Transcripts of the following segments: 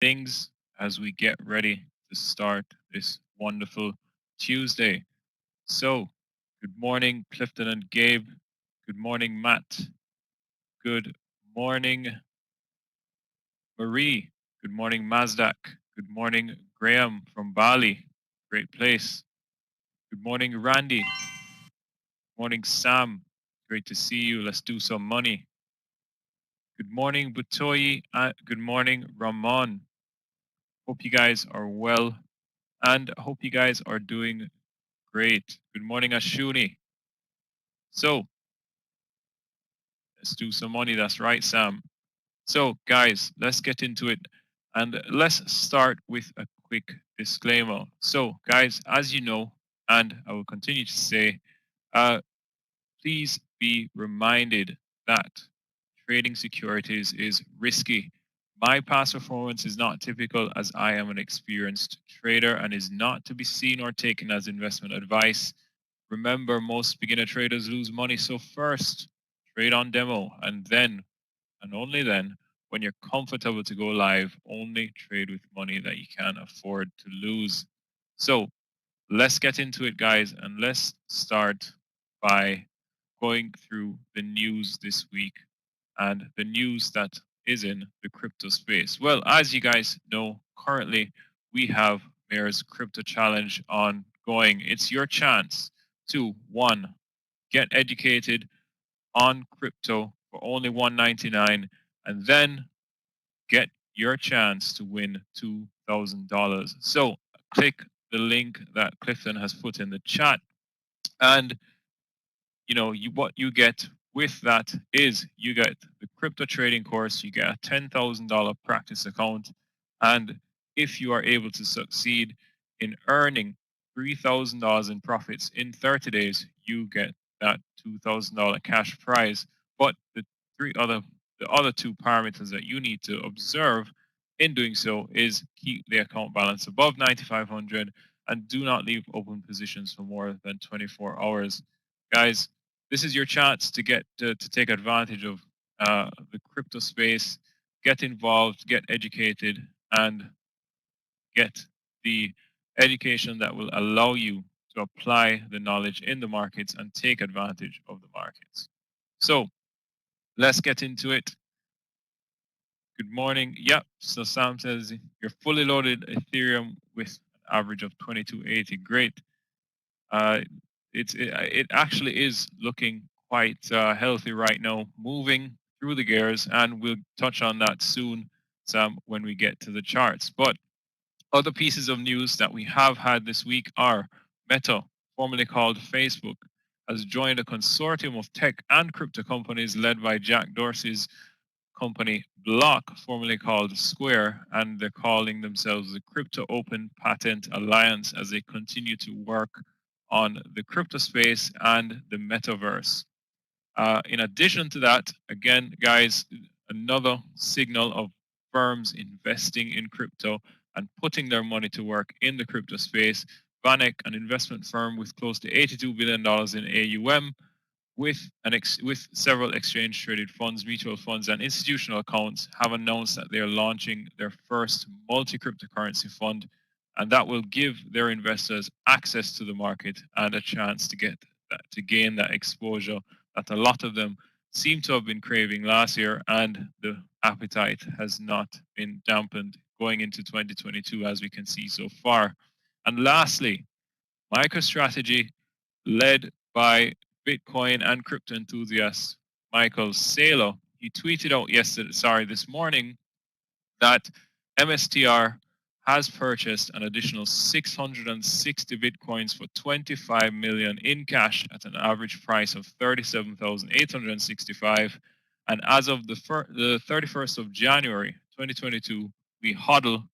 things as we get ready to start this wonderful Tuesday. So, good morning, Clifton and Gabe. Good morning, Matt. Good morning, Marie. Good morning, Mazdak. Good morning, Graham from Bali. Great place. Good morning, Randy. Morning, Sam. Great to see you. Let's do some money. Good morning, Butoyi. Good morning, Ramon. Hope you guys are well and hope you guys are doing great. Good morning, Ashuni. So let's do some money. That's right, Sam. So guys, let's get into it and let's start with a quick disclaimer. So guys, as you know, and I will continue to say, please be reminded that trading securities is risky. My past performance is not typical as I am an experienced trader and is not to be seen or taken as investment advice. Remember, most beginner traders lose money, so first trade on demo and then, and only then, when you're comfortable to go live, only trade with money that you can afford to lose. So let's get into it, guys, and let's start by going through the news this week and the news that is in the crypto space. Well, as you guys know, currently we have Meir's crypto challenge ongoing. It's your chance to one, get educated on crypto for only $1.99 and then get your chance to win $2,000. So click the link that Clifton has put in the chat and what you get with that is you get the crypto trading course, you get a $10,000 practice account, and if you are able to succeed in earning $3,000 in profits in 30 days, you get that $2,000 cash prize. But the other two parameters that you need to observe in doing so is keep the account balance above 9,500 and do not leave open positions for more than 24 hours. Guys, this is your chance to get to take advantage of the crypto space, get involved, get educated, and get the education that will allow you to apply the knowledge in the markets and take advantage of the markets. So let's get into it. Good morning. Yep. So Sam says you're fully loaded Ethereum with an average of 2280. Great. It actually is looking quite healthy right now, moving through the gears, and we'll touch on that soon, Sam, when we get to the charts. But other pieces of news that we have had this week are Meta, formerly called Facebook, has joined a consortium of tech and crypto companies led by Jack Dorsey's company Block, formerly called Square, and they're calling themselves the Crypto Open Patent Alliance as they continue to work on the crypto space and the metaverse. In addition to that, again, guys, another signal of firms investing in crypto and putting their money to work in the crypto space. Barak, an investment firm with close to $82 billion in AUM, with several exchange traded funds, mutual funds, and institutional accounts, have announced that they are launching their first multi-cryptocurrency fund, and that will give their investors access to the market and a chance to gain that exposure that a lot of them seem to have been craving last year, and the appetite has not been dampened going into 2022, as we can see so far. And lastly, MicroStrategy, led by Bitcoin and crypto enthusiast Michael Saylor, he tweeted out this morning, that MSTR has purchased an additional 660 Bitcoins for 25 million in cash at an average price of 37,865. And as of the 31st of January, 2022, we hodl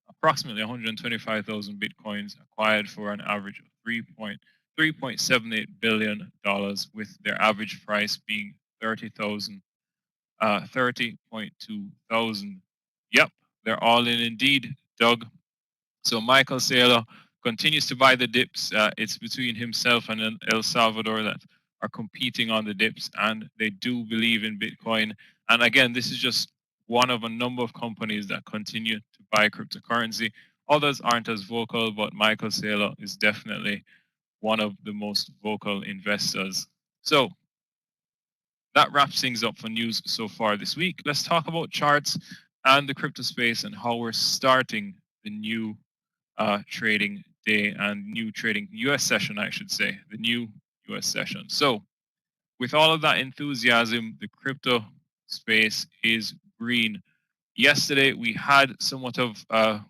approximately 125,000 Bitcoins acquired for an average of $3.78 billion, with their average price being 30.2 thousand. Yep, they're all in indeed, Doug. So Michael Saylor continues to buy the dips. It's between himself and El Salvador that are competing on the dips, and they do believe in Bitcoin. And again, this is just one of a number of companies that continue to buy cryptocurrency. Others aren't as vocal, but Michael Saylor is definitely one of the most vocal investors. So that wraps things up for news so far this week. Let's talk about charts and the crypto space and how we're starting the new trading day and new trading US session, I should say, the new US session. So with all of that enthusiasm, the crypto space is green. Yesterday, we had somewhat of a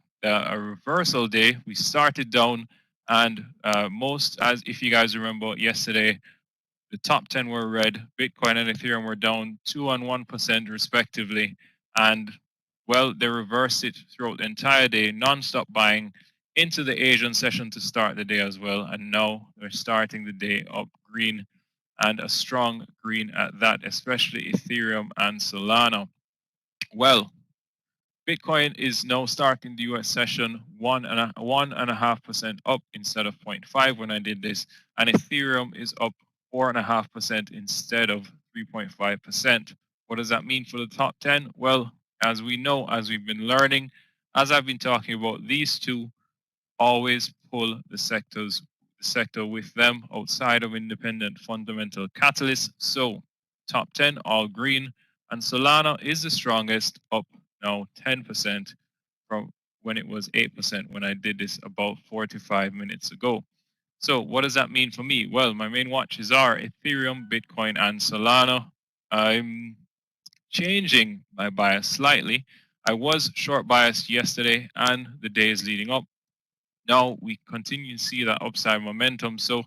reversal day. We started down, and as if you guys remember, yesterday the top 10 were red. Bitcoin and Ethereum were down 2 and 1% respectively, and well, they reversed it throughout the entire day, non-stop buying into the Asian session to start the day as well, and now they're starting the day up green, and a strong green at that, especially Ethereum and Solana. Well, Bitcoin is now starting the US session 1.5% up instead of 0.5 when I did this, and Ethereum is up 4.5% instead of 3.5%. What does that mean for the top 10? Well, as we know, as we've been learning, as I've been talking about, these two always pull the sector with them outside of independent fundamental catalysts. So top 10 all green, and Solana is the strongest, up now 10% from when it was 8% when I did this about 45 minutes ago. So what does that mean for me? Well, my main watches are Ethereum, Bitcoin, and Solana. I'm changing my bias slightly. I was short biased yesterday and the days leading up. Now we continue to see that upside momentum. So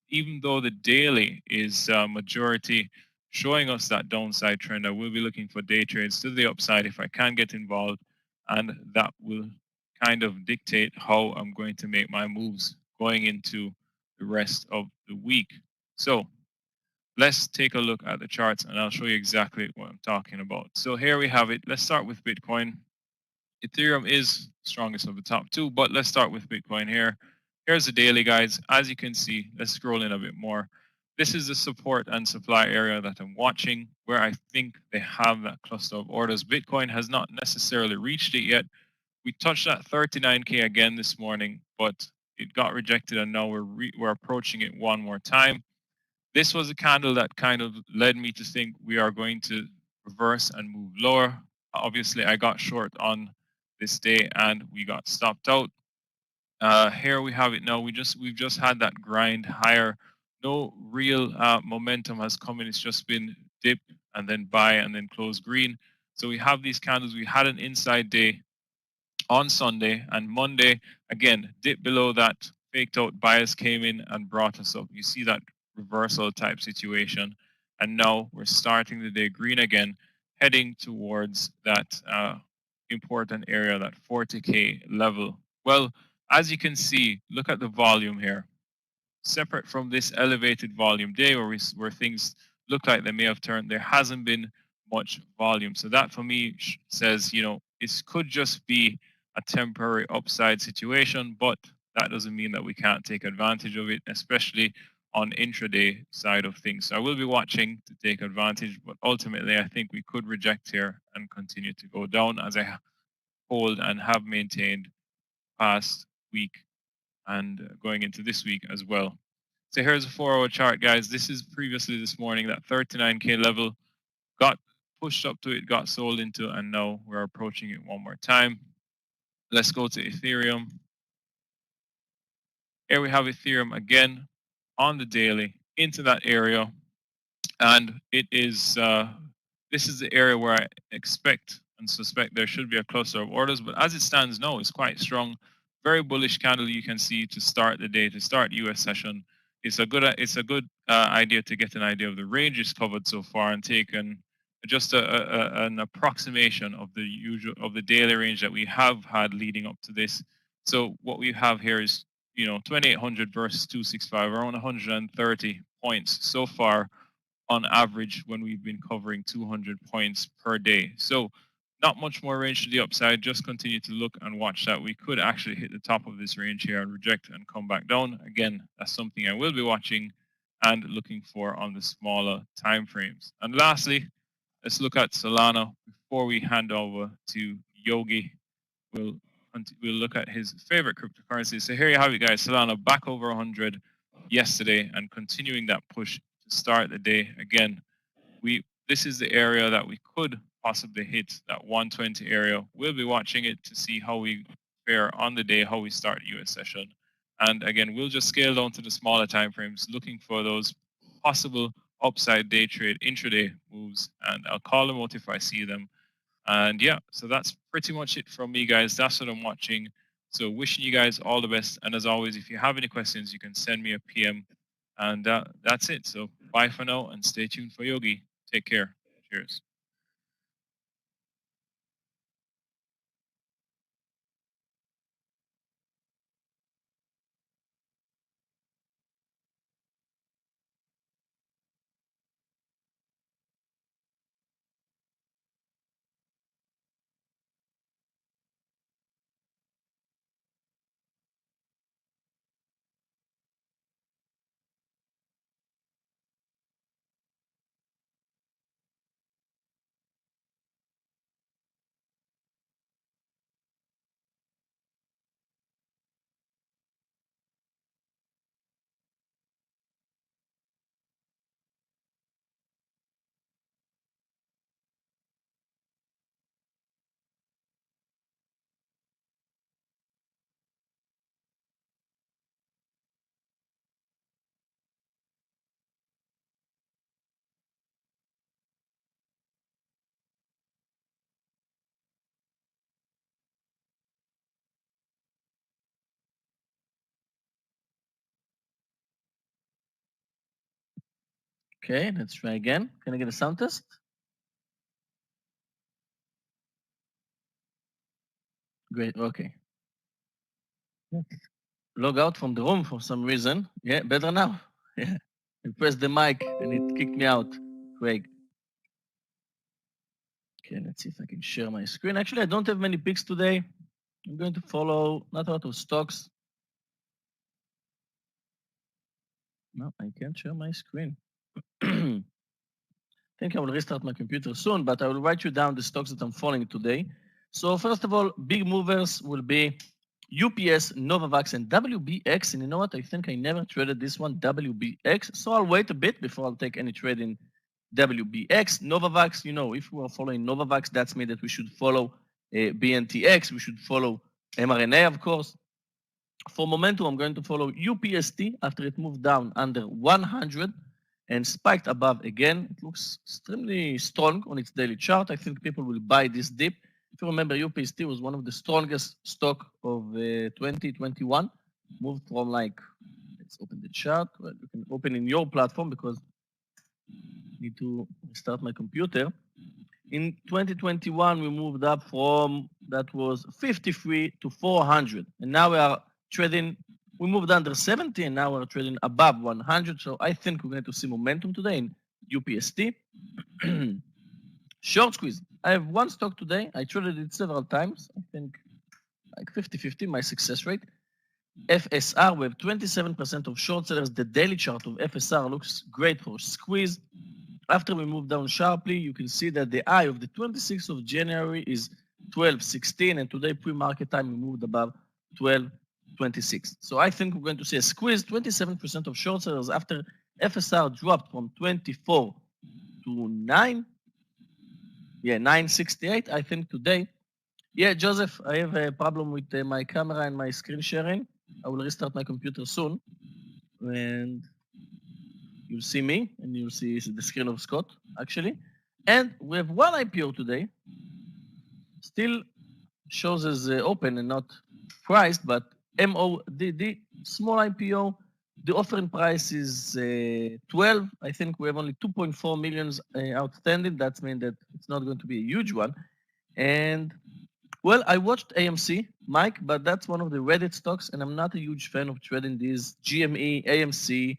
even though the daily is majority showing us that downside trend, I will be looking for day trades to the upside if I can get involved, and that will kind of dictate how I'm going to make my moves going into the rest of the week. So let's take a look at the charts and I'll show you exactly what I'm talking about. So here we have it. Let's start with Bitcoin. Ethereum is strongest of the top two, but let's start with Bitcoin here. Here's the daily, guys. As you can see, let's scroll in a bit more. This is the support and supply area that I'm watching, where I think they have that cluster of orders. Bitcoin has not necessarily reached it yet. We touched that 39K again this morning, but it got rejected, and now we're approaching it one more time. This was a candle that kind of led me to think we are going to reverse and move lower. Obviously, I got short on this day and we got stopped out. Here we have it now. We've just had that grind higher. No real momentum has come in. It's just been dip and then buy and then close green. So we have these candles. We had an inside day on Sunday, and Monday again dip below that faked out bias came in and brought us up. You see that reversal type situation, and now we're starting the day green again, heading towards that important area, that 40K level. Well, as you can see, look at the volume here. Separate from this elevated volume day where things look like they may have turned, there hasn't been much volume. So that for me says, it could just be a temporary upside situation, but that doesn't mean that we can't take advantage of it, especially on intraday side of things. So I will be watching to take advantage, but ultimately I think we could reject here and continue to go down as I hold and have maintained past week and going into this week as well. So here's a 4-hour chart, guys. This is previously this morning, that 39K level got pushed up to it, got sold into, and now we're approaching it one more time. Let's go to Ethereum. Here we have Ethereum again on the daily into that area, and it is this is the area where I expect and suspect there should be a cluster of orders, but as it stands now, it's quite strong. Very bullish candle you can see to start the day, to start US session. It's a good idea to get an idea of the ranges covered so far and take just an approximation of the daily range that we have had leading up to this. So what we have here is 2800 versus 265, around 130 points so far on average when we've been covering 200 points per day. So not much more range to the upside. Just continue to look and watch that. We could actually hit the top of this range here and reject and come back down. Again, that's something I will be watching and looking for on the smaller time frames. And lastly, let's look at Solana before we hand over to Yogi. We'll we'll look at his favorite cryptocurrency. So here you have it, guys. Solana back over 100 yesterday and continuing that push to start the day again. This is the area that we could possibly hit, that 120 area. We'll be watching it to see how we fare on the day, how we start the US session. And again, we'll just scale down to the smaller time frames, looking for those possible upside day trade intraday moves. And I'll call them out if I see them. And yeah, so that's pretty much it from me, guys. That's what I'm watching. So wishing you guys all the best. And as always, if you have any questions, you can send me a PM. And that's it. So bye for now and stay tuned for Yogi. Take care. Cheers. Okay, let's try again. Can I get a sound test? Great, okay. Log out from the room for some reason. Yeah, better now. Yeah. I pressed the mic and it kicked me out. Craig. Okay, let's see if I can share my screen. Actually, I don't have many picks today. I'm going to follow not a lot of stocks. No, I can't share my screen. I think I will restart my computer soon, but I will write you down the stocks that I'm following today. So first of all, big movers will be UPS, Novavax, and WBX. And you know what? I think I never traded this one, WBX. So I'll wait a bit before I'll take any trade in WBX. Novavax, you know, if we are following Novavax, that's mean that we should follow BNTX. We should follow mRNA, of course. For momentum, I'm going to follow UPST after it moved down under 100 and spiked above again. It looks extremely strong on its daily chart. I think people will buy this dip. If you remember, UPST was one of the strongest stock of 2021. Moved from like, let's open the chart. Well, you can open in your platform because I need to start my computer. In 2021, we moved up from that was 53 to 400, and now we are trading. We moved under 70, and now we're trading above 100. So I think we're going to see momentum today in UPST. Short squeeze. I have one stock today. I traded it several times. I think like 50-50, my success rate. FSR, we have 27% of short sellers. The daily chart of FSR looks great for squeeze. After we move down sharply, you can see that the high of the 26th of January is 12.16, and today pre-market time we moved above 12.26. So I think we're going to see a squeeze. 27% of short sellers after FSR dropped from 24 to 9. Yeah, 9.68. I think today. Yeah, Joseph, I have a problem with my camera and my screen sharing. I will restart my computer soon, and you'll see me and you'll see the screen of Scott actually. And we have one IPO today, still shows as open and not priced, but MODD, small IPO. The offering price is 12. I think we have only 2.4 millions outstanding. That means that it's not going to be a huge one. And well, I watched AMC, Mike, but that's one of the Reddit stocks, and I'm not a huge fan of trading these GME, AMC,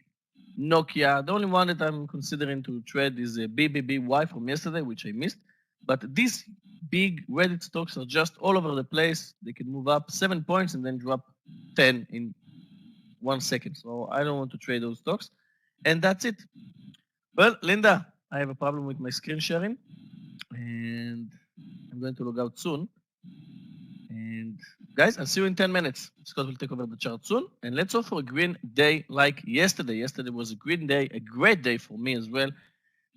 Nokia. The only one that I'm considering to trade is a BBBY from yesterday, which I missed. But these big Reddit stocks are just all over the place. They can move up 7 points and then drop 10 in 1 second. So I don't want to trade those stocks. And that's it. Well, Linda, I have a problem with my screen sharing. And I'm going to log out soon. And guys, I'll see you in 10 minutes. Scott will take over the chart soon. And let's hope for a green day like yesterday. Yesterday was a green day, a great day for me as well,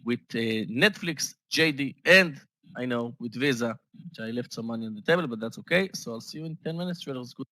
with Netflix, JD, and I know with Visa, which I left some money on the table, but that's okay. So I'll see you in 10 minutes. Traders, good.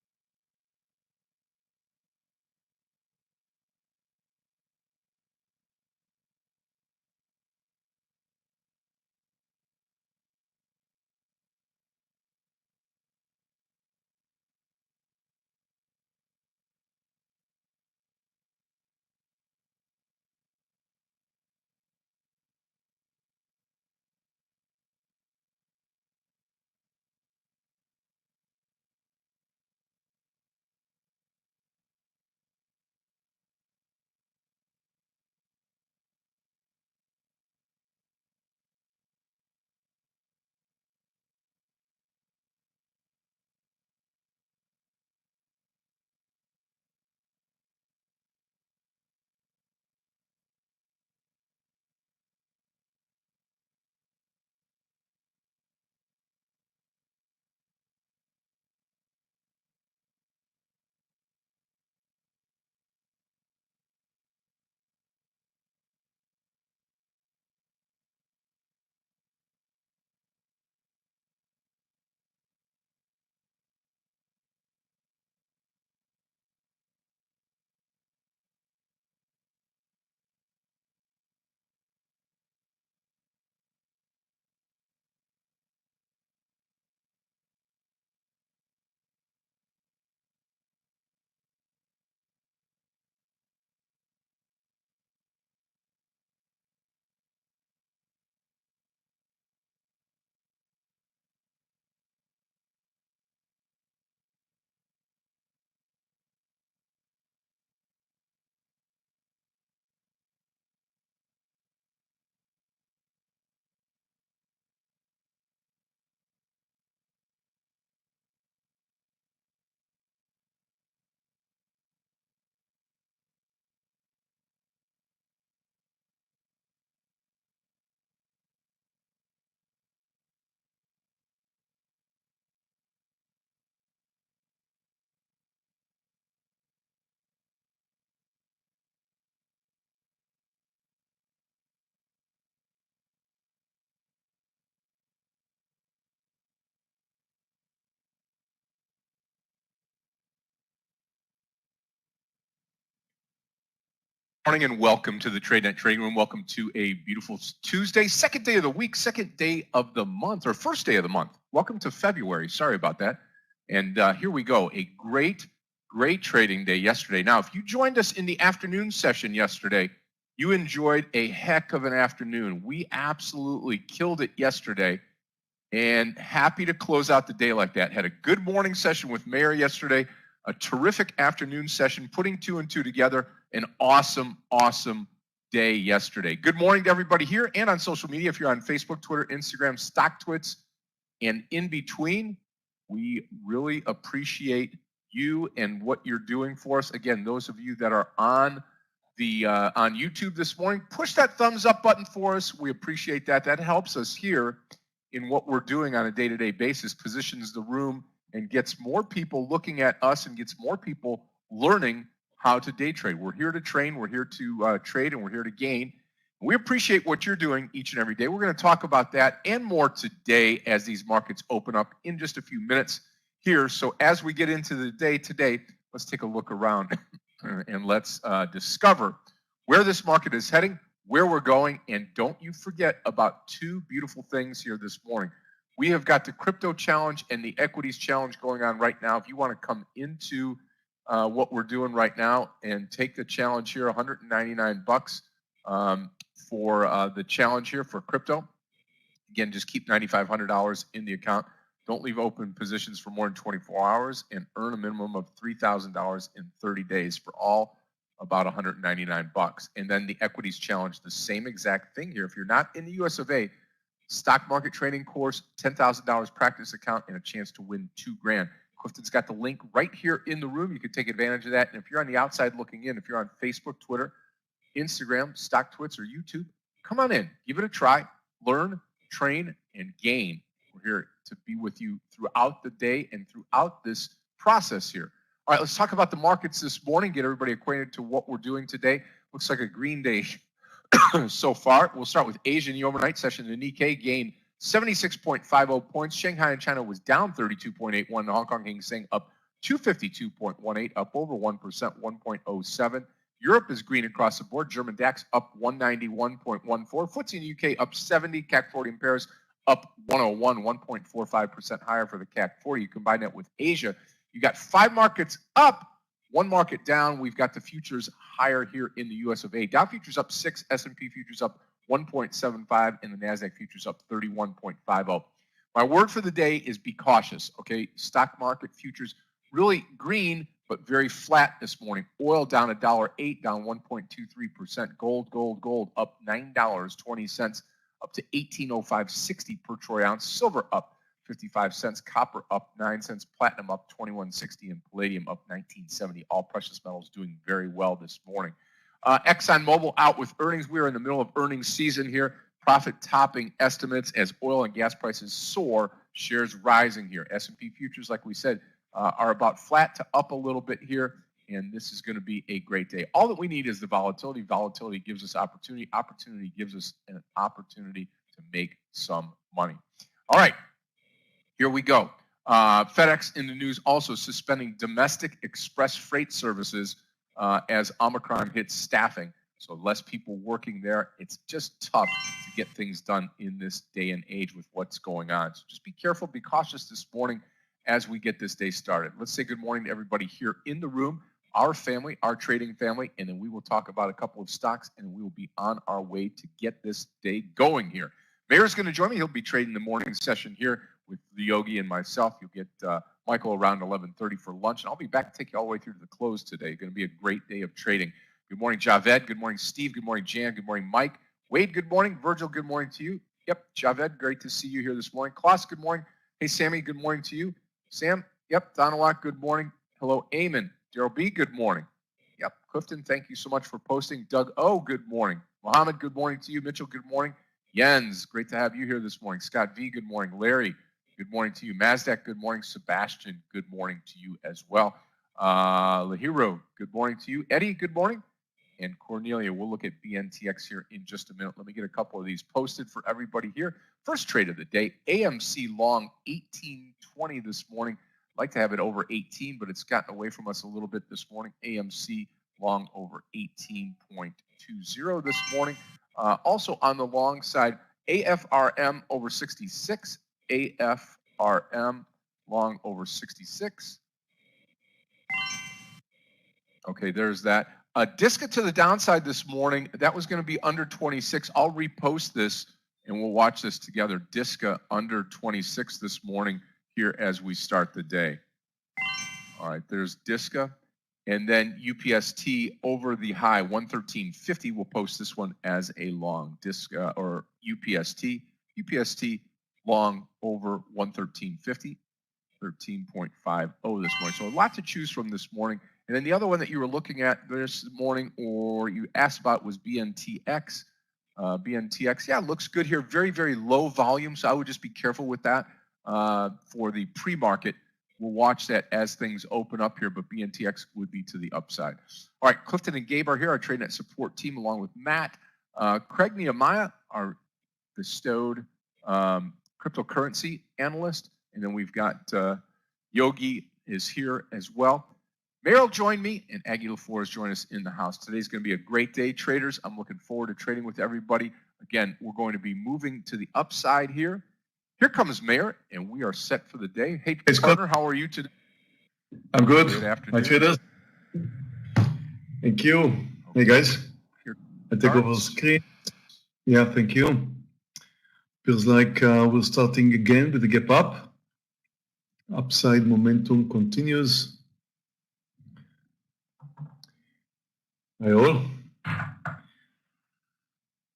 Morning and welcome to the Tradenet Trading Room. Welcome to a beautiful Tuesday, second day of the week, second day of the month, or first day of the month. Welcome to February. Sorry about that. And here we go. A great trading day yesterday. Now, if you joined us in the afternoon session yesterday, you enjoyed a heck of an afternoon. We absolutely killed it yesterday, and happy to close out the day like that. Had a good morning session with Meir yesterday, a terrific afternoon session, putting two and two together. An awesome day yesterday. Good morning to everybody here and on social media. If you're on Facebook, Twitter, Instagram, StockTwits, and in between, we really appreciate you and what you're doing for us. Again, those of you that are on the on YouTube this morning, push that thumbs up button for us. We appreciate that. That helps us here in what we're doing on a day-to-day basis, positions the room and gets more people looking at us and gets more people learning how to day trade. We're here to train, we're here to trade, and we're here to gain. We appreciate what you're doing each and every day. We're going to talk about that and more today as these markets open up in just a few minutes here. So as we get into the day today, let's take a look around and let's discover where this market is heading, where we're going, and don't you forget about two beautiful things here this morning. We have got the crypto challenge and the equities challenge going on right now. If you want to come into what we're doing right now and take the challenge here, 199 bucks for the challenge here for crypto. Again, just keep $9,500 in the account. Don't leave open positions for more than 24 hours and earn a minimum of $3,000 in 30 days for all about 199 bucks. And then the equities challenge, the same exact thing here. If you're not in the US of A, stock market trading course, $10,000 practice account, and a chance to win $2,000. Clifton's got the link right here in the room. You can take advantage of that. And if you're on the outside looking in, if you're on Facebook, Twitter, Instagram, StockTwits, or YouTube, come on in, give it a try, learn, train, and gain. We're here to be with you throughout the day and throughout this process here. All right, let's talk about the markets this morning, get everybody acquainted to what we're doing today. Looks like a green day so far. We'll start with Asia in the overnight session. The Nikkei gained 76.50 points. Shanghai in China was down 32.81. The Hong Kong Hang Seng up 252.18, up over 1%, 1.07. Europe is green across the board. German DAX up 191.14. FTSE in the UK up 70. CAC 40 in Paris up 101, 1.45% higher for the CAC 40. You combine that with Asia, you got 5 markets up, 1 market down. We've got the futures higher here in the US of A. Dow futures up 6, S&P futures up 1.75, and the NASDAQ futures up 31.50. My word for the day is be cautious, okay? Stock market futures really green, but very flat this morning. Oil down $1.08, down 1.23%. Gold up $9.20, up to $18.0560 per troy ounce. Silver up 55 cents. Copper up 9 cents. Platinum up 21.60, and palladium up 19.70. All precious metals doing very well this morning. ExxonMobil out with earnings. We are in the middle of earnings season here. Profit topping estimates as oil and gas prices soar. Shares rising here. S&P futures, like we said, are about flat to up a little bit here, and this is going to be a great day. All that we need is the volatility. Volatility gives us opportunity. Opportunity gives us an opportunity to make some money. All right, here we go. FedEx in the news also suspending domestic express freight services as Omicron hits staffing. So less people working there. It's just tough to get things done in this day and age with what's going on. So just be careful, be cautious this morning as we get this day started. Let's say good morning to everybody here in the room, our family, our trading family, and then we will talk about a couple of stocks, and we will be on our way to get this day going here. Meir's going to join me. He'll be trading the morning session here with the Yogi and myself. You'll get Michael around 11:30 for lunch, and I'll be back to take you all the way through to the close today. Going to be a great day of trading. Good morning, Javed. Good morning, Steve. Good morning, Jan. Good morning, Mike. Wade, good morning. Virgil, good morning to you. Yep, Javed, great to see you here this morning. Klaus, good morning. Hey, Sammy, good morning to you. Sam, yep. Donalak, good morning. Hello, Eamon. Daryl B, good morning. Yep, Clifton, thank you so much for posting. Doug O, good morning. Mohammed, good morning to you. Mitchell, good morning. Jens, great to have you here this morning. Scott V, good morning. Larry, good morning to you. Mazdak, good morning. Sebastian, good morning to you as well. Lahiro, good morning to you. Eddie, good morning. And Cornelia, we'll look at BNTX here in just a minute. Let me get a couple of these posted for everybody here. First trade of the day, AMC long 18.20 this morning. I'd like to have it over 18, but it's gotten away from us a little bit this morning. AMC long over 18.20 this morning. Also on the long side, AFRM over 66. AFRM long over 66. Okay, there's that. Disca to the downside this morning. That was going to be under 26. I'll repost this and we'll watch this together. Disca under 26 this morning here as we start the day. All right, there's Disca. And then UPST over the high, 113.50. We'll post this one as a long. Disca or UPST. UPST long over 113.50. 13.50 this morning. So a lot to choose from this morning. And then the other one that you were looking at this morning, or you asked about, was BNTX. BNTX, yeah, looks good here. Very, very low volume, so I would just be careful with that for the pre-market. We'll watch that as things open up here, but BNTX would be to the upside. All right, Clifton and Gabe are here, our Tradenet support team, along with Matt. Craig Nehemiah, our bestowed cryptocurrency analyst. And then we've got Yogi is here as well. Meir will join me, and Aggie LaFleur join us in the house. Today's going to be a great day, traders. I'm looking forward to trading with everybody. Again, we're going to be moving to the upside here. Here comes Meir, and we are set for the day. Hey, partner, how are you today? I'm good. Good afternoon. Hi, traders. Thank you. Hey, guys. I take over the screen. Yeah, thank you. Feels like we're starting again with the gap up. Upside momentum continues. Hi all.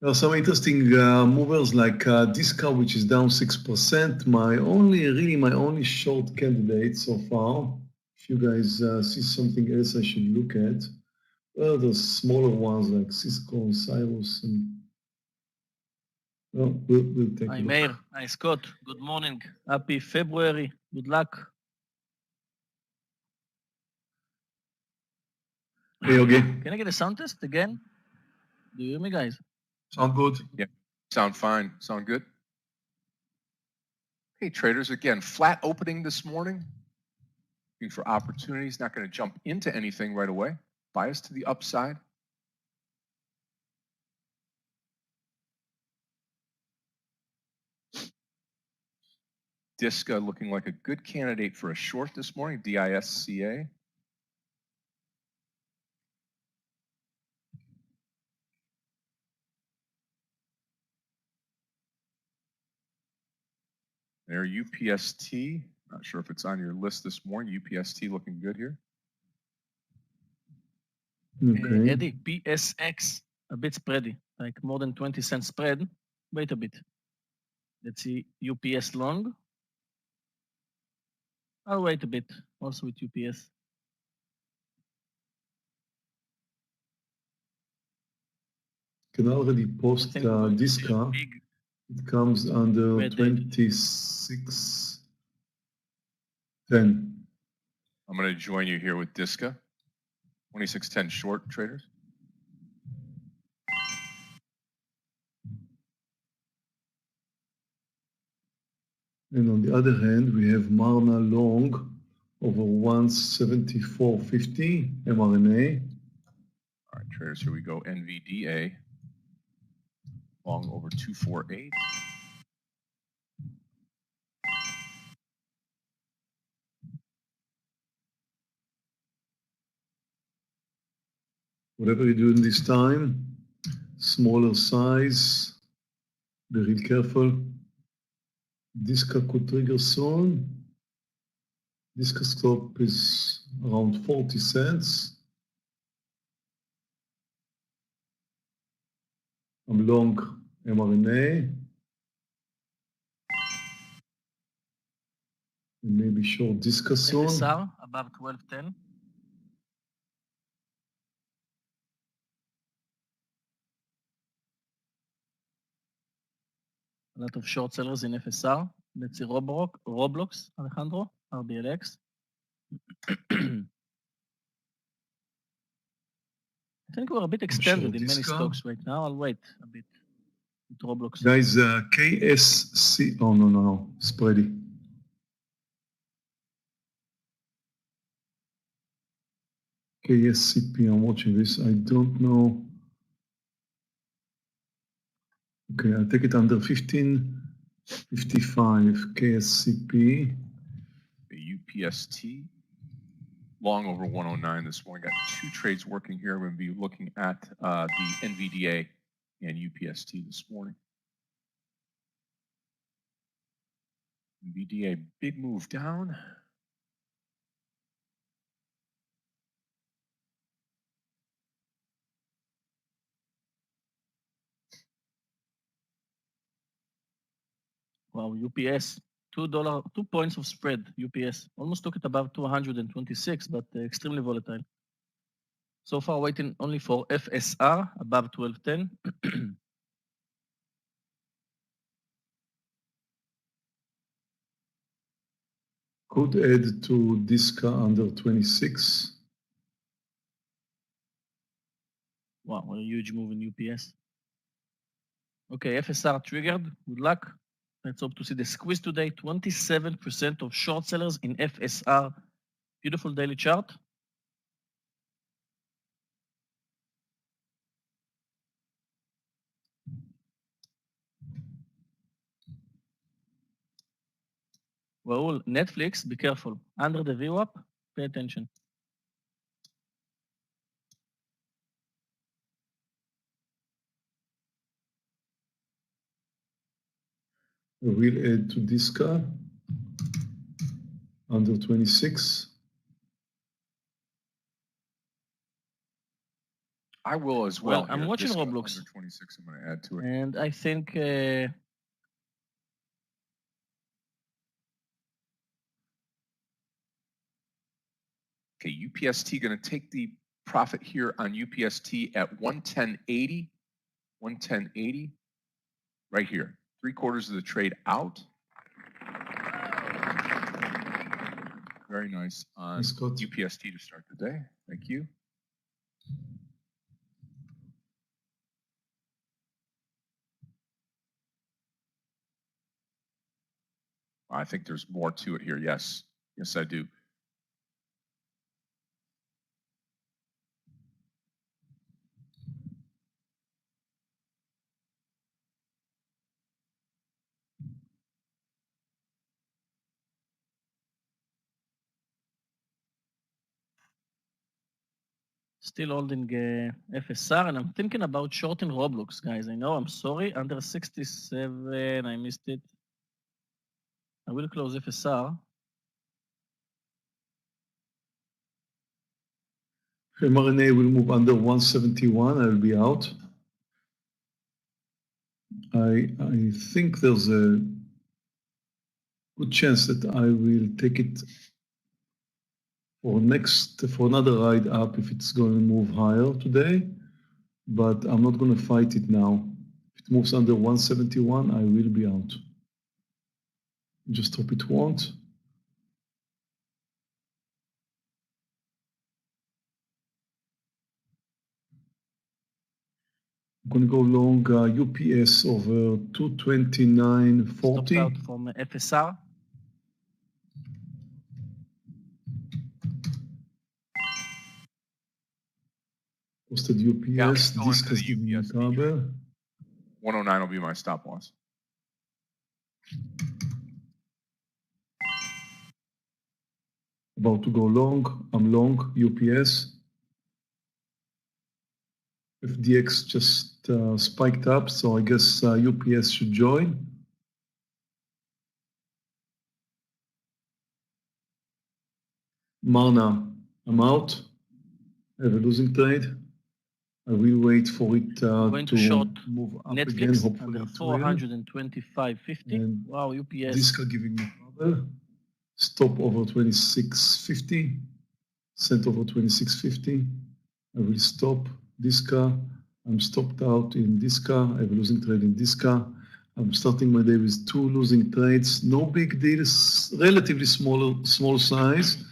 There are some interesting movers like Disca, which is down 6%. My only short candidate so far. If you guys see something else I should look at, well, the smaller ones like Cisco and Cyrus and Well, we'll take Hi, a look. Meir. Hi, Scott. Good morning. Happy February. Good luck. Hey, Yogi. Can I get a sound test again? Do you hear me, guys? Sound good? Yeah, sound fine. Sound good? Hey, traders, again, flat opening this morning. Looking for opportunities, not going to jump into anything right away. Bias to the upside. Disca looking like a good candidate for a short this morning, DISCA. There, UPST. Not sure if it's on your list this morning. UPST looking good here. Okay. Eddie, PSX, a bit spready, like more than 20 cent spread. Wait a bit. Let's see, UPS long. I'll wait a bit, also with UPS. Can already I post think we're going to see a Disca. big It comes under red day today. 26.10. I'm going to join you here with Disca. 2610 short, traders. And on the other hand, we have Marna long over 174.50 mRNA. All right, traders, here we go. NVDA long over 248. Whatever you do in this time, smaller size, be real careful. Disca could trigger soon. Disca stop is around 40 cents. I'm long mRNA. And maybe short Disca soon. FSR above 1210. A lot of short sellers in FSR. Let's see Roblox, Alejandro, RBLX. I think we're a bit extended in many stocks right now. I'll wait a bit with Roblox. Guys, KSC. Oh, no. Spready. KSCP, I'm watching this. I don't know. Okay, I'll take it under 15.55 KSCP. The UPST long over 109 this morning. Got two trades working here. I'm going to be looking at the NVDA and UPST this morning. NVDA, big move down. Wow, UPS, $2, 2 points of spread, UPS. Almost took it above 226, but extremely volatile. So far, waiting only for FSR above 1210. Could add to Disca under 26. Wow, what a huge move in UPS. Okay, FSR triggered. Good luck. Let's hope to see the squeeze today. 27% of short sellers in FSR. Beautiful daily chart. Well, Netflix, be careful. Under the VWAP, pay attention. We'll add to Disca under 26. I will as well. I'm watching Disca Roblox. under 26, I'm going to add to it. And I think Okay, UPST going to take the profit here on UPST at 110.80. 110.80. right here. 3/4 of the trade out. Very nice on UPST to start the day. Thank you. I think there's more to it here. Yes. Yes, I do. Still holding FSR, and I'm thinking about shorting Roblox, guys. I know, I'm sorry, under 67, I missed it. I will close FSR. mRNA will move under 171, I will be out. I think there's a good chance that I will take it for another ride up if it's going to move higher today, but I'm not going to fight it now. If it moves under 171, I will be out. Just hope it won't. I'm going to go long UPS over 229.40. Stopped out from FSR. Yeah, Posted I'm UPS, still this into has the given me UPS trouble. 109 will be my stop loss. About to go long, I'm long UPS. FDX just spiked up, so I guess UPS should join. Mana, I'm out. I have a losing trade. I will wait for it to short move up Netflix again, hopefully under it will. 425.50. Wow, UPS. Disca giving me trouble. Stop over 26.50. Cent over 26.50. I will stop Disca. I'm stopped out in Disca. I have a losing trade in Disca. I'm starting my day with 2 losing trades. No big deals, relatively small size.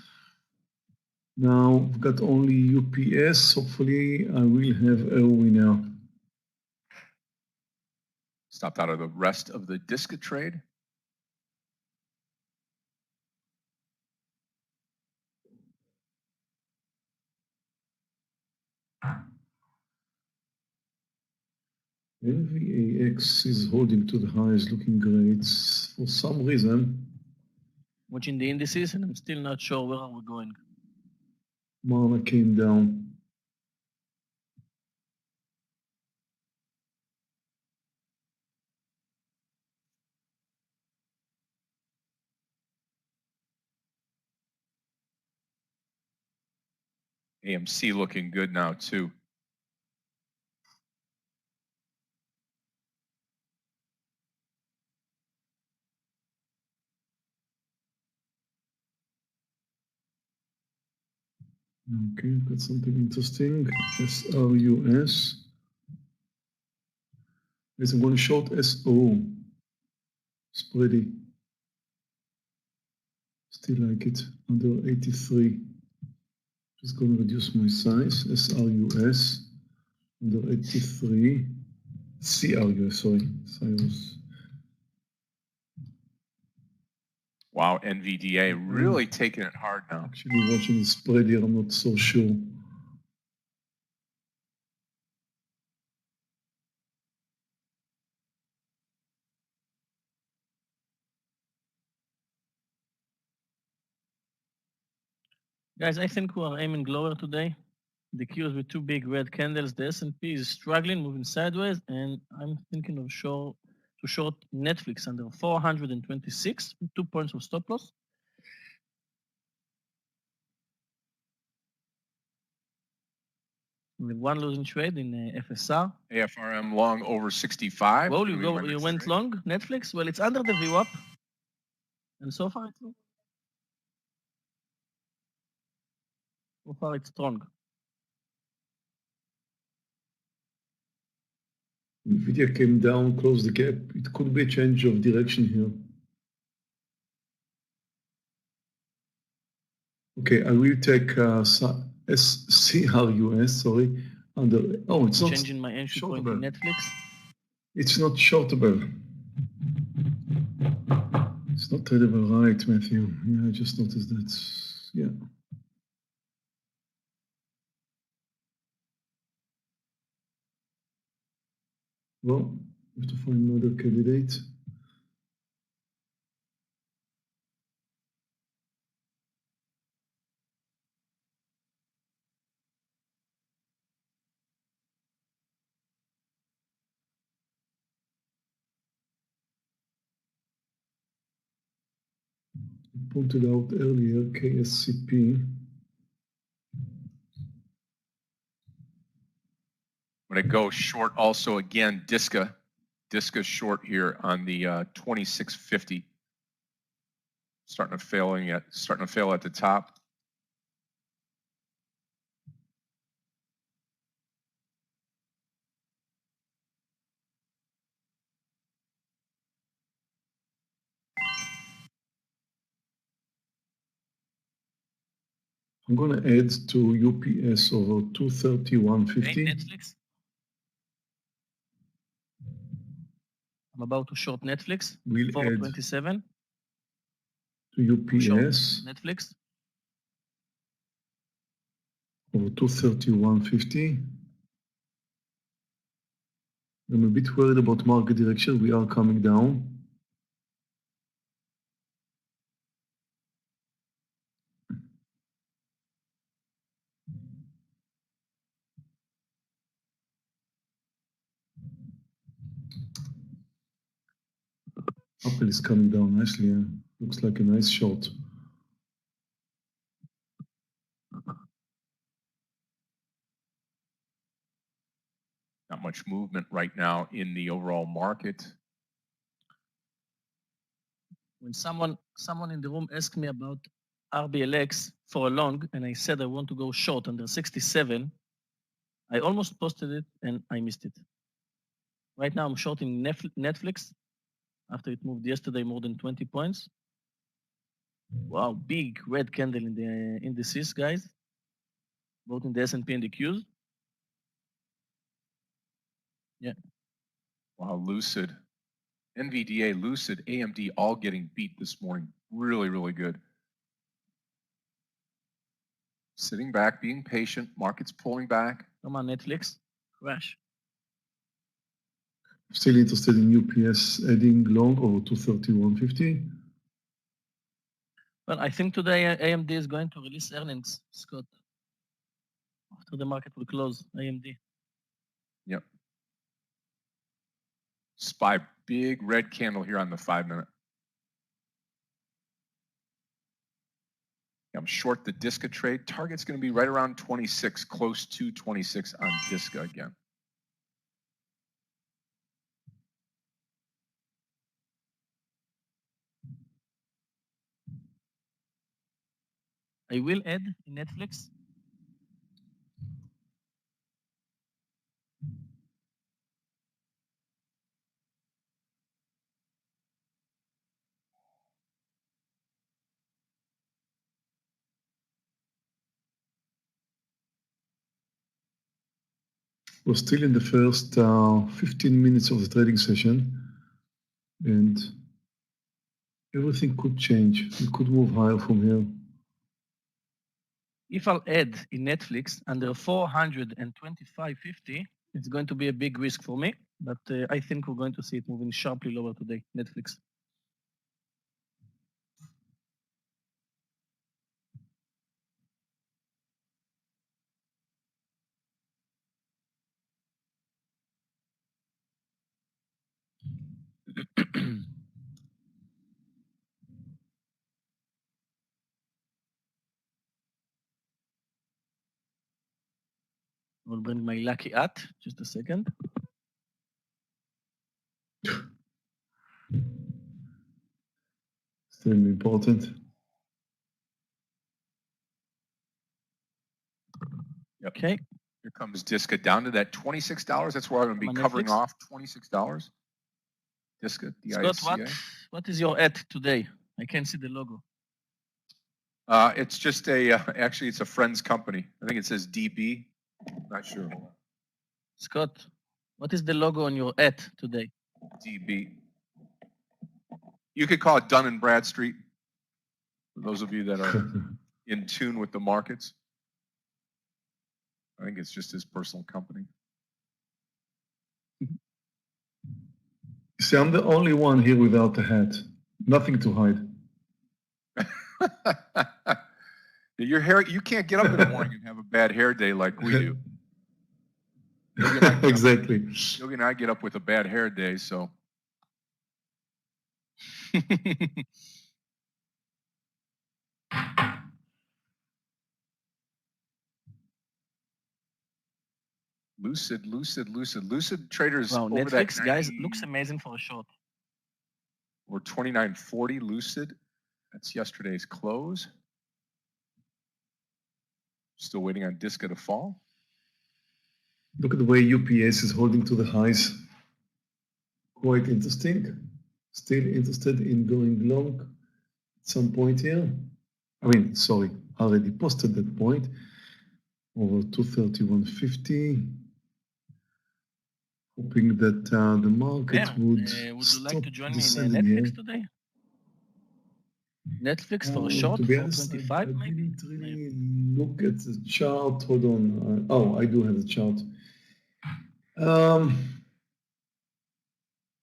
Now we've got only UPS. Hopefully I will have a winner. Stopped out of the rest of the Disca trade. NVAX is holding to the highs, looking great for some reason. Watching the indices, and I'm still not sure where we're going. Mana came down. AMC looking good now too. Okay, got something interesting. SRUS. Yes, I'm going to short SO. Spready. Still like it. Under 83. Just going to reduce my size. SRUS. Under 83. CRUS, sorry. Cyrus. Wow, NVDA really taking it hard now. Actually watching the spread here, I'm not so sure. Guys, I think we are aiming lower today. The Qs with 2 big red candles. The S&P is struggling, moving sideways, and I'm thinking of short Netflix under 426 with 2 points of stop loss. With 1 losing trade in FSR. AFRM long over 65. Well, you went long Netflix. Well, it's under the VWAP, and so far it's strong. NVIDIA came down, closed the gap. It could be a change of direction here. Okay, I will take SCRUS, sorry, under, oh, it's not Changing my entry point in shortable. Netflix. It's not shortable. It's not tradable, right, Matthew? Yeah, I just noticed that. Yeah. Well, we have to find another candidate. Pointed out earlier, KSCP. I'm going to go short also again, Disca short here on the 2650. Starting to fail at the top. I'm going to add to UPS over 231.50. Netflix. I'm about to short Netflix. We'll 427. To UPS Netflix. over 231.50. I'm a bit worried about market direction. We are coming down. Apple is coming down nicely. Yeah. Looks like a nice short. Not much movement right now in the overall market. When someone in the room asked me about RBLX for a long, and I said I want to go short under 67, I almost posted it and I missed it. Right now I'm shorting Netflix after it moved yesterday more than 20 points. Wow, big red candle in the indices, guys. Both in the S&P and the Qs. Yeah. Wow, Lucid. NVDA, Lucid, AMD all getting beat this morning. Really, really good. Sitting back, being patient, market's pulling back. Come on, Netflix, crash. Still interested in UPS adding long over 231.50. Well, I think today AMD is going to release earnings, Scott. After the market will close, AMD. Yep. SPY, big red candle here on the 5-minute. I'm short the Disca trade. Target's going to be right around 26, close to 26 on Disca again. I will add in Netflix. We're still in the first 15 minutes of the trading session, and everything could change. We could move higher from here. If I'll add in Netflix under 425.50, it's going to be a big risk for me, but I think we're going to see it moving sharply lower today, Netflix. I'll bring my lucky hat, just a second. Still important. Okay, Here comes Diska down to that $26. That's where I'm going to be covering Netflix? off $26. Diska, Scott, what is your ad today? I can't see the logo. It's just a, actually it's a friend's company. I think it says DB. Not sure. Scott, what is the logo on your ad today? DB. You could call it Dun and Bradstreet. For those of you that are in tune with the markets. I think it's just his personal company. See, I'm the only one here without a hat. Nothing to hide. Your hair, you can't get up in the morning and have a bad hair day like we do. Exactly. Yogi and I get up with a bad hair day, so. Lucid traders. Wow, over Netflix, that guys, looks amazing for a short. Or 29.40 Lucid. That's yesterday's close. Still waiting on Diska to fall. Look at the way UPS is holding to the highs. Quite interesting. Still interested in going long at some point here. I mean, sorry, already posted that point. Over 231.50. Hoping that the market would you like to join me in descending Netflix here. today? Netflix for a short, To be for honest, 25 I maybe? didn't really look at the chart. Hold on. Oh, I do have the chart.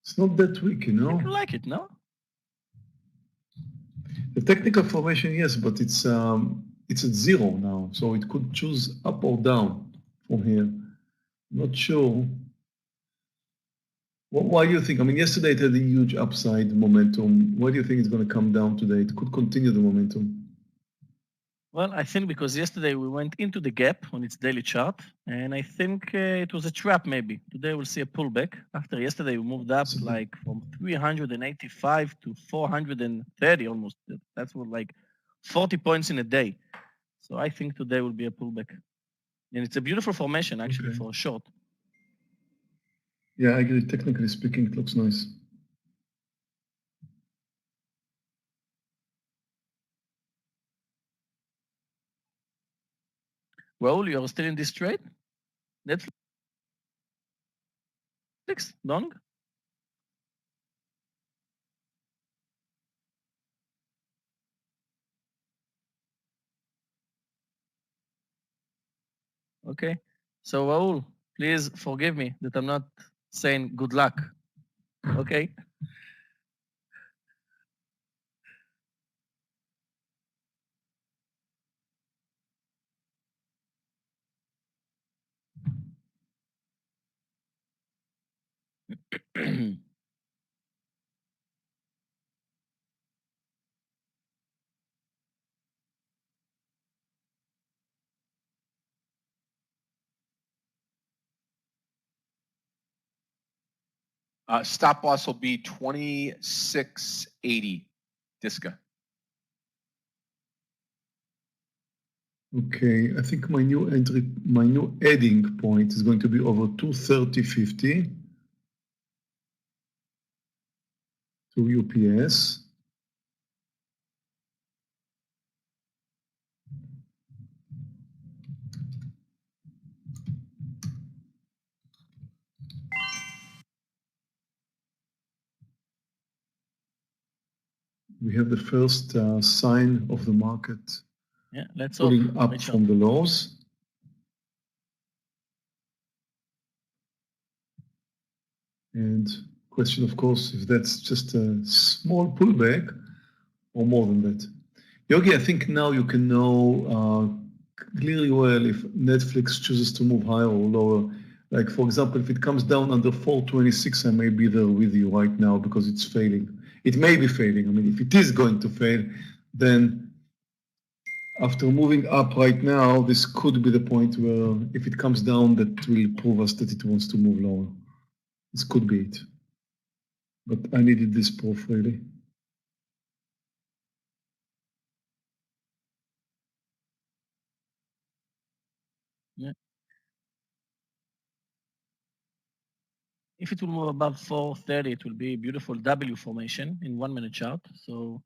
It's not that weak, you know. You like it, no? The technical formation, yes, but it's at zero now, so it could choose up or down from here. Not sure. Why do you think? I mean, yesterday it had a huge upside momentum. Why do you think it's going to come down today? It could continue the momentum. Well, I think because yesterday we went into the gap on its daily chart, and I think it was a trap maybe. Today we'll see a pullback. After yesterday we moved up like from 385 to 430 almost. That's what, like 40 points in a day. So I think today will be a pullback. And it's a beautiful formation actually for a short. Yeah, I agree. Technically speaking, it looks nice. Raul, you are still in this trade? Netflix? Long? Okay. So Raul, please forgive me that I'm not saying good luck. Okay. Stop loss will be 26.80 Diska. Okay, I think my new adding point is going to be over 230.50 to UPS. We have the first sign of the market let's pulling up from the lows. And question, of course, if that's just a small pullback or more than that. Yogi, I think now you can know clearly well if Netflix chooses to move higher or lower. Like, for example, if it comes down under 426, I may be there with you right now because it's failing. It may be failing. I mean, if it is going to fail, then after moving up right now, this could be the point where if it comes down, that will prove us that it wants to move lower. This could be it. But I needed this proof, really. Yeah. If it will move above 430, it will be a beautiful W formation in 1 minute chart. So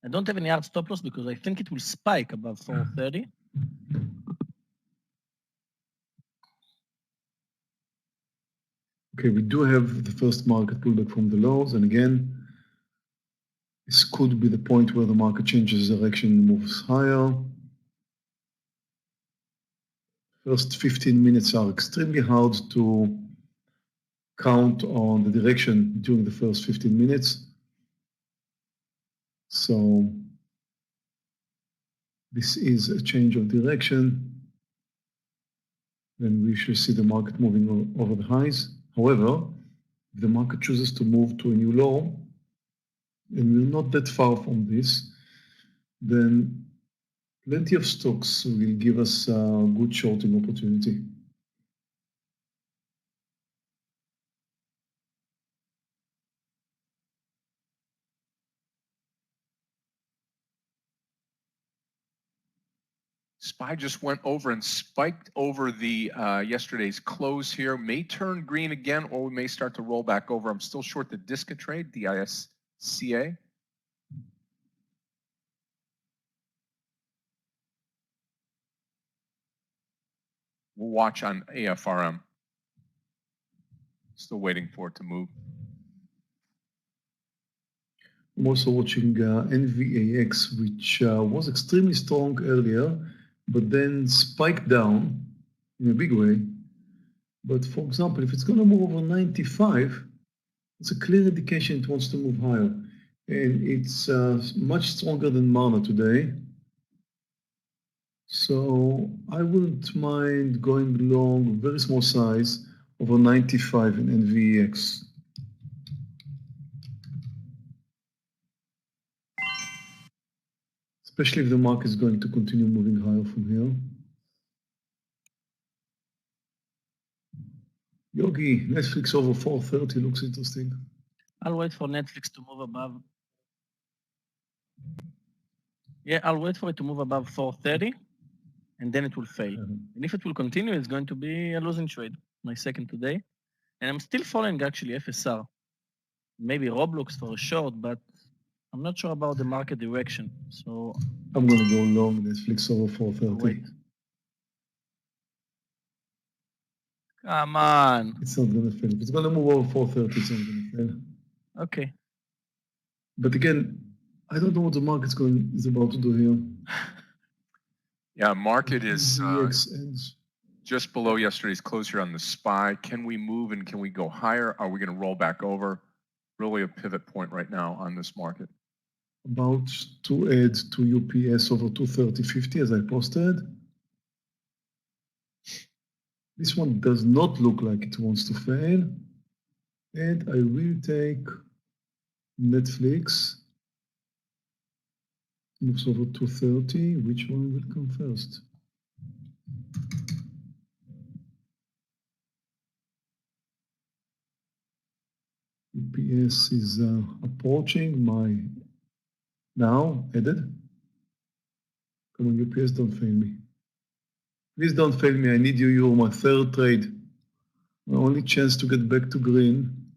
I don't have any hard stop loss because I think it will spike above 430. Okay, we do have the first market pullback from the lows, and again, this could be the point where the market changes direction and moves higher. First 15 minutes are extremely hard to count on the direction during the first 15 minutes. So this is a change of direction. Then we should see the market moving over the highs. However, if the market chooses to move to a new low, and we're not that far from this, then plenty of stocks will give us a good shorting opportunity. SPY just went over and spiked over the yesterday's close here. May turn green again, or we may start to roll back over. I'm still short the DISCA trade, DISCA. We'll watch on AFRM. Still waiting for it to move. I'm also watching NVAX, which was extremely strong earlier, but then spiked down in a big way. But for example, if it's going to move over 95, it's a clear indication it wants to move higher. And it's much stronger than Mana today. So I wouldn't mind going long, very small size, over 95 in NVAX. Especially if the market is going to continue moving higher from here. Yogi, Netflix over 430 looks interesting. I'll wait for Netflix to move above. Yeah, I'll wait for it to move above 430, and then it will fail. And if it will continue, it's going to be a losing trade, my second today. And I'm still following actually FSR. Maybe Roblox for a short, but I'm not sure about the market direction. So I'm going to go long Netflix over 430. Wait. Come on. It's not going to fail. If it's going to move over 430, it's not going to fail. Okay. But again, I don't know what the market's is about to do here. Yeah, market is just below yesterday's close here on the SPY. Can we move and can we go higher? Are we going to roll back over? Really a pivot point right now on this market. About to add to UPS over 230.50 as I posted. This one does not look like it wants to fail. And I will take Netflix. Moves over 230. Which one will come first? UPS is approaching my now added. Come on, UPS, don't fail me. Please don't fail me. I need you. You're my third trade. My only chance to get back to green.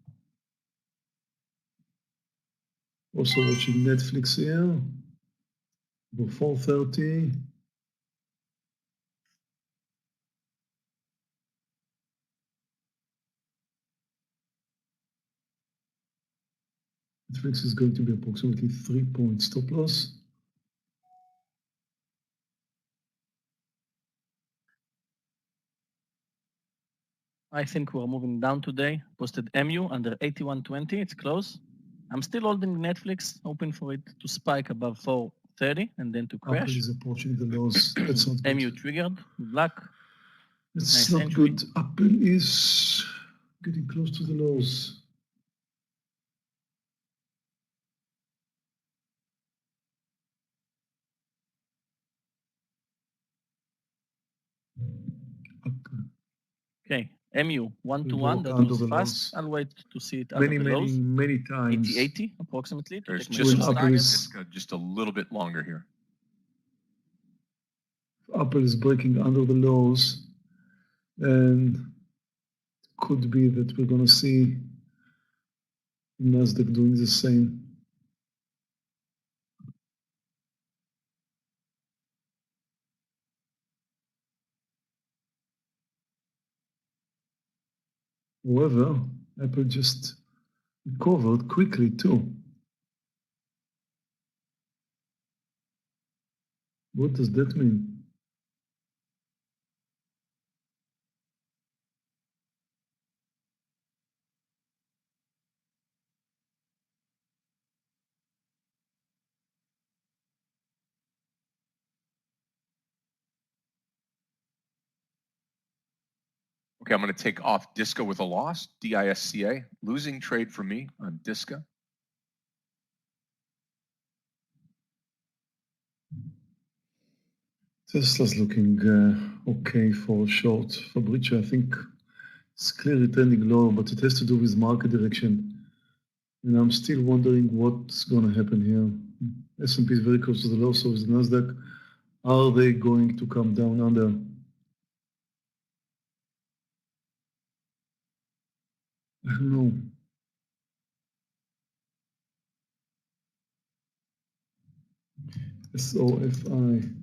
Also watching Netflix here. Over 430. Netflix is going to be approximately 3-point stop loss. I think we're moving down today. Posted MU under 81.20. It's close. I'm still holding Netflix, hoping for it to spike above 430 and then to crash. Apple is approaching the lows. That's not good. MU triggered. Black. It's Nice not entry. good. Apple is getting close to the lows. Okay, MU 1-to-1. That under was the fast. lows. I'll wait to see it under the lows. Many times. 80-80 approximately. To There's take my just first a, target. just a little bit longer here. Apple is breaking under the lows and could be that we're going to see Nasdaq doing the same. However, Apple just recovered quickly too. What does that mean? Okay, I'm going to take off Disco with a loss, DISCA, losing trade for me on Disca. Tesla's looking okay for short. Fabricio, I think it's clearly trending low, but it has to do with market direction. And I'm still wondering what's going to happen here. S&P is very close to the low, so is the Nasdaq. Are they going to come down under? I don't know. SOFI.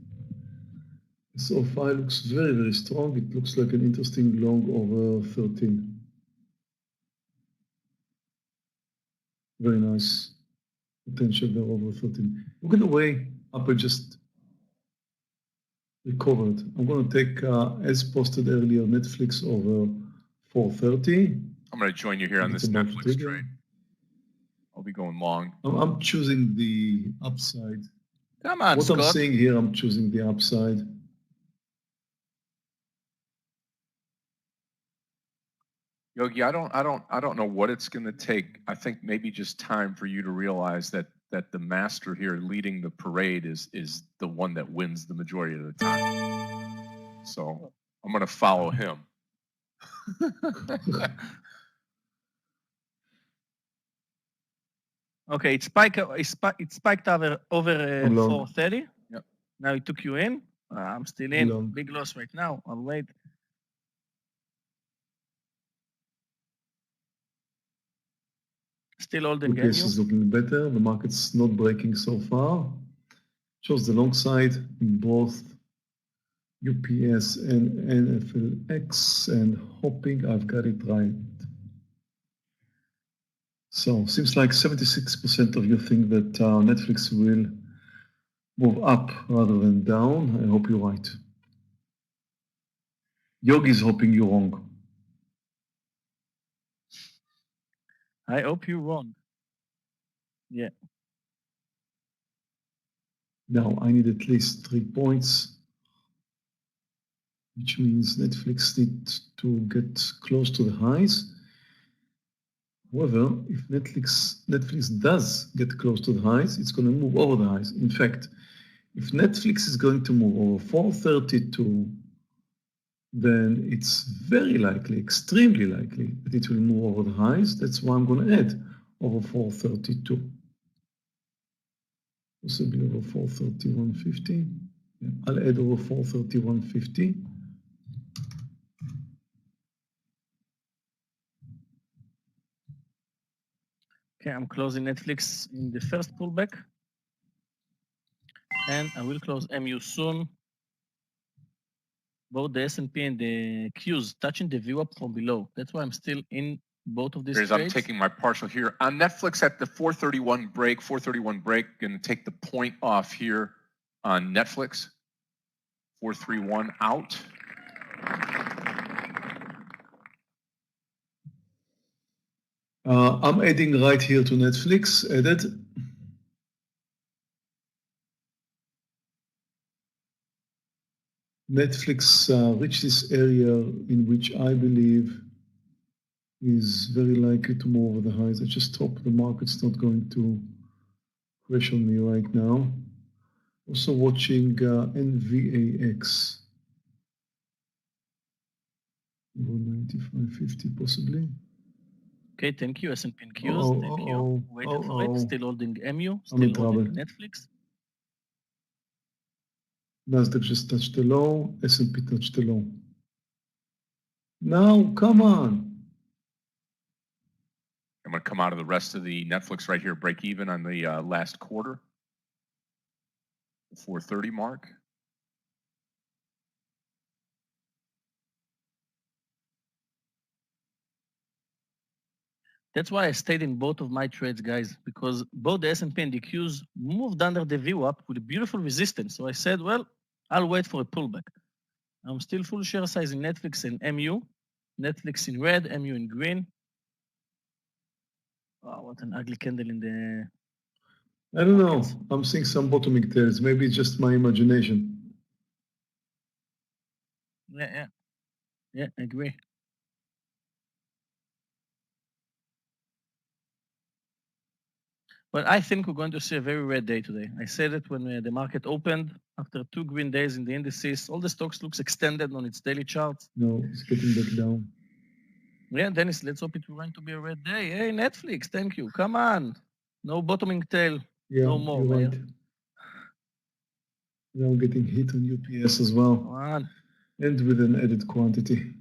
SOFI looks very, very strong. It looks like an interesting long over 13. Very nice potential there over 13. Look at the way Apple just recovered. I'm going to take, as posted earlier, Netflix over 430. I'm going to join you here on this Netflix trade. I'll be going long. I'm choosing the upside. Come on, what Scott. I'm seeing here, I'm choosing the upside. Yogi, I don't know what it's going to take. I think maybe just time for you to realize that the master here leading the parade is the one that wins the majority of the time. So I'm going to follow him. Okay, it spiked over 430. Yep. Now it took you in. I'm still in. Long. Big loss right now. I'll wait. Still holding UPS is looking better. The market's not breaking so far. Shows the long side in both UPS and NFLX, and hoping I've got it right. So seems like 76% of you think that Netflix will move up rather than down. I hope you're right. Yogi is hoping you're wrong. I hope you're wrong. Yeah. Now I need at least 3 points, which means Netflix needs to get close to the highs. However, if Netflix does get close to the highs, it's going to move over the highs. In fact, if Netflix is going to move over 432, then it's very likely, extremely likely, that it will move over the highs. That's why I'm going to add over 432. Possibly over 431.50. Yeah, I'll add over 431.50. Okay, I'm closing Netflix in the first pullback. And I will close MU soon. Both the S&P and the Qs touching the view up from below. That's why I'm still in both of these trades. I'm taking my partial here. On Netflix at the 431 break, going to take the point off here on Netflix. 431 out. I'm adding right here to Netflix, added. Netflix reached this area in which I believe is very likely to move over the highs. I just hope the market's not going to crash on me right now. Also watching NVAX. 95.50 possibly. Okay, thank you, S&P and Qs. Thank you. Waiting for it. Still holding MU. Still holding Netflix. Nasdaq just touched the low. S&P touched the low. Now, come on. I'm going to come out of the rest of the Netflix right here, break even on the last quarter, 4:30 mark. That's why I stayed in both of my trades, guys, because both the S&P and the Qs moved under the VWAP with a beautiful resistance. So I said, well, I'll wait for a pullback. I'm still full share size in Netflix and MU. Netflix in red, MU in green. Oh, what an ugly candle in the... I don't know. I'm seeing some bottoming tails. Maybe it's just my imagination. Yeah, I agree. But I think we're going to see a very red day today. I said it when the market opened. After 2 green days in the indices, all the stocks looks extended on its daily charts. No, it's getting back down. Yeah, Dennis, let's hope it's going to be a red day. Hey, Netflix, thank you. Come on. No bottoming tail. Yeah, no more, you're Meir. right. Now getting hit on UPS as well. Come on. And with an added quantity.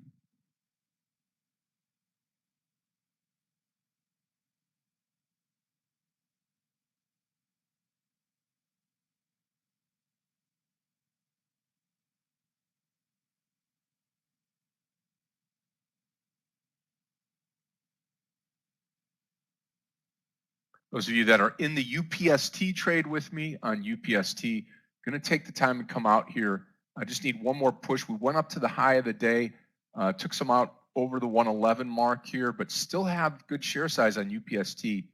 Those of you that are in the UPST trade with me on UPST, going to take the time to come out here. I just need one more push. We went up to the high of the day, took some out over the 111 mark here, but still have good share size on UPST.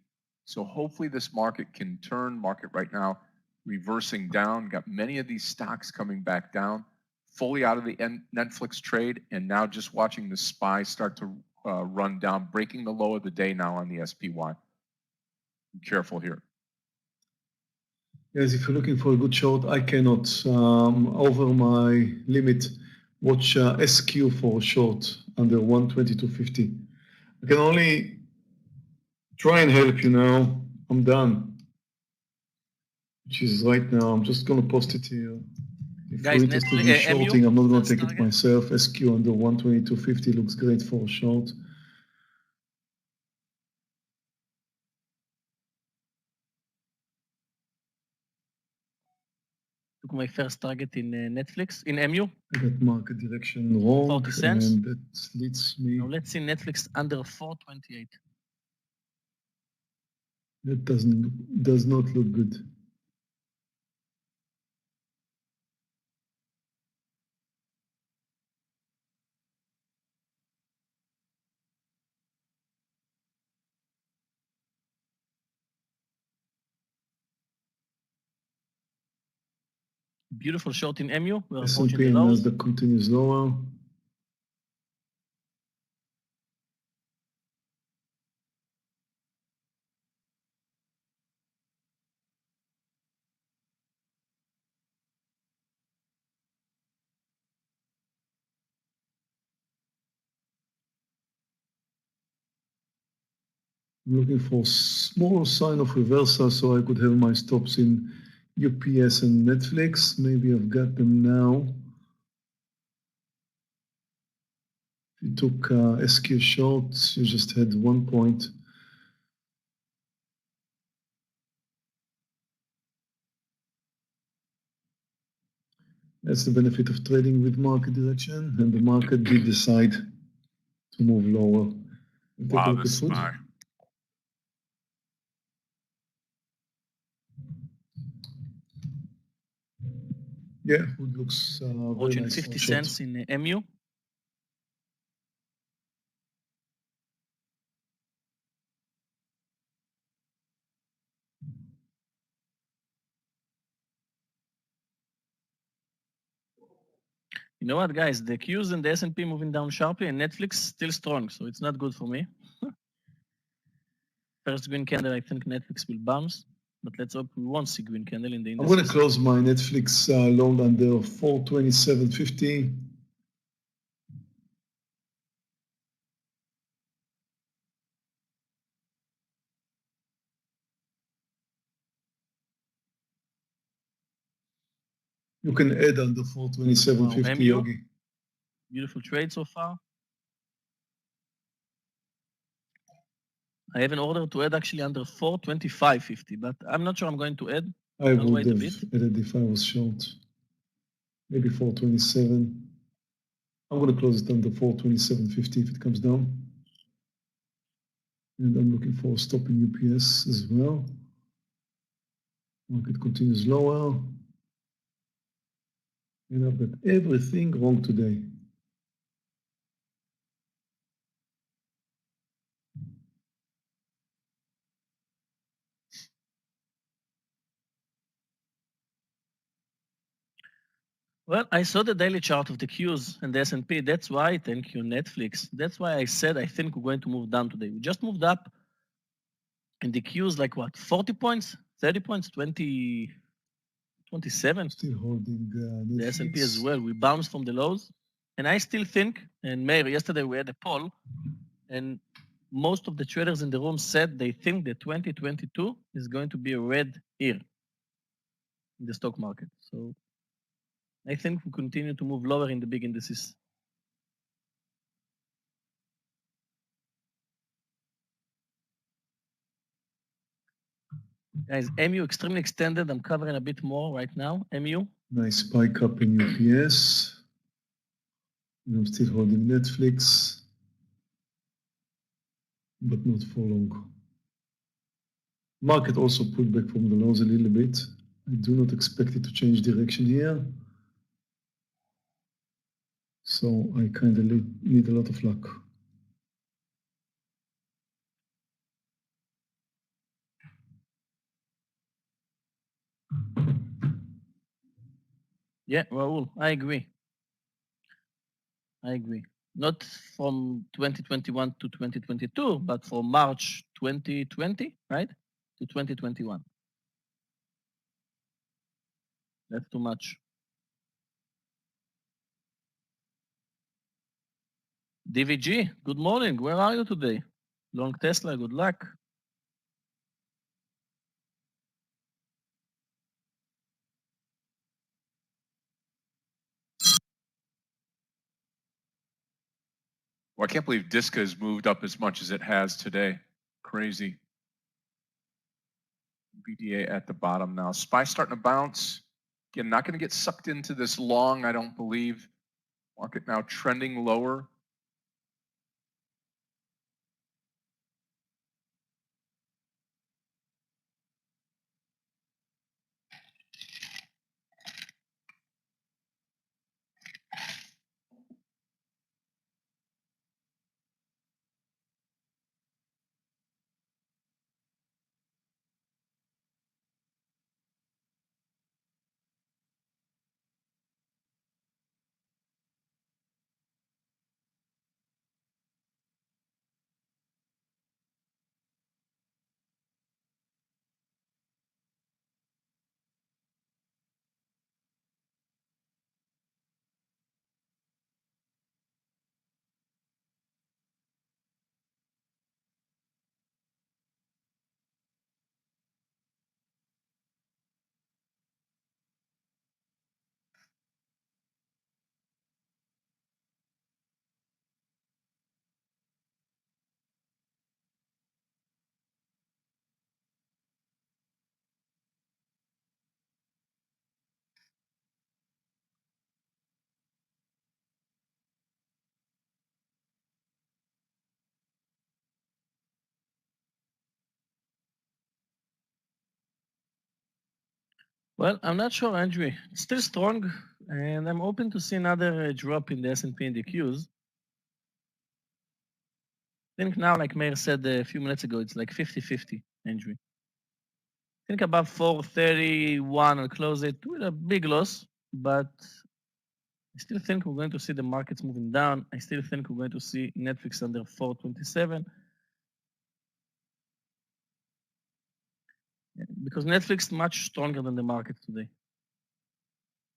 So hopefully this market can turn. Market right now reversing down. Got many of these stocks coming back down, fully out of the Netflix trade, and now just watching the SPY start to run down, breaking the low of the day now on the SPY. Be careful here. Yes, if you're looking for a good short, I cannot, over my limit, watch SQ for a short under 122.50. I can only try and help you now. I'm done. Which is right now. I'm just going to post it here. If Guys, you're interested in Netflix, shorting, MU, I'm not going to first take it target. myself. SQ under 122.50 looks great for a short. Took my first target in Netflix, in MU. I got market direction wrong, 40 cents. and that leads me. Now let's see Netflix under 428. That does not look good. Beautiful short in MU. We're S&P approaching the and lows. Nasdaq continues lower. I'm looking for small sign of reversal so I could have my stops in UPS and Netflix. Maybe I've got them now. If you took SQ shorts, you just had 1 point. That's the benefit of trading with market direction, and the market did decide to move lower. Wow, the SPY. Yeah, food looks very Approaching nice 50 for short. cents in MU. You know what, guys? The Qs and the S&P moving down sharply, and Netflix still strong, so it's not good for me. First green candle, I think Netflix will bounce, but let's hope we won't see green candle in the I'm indices. going to close my Netflix long under 427.50. You can add under 427.50, Wow, MU. Yogi. Beautiful trade so far. I have an order to add actually under 425.50, but I'm not sure I'm going to add. I I'll would wait a have bit. added if I was short. Maybe 427. I'm going to close it under 427.50 if it comes down. And I'm looking for a stop in UPS as well. Market continues lower. And I've got everything wrong today. Well, I saw the daily chart of the Qs and the S&P. That's why, thank you, Netflix. That's why I said I think we're going to move down today. We just moved up in the Qs like what, 40 points, 30 points, 20, 27. Still holding Netflix. The S&P as well. We bounced from the lows. And I still think, and Meir, yesterday we had a poll, and most of the traders in the room said they think that 2022 is going to be a red year in the stock market. So I think we continue to move lower in the big indices. Guys, MU extremely extended. I'm covering a bit more right now. MU. Nice spike up in UPS. And I'm still holding Netflix, but not for long. Market also pulled back from the lows a little bit. I do not expect it to change direction here. So I kind of need a lot of luck. Yeah, Raul, I agree. I agree. Not from 2021 to 2022, but from March 2020, right, to 2021. That's too much. DVG, good morning. Where are you today? Long Tesla, good luck. Well, I can't believe Disca has moved up as much as it has today. Crazy. BDA at the bottom now. SPY starting to bounce. Again, not going to get sucked into this long, I don't believe. Market now trending lower. Well, I'm not sure, Andrew. It's still strong, and I'm open to see another drop in the S&P and the Qs. I think now, like Meir said a few minutes ago, it's like 50-50, Andrew. I think above 431, I'll close it with a big loss, but I still think we're going to see the markets moving down. I still think we're going to see Netflix under 427. Because Netflix is much stronger than the market today.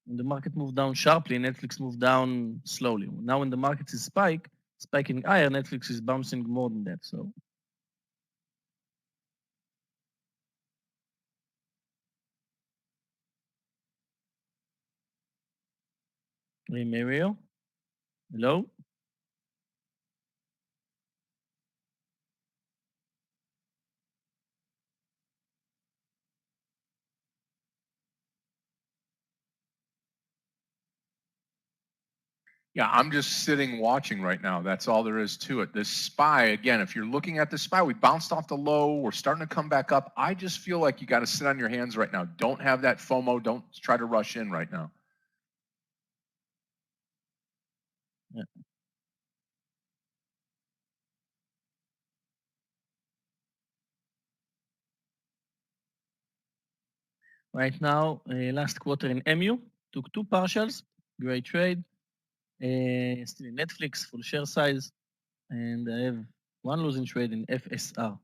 When the market moved down sharply, Netflix moved down slowly. Now when the market is spiking higher, Netflix is bouncing more than that. So hey, Mario, hello. Yeah, I'm just sitting watching right now. That's all there is to it. This SPY, again, if you're looking at the SPY, we bounced off the low. We're starting to come back up. I just feel like you got to sit on your hands right now. Don't have that FOMO. Don't try to rush in right now. Yeah. Right now, last quarter in MU, took 2 partials, great trade. Still in Netflix, full share size. And I have 1 losing trade in FSR.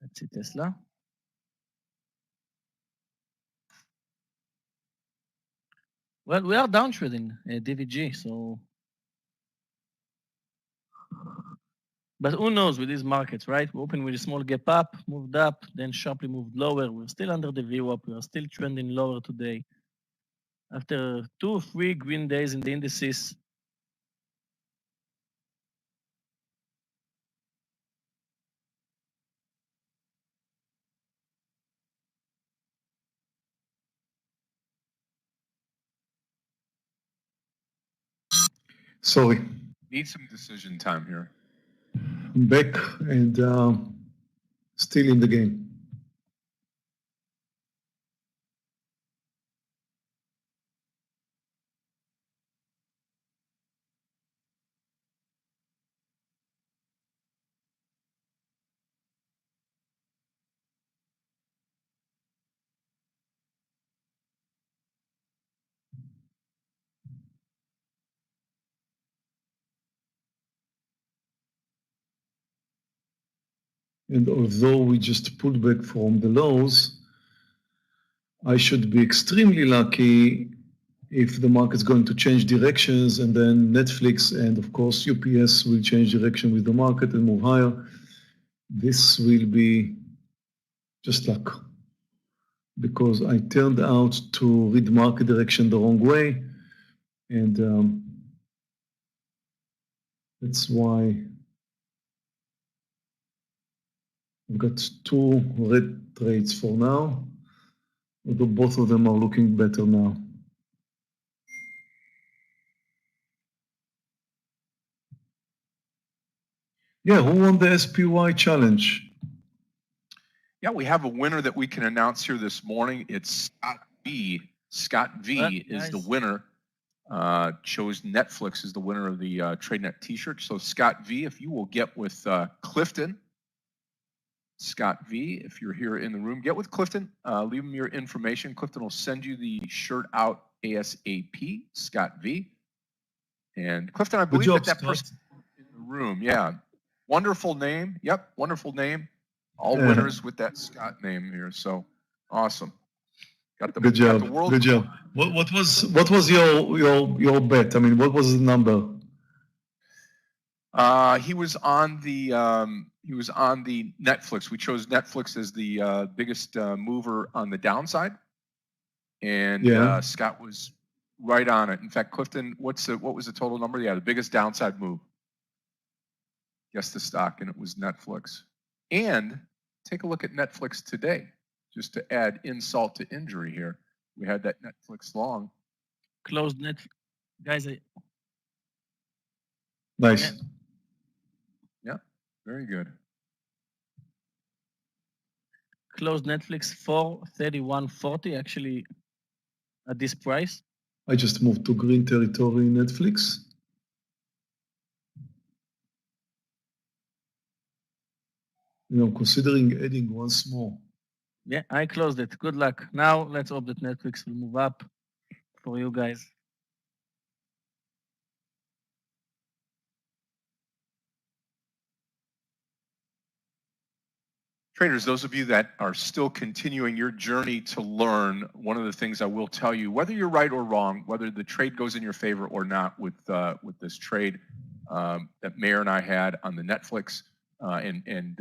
Let's see Tesla. Well, we are down trading DVG, so. But who knows with these markets, right? We opened with a small gap up, moved up, then sharply moved lower. We're still under the VWAP. We are still trending lower today. After 2 or 3 green days in the indices, Sorry, Need some decision time here. I'm back and still in the game. And although we just pulled back from the lows, I should be extremely lucky if the market's going to change directions, and then Netflix and of course UPS will change direction with the market and move higher. This will be just luck, because I turned out to read market direction the wrong way, and that's why I've got 2 red trades for now, although both of them are looking better now. Yeah, who won the SPY challenge? Yeah, we have a winner that we can announce here this morning. It's Scott V. Scott V is the winner. Chose Netflix as the winner of the Tradenet t-shirt. So Scott V, if you will get with Clifton. Scott V, if you're here in the room, get with Clifton. Leave him your information. Clifton will send you the shirt out ASAP. Scott V. And Clifton, I believe that person in the room. Yeah. Wonderful name. Yep. Wonderful name. All winners with that Scott name here. So awesome. Got the, good job. Got the world. Good job. What was your bet? I mean, what was the number? He was on the Netflix. We chose Netflix as the biggest mover on the downside, and Scott was right on it. In fact, Clifton, what was the total number? Yeah, the biggest downside move. Guess the stock, and it was Netflix. And take a look at Netflix today, just to add insult to injury here. We had that Netflix long. Closed Netflix. Guys, nice. Yeah, very good. Closed Netflix for 31.40, actually, at this price. I just moved to green territory in Netflix. Considering adding once more. Yeah, I closed it. Good luck. Now let's hope that Netflix will move up for you guys. Traders, those of you that are still continuing your journey to learn, one of the things I will tell you, whether you're right or wrong, whether the trade goes in your favor or not with this trade, that Meir and I had on the Netflix and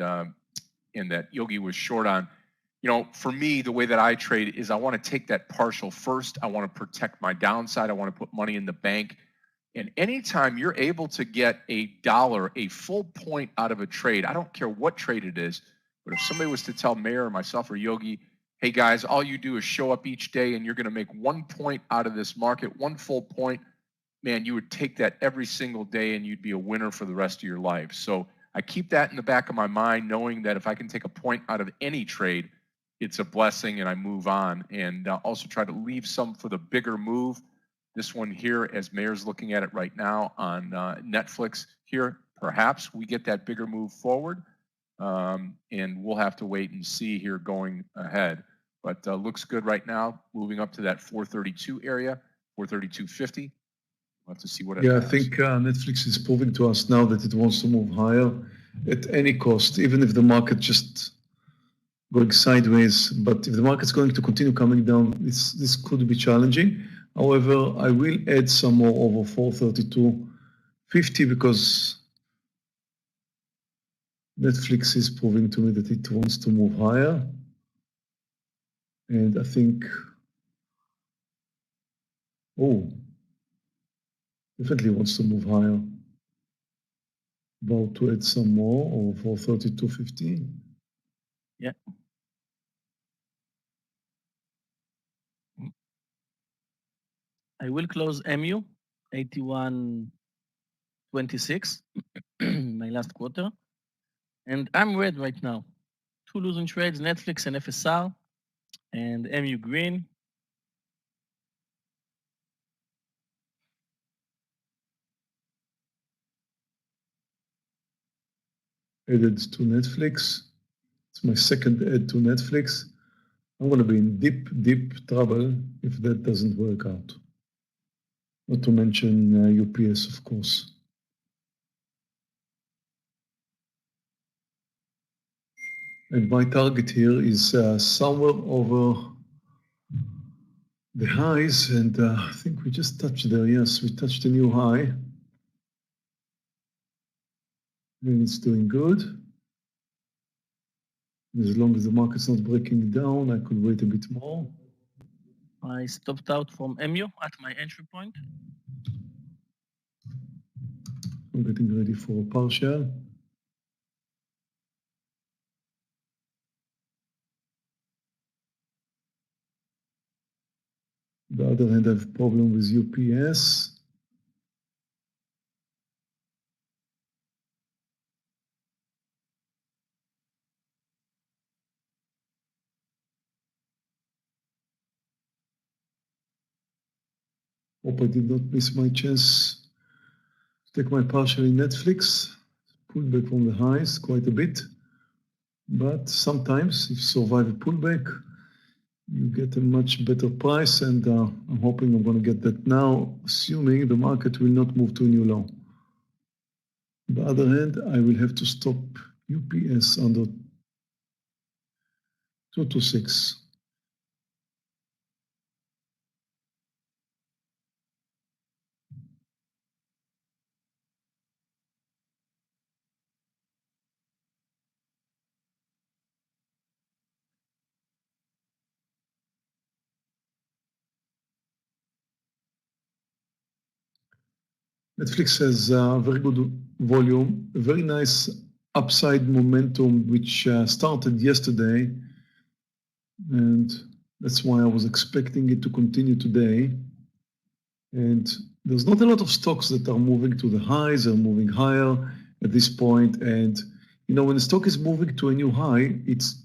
that Yogi was short on. You know, for me, the way that I trade is I want to take that partial first. I want to protect my downside. I want to put money in the bank. And anytime you're able to get a full point out of a trade, I don't care what trade it is, but if somebody was to tell Meir or myself or Yogi, hey guys, all you do is show up each day and you're going to make 1 point out of this market, 1 full point, man, you would take that every single day and you'd be a winner for the rest of your life. So I keep that in the back of my mind, knowing that if I can take a point out of any trade, it's a blessing and I move on, and also try to leave some for the bigger move. This one here, as Meir's looking at it right now on Netflix here, perhaps we get that bigger move forward, and we'll have to wait and see here going ahead. But looks good right now, moving up to that 432 area, 432.50. We'll have to see what it has. I think Netflix is proving to us now that it wants to move higher at any cost, even if the market just going sideways. But if the market's going to continue coming down, this could be challenging. However, I will add some more over 432.50 because Netflix is proving to me that it wants to move higher. And I think, definitely wants to move higher. About to add some more over 432.50. Yeah. I will close MU 81.26, my last quarter. And I'm red right now. 2 losing trades, Netflix and FSR, and MU green. Added to Netflix. It's my second add to Netflix. I'm going to be in deep trouble if that doesn't work out. Not to mention UPS, of course. And my target here is somewhere over the highs, and I think we just touched there. Yes, we touched a new high. And it's doing good. As long as the market's not breaking down, I could wait a bit more. I stopped out from MU at my entry point. I'm getting ready for a partial. On the other hand, I have a problem with UPS. Hope I did not miss my chance to take my partial in Netflix. Pulled back from the highs quite a bit. But sometimes, if you survive a pullback, you get a much better price, and I'm hoping I'm going to get that now, assuming the market will not move to a new low. On the other hand, I will have to stop UPS under 226. Netflix has very good volume, a very nice upside momentum, which started yesterday. And that's why I was expecting it to continue today. And there's not a lot of stocks that are moving to the highs or moving higher at this point. And, you know, when the stock is moving to a new high, it's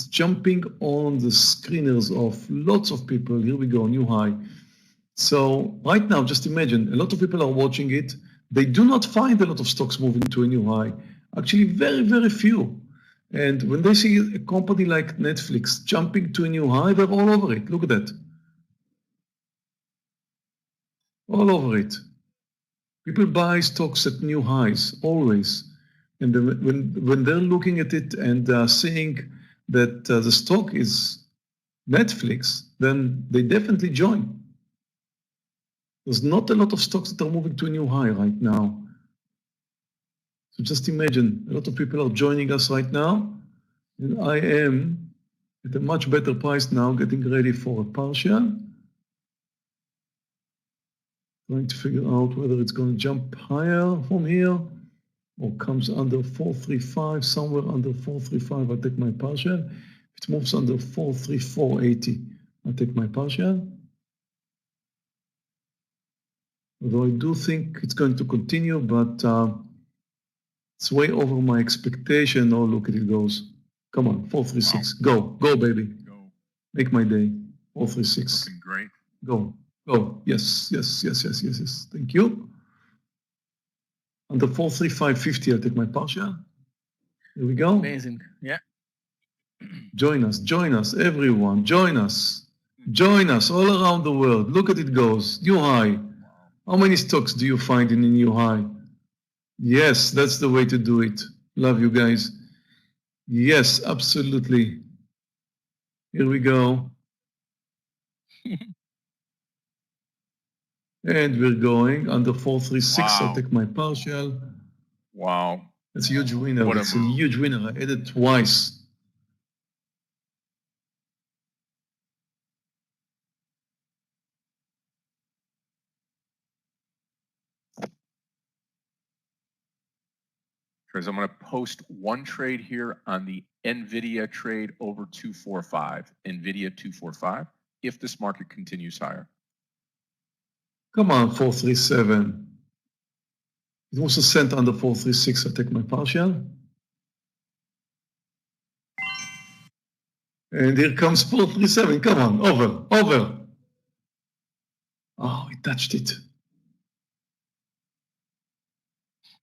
jumping on the screeners of lots of people. Here we go, new high. So right now, just imagine, a lot of people are watching it. They do not find a lot of stocks moving to a new high. Actually, very, very few. And when they see a company like Netflix jumping to a new high, they're all over it. Look at that. All over it. People buy stocks at new highs, always. And when they're looking at it and seeing that the stock is Netflix, then they definitely join. There's not a lot of stocks that are moving to a new high right now. So just imagine, a lot of people are joining us right now, and I am at a much better price now, getting ready for a partial. Trying to figure out whether it's going to jump higher from here or comes under 435, somewhere under 435, I take my partial. If it moves under 434.80, I take my partial. Although I do think it's going to continue, but it's way over my expectation. Oh, look at it goes. Come on, 436. Wow. Go, baby. Go. Make my day. 436. Looking great. Go. Yes. Thank you. Under 435.50, I'll take my partial. Here we go. Amazing. Yeah. Join us, everyone. Join us all around the world. Look at it goes. New high. How many stocks do you find in a new high? Yes, that's the way to do it. Love you guys. Yes, absolutely. Here we go. And we're going under 436. Wow. I'll take my partial. Wow. That's a huge winner. That's a huge winner. I hit it twice. I'm going to post one trade here on the NVIDIA trade over 245. NVIDIA 245, if this market continues higher. Come on, 437. It was a cent under 436. I take my partial. And here comes 437. Come on, over. Oh, it touched it.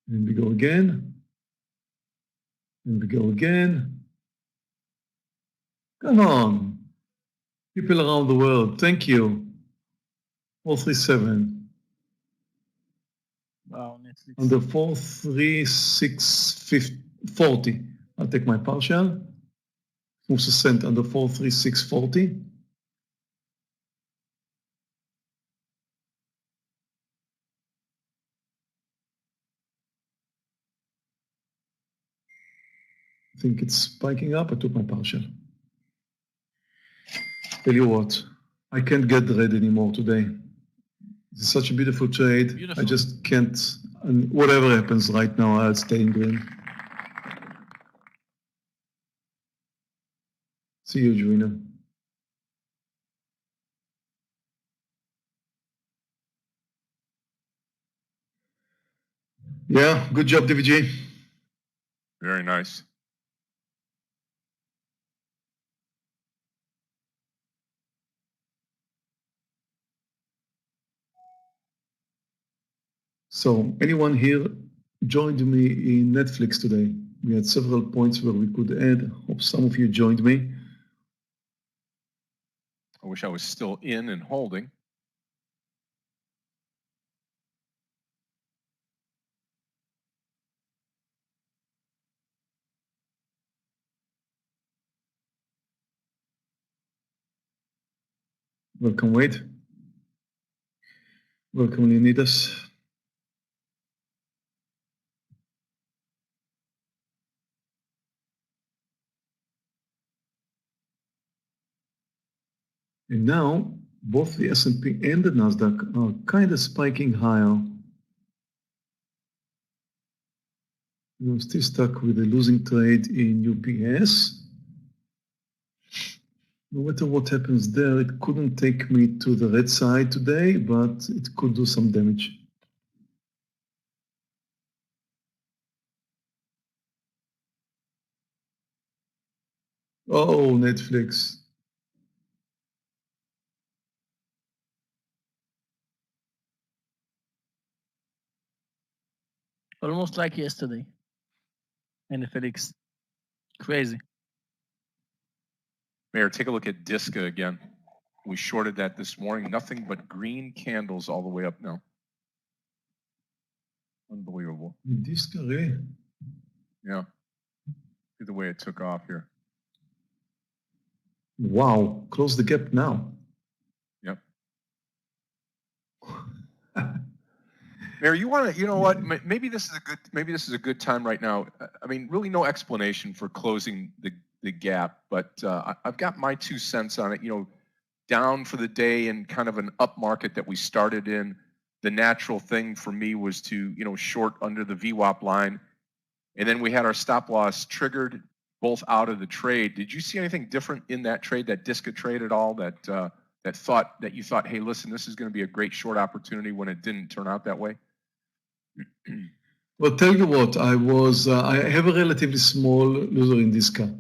And we go again. And we go again. Come on. People around the world, thank you. 437. Wow, Netflix. Under 436.40. I'll take my partial. Moves a cent under 436.40. I think it's spiking up. I took my partial. Tell you what, I can't get red anymore today. It's such a beautiful trade. Beautiful. I just can't. And whatever happens right now, I'll stay in green. See you, Joanna. Yeah, good job, DVG. Very nice. So anyone here joined me in Netflix today? We had several points where we could add. Hope some of you joined me. I wish I was still in and holding. Welcome, Wade. Welcome, Leonidas. And now, both the S&P and the Nasdaq are kind of spiking higher. I'm still stuck with a losing trade in UPS. No matter what happens there, it couldn't take me to the red side today, but it could do some damage. Oh, Netflix. Almost like yesterday. NFLX. Crazy. Meir, take a look at Disca again. We shorted that this morning. Nothing but green candles all the way up now. Unbelievable. Disca, really? Yeah. Look at the way it took off here. Wow. Close the gap now. Yep. Mayor, you want to, you know what? Maybe this is a good time right now. I mean, really no explanation for closing the gap, but I've got my 2 cents on it. You know, down for the day and kind of an up market that we started in. The natural thing for me was to, you know, short under the VWAP line, and then we had our stop loss triggered both out of the trade. Did you see anything different in that trade, that DISCA trade at all? That you thought, hey, listen, this is going to be a great short opportunity when it didn't turn out that way? Well, tell you what, I have a relatively small loser in DISCA.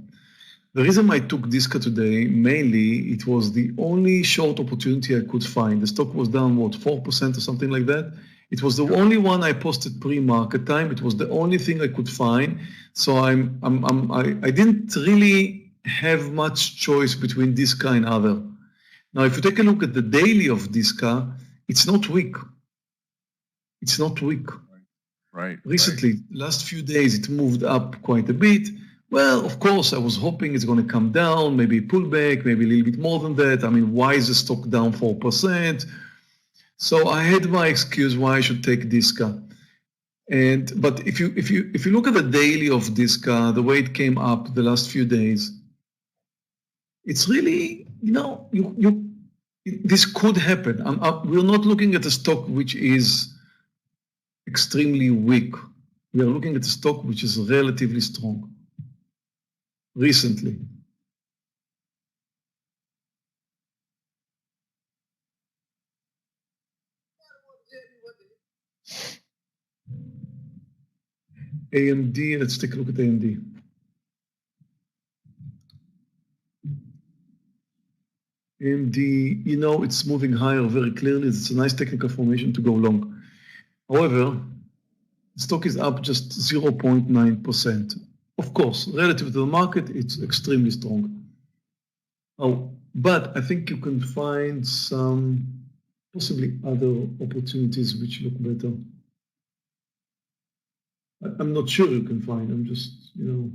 The reason I took DISCA today, mainly, it was the only short opportunity I could find. The stock was down, what, 4% or something like that? It was the only one I posted pre-market time. It was the only thing I could find. So I didn't really have much choice between DISCA and other. Now, if you take a look at the daily of DISCA, it's not weak. It's not weak. Right. Recently, last few days, it moved up quite a bit. Well, of course, I was hoping it's going to come down, maybe pull back, maybe a little bit more than that. I mean, why is the stock down 4%? So I had my excuse why I should take DISCA. But if you look at the daily of DISCA, the way it came up the last few days, it's really, you know, this could happen. We're not looking at a stock which is extremely weak. We are looking at a stock which is relatively strong recently. AMD, let's take a look at AMD. AMD, you know, it's moving higher very clearly. It's a nice technical formation to go long. However, the stock is up just 0.9%. Of course, relative to the market, it's extremely strong. Oh, but I think you can find some possibly other opportunities which look better. I'm not sure you can find. I'm just, you know.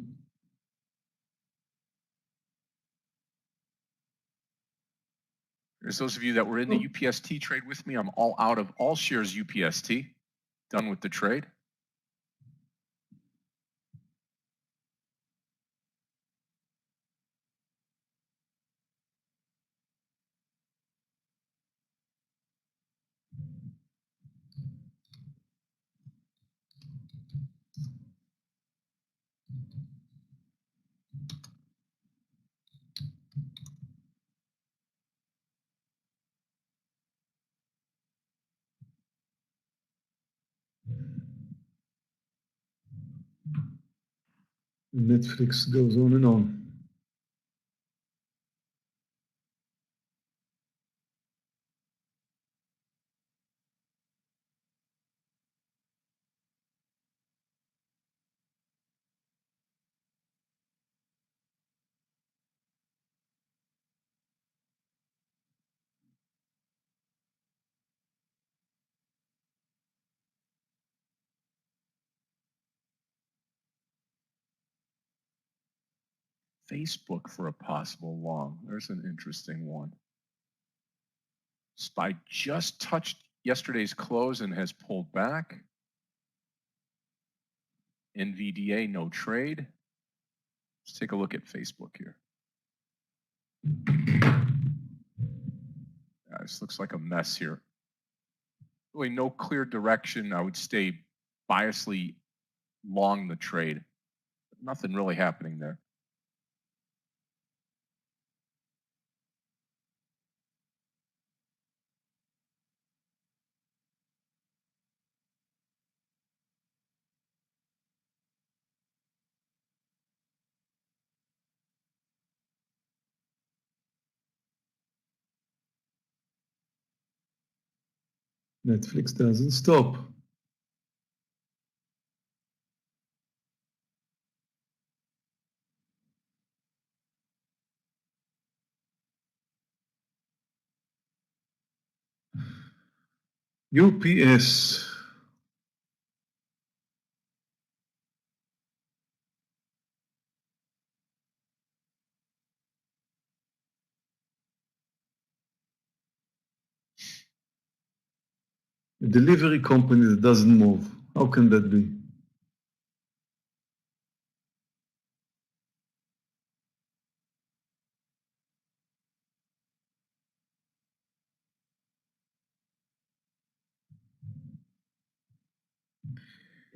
There's those of you that were in the UPST trade with me. I'm all out of all shares UPST. Done with the trade. Netflix goes on and on. Facebook for a possible long. There's an interesting one. SPY just touched yesterday's close and has pulled back. NVDA, no trade. Let's take a look at Facebook here. This looks like a mess here. Really no clear direction. I would stay biasly long the trade. But nothing really happening there. Netflix doesn't stop. UPS. A delivery company that doesn't move. How can that be?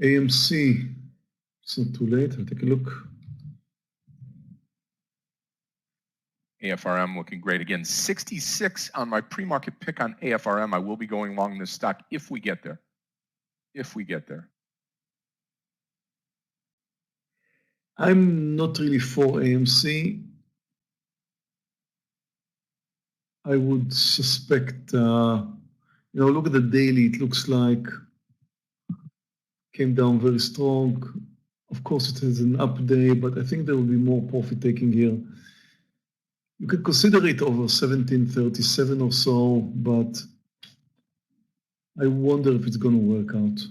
AMC. It's not too late. I'll take a look. AFRM looking great. Again, 66 on my pre-market pick on AFRM. I will be going long this stock if we get there. If we get there. I'm not really for AMC. I would suspect, look at the daily. It looks like came down very strong. Of course, it has an up day, but I think there will be more profit taking here. You could consider it over 1737 or so, but I wonder if it's going to work out.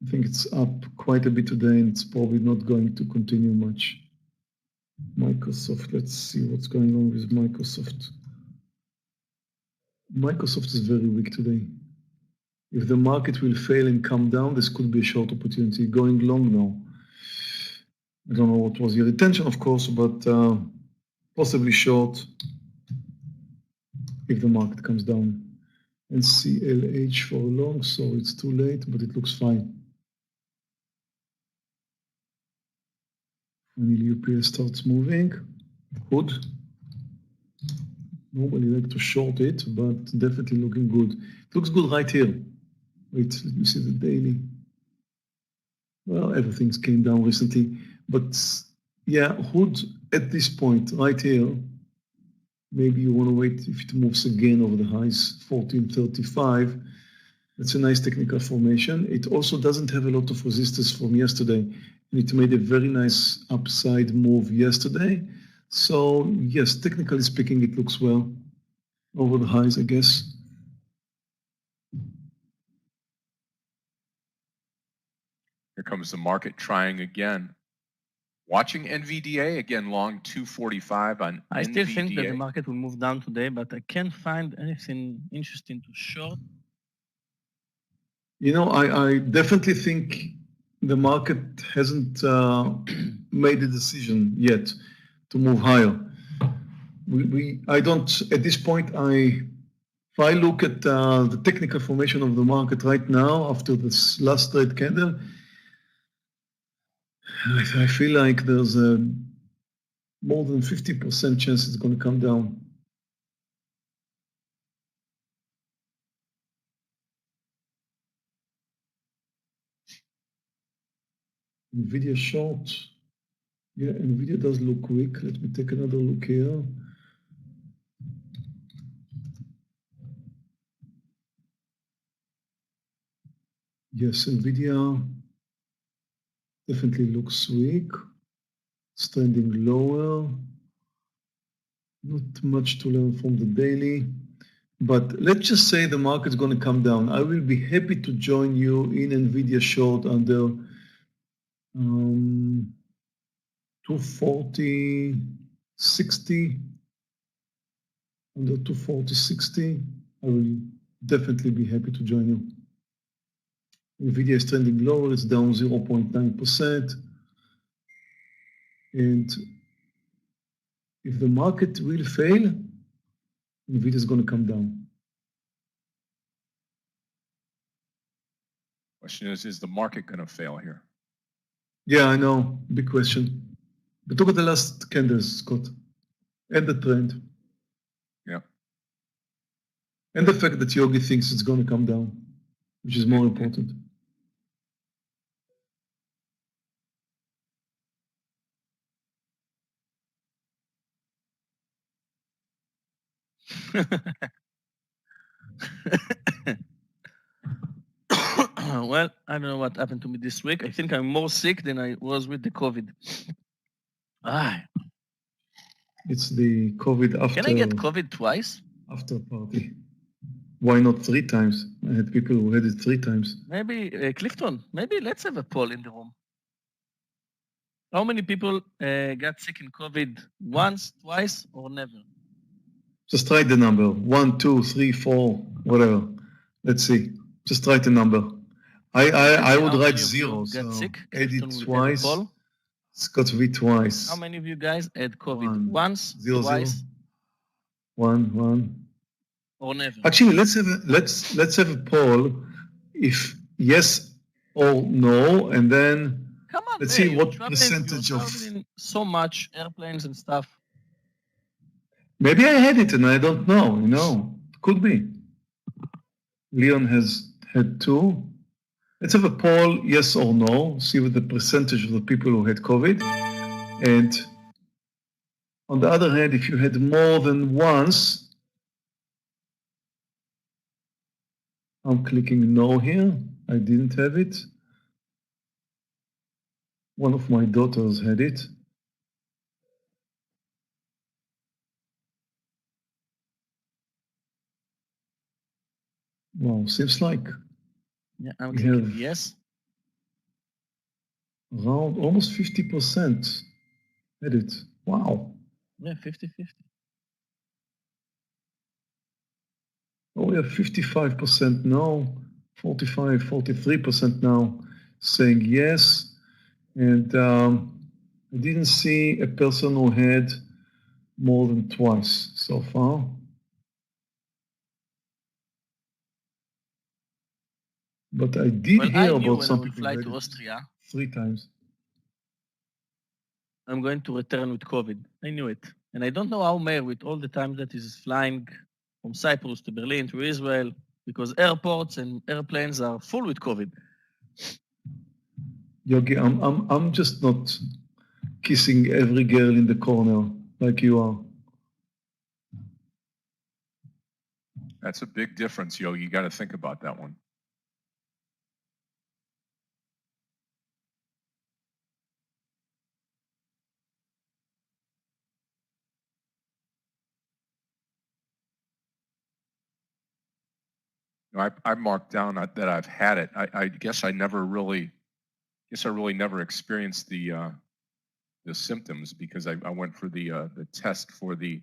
I think it's up quite a bit today, and it's probably not going to continue much. Microsoft, let's see what's going on with Microsoft. Microsoft is very weak today. If the market will fail and come down, this could be a short opportunity. Going long now. I don't know what was your intention, of course, but possibly short if the market comes down. And CLH for long, so it's too late, but it looks fine. Finally, UPS starts moving. Good. Nobody like to short it, but definitely looking good. It looks good right here. Wait, let me see the daily. Well, everything's came down recently, but yeah, Hood at this point right here. Maybe you want to wait if it moves again over the highs, 1435. That's a nice technical formation. It also doesn't have a lot of resistance from yesterday. And it made a very nice upside move yesterday. So yes, technically speaking, it looks well over the highs, I guess. Here comes the market trying again. Watching NVDA, again, long 245 on I NVDA. still think that the market will move down today, but I can't find anything interesting to short. I definitely think the market hasn't made a decision yet to move higher. I don't, at this point, if I look at the technical formation of the market right now, after this last trade candle, I feel like there's a more than 50% chance it's going to come down. NVIDIA short. Yeah, NVIDIA does look weak. Let me take another look here. Yes, NVIDIA definitely looks weak. It's trending lower. Not much to learn from the daily. But let's just say the market's going to come down. I will be happy to join you in NVIDIA short under 240.60. Under 240.60. I will definitely be happy to join you. NVIDIA is trending lower. It's down 0.9%. And if the market will fail, NVIDIA is going to come down. Question is the market going to fail here? Yeah, I know. Big question. But look at the last candles, Scott. And the trend. Yeah. And the fact that Yogi thinks it's going to come down, which is more important. Well, I don't know what happened to me this week. I think I'm more sick than I was with the COVID. It's the COVID after. Can I get COVID twice? After party. Why not 3 times? I had people who had it 3 times. Maybe, Clifton, maybe let's have a poll in the room. How many people got sick in COVID once, twice, or never? Just try the number. 1, 2, 3, 4, whatever. Let's see. Just write a number. I would write 0. Got So sick? add it Clifton will add a twice. poll. Scott V twice. How many of you guys had COVID? One, Once, 0, twice, 0. 1. or never? Actually, let's have a poll. If yes or no, and then Come on, let's Meir, see you're what traveling- percentage you're of. traveling so much airplanes and stuff. Maybe I had it and I don't know. You know, could be. Leon has had 2. Let's have a poll, yes or no. See what the percentage of the people who had COVID. And on the other hand, if you had more than once, I'm clicking no here. I didn't have it. One of my daughters had it. Wow, seems like Yeah, I'm we clicking have yes. around almost 50% had it. Wow. Yeah, 50-50. Oh, we have 55% no, 45, 43% now saying yes. And I didn't see a person who had more than twice so far. But I did Well, hear I knew about when I some will people fly who had to it Austria, 3 times. I'm going to return with COVID. I knew it. And I don't know how Meir, with all the times that he's flying from Cyprus to Berlin to Israel, because airports and airplanes are full with COVID. Yogi, I'm just not kissing every girl in the corner like you are. That's a big difference, Yo. You got to think about that one. I marked down that I've had it. I guess I really never experienced the symptoms because I went for the test for the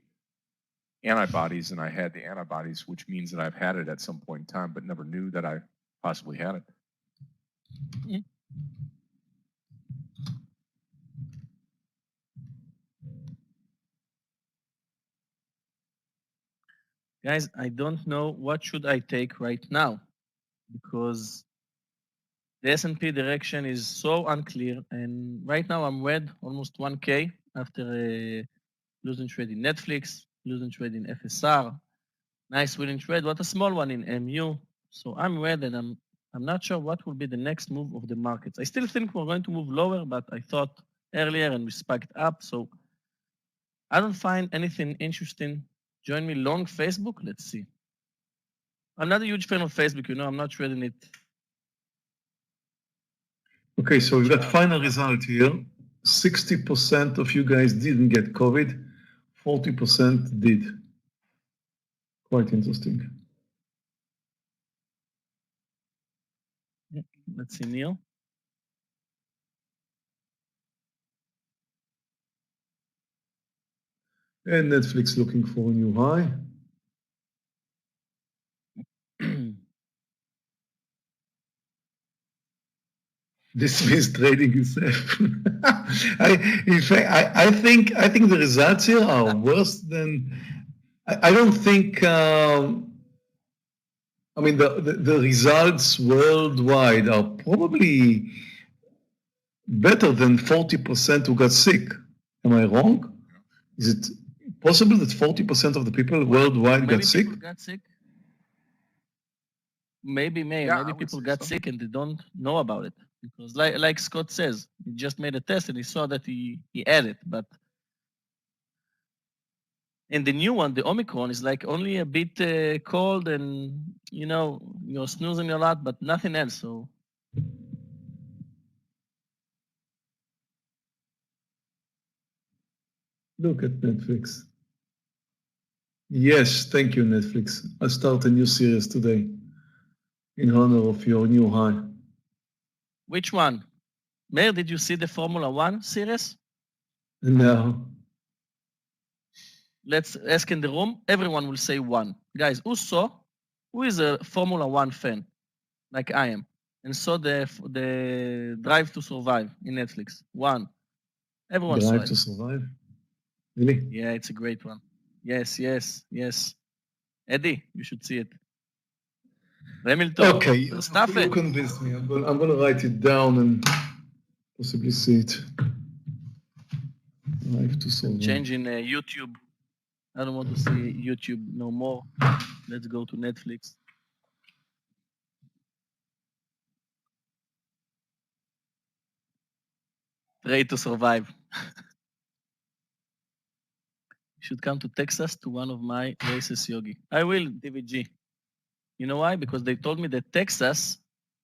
antibodies and I had the antibodies, which means that I've had it at some point in time, but never knew that I possibly had it. Yeah. Guys, I don't know what should I take right now because the S&P direction is so unclear, and right now I'm red almost 1K after losing trade in Netflix, losing trade in FSR, nice winning trade, what a small one in MU. So I'm red, and I'm not sure what will be the next move of the markets. I still think we're going to move lower, but I thought earlier and we spiked up, so I don't find anything interesting. Join me long Facebook. Let's see. I'm not a huge fan of Facebook, you know, I'm not trading it. Okay, so we've got final result here. 60% of you guys didn't get COVID, 40% did. Quite interesting. Let's see, Neil. And Netflix looking for a new high. This means trading itself. I think the results here are worse than. I don't think. I mean, the results worldwide are probably better than 40% who got sick. Am I wrong? Is it possible that 40% of the people worldwide got sick? People got sick. Maybe, Meir, Yeah, maybe people got sick and they don't know about it. Because like Scott says, he just made a test and he saw that he had it. But in the new one, the Omicron is like only a bit cold and, you know, you're snoozing a lot, but nothing else. So Look at Netflix. Yes, thank you, Netflix. I'll start a new series today in honor of your new high. which one? Meir, did you see the Formula One series? No. Let's ask in the room. Everyone will say one. Guys, who saw? who is a Formula One fan, like I am, and saw the Drive to Survive in Netflix? One. Everyone saw Drive it. to Survive. Really? Yeah, it's a great one. Yes, yes, yes. Eddie, you should see it. Hamilton. Okay, you Verstappen. convinced me. I'm going to write it down and possibly see it. Drive to Survive. Change in YouTube. I don't want to see YouTube no more. Let's go to Netflix. Train to Survive. You should come to Texas to one of my races, Yogi. I will, DVG. You know why? Because they told me that Texas,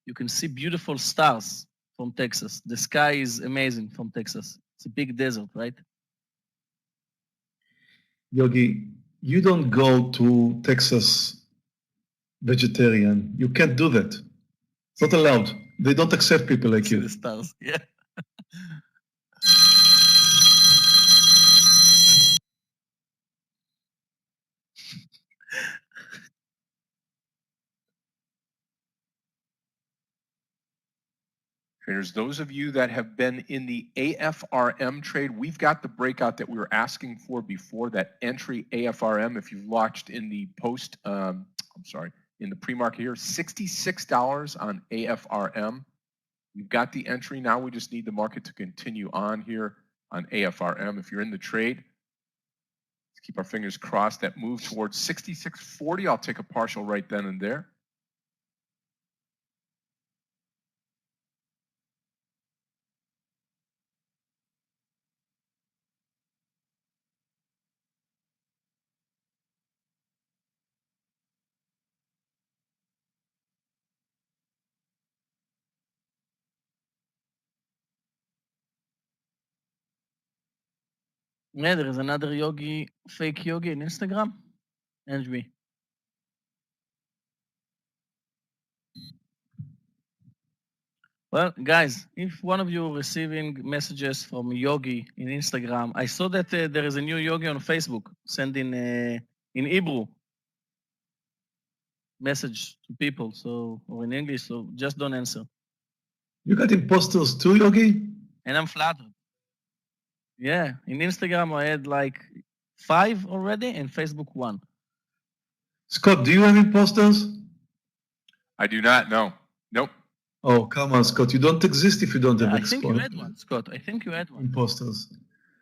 you can see beautiful stars from Texas. The sky is amazing from Texas. It's a big desert, right? Yogi, you don't go to Texas vegetarian. You can't do that. It's not allowed. They don't accept people like See you. the stars, yeah. Traders, those of you that have been in the AFRM trade, we've got the breakout that we were asking for before, that entry AFRM. If you've watched in the in the pre-market here, $66 on AFRM. We've got the entry. Now we just need the market to continue on here on AFRM. If you're in the trade, let's keep our fingers crossed. That move towards 66.40. I'll take a partial right then and there. Yeah, there is another Yogi, fake Yogi in Instagram. Andrew. Well, guys, if one of you receiving messages from Yogi in Instagram, I saw that there is a new Yogi on Facebook sending in Hebrew message to people, so or in English, so just don't answer. You got imposters too, Yogi? And I'm flattered. Yeah, in Instagram I had like 5 already, and Facebook 1. Scott, do you have imposters? I do not know. Nope. Oh, come on, Scott. You don't exist if you don't have I think you had one, Scott. I think you had one. imposters.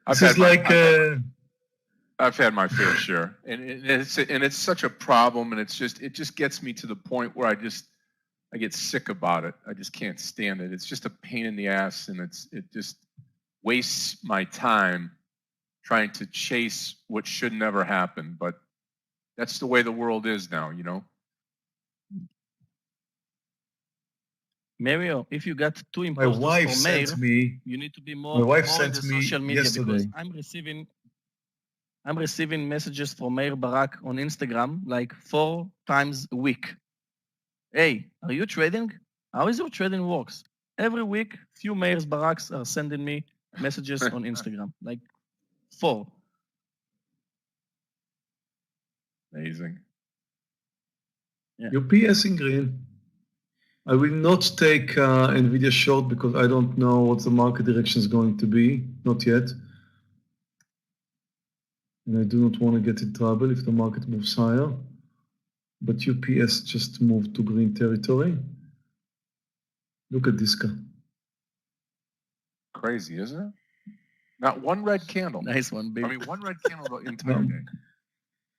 I've This is had like... I've had my fair share, and it's such a problem, and it just gets me to the point where I get sick about it. I just can't stand it. It's just a pain in the ass, and it just wastes my time trying to chase what should never happen. But that's the way the world is now, you know. Mario, if you got 2 my imposters wife for Meir, sent me... you need to be more, My wife more in sent the me social media because yesterday. I'm receiving messages from Meir Barak on Instagram like 4 times a week. Hey, are you trading? How is your trading works? Every week, few Meir Baraks are sending me messages on Instagram, like 4. Amazing. Yeah. UPS in green. I will not take NVIDIA short because I don't know what the market direction is going to be. Not yet. And I do not want to get in trouble if the market moves higher. But UPS just moved to green territory. Look at this guy. Crazy, isn't it? Not one red candle. Nice one, baby. I mean, one red candle the entire day.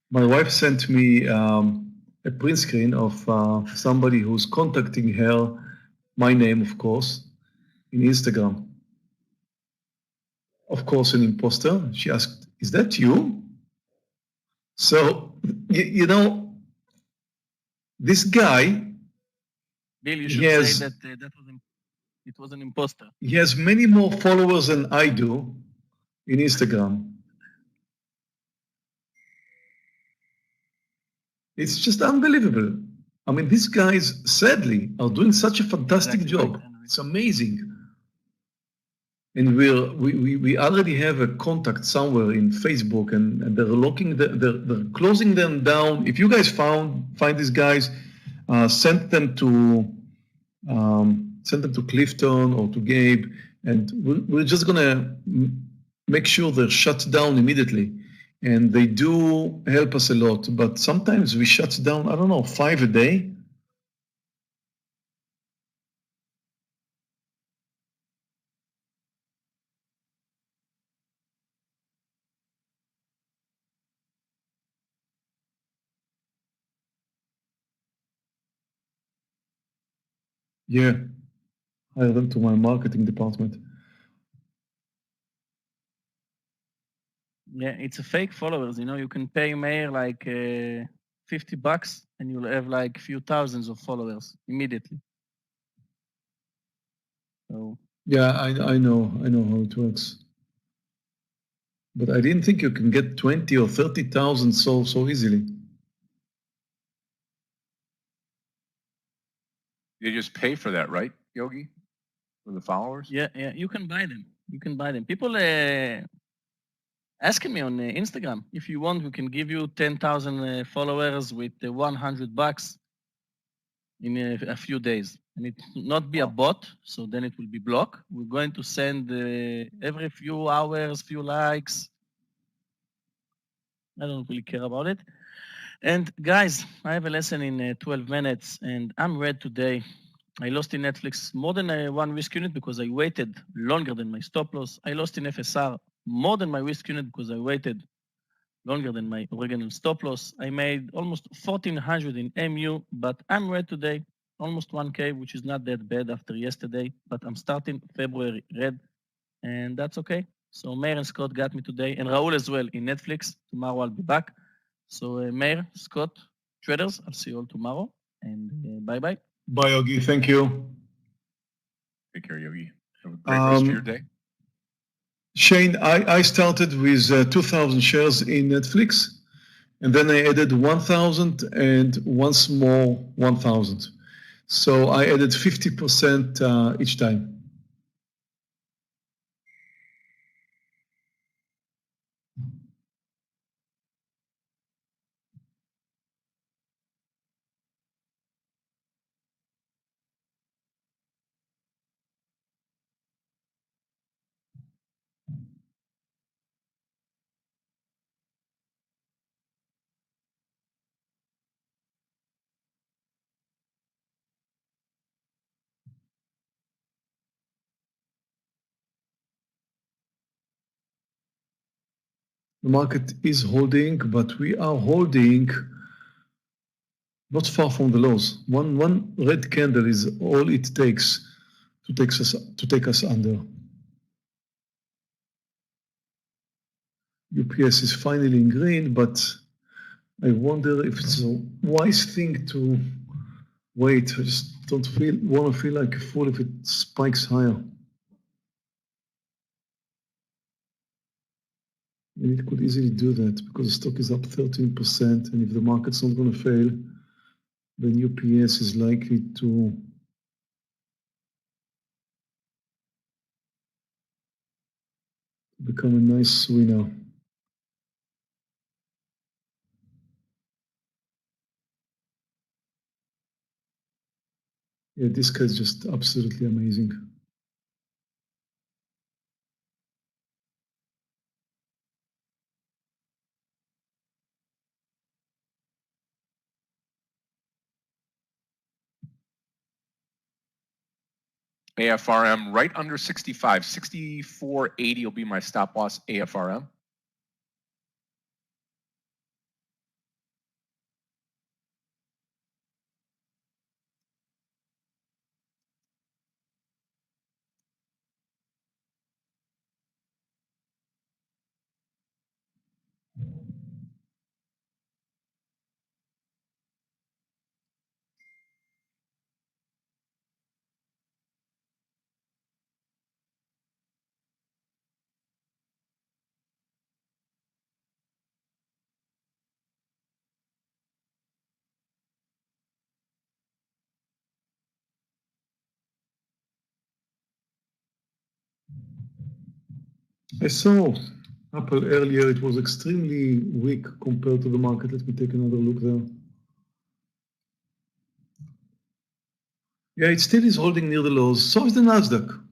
My wife sent me a print screen of somebody who's contacting her, my name, of course, in Instagram. Of course, an imposter. She asked, "Is that you?" So, you know, this guy, Bill, you should Yes. say that it was an imposter. he has many more followers than I do in Instagram. It's just unbelievable. I mean, these guys, sadly, are doing such a fantastic Exactly job. right, Henry. It's amazing. and we already have a contact somewhere in Facebook, and they're closing them down. If you guys find these guys, send them to Clifton or to Gabe, and we're just gonna make sure they're shut down immediately. And they do help us a lot, but sometimes we shut down, I don't know, 5 a day. Yeah, hire them to my marketing department. Yeah, it's a fake followers. You know, you can pay Meir like $50 and you'll have like few thousands of followers immediately. So Yeah, I know how it works. But I didn't think you can get 20 or 30,000 so easily. You just pay for that, right, Yogi? For the followers? yeah, you can buy them. You can buy them. People asking me on Instagram, if you want, we can give you 10,000 followers with $100 in a few days. And it not be a bot, so then it will be blocked. We're going to send every few hours, few likes. I don't really care about it. And guys, I have a lesson in 12 minutes, and I'm red today. I lost in NFLX more than one risk unit because I waited longer than my stop loss. I lost in FSR more than my risk unit because I waited longer than my original stop loss. I made almost 1,400 in MU, but I'm red today, almost 1K, which is not that bad after yesterday, but I'm starting February red, and that's okay. So Meir and Scott got me today, and Raul as well in NFLX. Tomorrow I'll be back. So Meir, Scott, traders, I'll see you all tomorrow, and bye-bye. Bye, Yogi. Thank you. Take care, Yogi. Have a great rest of your day. Shane, I started with 2,000 shares in Netflix, and then I added 1,000 and once more 1,000. So I added 50% each time. The market is holding, but we are holding not far from the lows. One red candle is all it takes to take us under. UPS is finally in green, but I wonder if it's a wise thing to wait. I just don't want to feel like a fool if it spikes higher. And it could easily do that because the stock is up 13%, and if the market's not going to fail, then UPS is likely to become a nice winner. Yeah, this guy is just absolutely amazing. AFRM right under 65. 64.80 will be my stop loss AFRM. I saw Apple earlier. It was extremely weak compared to the market. Let me take another look there. Yeah, it still is holding near the lows. So is the Nasdaq.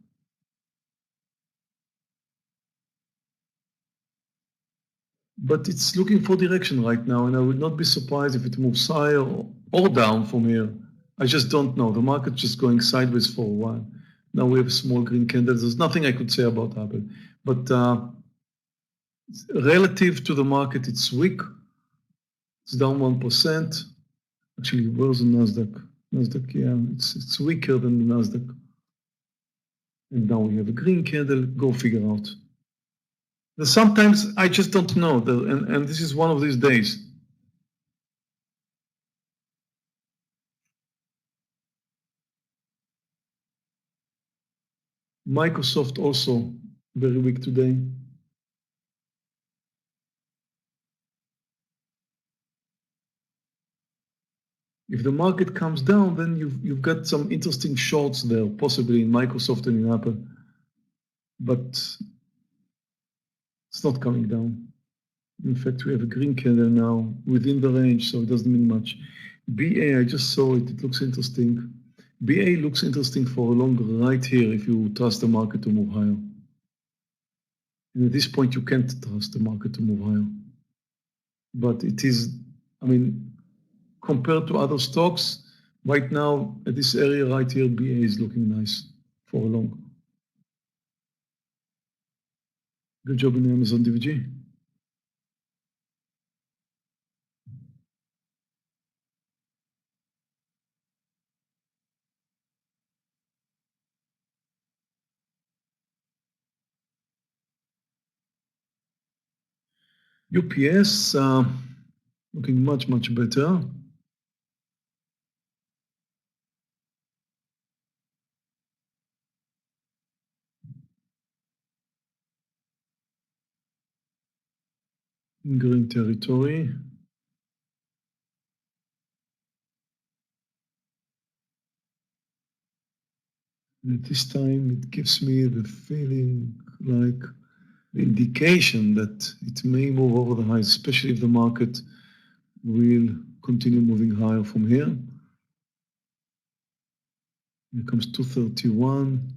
But it's looking for direction right now, and I would not be surprised if it moves higher or down from here. I just don't know. The market's just going sideways for a while. Now we have small green candles. There's nothing I could say about Apple. But relative to the market, it's weak. It's down 1%. Actually, where's the Nasdaq? Nasdaq, yeah, it's weaker than the Nasdaq. And now we have a green candle. Go figure out. Sometimes I just don't know, and this is one of these days. Microsoft also very weak today. If the market comes down, then you've got some interesting shorts there, possibly in Microsoft and in Apple. But it's not coming down. In fact, we have a green candle now within the range, so it doesn't mean much. BA, I just saw it. It looks interesting. BA looks interesting for a long right here if you trust the market to move higher. And at this point, you can't trust the market to move higher. But it is, I mean, compared to other stocks, right now, at this area right here, BA is looking nice for a long. Good job in Amazon DVG. UPS, looking much, much better. In green territory. And at this time, it gives me the feeling like the indication that it may move over the highs, especially if the market will continue moving higher from here. Here comes 231.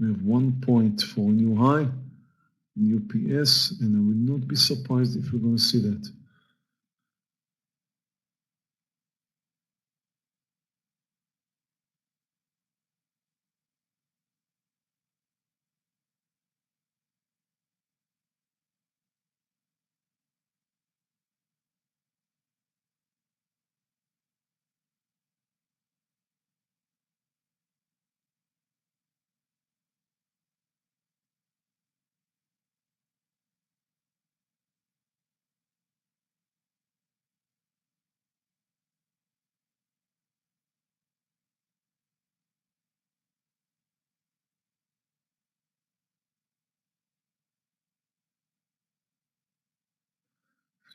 We have 1 point for a new high in UPS, and I will not be surprised if we're going to see that.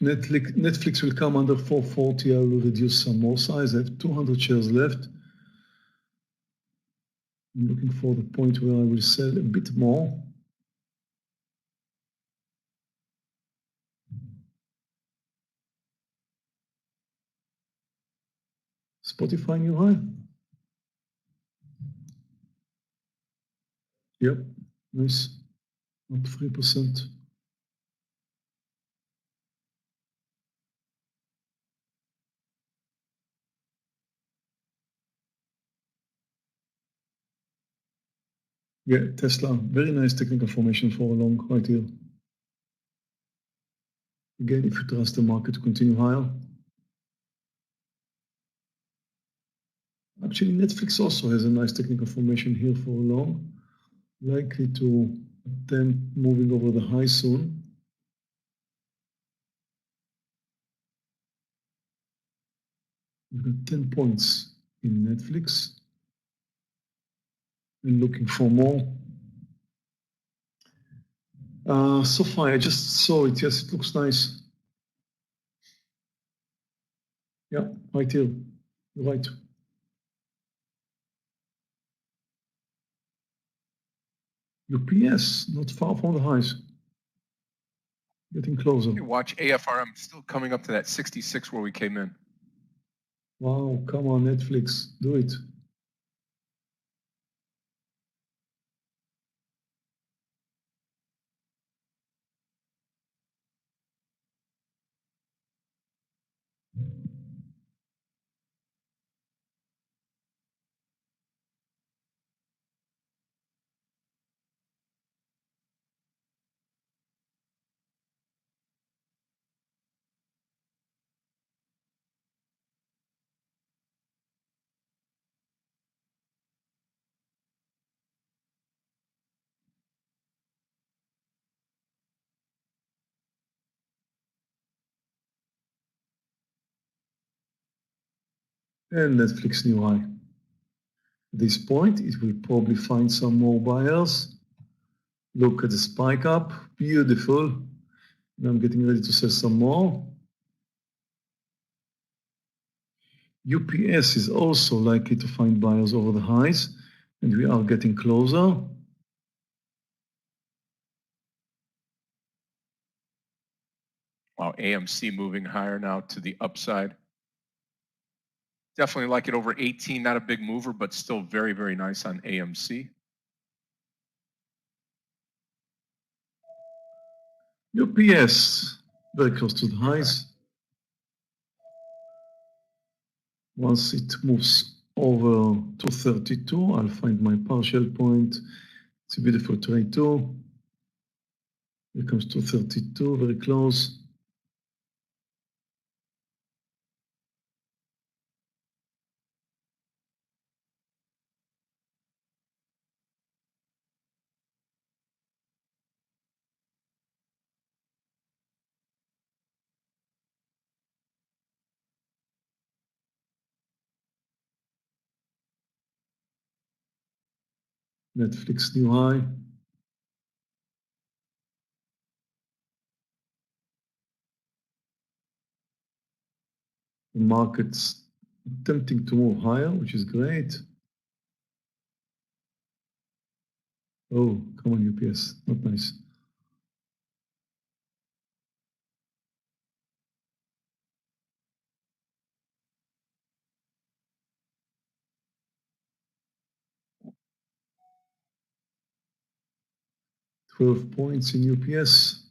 Netflix will come under 440. I will reduce some more size. I have 200 shares left. I'm looking for the point where I will sell a bit more. Spotify new high. Yep, nice. Up 3%. Yeah, Tesla, very nice technical formation for a long right here. Again, if you trust the market to continue higher. Actually, Netflix also has a nice technical formation here for a long. Likely to attempt moving over the high soon. We've got 10 points in Netflix. And looking for more. So far, I just saw it. Yes, it looks nice. Yeah, right here. You're right. UPS, not far from the highs. Getting closer. You watch AFRM still coming up to that 66 where we came in. Wow, come on, Netflix, do it. And Netflix new high. At this point, it will probably find some more buyers. Look at the spike up, beautiful. Now I'm getting ready to sell some more. UPS is also likely to find buyers over the highs, and we are getting closer. Wow, AMC moving higher now to the upside. Definitely like it over 18, not a big mover, but still very, very nice on AMC. UPS, very close to the highs. Once it moves over to 32, I'll find my partial point. It's a beautiful trade too. Here comes to 32, very close. Netflix new high. The market's attempting to move higher, which is great. Oh, come on, UPS, not nice. $12 points in UPS.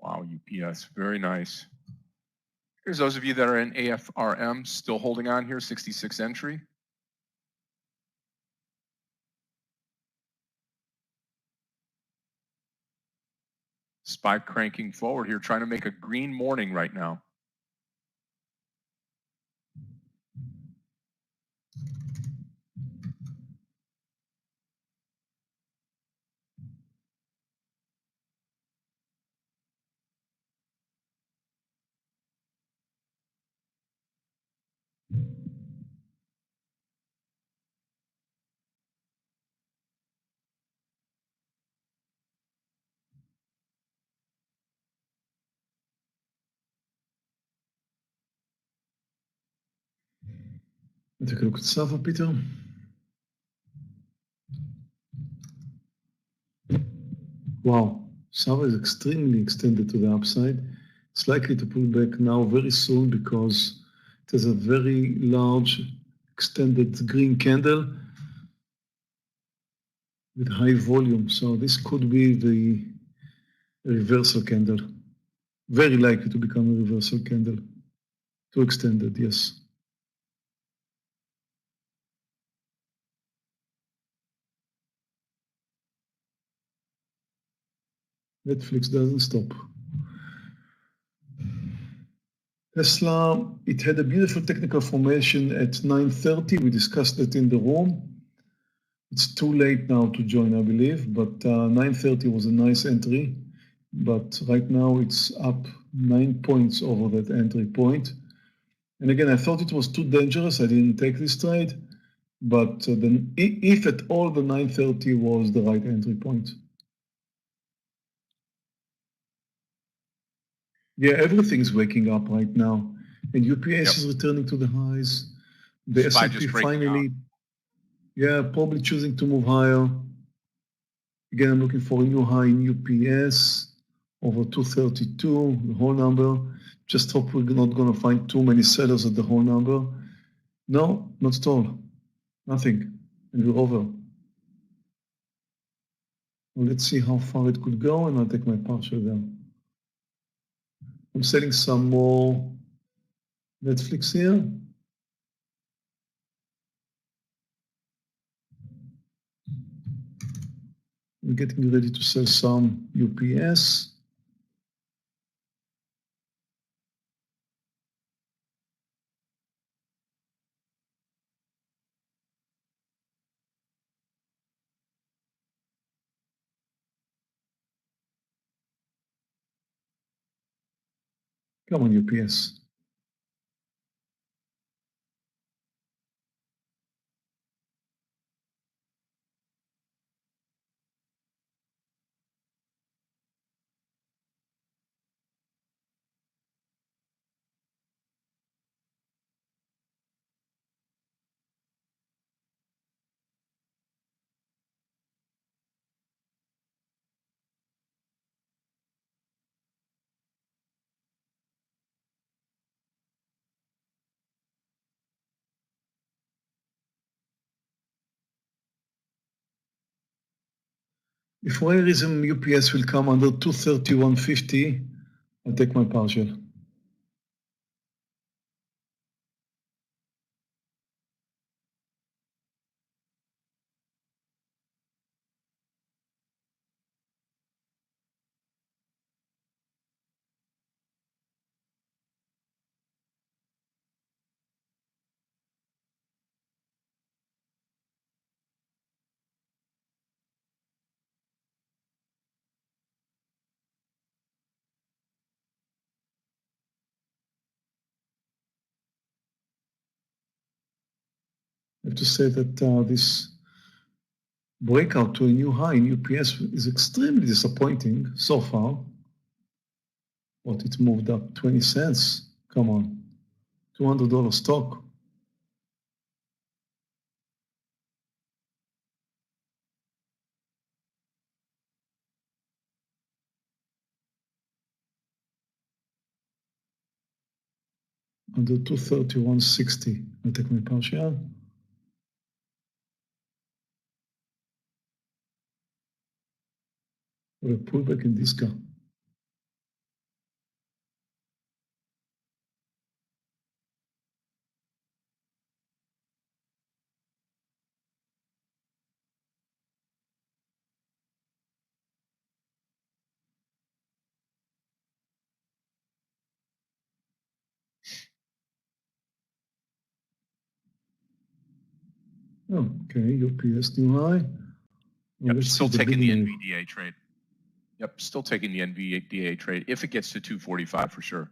Wow, UPS, very nice. Here's those of you that are in AFRM, still holding on here, 66 entry. SPY cranking forward here, trying to make a green morning right now. Take a look at Sava, Peter. Wow, Sava is extremely extended to the upside. It's likely to pull back now very soon because it has a very large extended green candle with high volume. So this could be the reversal candle. Very likely to become a reversal candle. Too extended, yes. Netflix doesn't stop. Tesla, it had a beautiful technical formation at 9:30. We discussed it in the room. It's too late now to join, I believe, but 9:30 was a nice entry. But right now it's up 9 points over that entry point. And again, I thought it was too dangerous. I didn't take this trade. But then if at all, the 930 was the right entry point. Yeah, everything's waking up right now. And UPS is returning to the highs. The SPY S&P just breaking finally, yeah, probably choosing to move higher. Again, I'm looking for a new high in UPS over 232, the whole number. Just hope we're not going to find too many sellers at the whole number. No, not at all. Nothing. And we're over. Well, let's see how far it could go, and I'll take my partial there. I'm selling some more Netflix here. I'm getting ready to sell some UPS. Come on, UPS. If for any reason UPS will come under 231.50, I'll take my partial. I have to say that this breakout to a new high in UPS is extremely disappointing so far. What, it moved up 20 cents? Come on, $200 stock. Under 231.60, I'll take my partial. Or a pullback in this guy. Okay, UPS new high. Well, Yep, still taking the move. NVDA trade. Yep, still taking the NVDA trade if it gets to 245 for sure.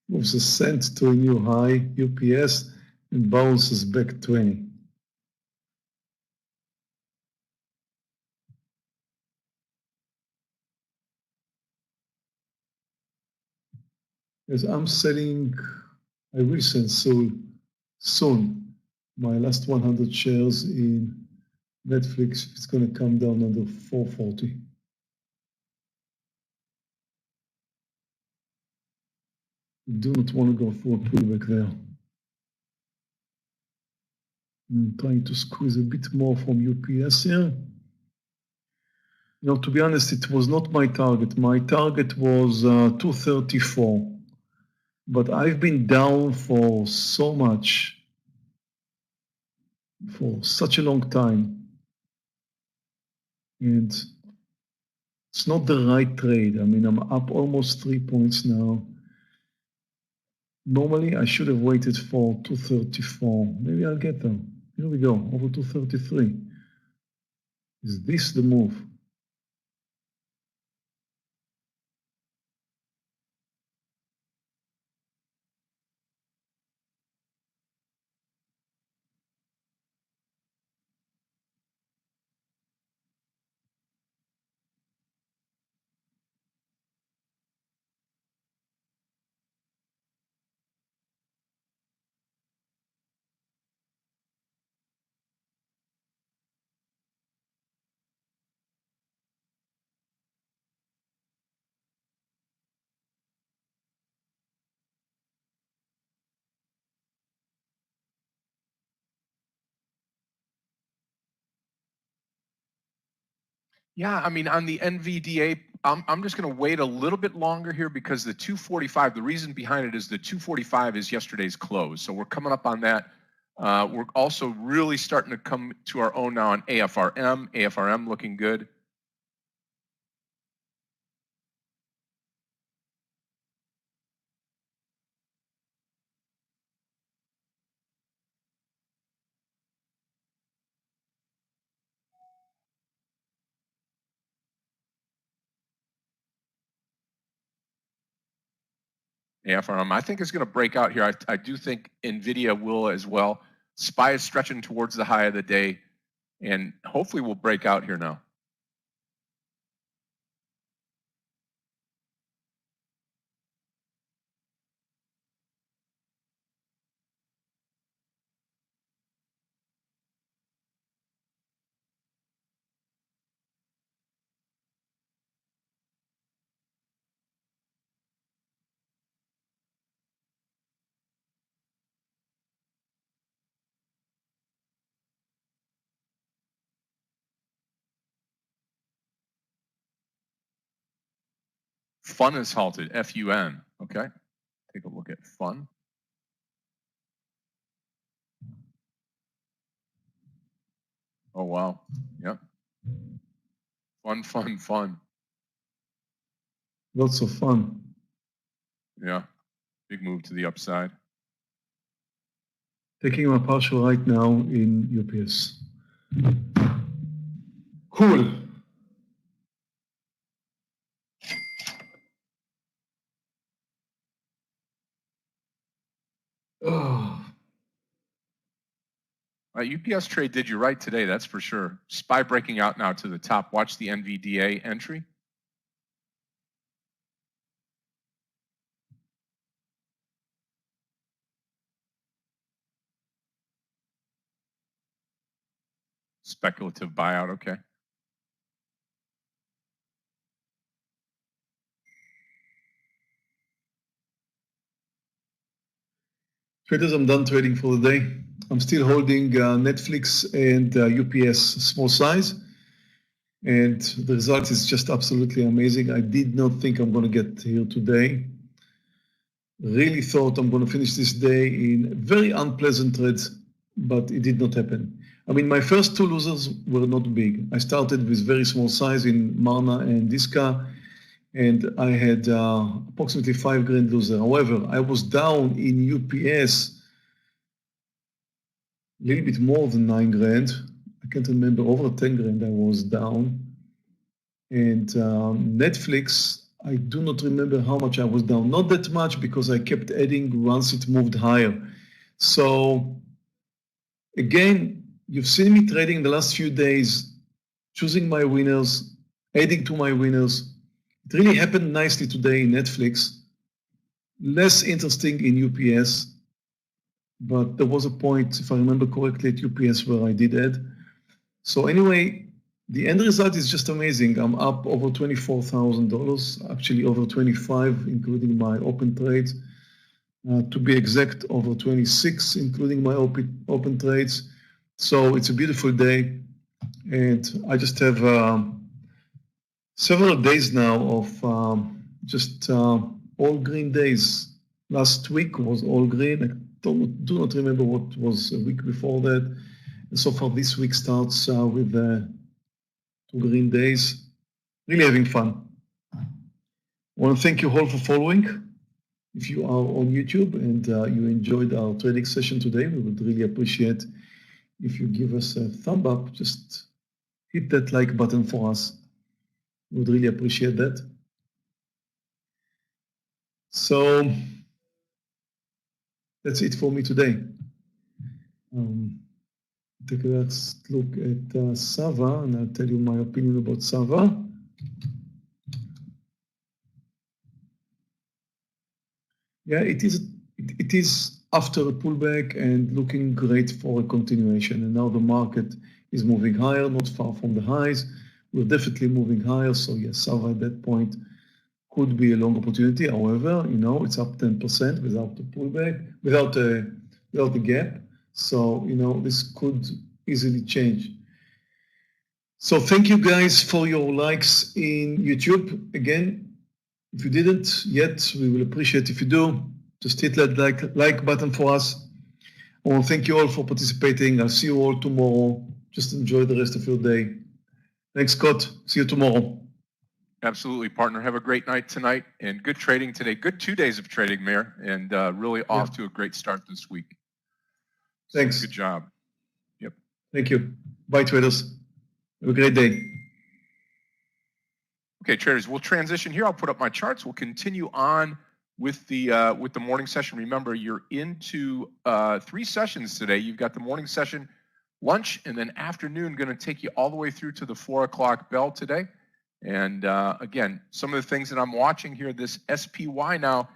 Moves a cent to a new high, UPS, and bounces back 20. As I'm selling, I will sell soon. my last 100 shares in Netflix, it's going to come down under 440. Do not want to go for a pullback there. I'm trying to squeeze a bit more from UPS here. You know, to be honest, it was not my target. My target was 234. But I've been down for so much, for such a long time. And it's not the right trade. I mean, I'm up almost 3 points now. Normally, I should have waited for 234. Maybe I'll get them. Here we go, over 233. Is this the move? Yeah, I mean, on the NVDA, I'm just going to wait a little bit longer here because the 245, the reason behind it is the 245 is yesterday's close. So we're coming up on that. We're also really starting to come to our own now on AFRM. AFRM looking good. AFRM, I think is going to break out here. I do think NVIDIA will as well. SPY is stretching towards the high of the day, and hopefully we'll break out here now. Fun is halted, F-U-N, okay? Take a look at fun. Oh, wow, yep. Fun, fun, fun. Lots of fun. Yeah, big move to the upside. Taking my partial right now in UPS. Cool. Oh. UPS trade did you right today, that's for sure. SPY breaking out now to the top. Watch the NVDA entry. Speculative buyout, okay. Traders, I'm done trading for the day. I'm still holding Netflix and UPS small size. And the result is just absolutely amazing. I did not think I'm going to get here today. Really thought I'm going to finish this day in very unpleasant trades, but it did not happen. I mean, my first two losers were not big. I started with very small size in Marna and Diska, and I had approximately 5 grand loser. However, I was down in UPS a little bit more than 9 grand. I can't remember, over 10 grand I was down. And Netflix, I do not remember how much I was down. Not that much because I kept adding once it moved higher. So again, you've seen me trading the last few days, choosing my winners, adding to my winners. It really happened nicely today in Netflix. Less interesting in UPS. but there was a point, if I remember correctly, at UPS where I did add. So anyway, the end result is just amazing. I'm up over $24,000, actually over 25, including my open trades. To be exact, over 26, including my open trades. So it's a beautiful day. And I just have several days now of just all green days. Last week was all green. I do not remember what was a week before that. And so far, this week starts with 2 green days. Really having fun. I want to thank you all for following. If you are on YouTube and you enjoyed our trading session today, we would really appreciate if you give us a thumb up. Just hit that like button for us. We would really appreciate that. So that's it for me today. Take a last look at Sava, and I'll tell you my opinion about Sava. Yeah, it is after a pullback and looking great for a continuation. And now the market is moving higher, not far from the highs. We're definitely moving higher. So yes, Sava at that point could be a long opportunity. However, it's up 10% without the pullback, without a gap. So, this could easily change. So thank you guys for your likes in YouTube. Again, if you didn't yet, we will appreciate if you do. Just hit that like button for us. I want to thank you all for participating. I'll see you all tomorrow. Just enjoy the rest of your day. Thanks, Scott. See you tomorrow. Absolutely, partner. Have a great night tonight and good trading today. Good 2 days of trading, Meir, and really off to a great start this week. Thanks. Good job. Yep. Thank you. Bye, traders. Have a great day. Okay, traders, we'll transition here. I'll put up my charts. We'll continue on with the morning session. Remember, you're into 3 sessions today. You've got the morning session, lunch, and then afternoon going to take you all the way through to the 4 o'clock bell today. And again, some of the things that I'm watching here, this SPY now,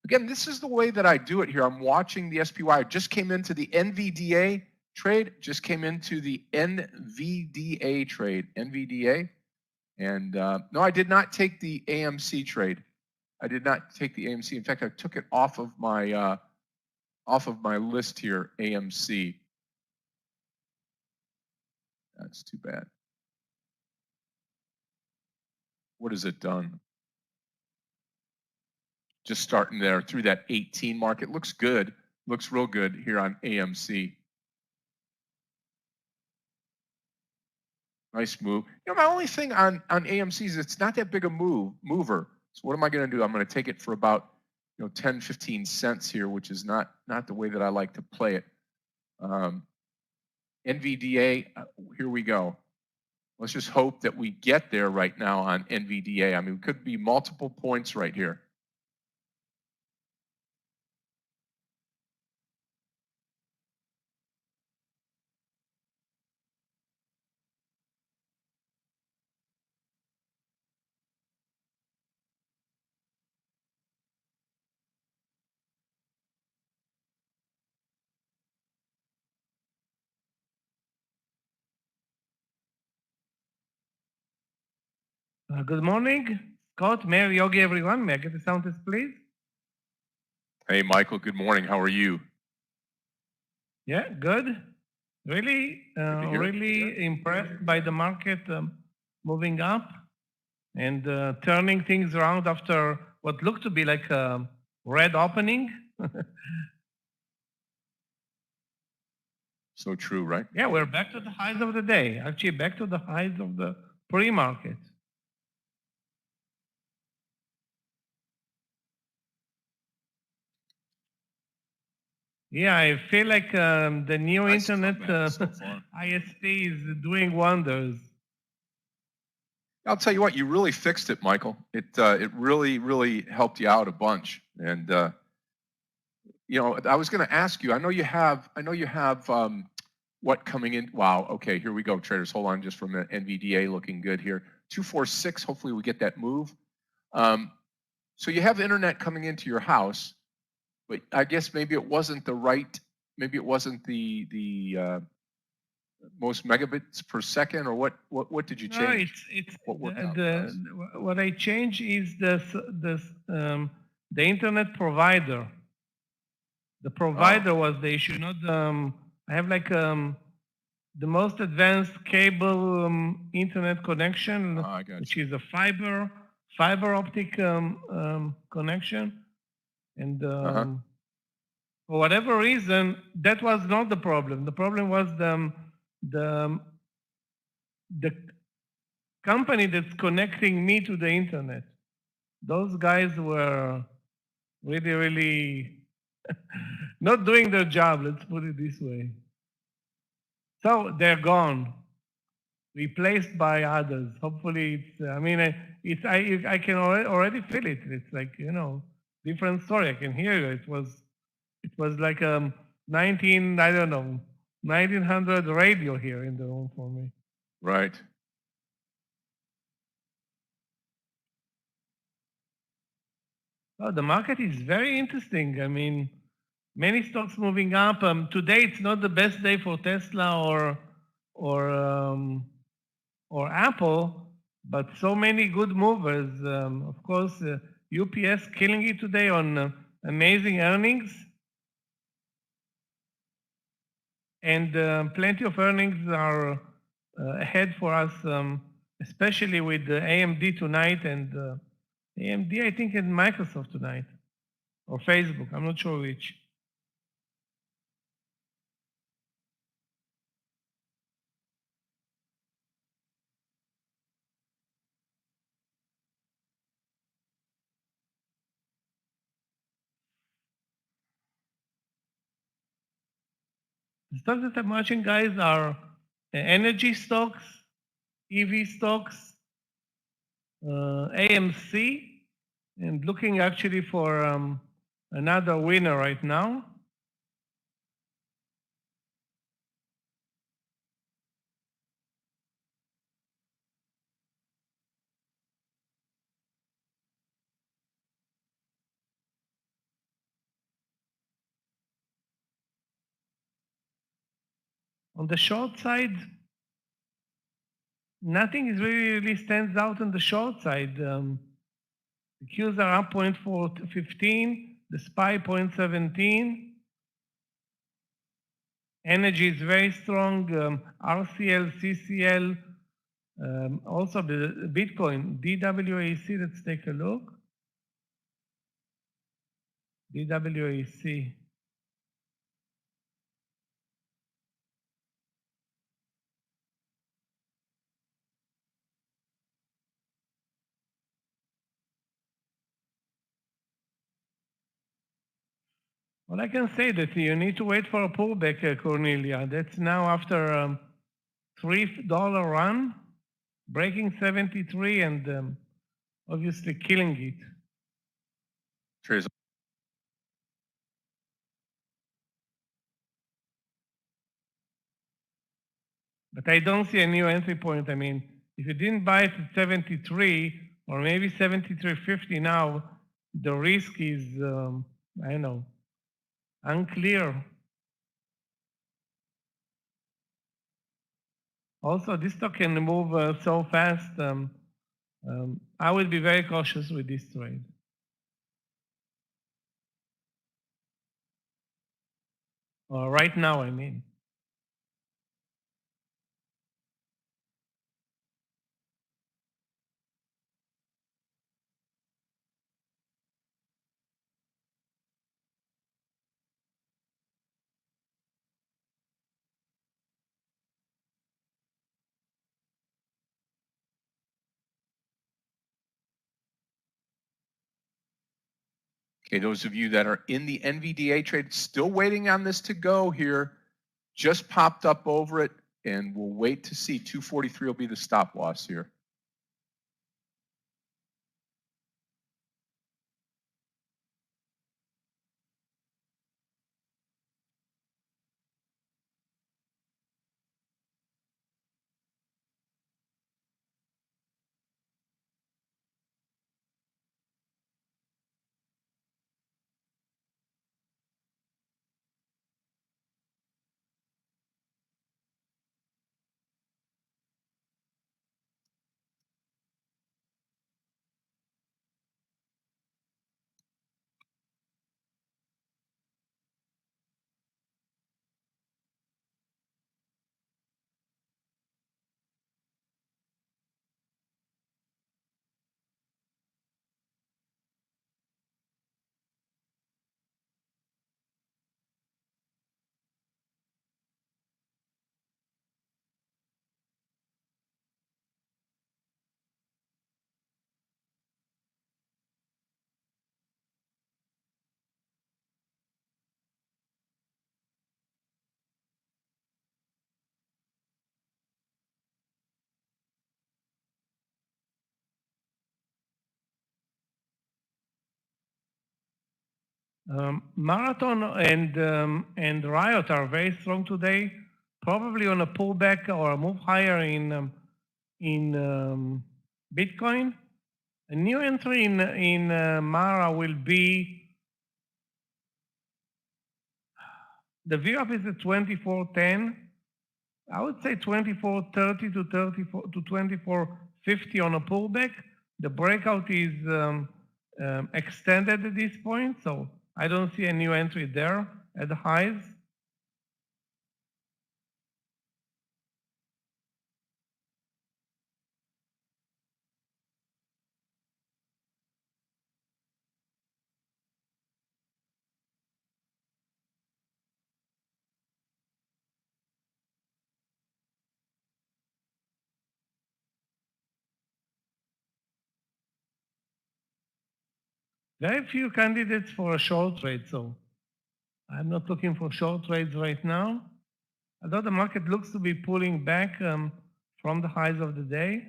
again, this is the way that I do it here. I'm watching the SPY. I just came into the NVDA trade, just came into the NVDA trade, NVDA. And no, I did not take the AMC trade. I did not take the AMC. In fact, I took it off of my list here, AMC. That's too bad. What has it done? Just starting there through that 18 market. Looks good. Looks real good here on AMC. Nice move. My only thing on AMC is it's not that big a mover. So what am I going to do? I'm going to take it for about 10, 15 cents here, which is not the way that I like to play it. NVDA, here we go. Let's just hope that we get there right now on NVDA. I mean, it could be multiple points right here. Good morning, Scott, Meir, Yogi, everyone. May I get the sound test, please? Hey, Michael. Good morning. How are you? Yeah, good. Really, really impressed by the market moving up and turning things around after what looked to be like a red opening. So true, right? Yeah, we're back to the highs of the day. Actually, back to the highs of the pre-market. Yeah, I feel like the new internet ISP is doing wonders. I'll tell you what, you really fixed it, Michael. It really, really helped you out a bunch. And I was going to ask you. I know you have what coming in? Wow. Okay, here we go, traders. Hold on, just from the NVDA, looking good here. 246. Hopefully, we get that move. So you have internet coming into your house, but I guess maybe it wasn't the right maybe it wasn't the most megabits per second, or what did you change? No, it's what worked what I changed is the internet provider. The provider was the issue, not I have like the most advanced cable internet connection, which is a fiber optic connection, and for whatever reason, that was not the problem. The problem was the company that's connecting me to the internet. Those guys were really not doing their job, let's put it this way. So they're gone, replaced by others. Hopefully it's, I mean, I can already feel it. It's like, you know, different story. I can hear you. It was like 1900 radio here in the room for me. Right. Oh, the market is very interesting. I mean, many stocks moving up. Today it's not the best day for Tesla or Apple, but so many good movers. Of course, UPS killing it today on amazing earnings, and plenty of earnings are ahead for us, especially with AMD tonight and AMD, I think, and Microsoft tonight, or Facebook. I'm not sure which. The stocks that I'm watching, guys, are energy stocks, EV stocks, AMC, and looking actually for another winner right now. On the short side, nothing is really stands out on the short side. The Qs are up 0.415, the SPY 0.17. Energy is very strong. RCL, CCL, also the Bitcoin, DWAC. Let's take a look. DWAC. Well, I can say that you need to wait for a pullback, Cornelia. That's now after $3 run, breaking 73 and obviously killing it. Trace. But I don't see a new entry point. I mean, if you didn't buy it at 73 or maybe 73.50 now, the risk is, I don't know, unclear. Also, this stock can move so fast. I will be very cautious with this trade. Right now, I mean. Okay, those of you that are in the NVDA trade, still waiting on this to go here, just popped up over it, and we'll wait to see. 243 will be the stop loss here. Marathon and Riot are very strong today, probably on a pullback or a move higher in Bitcoin. A new entry in Mara will be, the VWAP is at 2410. I would say 2430 to 2450 on a pullback. The breakout is extended at this point, so I don't see a new entry there at the highs. Very few candidates for a short trade, so I'm not looking for short trades right now. Although the market looks to be pulling back from the highs of the day.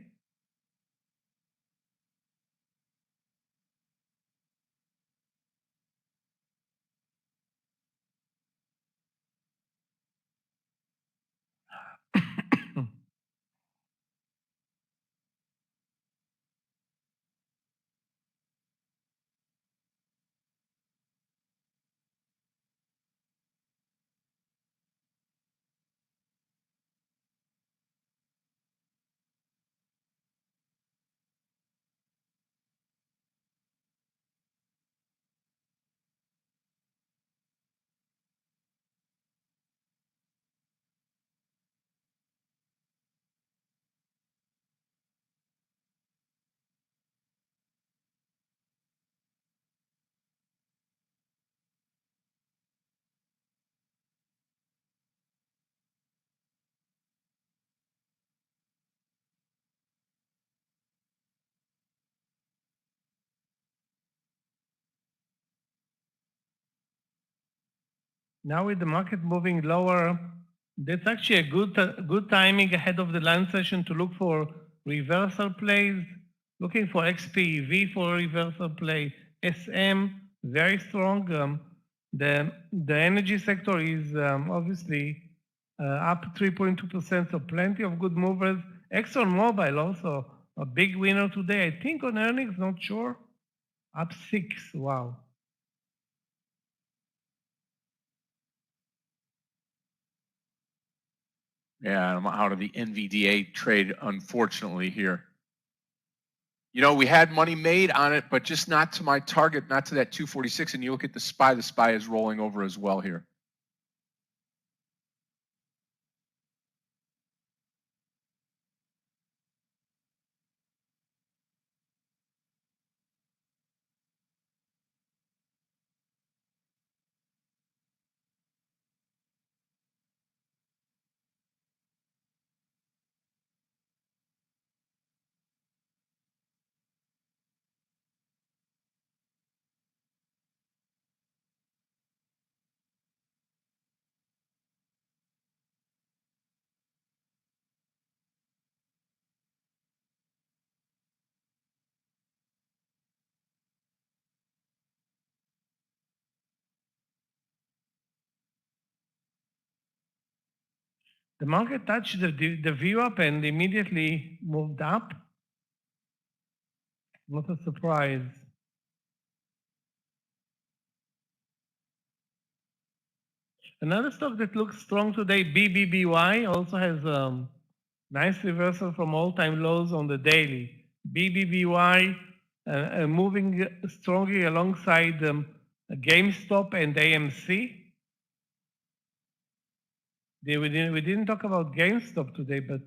Now with the market moving lower, that's actually a good timing ahead of the lunch session to look for reversal plays, looking for XPEV for a reversal play, SM, very strong. The energy sector is obviously up 3.2%, so plenty of good movers. ExxonMobil also a big winner today, I think on earnings, not sure, up 6, wow. Yeah, I'm out of the NVDA trade, unfortunately, here. You know, we had money made on it, but just not to my target, not to that 246. And you look at the SPY is rolling over as well here. The market touched the VWAP and immediately moved up. Not a surprise. Another stock that looks strong today, BBBY, also has nice reversal from all-time lows on the daily. BBBY moving strongly alongside GameStop and AMC. We didn't talk about GameStop today, but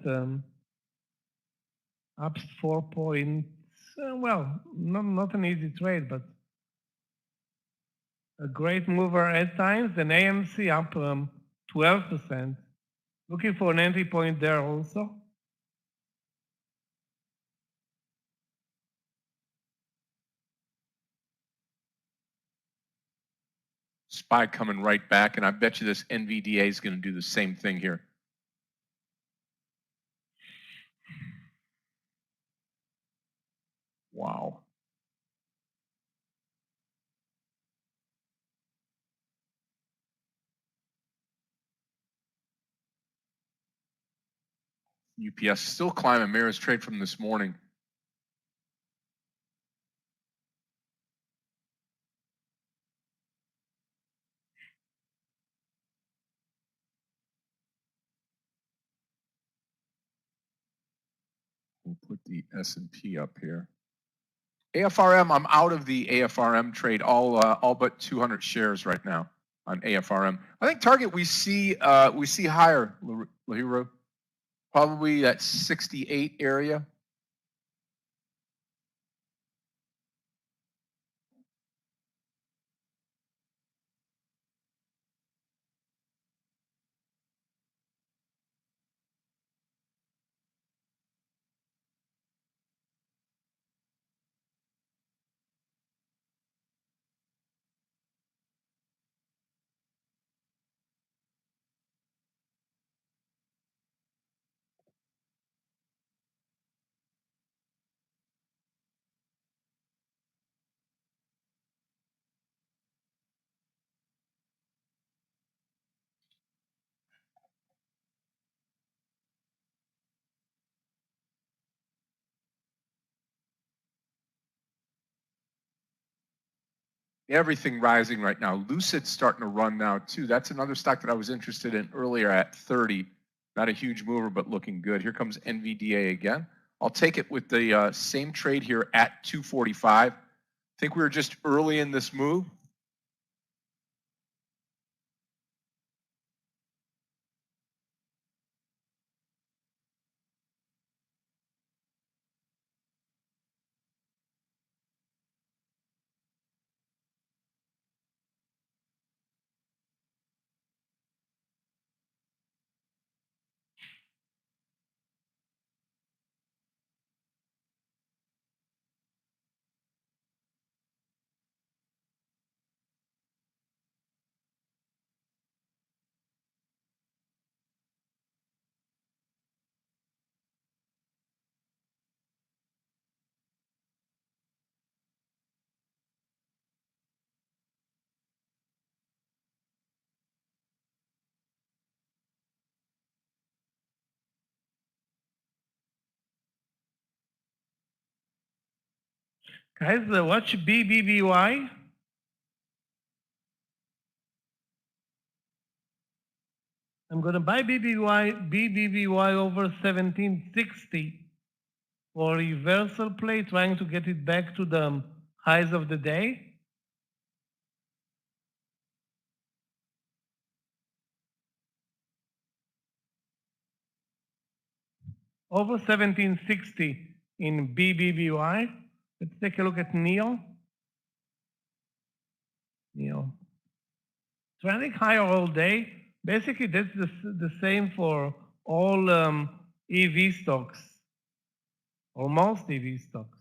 up 4 points. Well, not an easy trade, but a great mover at times. And AMC up 12%. Looking for an entry point there also. SPY coming right back, and I bet you this NVDA is going to do the same thing here. Wow. UPS still climbing. Meir's trade from this morning. We'll put the S&P up here. AFRM, I'm out of the AFRM trade, all but 200 shares right now on AFRM. I think target we see higher, Lahiro, probably that 68 area. Everything rising right now. Lucid's starting to run now too. That's another stock that I was interested in earlier at 30. Not a huge mover, but looking good. Here comes NVDA again. I'll take it with the same trade here at 245. I think we were just early in this move. Guys, watch BBBY. I'm going to buy BBBY over 1760 for reversal play, trying to get it back to the highs of the day. Over 1760 in BBBY. Let's take a look at NEO. NEO. Trending higher all day. Basically, that's the same for all EV stocks, or most EV stocks.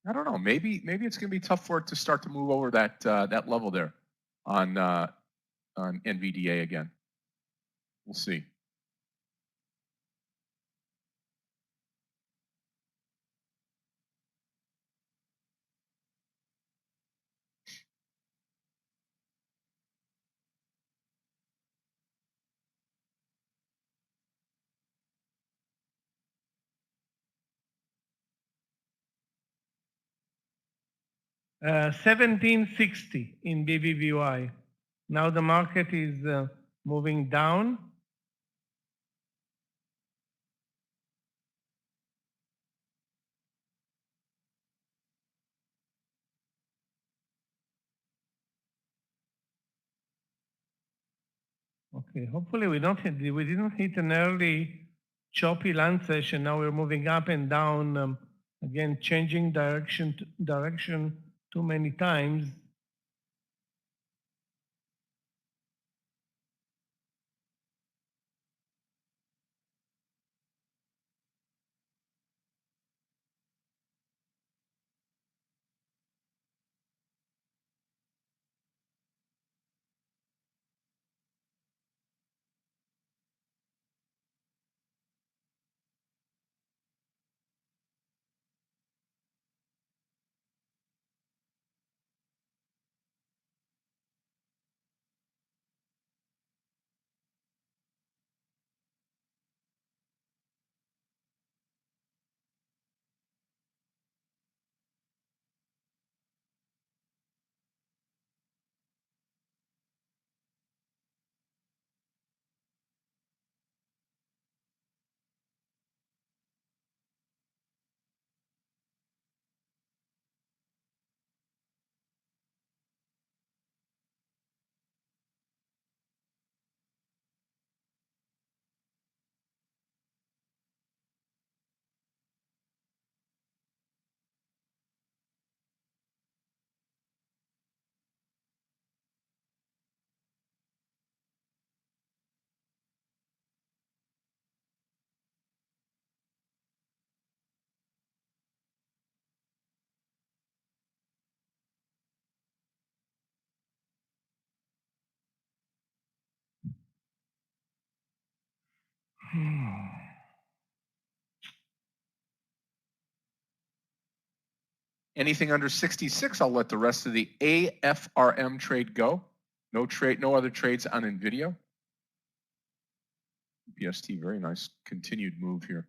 I don't know. Maybe it's going to be tough for it to start to move over that that level there on NVDA again. We'll see. Uh, 1760 in BBBY. Now the market is moving down. Okay, hopefully we didn't hit an early choppy land session. Now we're moving up and down, again changing direction too many times. Anything under 66, I'll let the rest of the AFRM trade go. No trade, no other trades on NVIDIA. BST, very nice continued move here.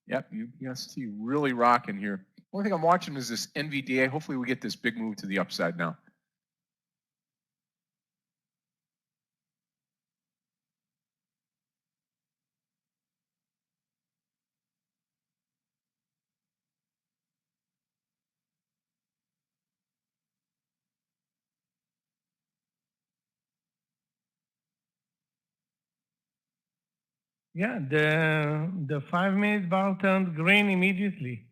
Yep, UPST really rocking here. Only thing I'm watching is this NVDA. Hopefully we get this big move to the upside now. Yeah, the 5-minute bar turned green immediately.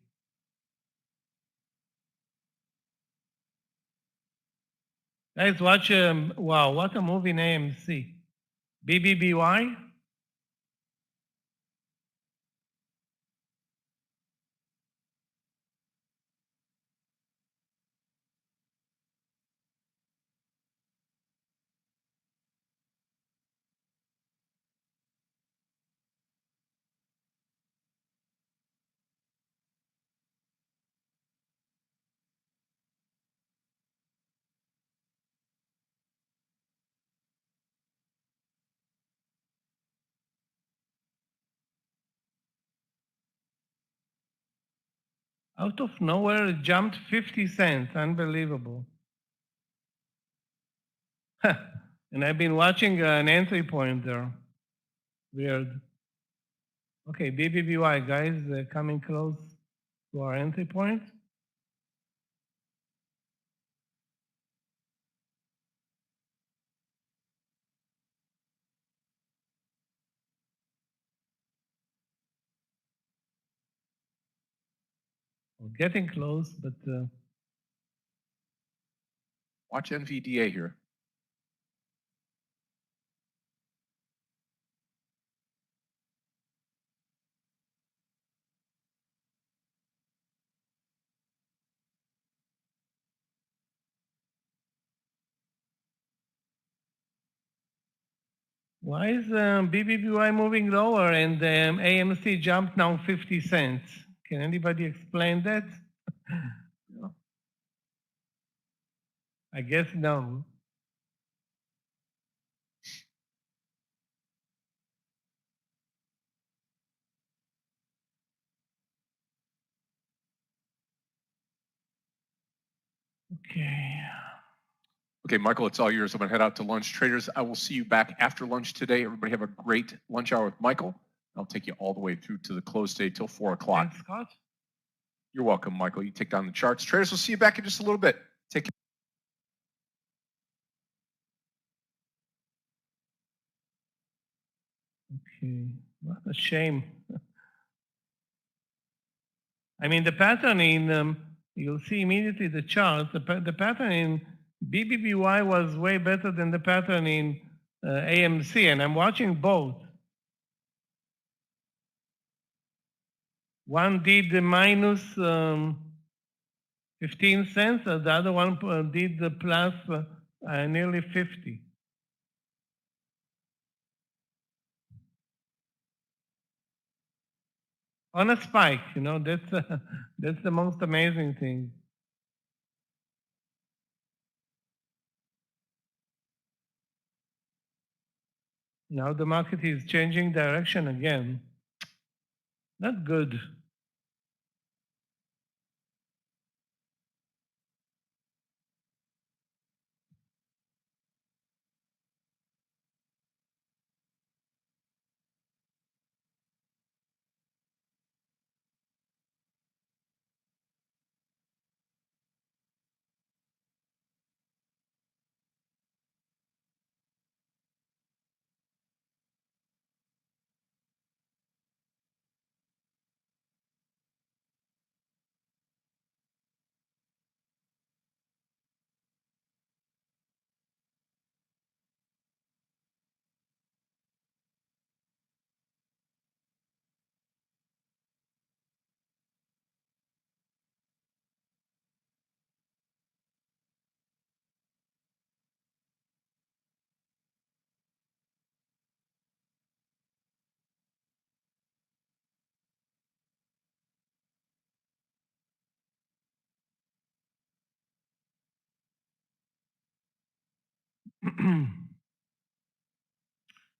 Guys, watch, wow, what a movie in AMC. BBBY? Out of nowhere, it jumped 50 cents. Unbelievable. And I've been watching an entry point there. Weird. Okay, BBBY, guys, coming close to our entry point. We're getting close, but Watch NVDA here. why is BBBY moving lower and AMC jumped now 50 cents? Can anybody explain that? I guess no. Okay. Okay, Michael, it's all yours. I'm going to head out to lunch. Traders, I will see you back after lunch today. Everybody have a great lunch hour with Michael. I'll take you all the way through to the close day till 4 o'clock. Thanks, Scott. You're welcome, Michael. You take down the charts. Traders, we'll see you back in just a little bit. Take care. Okay, what a shame. I mean, the pattern in, you'll see immediately the chart, the pattern in BBBY was way better than the pattern in AMC, and I'm watching both. One did the minus 15 cents, the other one did the plus nearly 50. On a spike, you know, that's the most amazing thing. Now the market is changing direction again. Not good.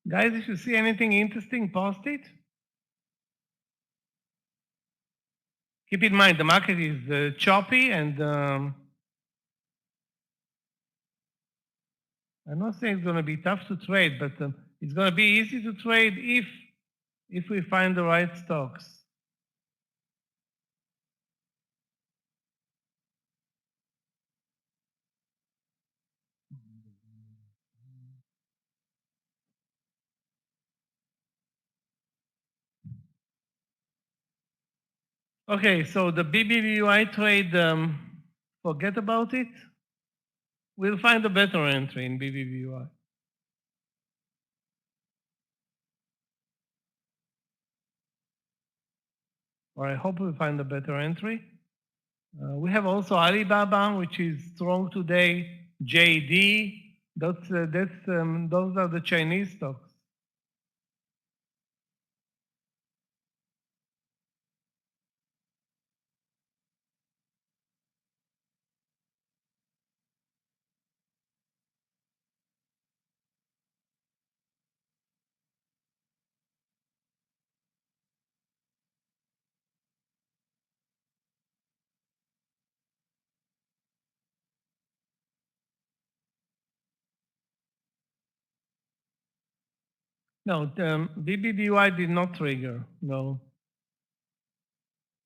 Guys, if you see anything interesting, post it. Keep in mind, the market is choppy, and I'm not saying it's going to be tough to trade, but it's going to be easy to trade if we find the right stocks. Okay, so the BBVI trade, forget about it. We'll find a better entry in BBVI. Or I hope we find a better entry. We have also Alibaba, which is strong today. JD, those are the Chinese stocks. No, BBBY did not trigger. No.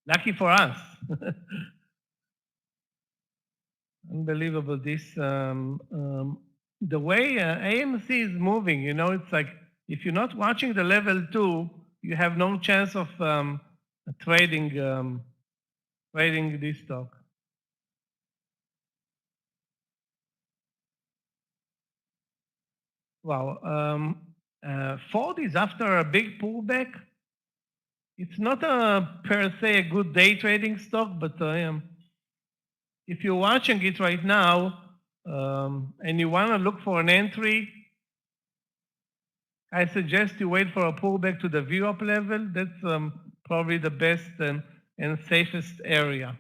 Lucky for us. Unbelievable. The way AMC is moving, it's like if you're not watching the level 2, you have no chance of trading this stock. Wow. Ford is after a big pullback. It's not per se a good day trading stock, but if you're watching it right now and you want to look for an entry, I suggest you wait for a pullback to the VWAP level. That's probably the best and safest area.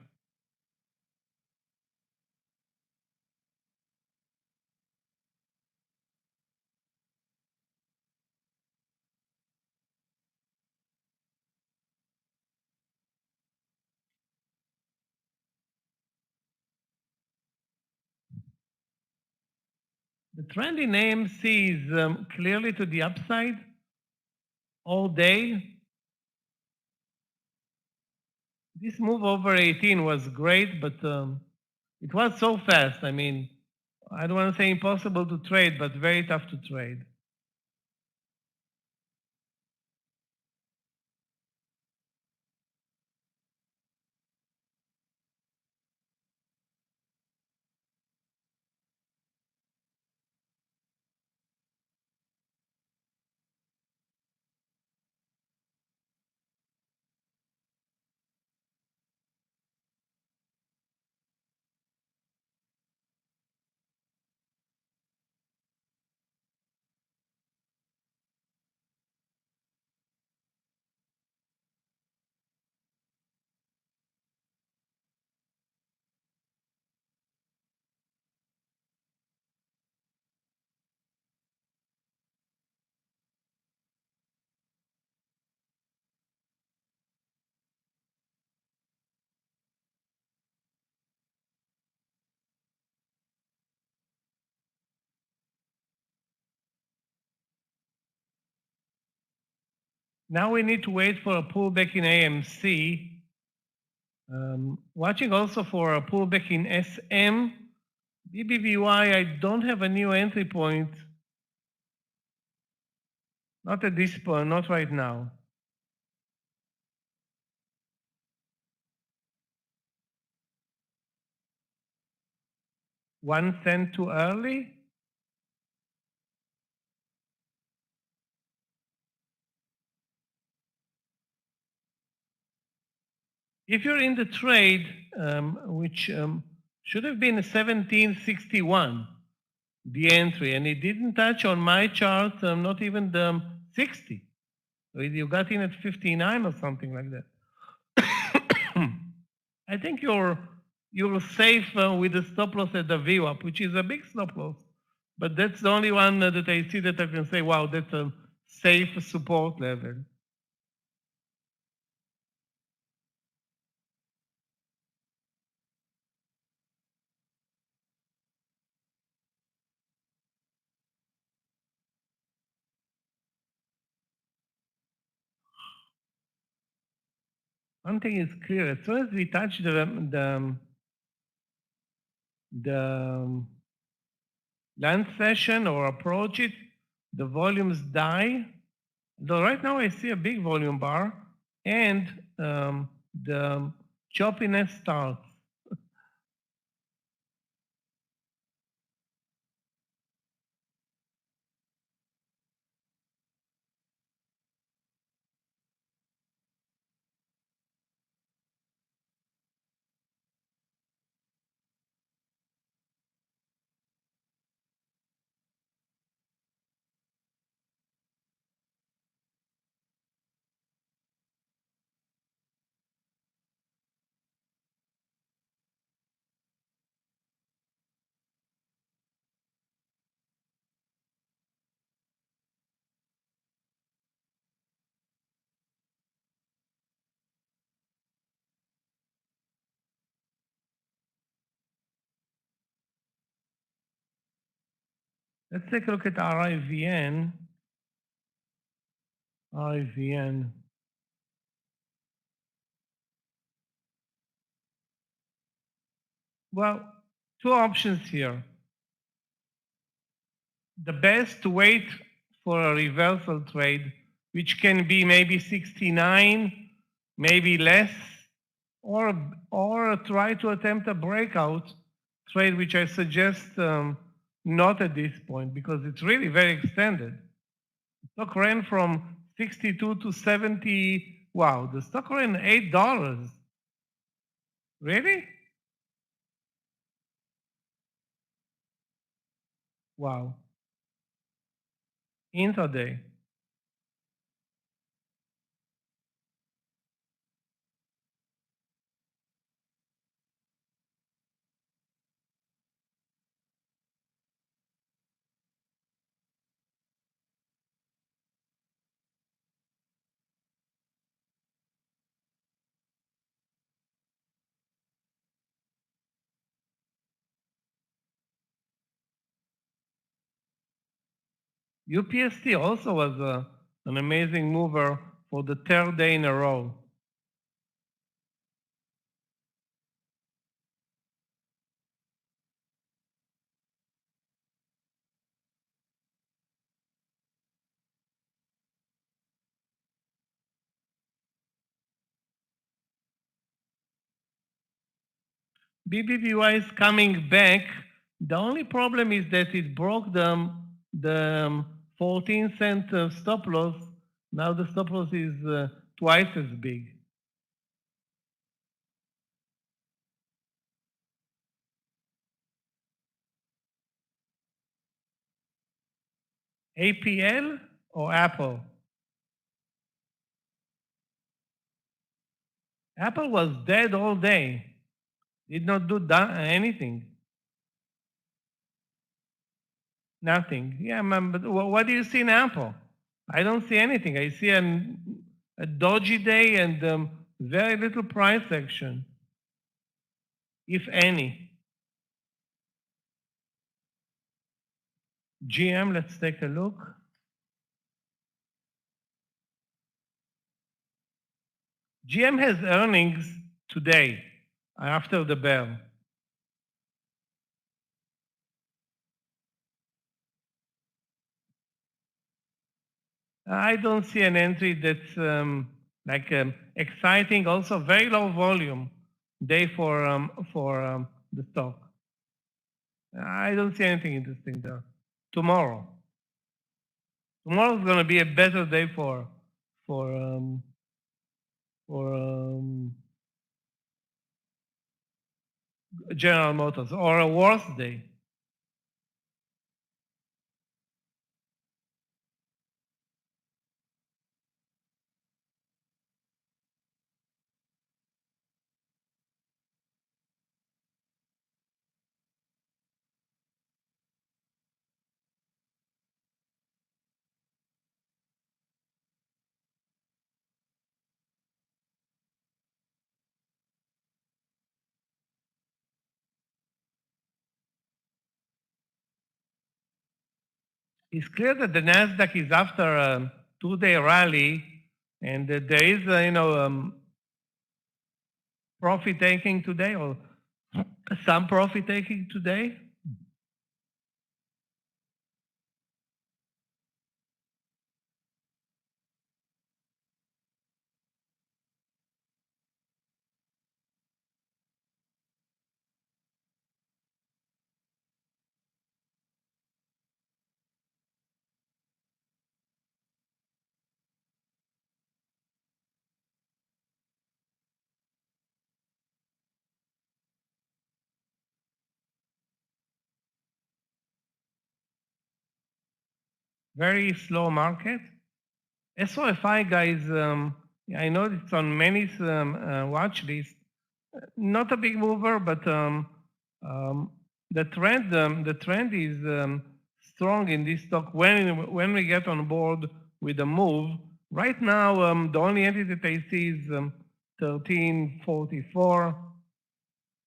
The trend in AMC is clearly to the upside all day. This move over 18 was great, but it was so fast. I mean, I don't want to say impossible to trade, but very tough to trade. Now we need to wait for a pullback in AMC. Watching also for a pullback in SM. BBVY, I don't have a new entry point. Not at this point, not right now. $0.01 too early? If you're in the trade, which should have been 1761, the entry, and it didn't touch on my chart, not even the 60. So you got in at 59 or something like that. I think you're safe with the stop loss at the VWAP, which is a big stop loss. But that's the only one that I see that I can say, wow, that's a safe support level. One thing is clear, as soon as we touch the land session or approach it, the volumes die. Though right now I see a big volume bar and the choppiness starts. Let's take a look at RIVN. RIVN. Well, two options here. The best to wait for a reversal trade, which can be maybe 69, maybe less, or try to attempt a breakout trade, which I suggest not at this point because it's really very extended. The stock ran from 62 to 70. Wow, the stock ran $8. Really? Wow. Intraday. UPST also was an amazing mover for the third day in a row. BBVY is coming back. The only problem is that it broke the 14-cent stop loss. Now the stop loss is twice as big. APL or Apple? Apple was dead all day. Did not do anything. Nothing. Yeah, man, but what do you see in Apple? I don't see anything. I see a dodgy day and very little price action, if any. GM, let's take a look. GM has earnings today after the bell. I don't see an entry that's exciting. Also, very low volume day for the stock. I don't see anything interesting there. Tomorrow is going to be a better day for General Motors, or a worse day. It's clear that the Nasdaq is after a two-day rally, and that there is, profit taking today, or some profit taking today. Very slow market. SOFI, guys, I know it's on many watch lists. Not a big mover, but the trend is strong in this stock when we get on board with the move. Right now, the only entity that I see is 1344.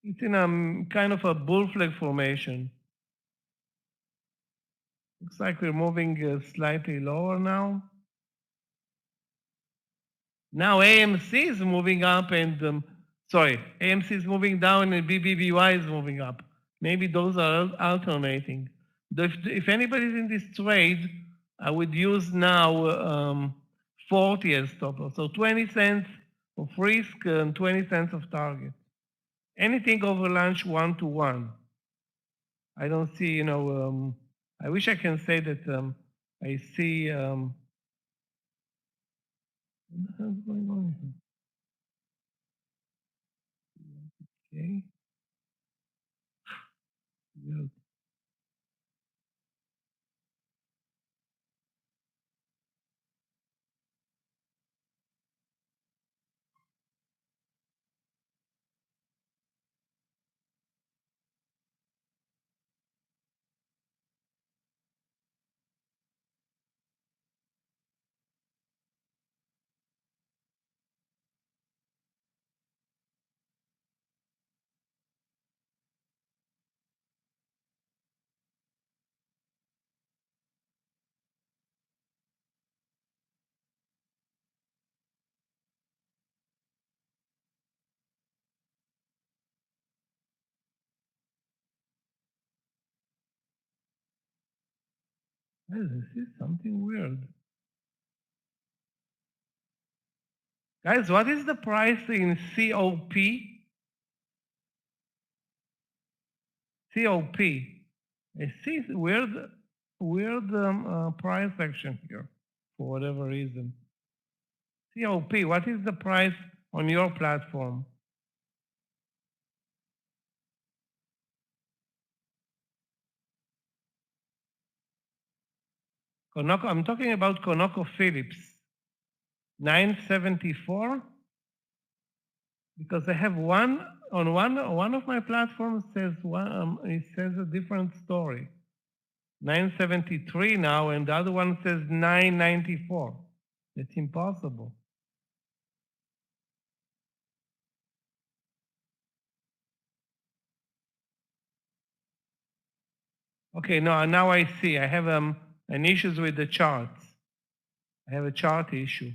It's in a kind of a bull flag formation. Looks like we're moving slightly lower now. Now AMC is moving up, and AMC is moving down, and BBBY is moving up. Maybe those are alternating. If anybody's in this trade, I would use now 40 as stop loss. So 20 cents of risk and 20 cents of target. Anything over lunch 1-to-1. I don't see, I wish I can say that I see, what the hell is going on here? Okay. Yeah. Well, this is something weird. Guys, what is the price in COP? COP. I see weird price action here for whatever reason. COP, what is the price on your platform? Conoco, I'm talking about ConocoPhillips. 974? Because I have one of my platforms says it says a different story. 973 now, and the other one says 994. It's impossible. Okay, no, now I see. I have an issues with the charts. I have a chart issue.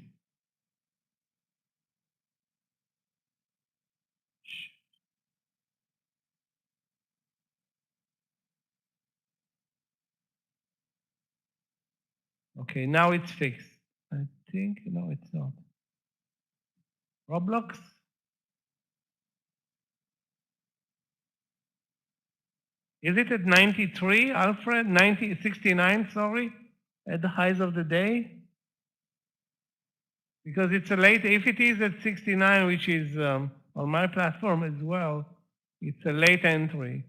Okay, now it's fixed. I think, no, it's not. Roblox? Is it at 93, Alfred? 69, sorry, at the highs of the day? Because it's a late, if it is at 69, which is on my platform as well, it's a late entry.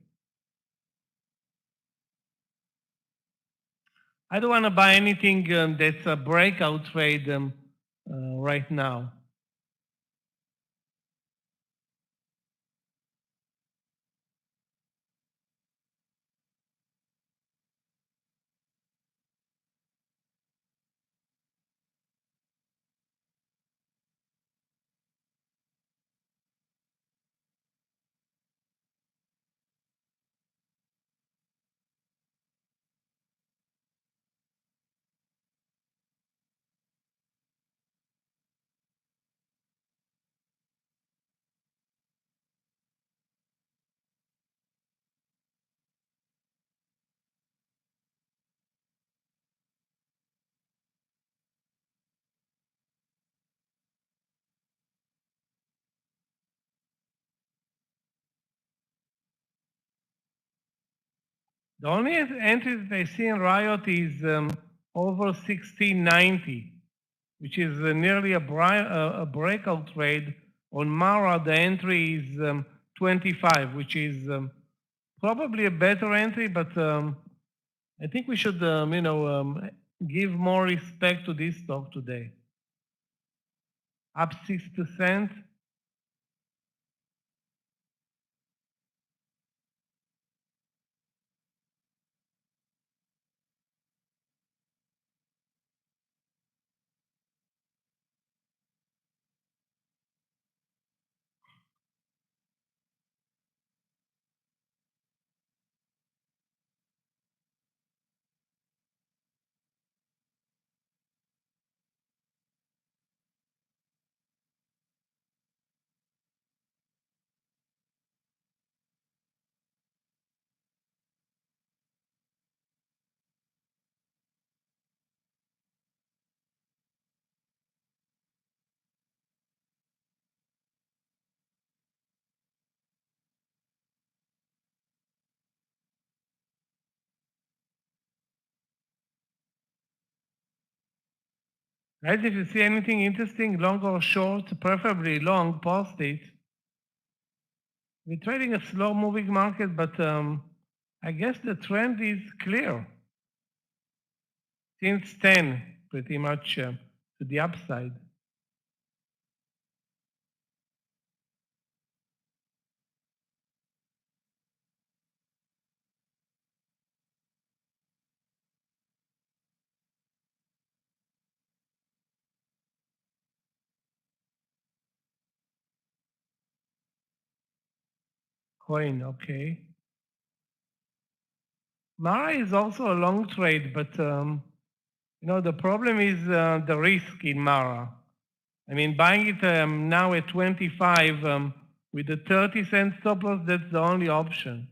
I don't want to buy anything that's a breakout trade right now. The only entry that I see in Riot is over 1690, which is nearly a breakout trade. On Mara, the entry is 25, which is probably a better entry, but I think we should, give more respect to this stock today. Up 6%. Guys, if you see anything interesting, long or short, preferably long, post it. We're trading a slow-moving market, but I guess the trend is clear. Since 10, pretty much to the upside. Coin, okay. Mara is also a long trade, but the problem is the risk in Mara. I mean, buying it now at 25 with a 30-cent stop loss, that's the only option.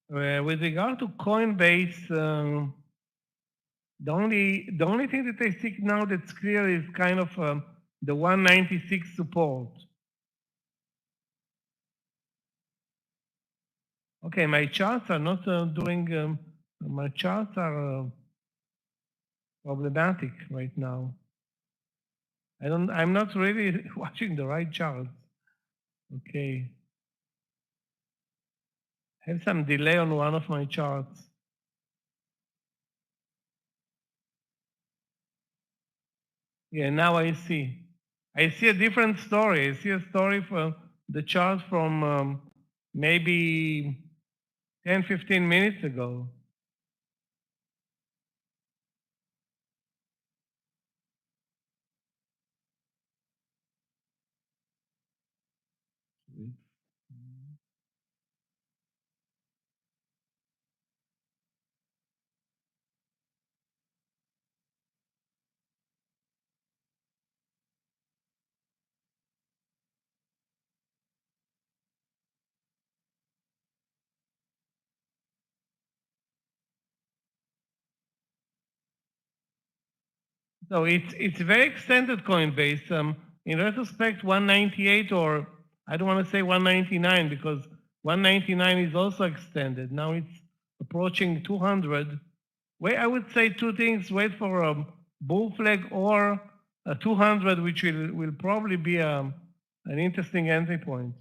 With regard to Coinbase, the only thing that I see now that's clear is kind of the 196 support. Okay, my charts are not doing. My charts are problematic right now. I'm not really watching the right charts. Okay. I have some delay on one of my charts. Yeah, now I see. I see a different story. I see a story for the chart from maybe 10, 15 minutes ago. So it's very extended Coinbase. In retrospect, 198, or I don't want to say 199 because 199 is also extended. Now it's approaching 200. Wait, I would say two things. Wait for a bull flag or a 200, which will probably be an interesting entry point.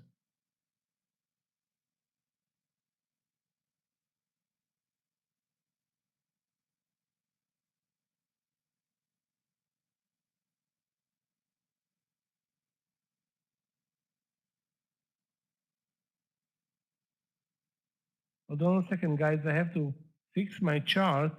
Hold on a second, guys. I have to fix my chart.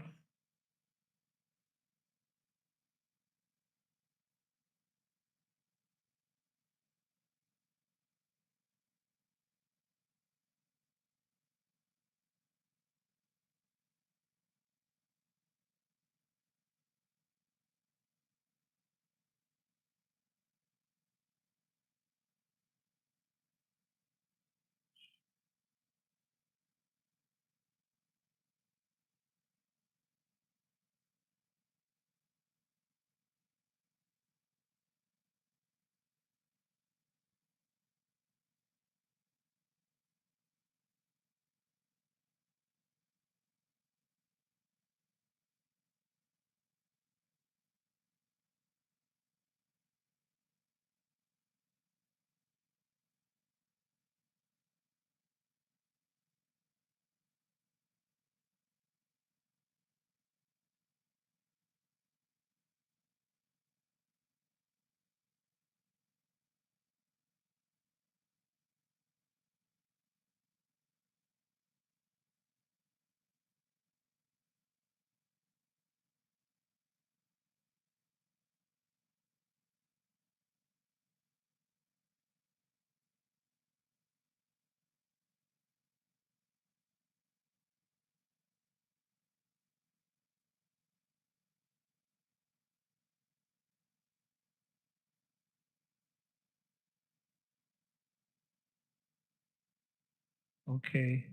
Okay,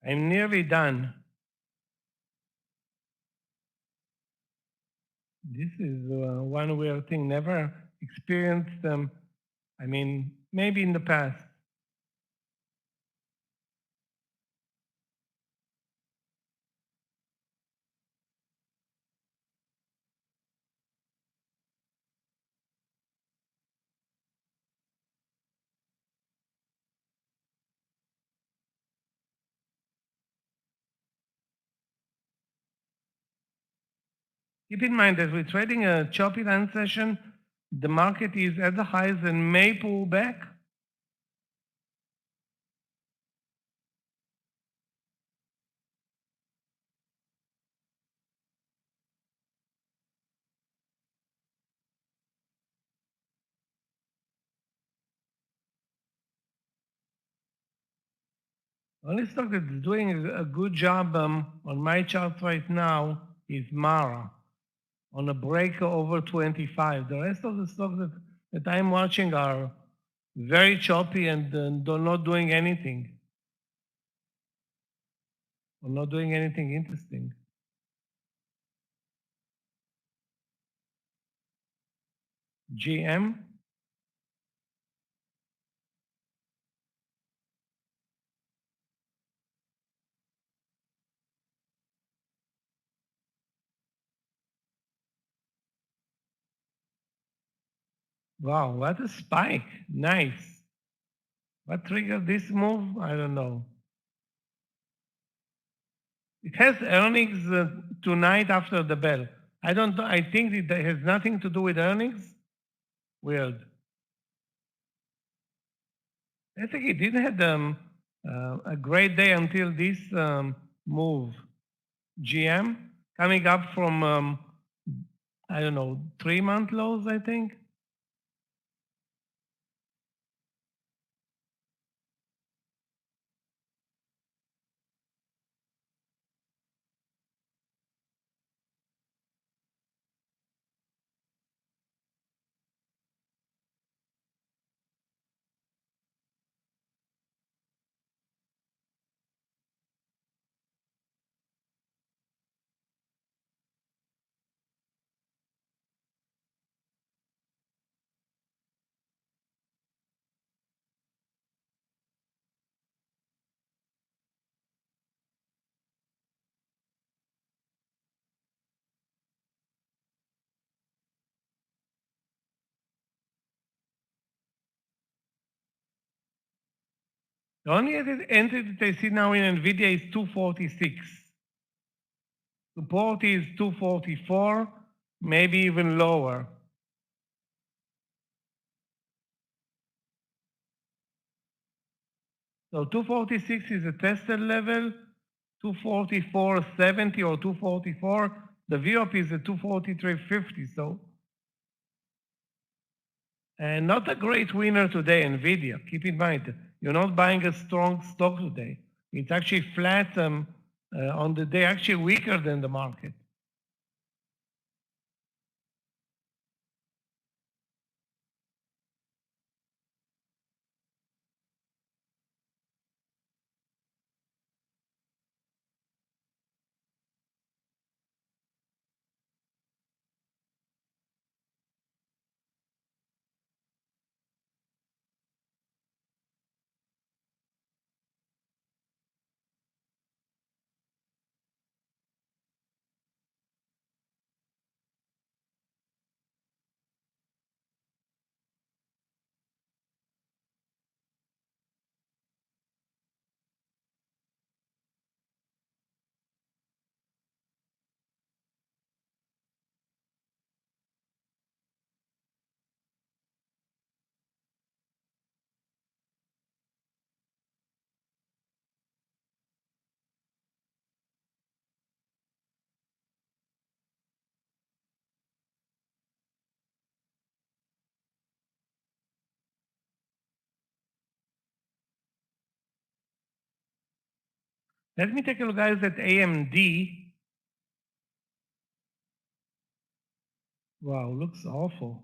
I'm nearly done. This is one weird thing. Never experienced them. I mean, maybe in the past. Keep in mind that we're trading a choppy land session. The market is at the highs and may pull back. Only stock that's doing a good job on my chart right now is Mara on a break over 25. The rest of the stocks that I'm watching are very choppy and they're not doing anything. Or not doing anything interesting. GM. Wow, what a spike. Nice. What triggered this move? I don't know. It has earnings tonight after the bell. I don't know. I think it has nothing to do with earnings. Weird. I think it did have a great day until this move. GM coming up from, I don't know, 3-month lows, I think. The only entry that I see now in NVIDIA is 246. Support is 244, maybe even lower. So 246 is a tested level, 244.70 or 244. The VWAP is a 243.50, so. And not a great winner today, NVIDIA. Keep in mind, you're not buying a strong stock today. It's actually flat on the day, actually weaker than the market. Let me take a look, guys, at AMD. Wow, looks awful.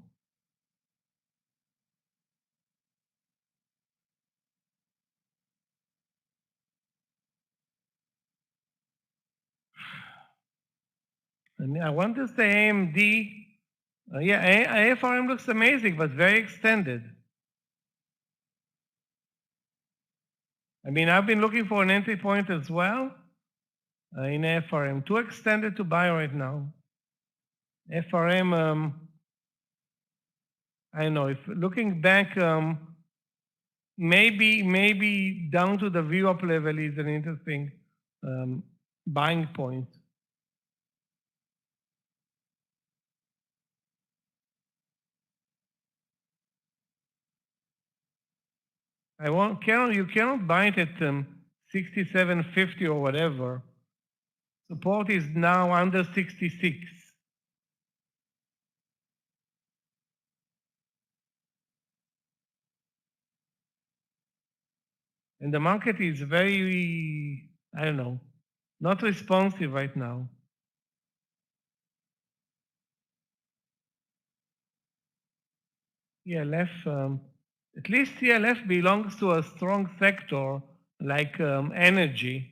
I want to say AMD. Yeah, AFRM looks amazing, but very extended. I mean, I've been looking for an entry point as well in AFRM. Too extended to buy right now. FRM, I don't know, if looking back, maybe down to the VWAP level is an interesting buying point. You cannot buy it at 67.50 or whatever. Support is now under 66. And the market is very, I don't know, not responsive right now. CLF, at least CLF belongs to a strong sector like energy.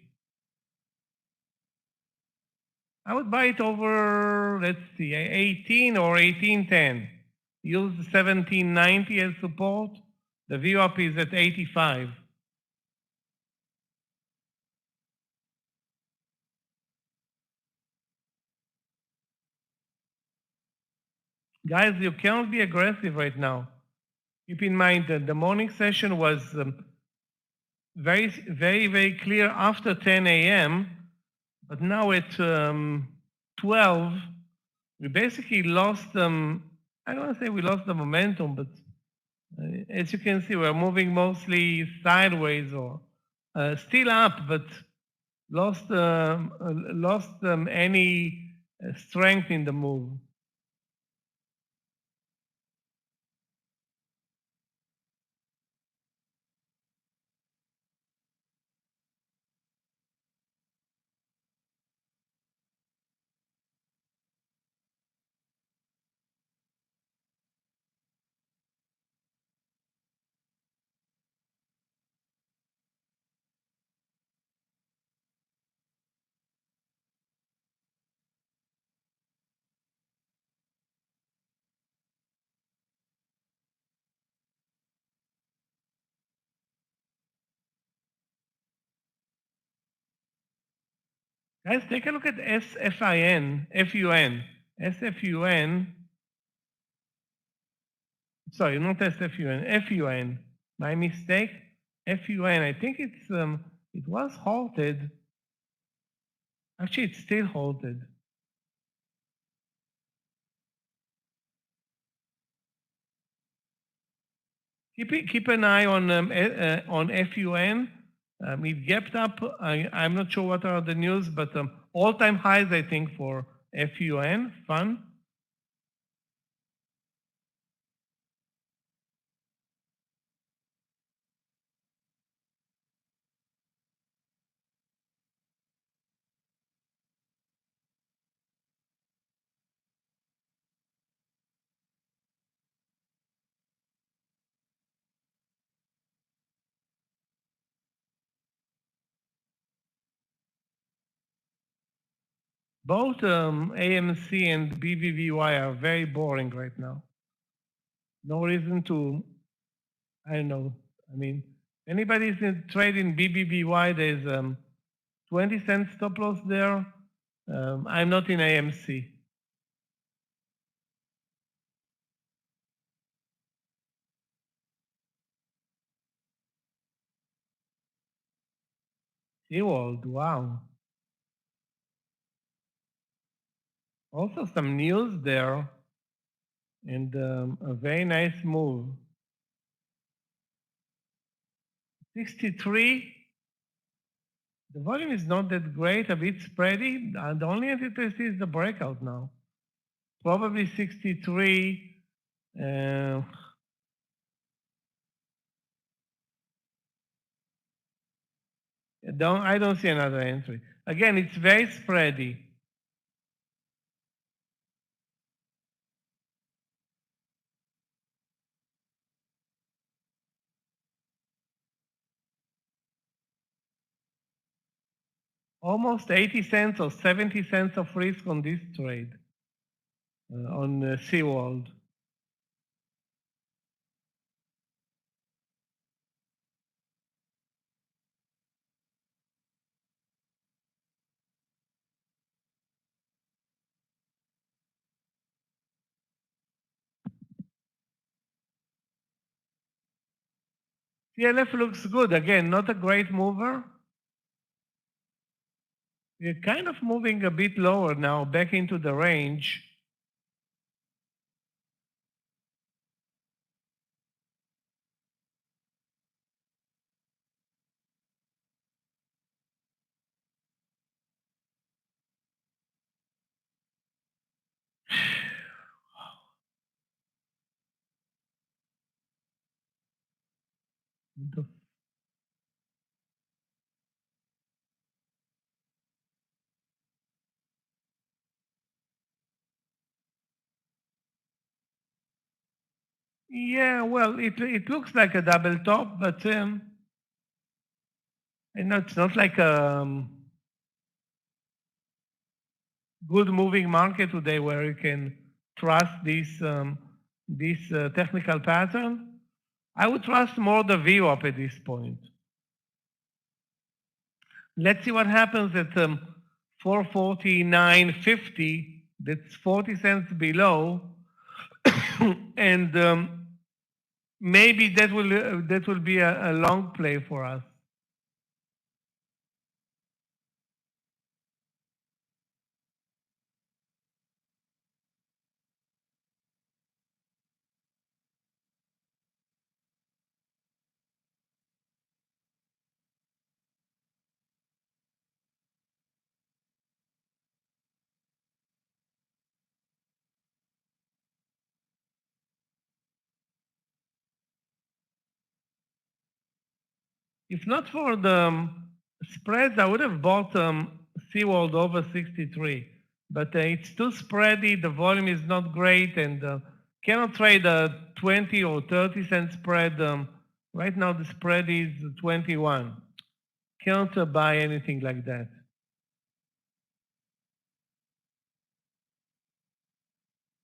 I would buy it over, let's see, 18 or 1810. Use 1790 as support. The VWAP is at 85. Guys, you cannot be aggressive right now. Keep in mind that the morning session was very clear after 10 a.m., but now at 12, we basically lost, I don't want to say we lost the momentum, but as you can see, we're moving mostly sideways or still up, but lost any strength in the move. Guys, take a look at SFIN, FUN. SFUN, sorry, not SFUN, FUN, my mistake. FUN, I think it was halted. Actually, it's still halted. Keep an eye on FUN. It gapped up. I'm not sure what are the news, but all-time highs, I think, for FUN, fun. Both AMC and BBVY are very boring right now. No reason to, I don't know. I mean, anybody's in trading BBVY, there's 20 cents stop loss there. I'm not in AMC. SeaWorld, wow. Also some news there and a very nice move. 63. The volume is not that great, a bit spready. The only entity I see is the breakout now. Probably 63. I don't see another entry. Again, it's very spready. Almost 80 cents or 70 cents of risk on this trade on SeaWorld. CLF looks good. Again, not a great mover. We're kind of moving a bit lower now, back into the range. Yeah, well, it looks like a double top, but you know, it's not like a good moving market today where you can trust this technical pattern. I would trust more the VWAP at this point. Let's see what happens at 449.50. That's 40 cents below, and maybe that will be a long play for us. If not for the spreads, I would have bought SeaWorld over 63. But it's too spready, the volume is not great, and cannot trade a 20 or 30 cent spread. Right now the spread is 21. Cannot buy anything like that.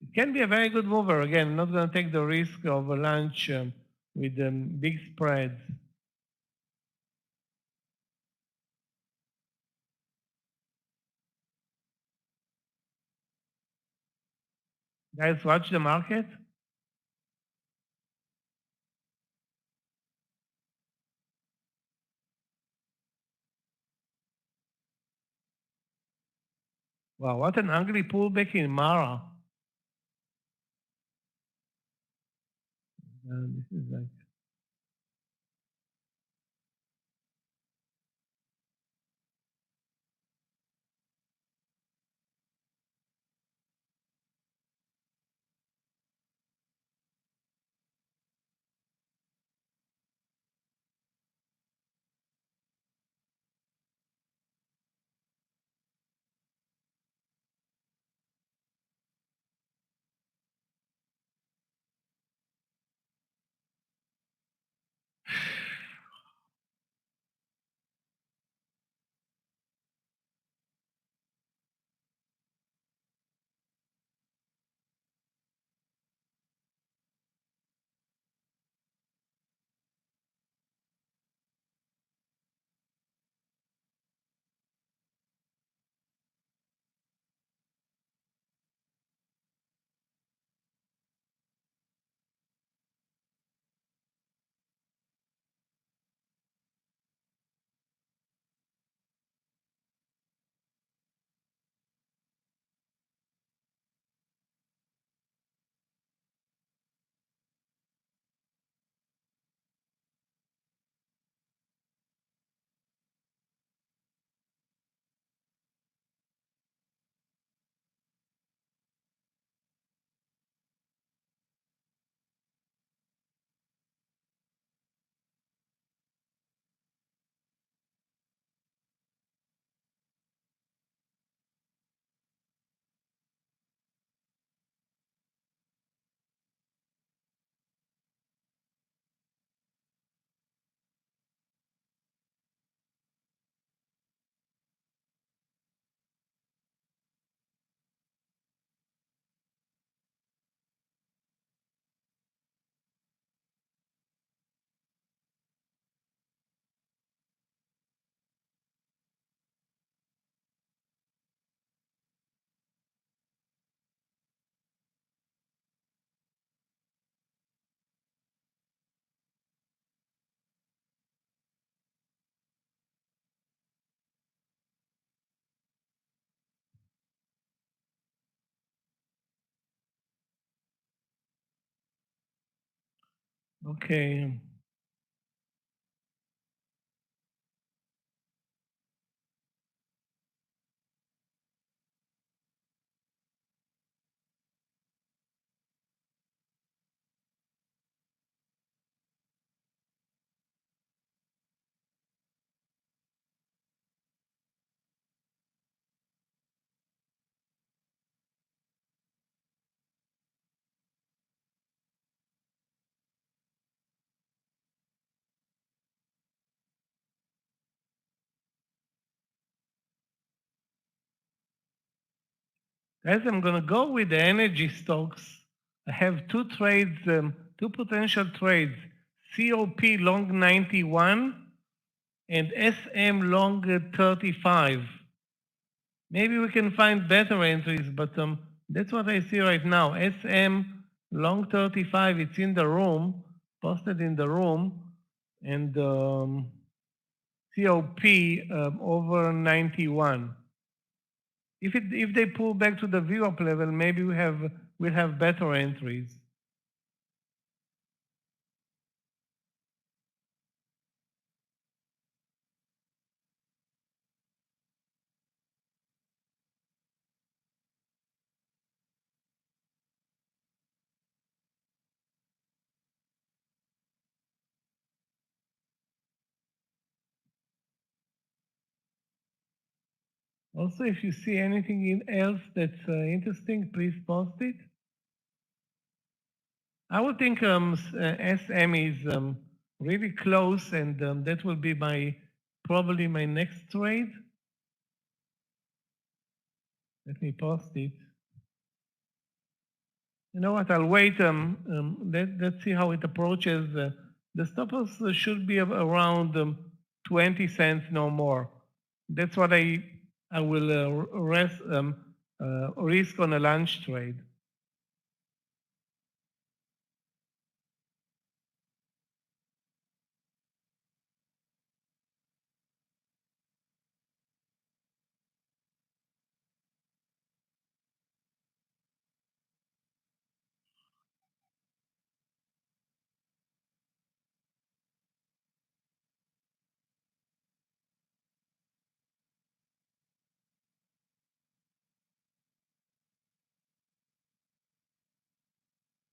It can be a very good mover. Again, not going to take the risk of a lunch with big spreads. Guys, watch the market. Wow, what an ugly pullback in Mara. This is like okay. Guys, I'm going to go with the energy stocks. I have two trades, two potential trades. COP long 91 and SM long 35. Maybe we can find better entries, but that's what I see right now. SM long 35, it's in the room, posted in the room, and COP over 91. If they pull back to the VWAP level, maybe we'll have better entries. Also, if you see anything else that's interesting, please post it. I would think SM is really close, and that will be probably my next trade. Let me post it. You know what? I'll wait. Let's see how it approaches. The stop loss should be around 20 cents, no more. That's what I will risk on a lunch trade.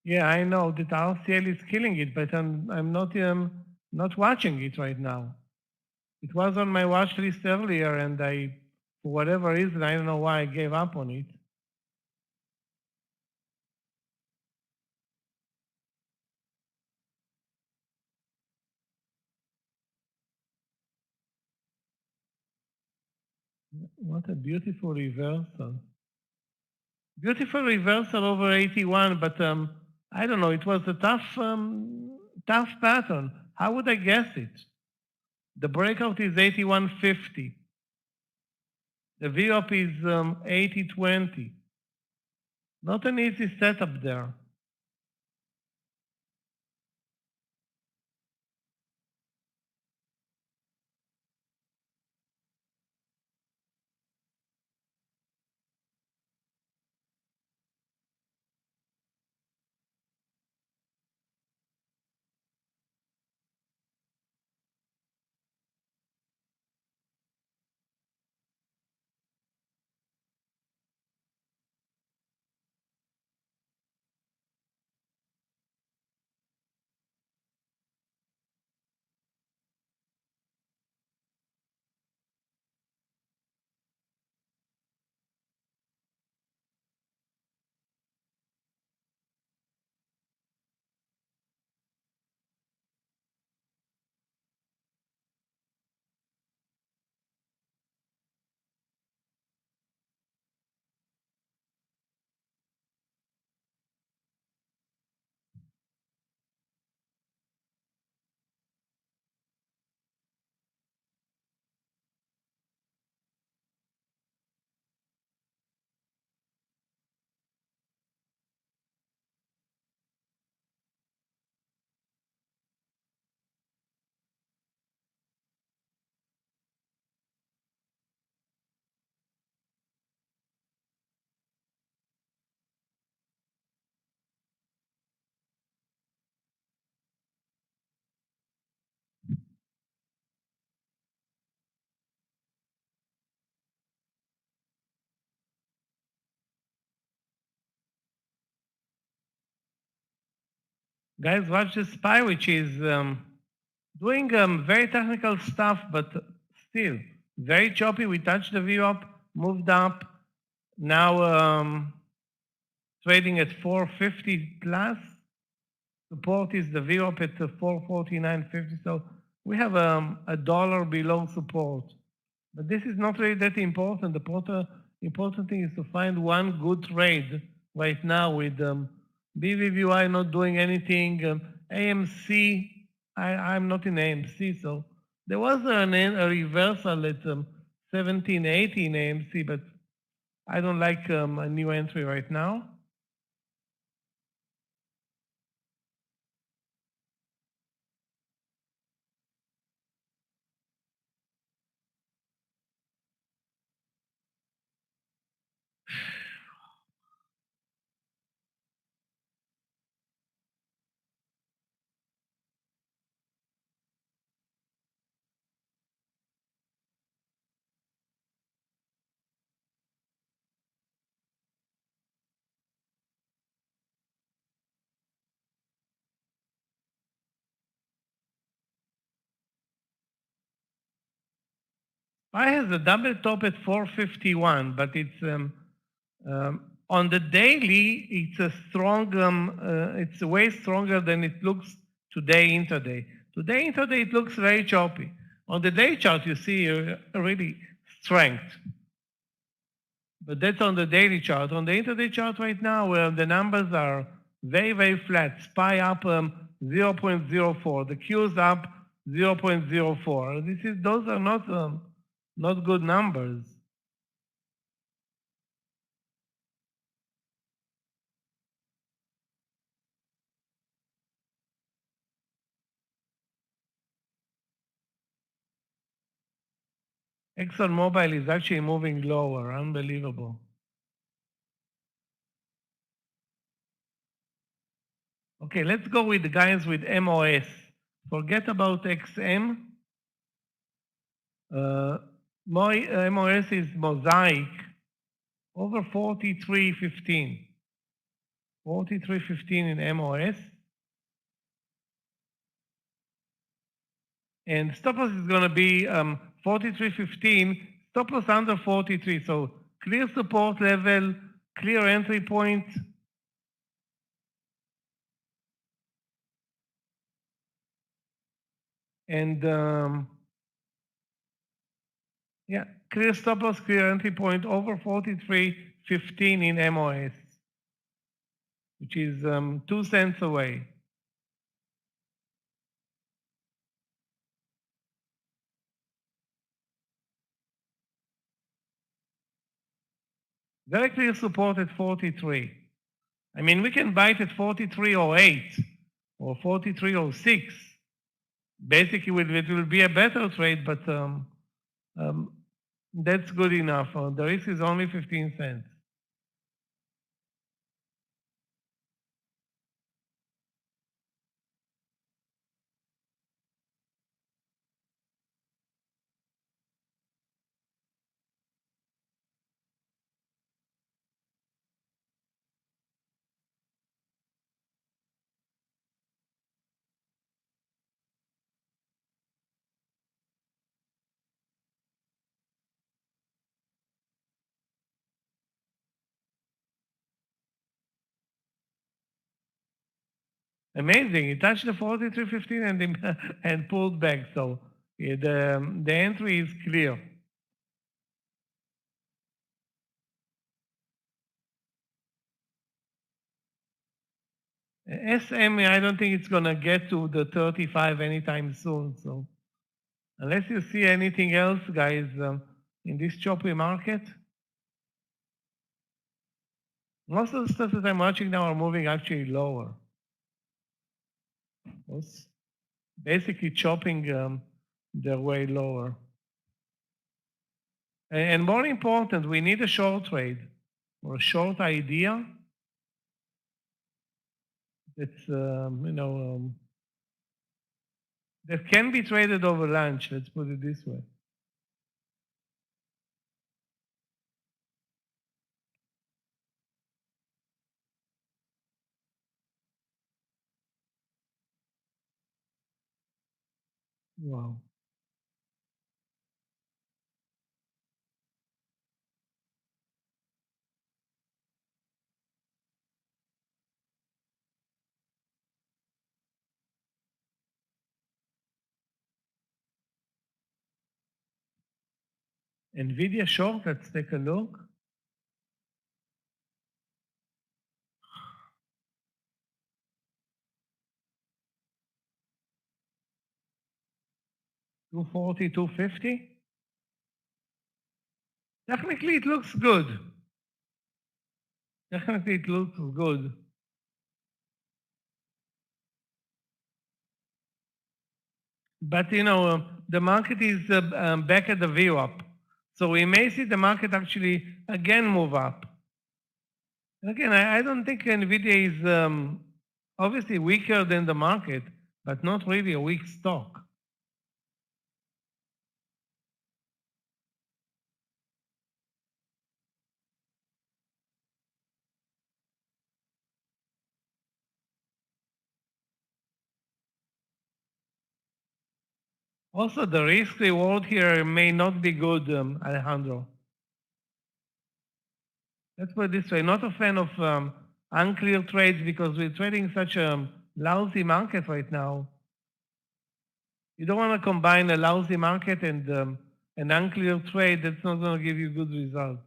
Yeah, I know that RCL is killing it, but I'm not watching it right now. It was on my watch list earlier, and for whatever reason, I don't know why I gave up on it. What a beautiful reversal. Beautiful reversal over 81, but I don't know, it was a tough pattern. How would I guess it? The breakout is 81.50. The VWAP is 80.20. Not an easy setup there. Guys, watch the SPY, which is doing very technical stuff, but still very choppy. We touched the VWAP, moved up, now trading at 450 plus. Support is the VWAP at 449.50. So we have a dollar below support. But this is not really that important. The important thing is to find one good trade right now with BVVY not doing anything. AMC, I'm not in AMC, so there was a reversal at 17, 18 AMC, but I don't like a new entry right now. I has a double top at 451, but it's on the daily, it's a strong, it's way stronger than it looks today intraday. Today intraday, it looks very choppy. On the day chart, you see really strength. But that's on the daily chart. On the intraday chart right now, the numbers are very, very flat. SPY up 0.04. The Q's up 0.04. Those are not good numbers. ExxonMobil is actually moving lower. Unbelievable. Okay, let's go with the guys with MOS. Forget about XM. MOS is Mosaic over 43.15. 43.15 in MOS. And stop loss is going to be 43.15, stop loss under 43. So clear support level, clear entry point. And yeah, clear stop loss, clear entry point over 43.15 in MOS, which is 2 cents away. Very clear support at 43. I mean, we can buy it at 43.08 or 43.06. Basically, it will be a better trade, but that's good enough. The risk is only 15 cents. Amazing. It touched the 43.15 and pulled back. So the entry is clear. SMA, I don't think it's going to get to the 35 anytime soon. So unless you see anything else, guys, in this choppy market, most of the stuff that I'm watching now are moving actually lower. It's basically chopping their way lower. And more important, we need a short trade or a short idea that's, that can be traded over lunch, let's put it this way. Wow. NVIDIA short, let's take a look. $240, $250. Technically, it looks good. Definitely, it looks good. But, the market is back at the VWAP. So we may see the market actually again move up. And again, I don't think NVIDIA is obviously weaker than the market, but not really a weak stock. Also, the risk reward here may not be good, Alejandro. Let's put it this way, not a fan of unclear trades because we're trading such a lousy market right now. You don't want to combine a lousy market and an unclear trade that's not going to give you good results.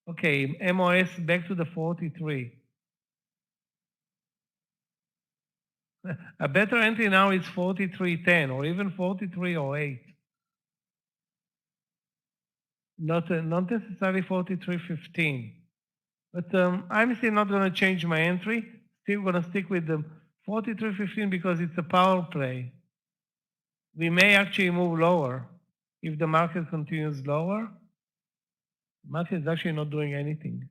Okay, MOS back to the 43. A better entry now is 43.10 or even 43.08. Not necessarily 43.15. But I'm still not going to change my entry. Still going to stick with the 43.15 because it's a power play. We may actually move lower if the market continues lower. The market is actually not doing anything.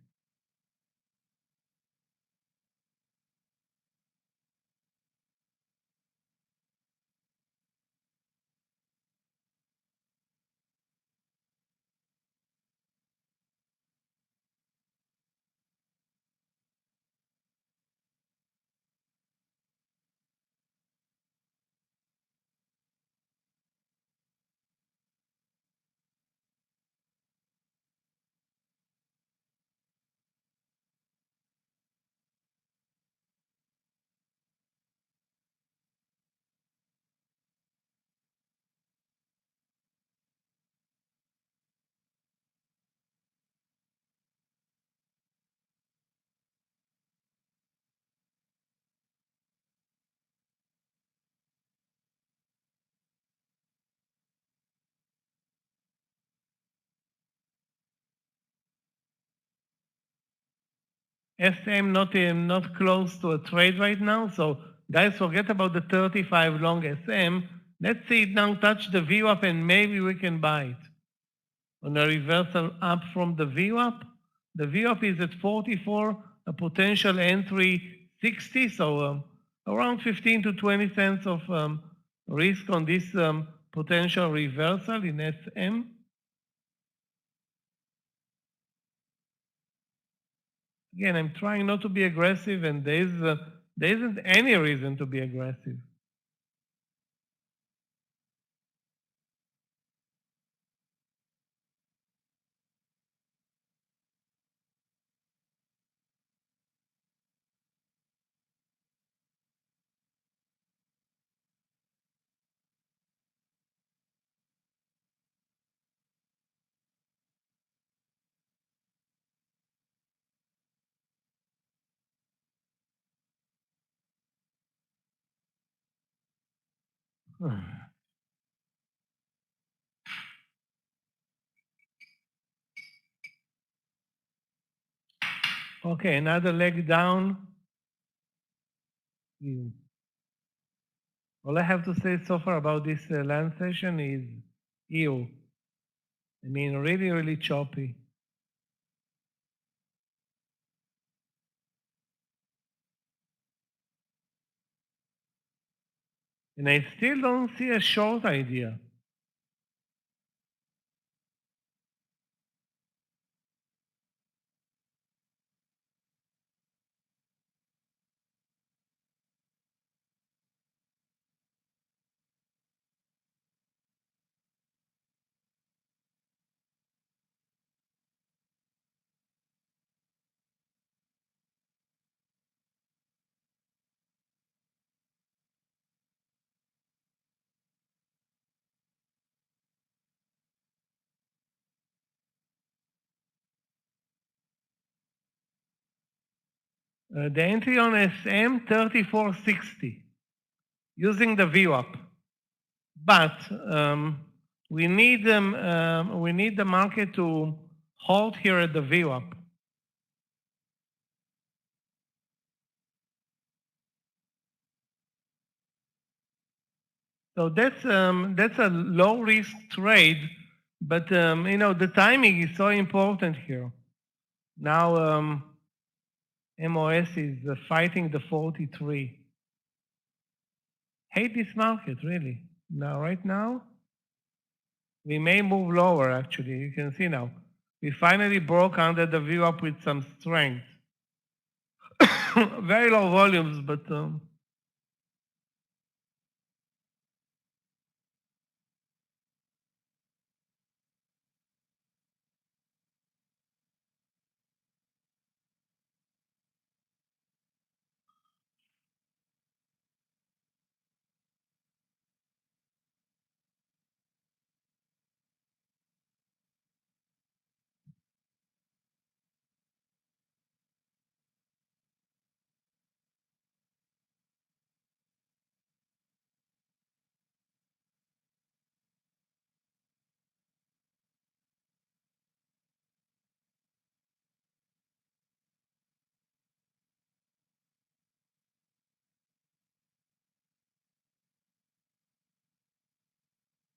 SM not close to a trade right now. So guys, forget about the 35 long SM. Let's see it now touch the VWAP and maybe we can buy it. On a reversal up from the VWAP, the VWAP is at 44, a potential entry 60, so around 15 to 20 cents of risk on this potential reversal in SM. Again, I'm trying not to be aggressive, and there isn't any reason to be aggressive. Okay, another leg down. All I have to say so far about this land session is ew. I mean, really, really choppy. And I still don't see a short idea. The entry on SM 3460 using the VWAP, but we need the market to halt here at the VWAP. So that's a low risk trade, but you know the timing is so important here. Now MOS is fighting the 43. Hate this market, really. Now, right now, we may move lower, actually. You can see now. We finally broke under the VWAP with some strength. Very low volumes, but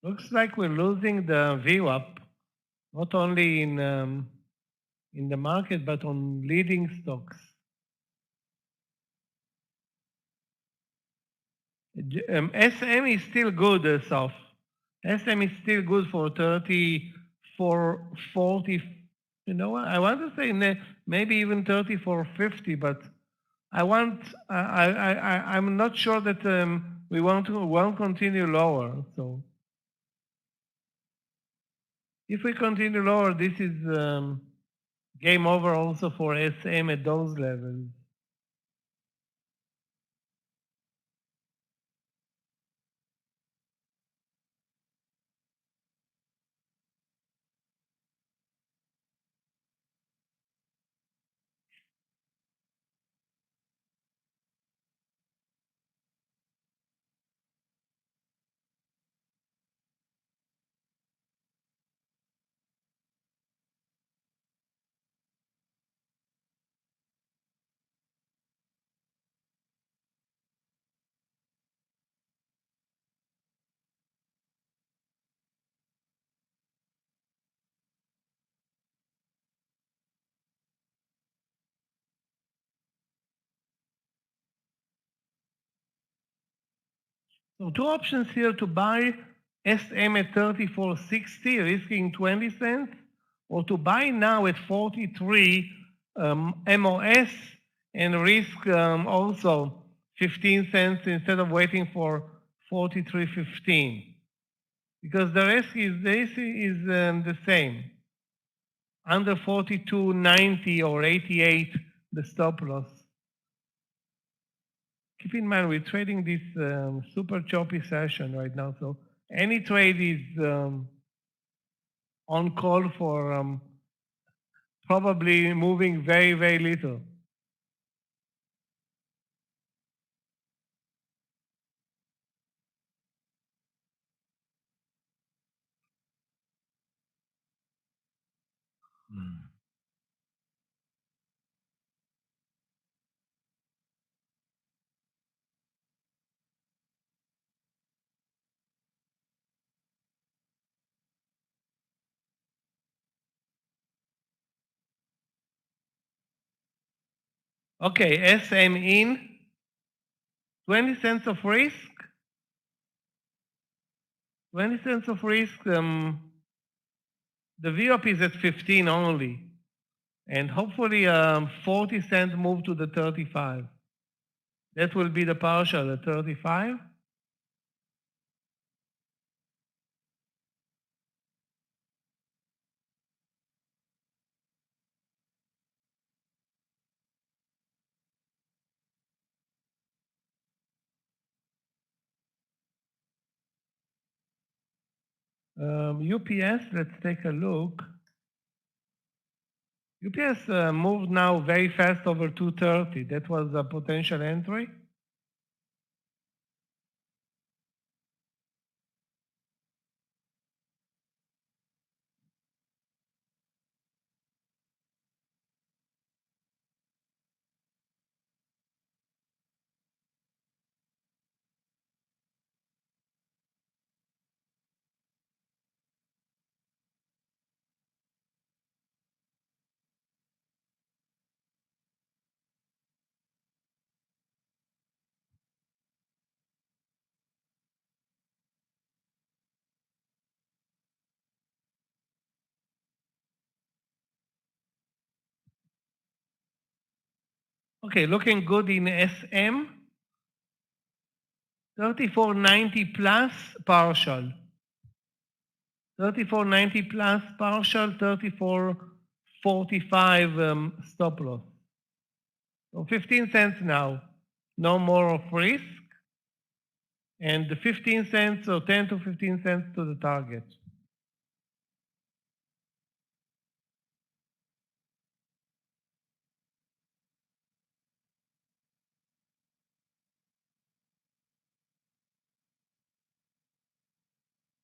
looks like we're losing the VWAP, not only in the market, but on leading stocks. SM is still good, South. SM is still good for 30, for 40. You know what? I want to say maybe even 34.50, but I'm not sure that we won't continue lower. So if we continue lower, this is game over also for SM at those levels. So two options here to buy SM at 34.60, risking 20 cents, or to buy now at 43 MOS and risk also 15 cents instead of waiting for 43.15. Because the risk is the same. Under 42.90 or 88, the stop loss. Keep in mind, we're trading this super choppy session right now, so any trade is on call for probably moving very, very little. Okay, SM in, 20 cents of risk. 20 cents of risk, the VWAP is at 15 only. And hopefully 40 cent move to the 35. That will be the partial at 35. UPS, let's take a look. UPS moved now very fast over 230. That was a potential entry. Okay, looking good in SM. 34.90 plus partial. 34.90 plus partial, 34.45 stop loss. So 15 cents now, no more of risk. And the 15 cents or 10 to 15 cents to the target.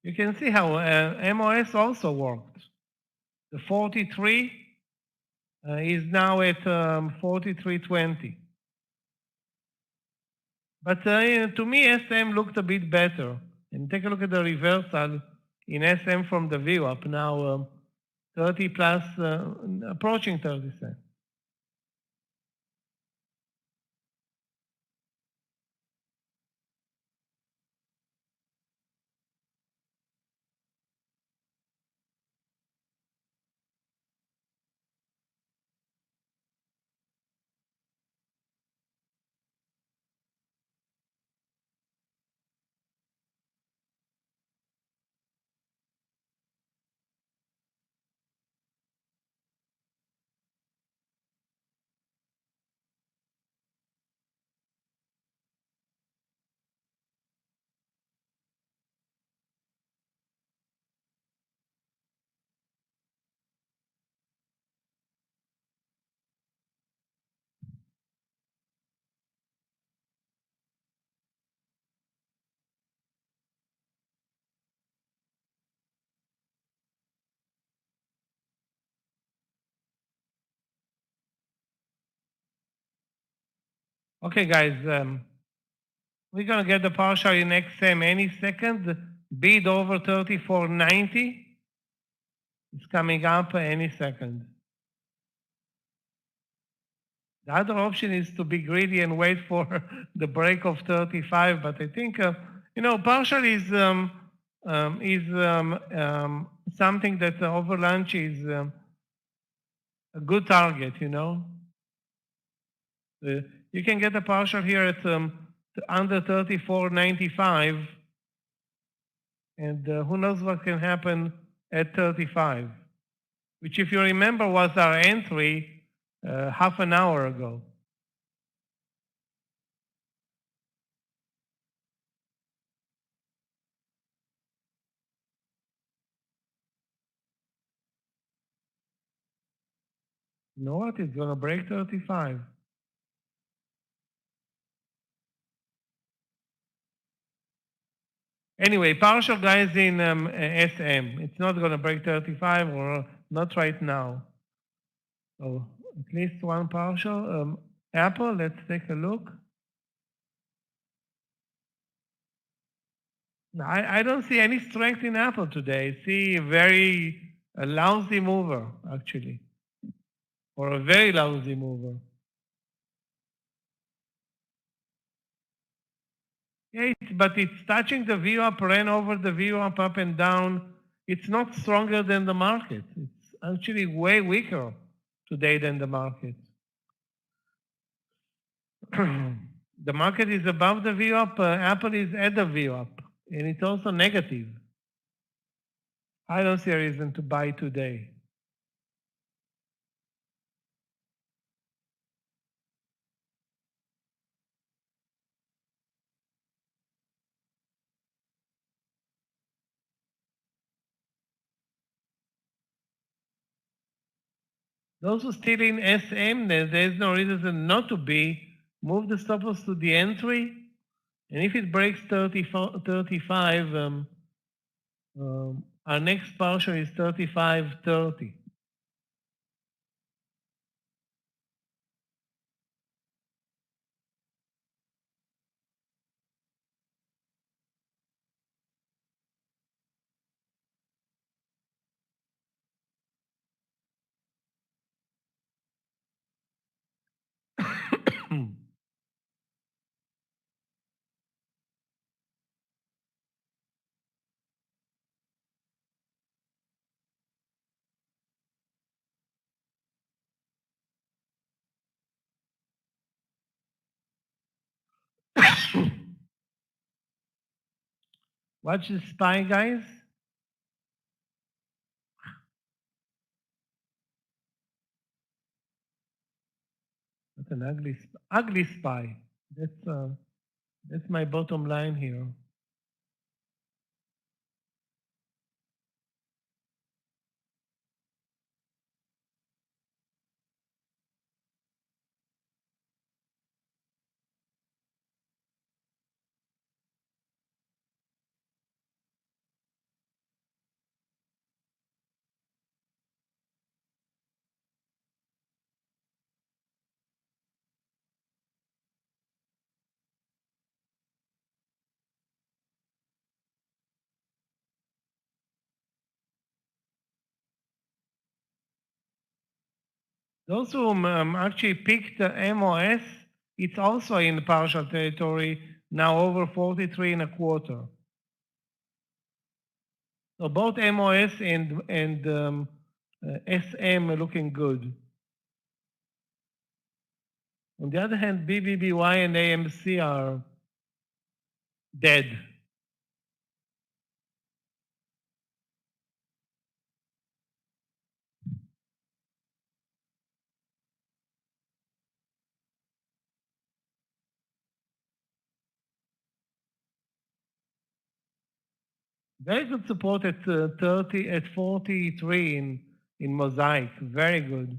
You can see how MOS also worked. The 43 is now at 43.20. But to me, SM looked a bit better. And take a look at the reversal in SM from the VWAP, now 30 plus, approaching 30 cents. Okay, guys, we're going to get the partial in XM any second. Bid over 34.90. It's coming up any second. The other option is to be greedy and wait for the break of 35, but I think partial is something that over lunch is a good target. You can get a partial here at under 34.95, and who knows what can happen at 35, which, if you remember, was our entry half an hour ago. You know what? It's going to break 35. Anyway, partial guys in SM. It's not going to break 35, or not right now. So at least one partial. Apple, let's take a look. I don't see any strength in Apple today. I see a lousy mover, actually, or a very lousy mover. Yeah, but it's touching the VWAP, ran over the VWAP up and down. It's not stronger than the market. It's actually way weaker today than the market. The market is above the VWAP. Apple is at the VWAP, and it's also negative. I don't see a reason to buy today. Those who still in SM, there's no reason not to be. Move the stop loss to the entry, and if it breaks 35, our next partial is 35.30. Watch the SPY, guys. That's an ugly SPY. That's my bottom line here. Those who actually picked MOS, it's also in partial territory, now over 43 and a quarter. So both MOS and SM are looking good. On the other hand, BBBY and AMC are dead. Very good support at 43 in Mosaic. Very good.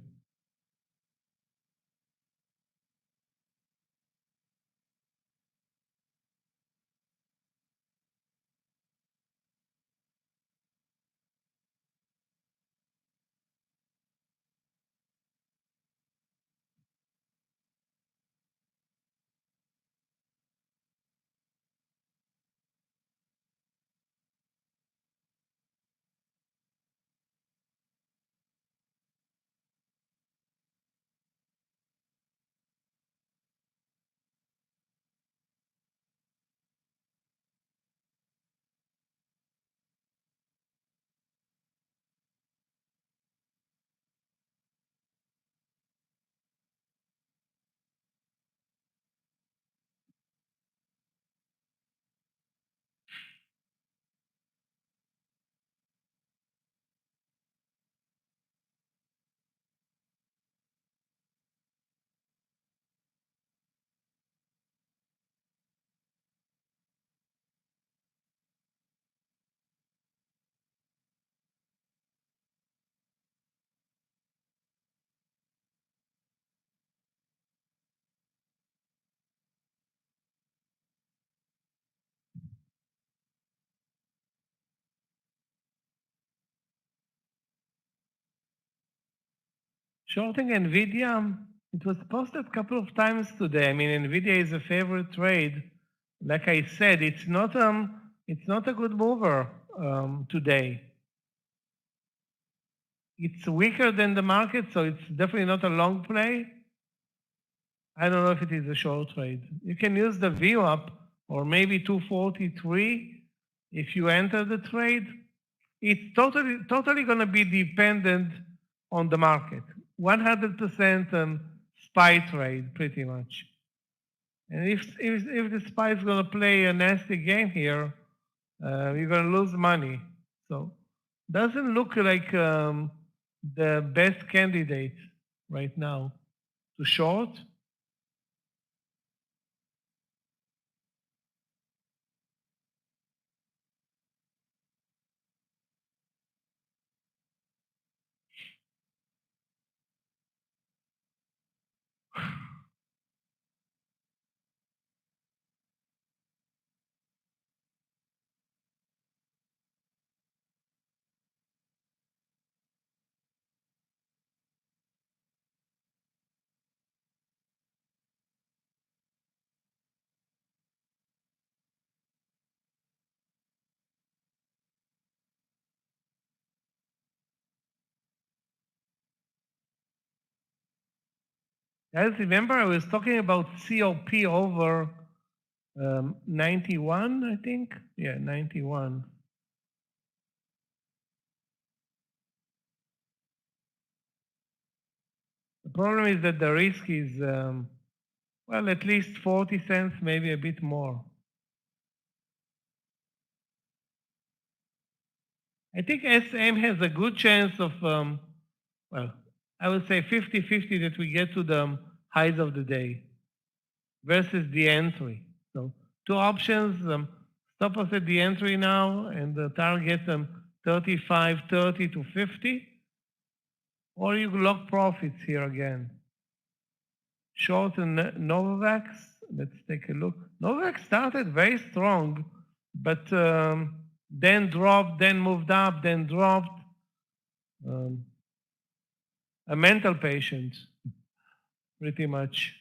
Shorting NVIDIA, it was posted a couple of times today. I mean, NVIDIA is a favorite trade. Like I said, it's not a good mover today. It's weaker than the market, so it's definitely not a long play. I don't know if it is a short trade. You can use the VWAP or maybe 243 if you enter the trade. It's totally going to be dependent on the market. 100% SPY trade, pretty much. And if the SPY is going to play a nasty game here, you're going to lose money. So doesn't look like the best candidate right now to short. Guys, remember I was talking about COP over 91, I think? Yeah, 91. The problem is that the risk is, well, at least 40 cents, maybe a bit more. I think SM has a good chance of, well, I would say 50-50 that we get to the highs of the day versus the entry. So two options, stop us at the entry now and target 35.30 to 50, or you lock profits here again. Short and Novavax, let's take a look. Novavax started very strong, but then dropped, then moved up, then dropped. A mental patient, pretty much.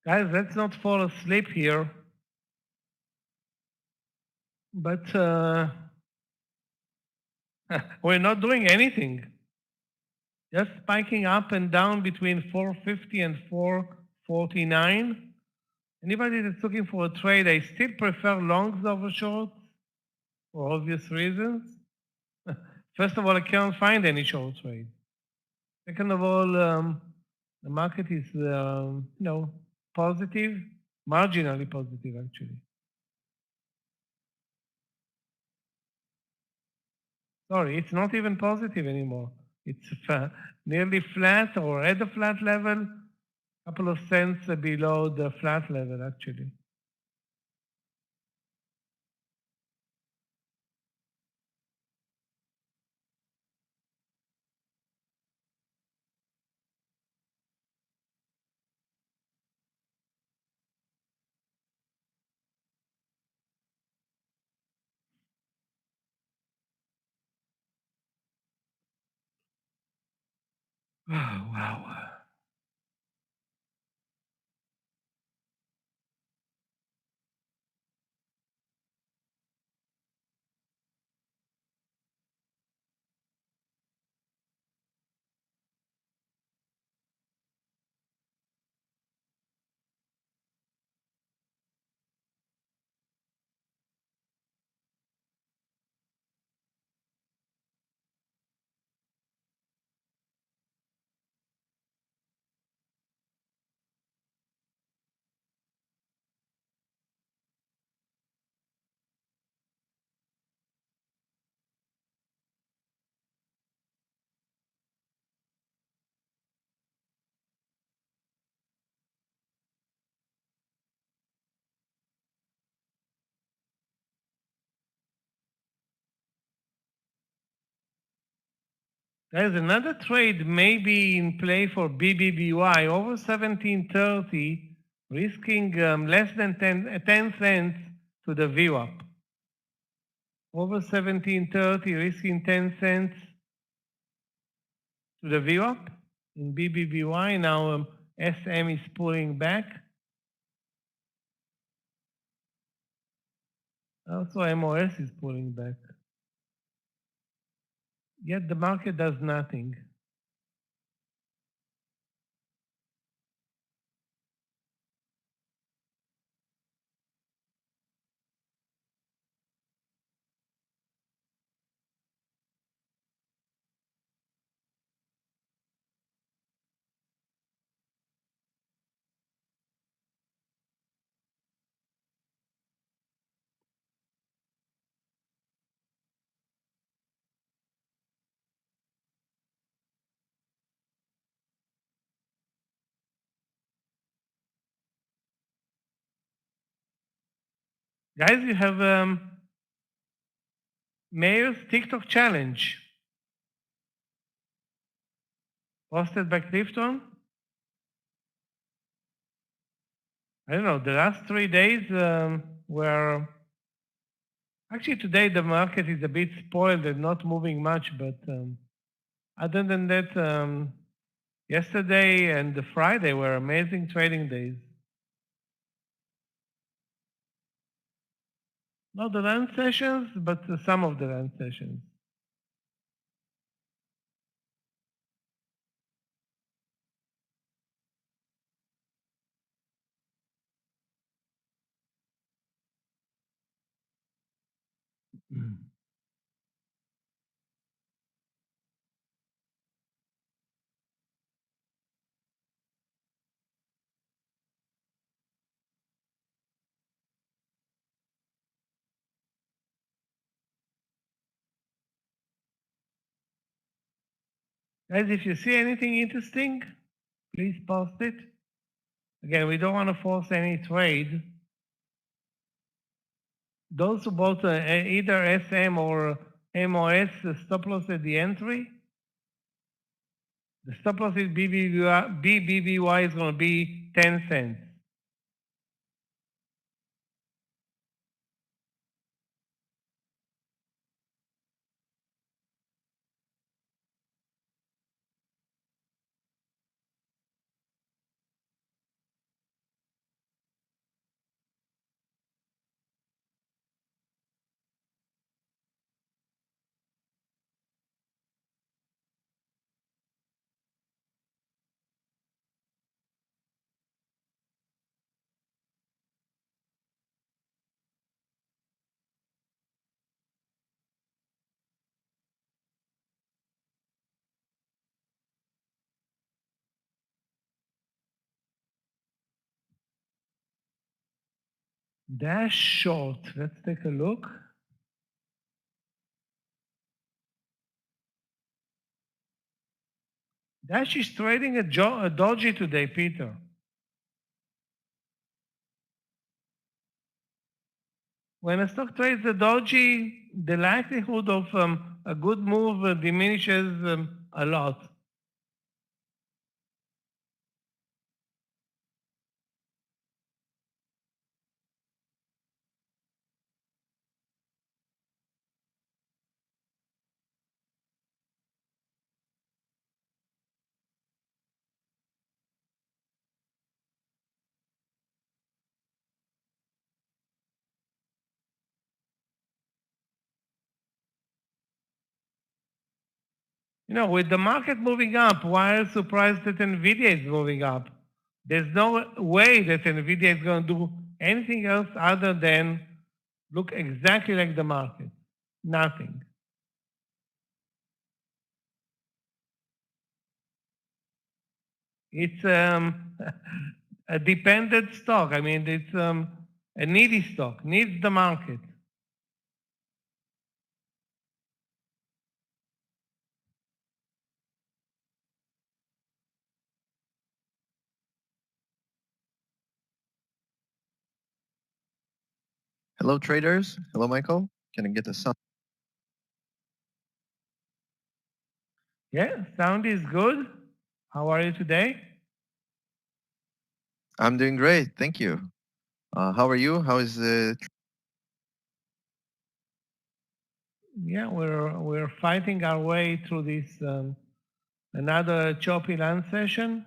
Guys, let's not fall asleep here. But we're not doing anything. Just spiking up and down between 450 and 449. Anybody that's looking for a trade, I still prefer longs over shorts for obvious reasons. First of all, I can't find any short trade. Second of all, the market is, positive, marginally positive, actually. Sorry, it's not even positive anymore. It's nearly flat or at the flat level, a couple of cents below the flat level, actually. Oh, wow. There's another trade maybe in play for BBBY over 1730, risking less than 10 cents to the VWAP. Over 1730, risking 10 cents to the VWAP in BBBY. Now SM is pulling back. Also MOS is pulling back. Yet the market does nothing. Guys, you have Meir's TikTok challenge posted by Clifton. I don't know, the last 3 days were actually today the market is a bit spoiled and not moving much, but other than that, yesterday and the Friday were amazing trading days. Not the land sessions, but some of the land sessions. Guys, if you see anything interesting, please post it. Again, we don't want to force any trade. Those who bought either SM or MOS stop loss at the entry, the stop loss is BBBY is going to be 10 cents. Dash short, let's take a look. Dash is trading a doji today, Peter. When a stock trades a doji, the likelihood of a good move diminishes a lot. with the market moving up, why are you surprised that NVIDIA is moving up? There's no way that NVIDIA is going to do anything else other than look exactly like the market. Nothing. It's a dependent stock. I mean, it's a needy stock, needs the market. Hello, traders. Hello, Michael. Can I get a sound? Yeah, sound is good. How are you today? I'm doing great. Thank you. How are you? How is Yeah, we're fighting our way through this another choppy land session.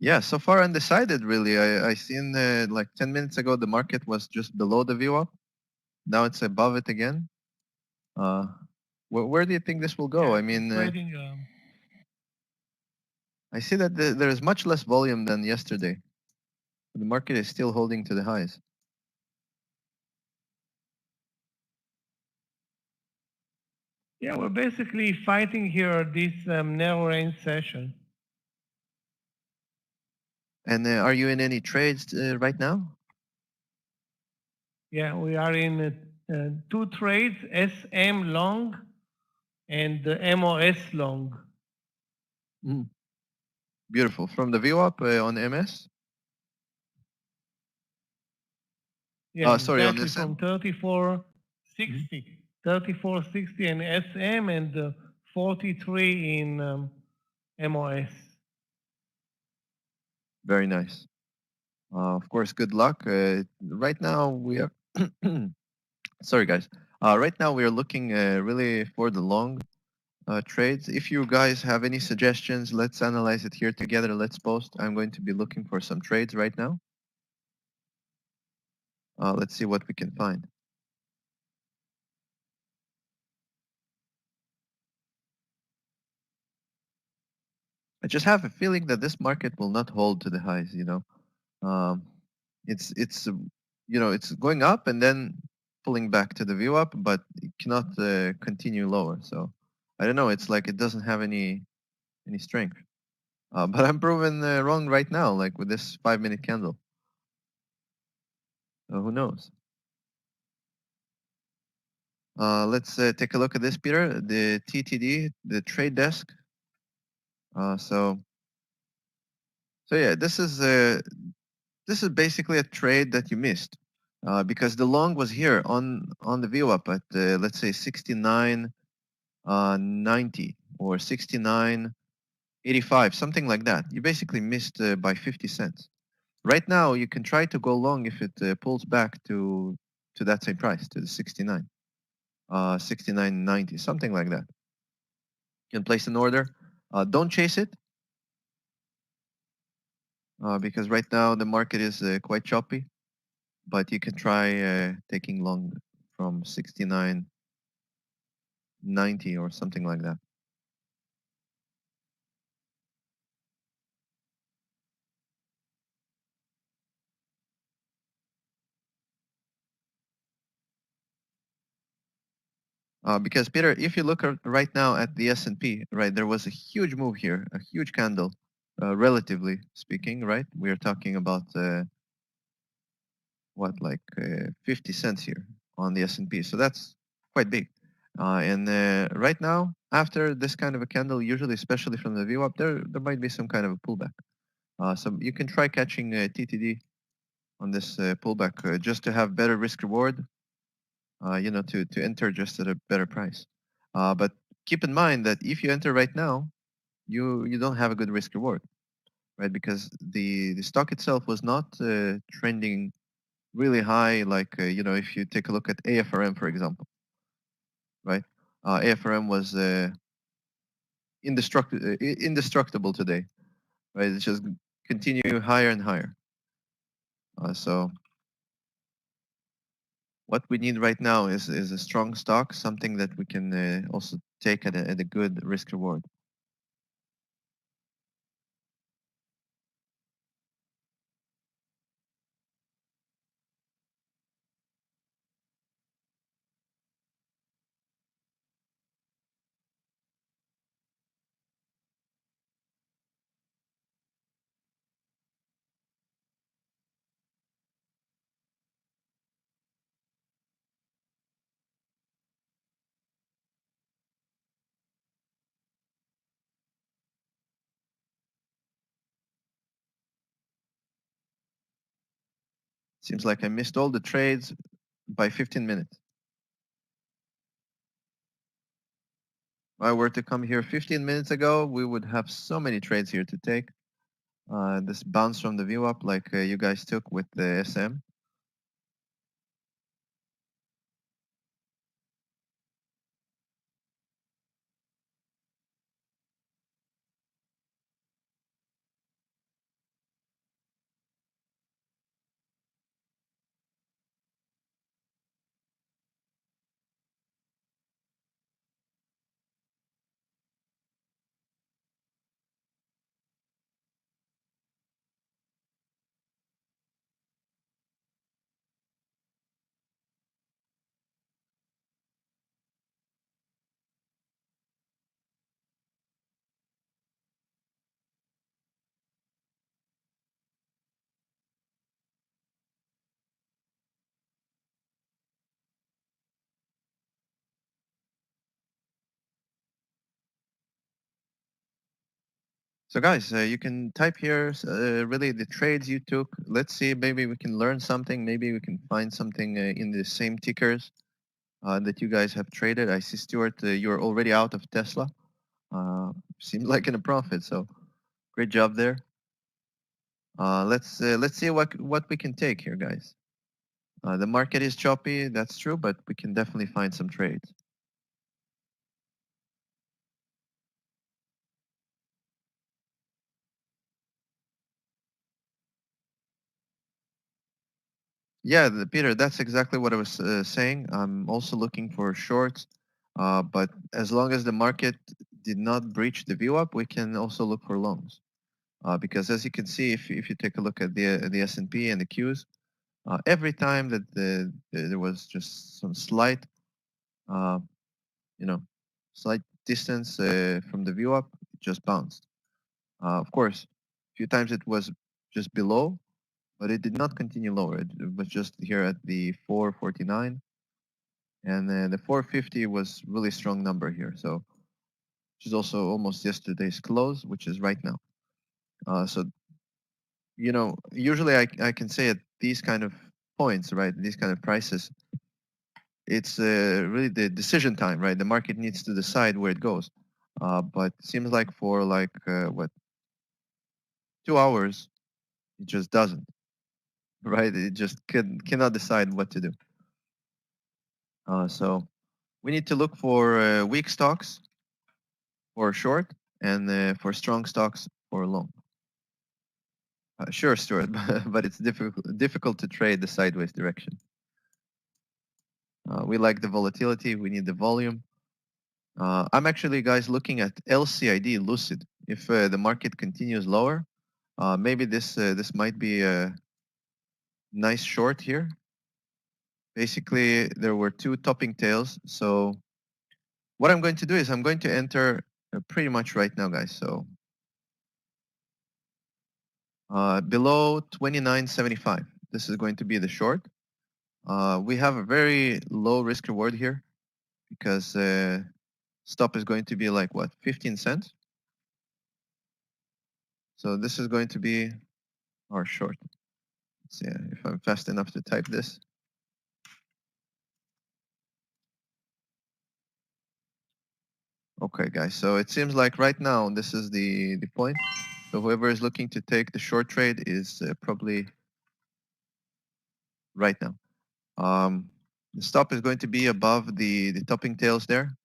Yeah, so far undecided, really. I seen like 10 minutes ago, the market was just below the VWAP. Now it's above it again. Where do you think this will go? Yeah, I mean, trading, I see that there is much less volume than yesterday. The market is still holding to the highs. yeah, we're basically fighting here this narrow range session. And are you in any trades right now? Yeah, we are in two trades, SM long and MOS long. Beautiful. From the VWAP on MS? Yeah, Sorry, on exactly, SM? from 34.60. 34.60 in SM and 43 in MOS. Very nice. Of course, good luck. Right now we are, sorry guys. Right now we are looking really for the long trades. If you guys have any suggestions, let's analyze it here together. Let's post. I'm going to be looking for some trades right now. Let's see what we can find. I just have a feeling that this market will not hold to the highs, you know. It's it's going up and then pulling back to the view up, but it cannot continue lower. So I don't know. It's like it doesn't have any strength. But I'm proven wrong right now, like with this 5-minute candle. Who knows? Let's take a look at this, Peter. The TTD, the trade desk. So yeah, this is basically a trade that you missed because the long was here on the VWAP at let's say 69.90 or 69.85, something like that. You basically missed by 50 cents. Right now, you can try to go long if it pulls back to that same price, to the 69, 69.90, something like that. You can place an order. Don't chase it because right now the market is quite choppy. But you can try taking long from 69.90 or something like that. Because Peter, if you look right now at the S&P, right, there was a huge move here, a huge candle, relatively speaking, right? We are talking about what, like 50 cents here on the S&P. So that's quite big. And right now, after this kind of a candle, usually, especially from the view up, there might be some kind of a pullback. So you can try catching TTD on this pullback just to have better risk reward. To enter just at a better price. But keep in mind that if you enter right now, you don't have a good risk reward, right? Because the stock itself was not trending really high, like if you take a look at AFRM, for example, right? AFRM was indestructible today, right? It's just continue higher and higher. So what we need right now is a strong stock, something that we can also take at a good risk reward. Seems like I missed all the trades by 15 minutes. If I were to come here 15 minutes ago, we would have so many trades here to take. This bounce from the view up like you guys took with the SM. So guys, you can type here really the trades you took. Let's see, maybe we can learn something. Maybe we can find something in the same tickers that you guys have traded. I see Stuart, you're already out of Tesla. Seems like in a profit, so great job there. Let's see what we can take here, guys. The market is choppy, that's true, but we can definitely find some trades. Yeah, Peter, that's exactly what I was saying. I'm also looking for shorts, but as long as the market did not breach the view up, we can also look for longs. Because as you can see, if you take a look at the S&P and the Qs, every time that there was just some slight, uh, you know, slight distance from the view up, it just bounced. Of course, a few times it was just below, but it did not continue lower. It was just here at the 449, and then the 450 was really strong number here. So, which is also almost yesterday's close, which is right now. So, usually I can say at these kind of points, right, these kind of prices, it's really the decision time, right? The market needs to decide where it goes. But seems like for like, 2 hours, it just doesn't, right? It just cannot decide what to do. So we need to look for weak stocks for short and for strong stocks for long. Sure, Stuart, but it's difficult to trade the sideways direction. We like the volatility. We need the volume. I'm actually, guys, looking at LCID Lucid. If the market continues lower, maybe this might be a nice short here. Basically, there were two topping tails. So what I'm going to do is I'm going to enter pretty much right now, guys. So below 29.75, this is going to be the short. We have a very low risk reward here because stop is going to be like what, 15 cents. So this is going to be our short. Let's see if I'm fast enough to type this. Okay, guys, so it seems like right now this is the point. So whoever is looking to take the short trade is probably right now. The stop is going to be above the topping tails there.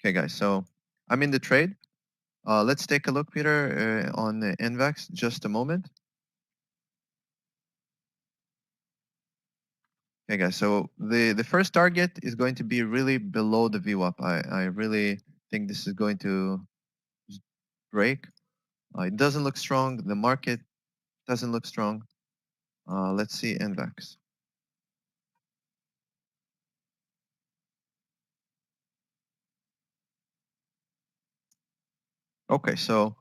Okay, guys. So I'm in the trade. Let's take a look, Peter, on the NVAX. Just a moment. Okay, guys. So the first target is going to be really below the VWAP. I really think this is going to break. It doesn't look strong. The market doesn't look strong. Let's see NVAX. Okay, so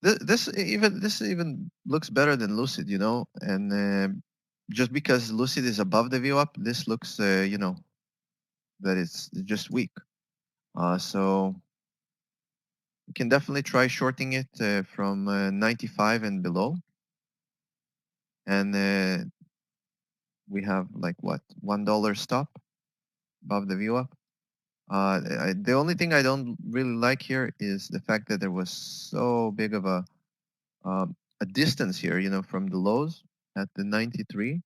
this even looks better than Lucid, you know, and just because Lucid is above the VWAP, this looks, you know, that it's just weak. So you can definitely try shorting it from 95 and below, and we have like what, $1 stop above the VWAP. The only thing I don't really like here is the fact that there was so big of a distance here, you know, from the lows at the 93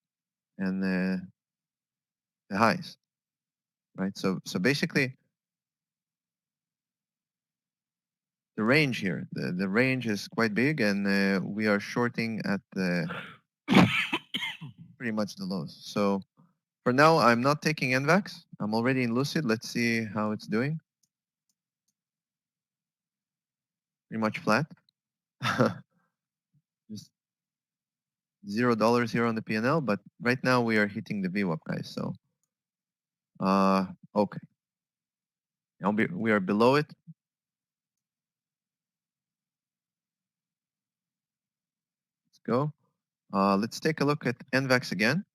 and the highs, right? So basically the range here, the range is quite big, and we are shorting at the pretty much the lows. So for now, I'm not taking NVAX. I'm already in Lucid. Let's see how it's doing. Pretty much flat. Just $0 here on the PNL, but right now we are hitting the VWAP, guys. So, okay. We are below it. Let's go. Let's take a look at NVAX again.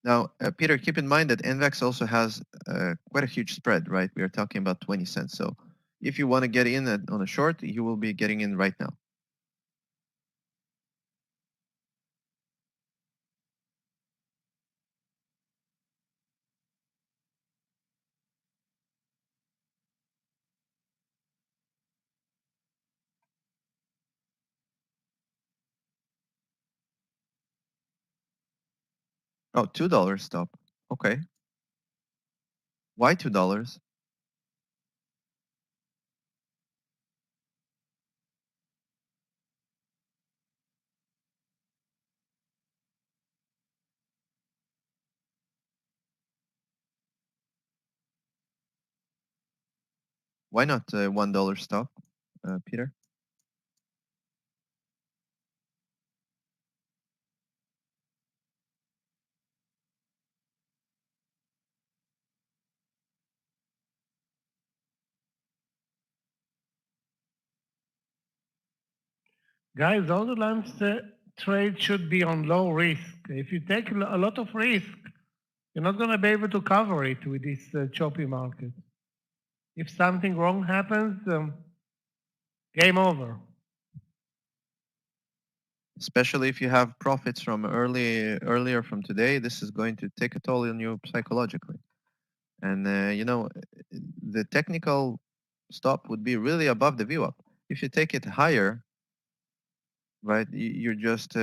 Now, Peter, keep in mind that NVAX also has quite a huge spread, right? We are talking about 20 cents. So if you want to get in on a short, you will be getting in right now. Oh, $2 stop. Okay. Why $2? Why not $1 stop, Peter? Guys, all the lamps trade should be on low risk. If you take a lot of risk, you're not going to be able to cover it with this choppy market. If something wrong happens, game over. Especially if you have profits from earlier from today, this is going to take a toll on you psychologically. And you know, the technical stop would be really above the VWAP. If you take it higher, right, you're just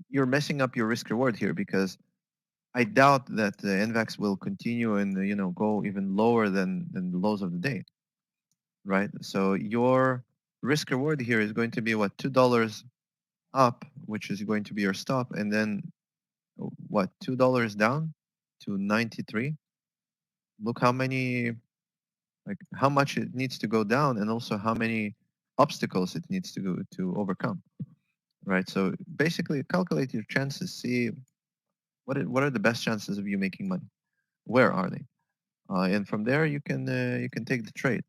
you're messing up your risk reward here, because I doubt that the NVAX will continue and you know, go even lower than the lows of the day, right? So your risk reward here is going to be what, $2 up, which is going to be your stop, and then what, $2 down to 93. Look how many, like how much it needs to go down, and also how many obstacles it needs to go to overcome, right? So basically calculate your chances, see what are the best chances of you making money, where are they, and from there you can take the trade.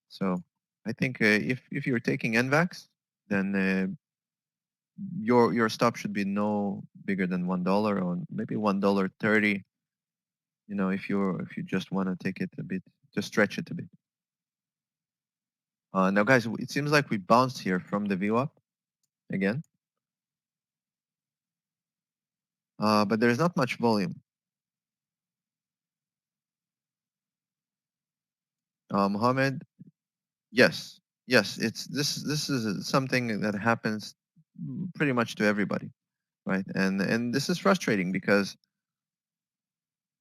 So I think if you're taking NVAX, then your stop should be no bigger than $1, or maybe $1.30. You know, if you just want to take it a bit, just stretch it a bit. Now, guys, it seems like we bounced here from the VWAP again, but there's not much volume. Mohammed, yes, it's this is something that happens pretty much to everybody, right? And this is frustrating because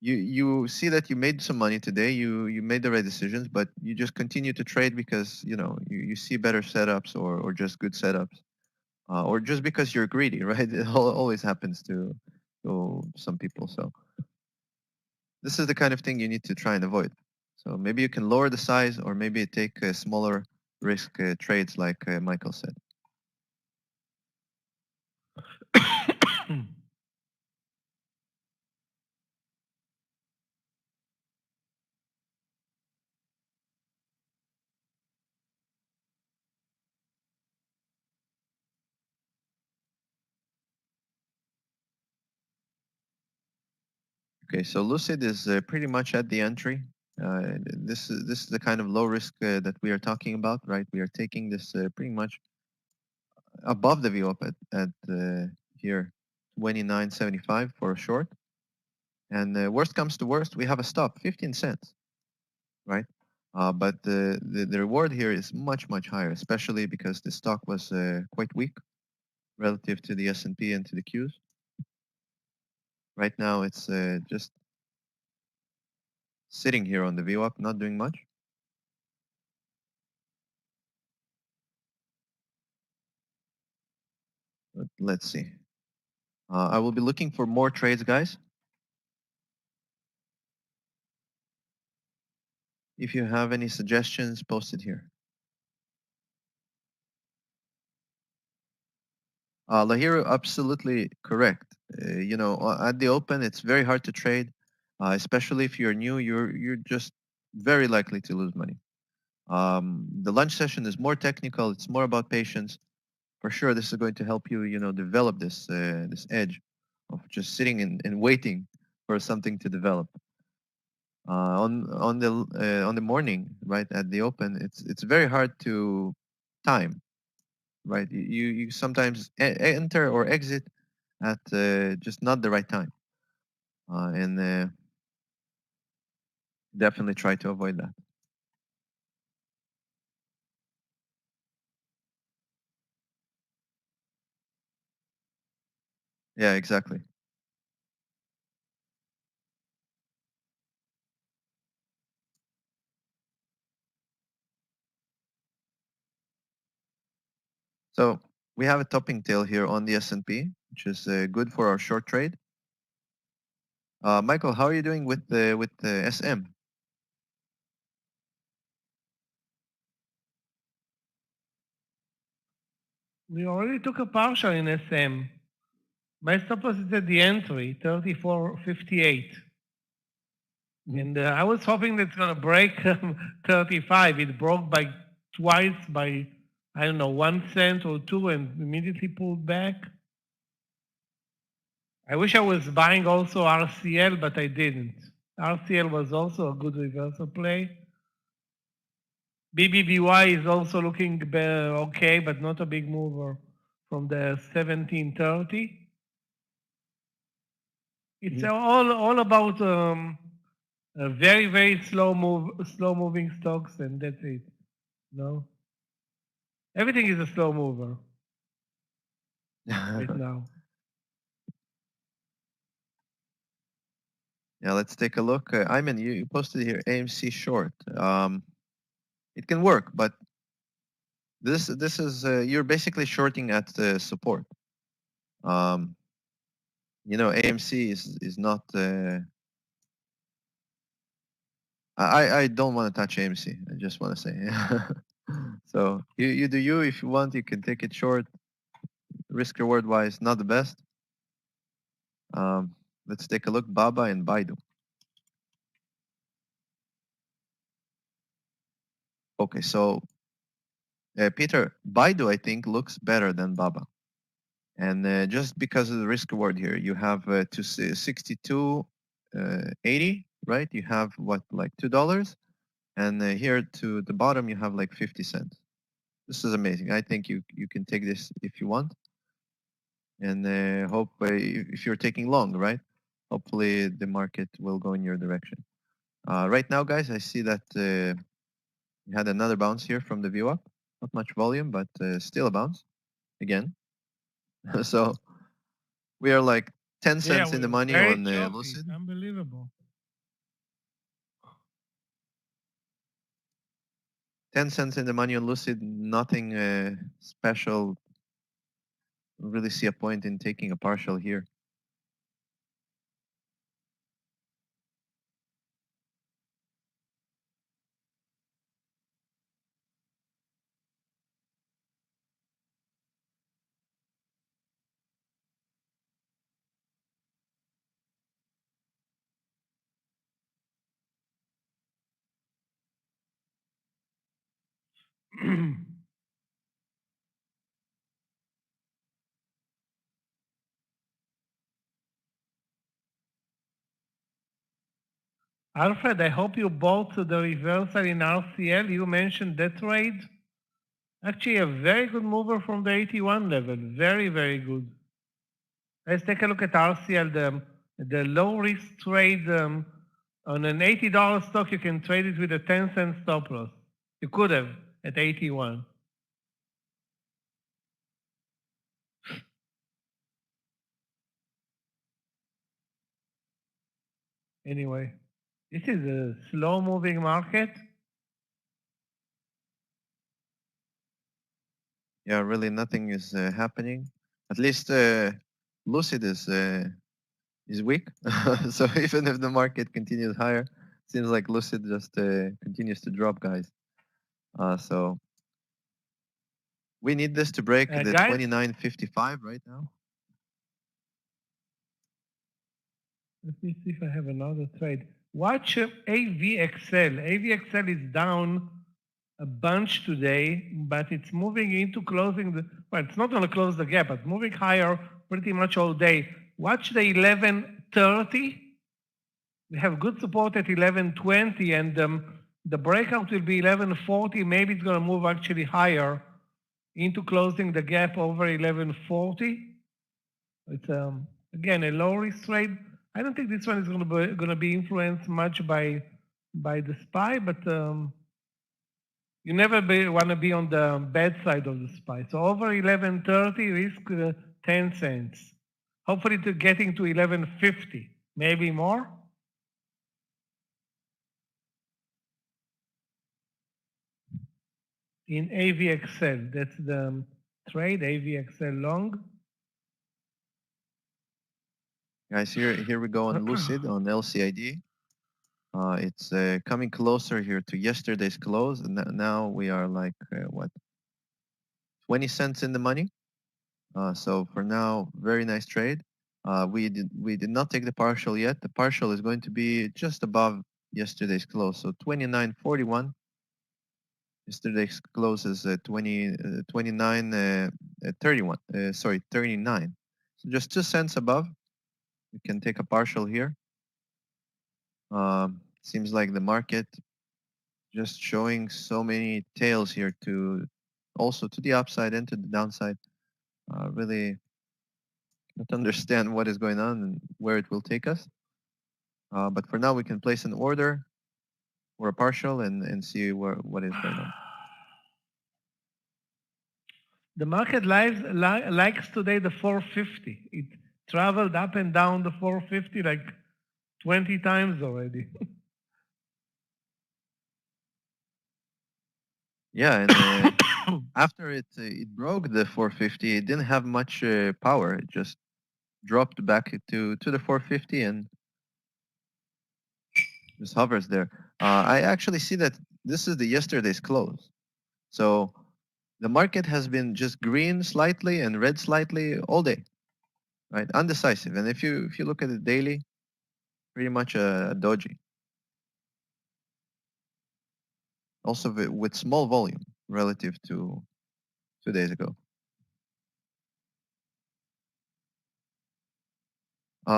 you see that you made some money today. You made the right decisions, but you just continue to trade because you see better setups or just good setups, or just because you're greedy, right? It always happens to some people. So this is the kind of thing you need to try and avoid. So maybe you can lower the size, or maybe take smaller risk trades, like Michael said. Okay, so Lucid is pretty much at the entry. This is the kind of low risk that we are talking about, right? We are taking this pretty much above the VWAP at here 29.75 for a short, and worst comes to worst, we have a stop 15 cents, right? But the reward here is much higher, especially because the stock was quite weak relative to the S&P and to the Qs. Right now, it's just sitting here on the VWAP, not doing much. But let's see. I will be looking for more trades, guys. If you have any suggestions, post it here. Lahiro, absolutely correct. At the open, it's very hard to trade, especially if you're new. You're just very likely to lose money. The lunch session is more technical. It's more about patience. For sure, this is going to help you, develop this edge of just sitting and waiting for something to develop. On the morning, right at the open, it's very hard to time, right? You sometimes enter or exit at just not the right time, and definitely try to avoid that. Yeah, exactly. So we have a topping tail here on the S&P, which is good for our short trade. Michael, how are you doing with the SM? We already took a partial in SM. My stop loss is at the entry, 34.58. And I was hoping that it's going to break 35. It broke by twice by, I don't know, 1 cent or 2 and immediately pulled back. I wish I was buying also RCL, but I didn't. RCL was also a good reversal play. BBBY is also looking okay, but not a big mover from the 1730. It's all about very slow moving stocks, and that's it. No, everything is a slow mover right now. Yeah, let's take a look. Ayman, you posted here AMC short. It can work, but this is you're basically shorting at support. AMC is not. I don't want to touch AMC. I just want to say. So you do you. If you want, you can take it short. Risk reward wise, not the best. Let's take a look. Baba and Baidu. Okay, so Peter, Baidu I think looks better than Baba. And just because of the risk reward here, you have to 62.80, right? You have what, like $2, and here to the bottom you have like 50 cents. This is amazing. I think you can take this if you want, and hope if you're taking long, right? Hopefully the market will go in your direction. Right now, guys, I see that we had another bounce here from the VWAP. Not much volume, but still a bounce again. So we are like 10 cents in the money on Lucid. Unbelievable. 10 cents in the money on Lucid, nothing special. Don't really see a point in taking a partial here. Alfred, I hope you bought the reversal in RCL. You mentioned that trade. Actually, a very good mover from the 81 level. Very, very good. Let's take a look at RCL, the low risk trade on an $80 stock. You can trade it with a 10-cent stop loss. You could have at 81. Anyway, this is a slow moving market. Yeah, really nothing is happening. At least Lucid is weak. So even if the market continues higher, seems like Lucid just continues to drop, guys. So we need this to break the Guys, 29.55 right now. let me see if I have another trade. Watch AVXL. AVXL is down a bunch today, but it's moving into closing the, well, it's not going to close the gap, but moving higher pretty much all day. Watch the 1130. We have good support at 1120, and the breakout will be 1140. Maybe it's going to move actually higher into closing the gap over 1140. It's again a low risk trade. I don't think this one is going to be influenced much by the SPY, but you never want to be on the bad side of the SPY. So over 1130, risk 10 cents. Hopefully to getting to 1150, maybe more. In AVXL, that's the trade, AVXL long. Guys, here we go on Lucid on LCID. It's coming closer here to yesterday's close, and now we are like what, 20 cents in the money. So for now, very nice trade. We did not take the partial yet. The partial is going to be just above yesterday's close, so 29.41. Yesterday's close is 29.31. Sorry, 39. So just 2 cents above. You can take a partial here. Seems like the market just showing so many tails here to also to the upside and to the downside. Really not understand what is going on and where it will take us. But for now, we can place an order or a partial and see what is going on. The market likes today the 450. It traveled up and down the 450 like 20 times already. Yeah, and after it broke the 450, it didn't have much power. It just dropped back to the 450 and just hovers there. I actually see that this is the yesterday's close. So the market has been just green slightly and red slightly all day, right? Undecisive. And if you look at it daily, pretty much a doji. Also with small volume relative to 2 days ago.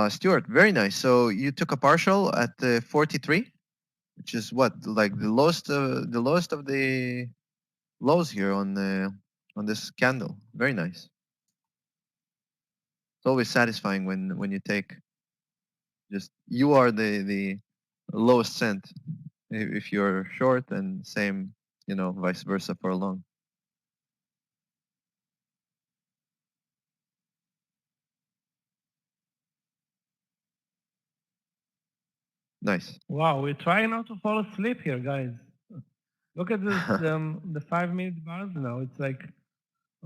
Stuart, very nice. So you took a partial at 43, which is what, like the lowest of the lows here on this candle. Very nice. It's always satisfying when you take just, you are the lowest cent if you're short, and same, vice versa for a long. Nice. Wow, we're trying not to fall asleep here, guys. Look at this, the 5-minute bars now. It's like,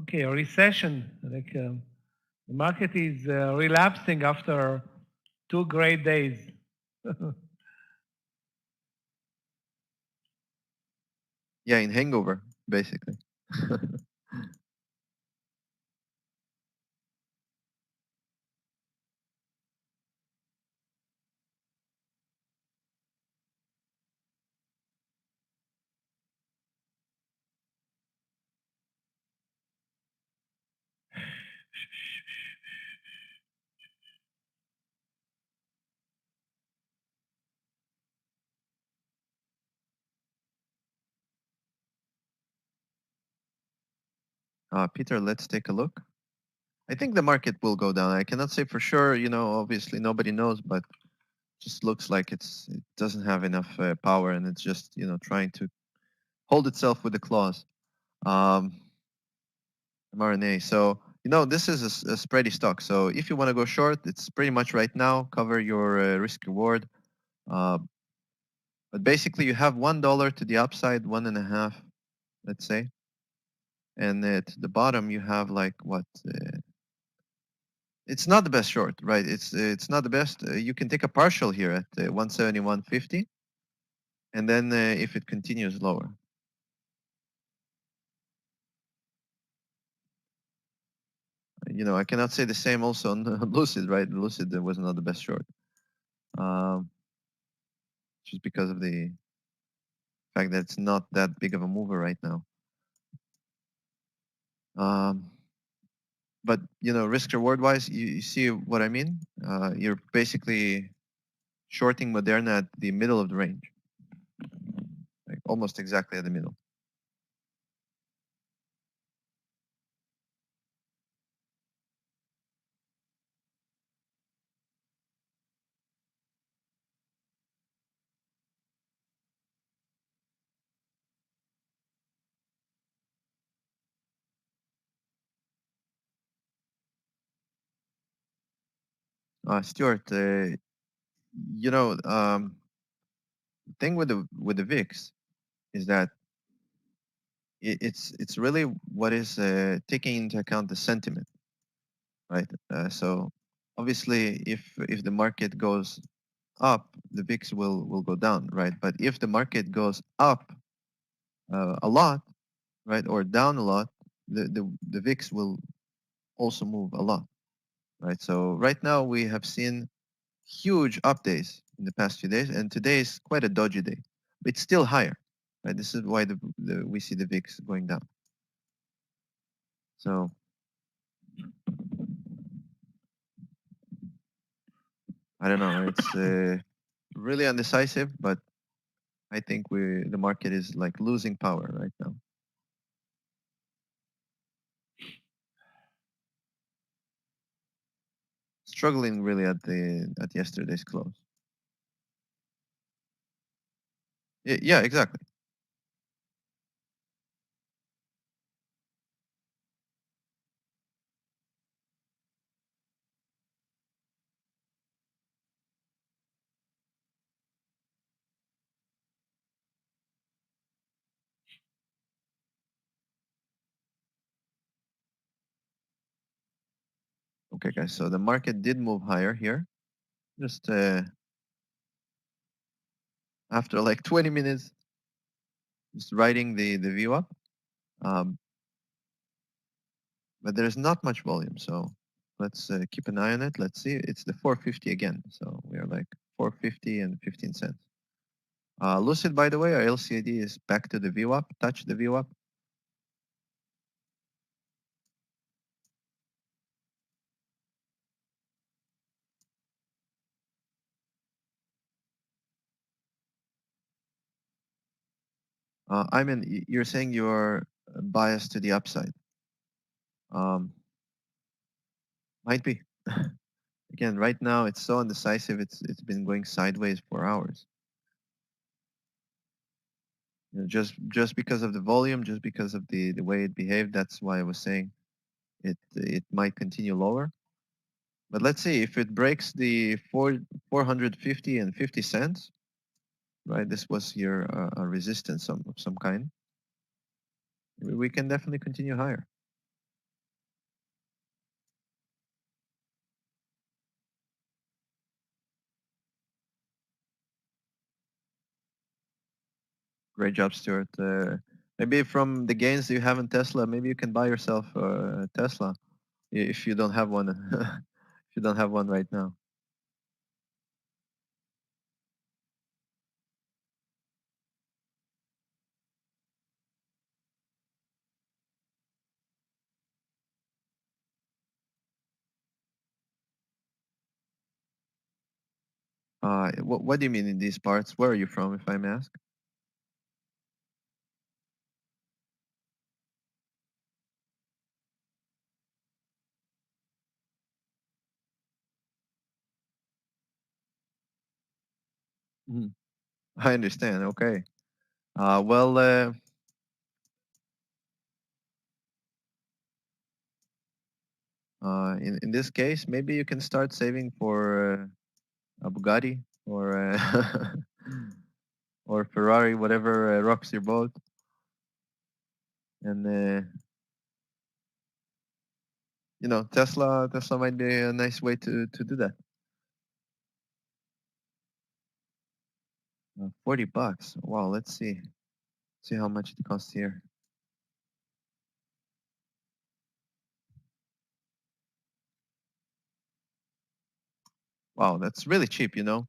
okay, a recession. Like the market is relapsing after 2 great days. Yeah, in hangover, basically. Peter, let's take a look. I think the market will go down. I cannot say for sure, obviously nobody knows, but just looks like it doesn't have enough power, and it's just, trying to hold itself with the claws. mRNA. So, this is a spready stock. So if you want to go short, it's pretty much right now, cover your risk reward. But basically you have $1 to the upside, 1.5, let's say. And at the bottom you have like what? It's not the best short, right? It's not the best. You can take a partial here at 171.50, and then if it continues lower. I cannot say the same also on Lucid, right? Lucid was not the best short, just because of the fact that it's not that big of a mover right now. But risk reward wise, you see what I mean? You're basically shorting Moderna at the middle of the range, like almost exactly at the middle. Stuart, thing with the VIX is that it's really what is taking into account the sentiment, right? So obviously, if the market goes up, the VIX will go down, right? But if the market goes up a lot, right, or down a lot, the VIX will also move a lot, right? So right now we have seen huge up days in the past few days, and today is quite a dodgy day. It's still higher, right? This is why we see the VIX going down. So I don't know. It's really undecisive, but I think the market is like losing power right now. Struggling really at yesterday's close. Yeah, exactly. Okay, guys. So the market did move higher here. Just after like 20 minutes, just riding the view up. But there's not much volume, so let's keep an eye on it. Let's see. It's the 450 again, so we are like 450 and 15 cents. Lucid, by the way, our LCD is back to the view up. Touch the view up. I mean, you're saying you're biased to the upside. Might be. Again, right now it's so undecisive. It's been going sideways for hours. Just because of the volume, just because of the way it behaved. That's why I was saying it might continue lower. But let's see if it breaks the 450 and 50 cents. right? This was here a resistance of some kind. We can definitely continue higher. Great job, Stuart. Maybe from the gains you have in Tesla, maybe you can buy yourself a Tesla if you don't have one. If you don't have one right now. What do you mean in these parts? Where are you from, if I may ask? Mhm. I understand. Okay. Well, in this case, maybe you can start saving for a Bugatti or or Ferrari, whatever rocks your boat, and you know, Tesla might be a nice way to do that. $40. Wow. Let's see how much it costs here. Wow, that's really cheap. You know.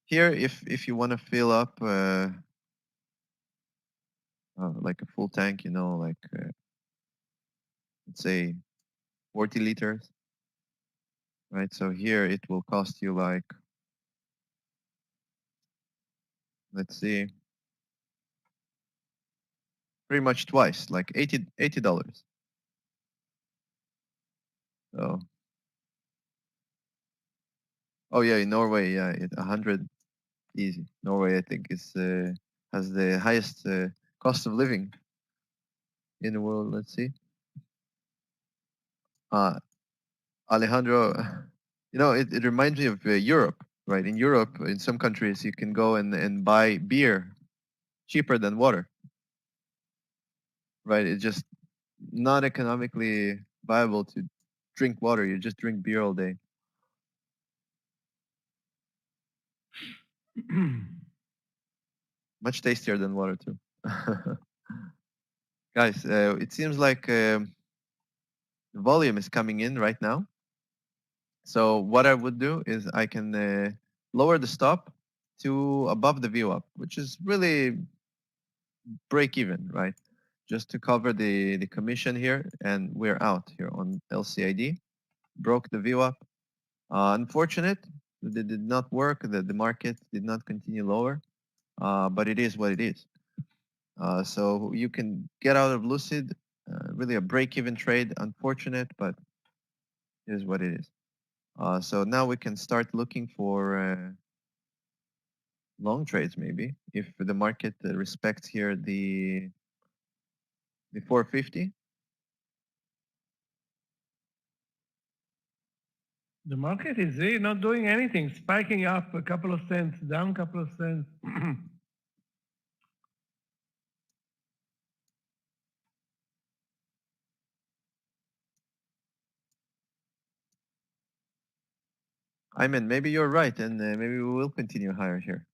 Here, if you want to fill up like a full tank, you know, like let's say 40 liters, right? So here it will cost you like, let's see, pretty much twice, like $80. So, oh yeah, in Norway, yeah, 100 easy. Norway, I think, is has the highest cost of living in the world. Let's see, uh, Alejandro, you know, it reminds me of Europe, right? In Europe, in some countries, you can go and buy beer cheaper than water, right? It's just not economically viable to drink water. You just drink beer all day. Much tastier than water too. Guys, it seems like the volume is coming in right now. So what I would do is I can lower the stop to above the VWAP, which is really break even, right? Just to cover the commission here, and we're out here on LCID. Broke the VWAP. Unfortunate, it did not work. The market did not continue lower, but it is what it is. So you can get out of Lucid, really a break-even trade. Unfortunate, but it is what it is. So now we can start looking for long trades, maybe, if the market respects here the 450. The market is really not doing anything, spiking up a couple of cents, down a couple of cents. I mean, maybe you're right, and maybe we will continue higher here.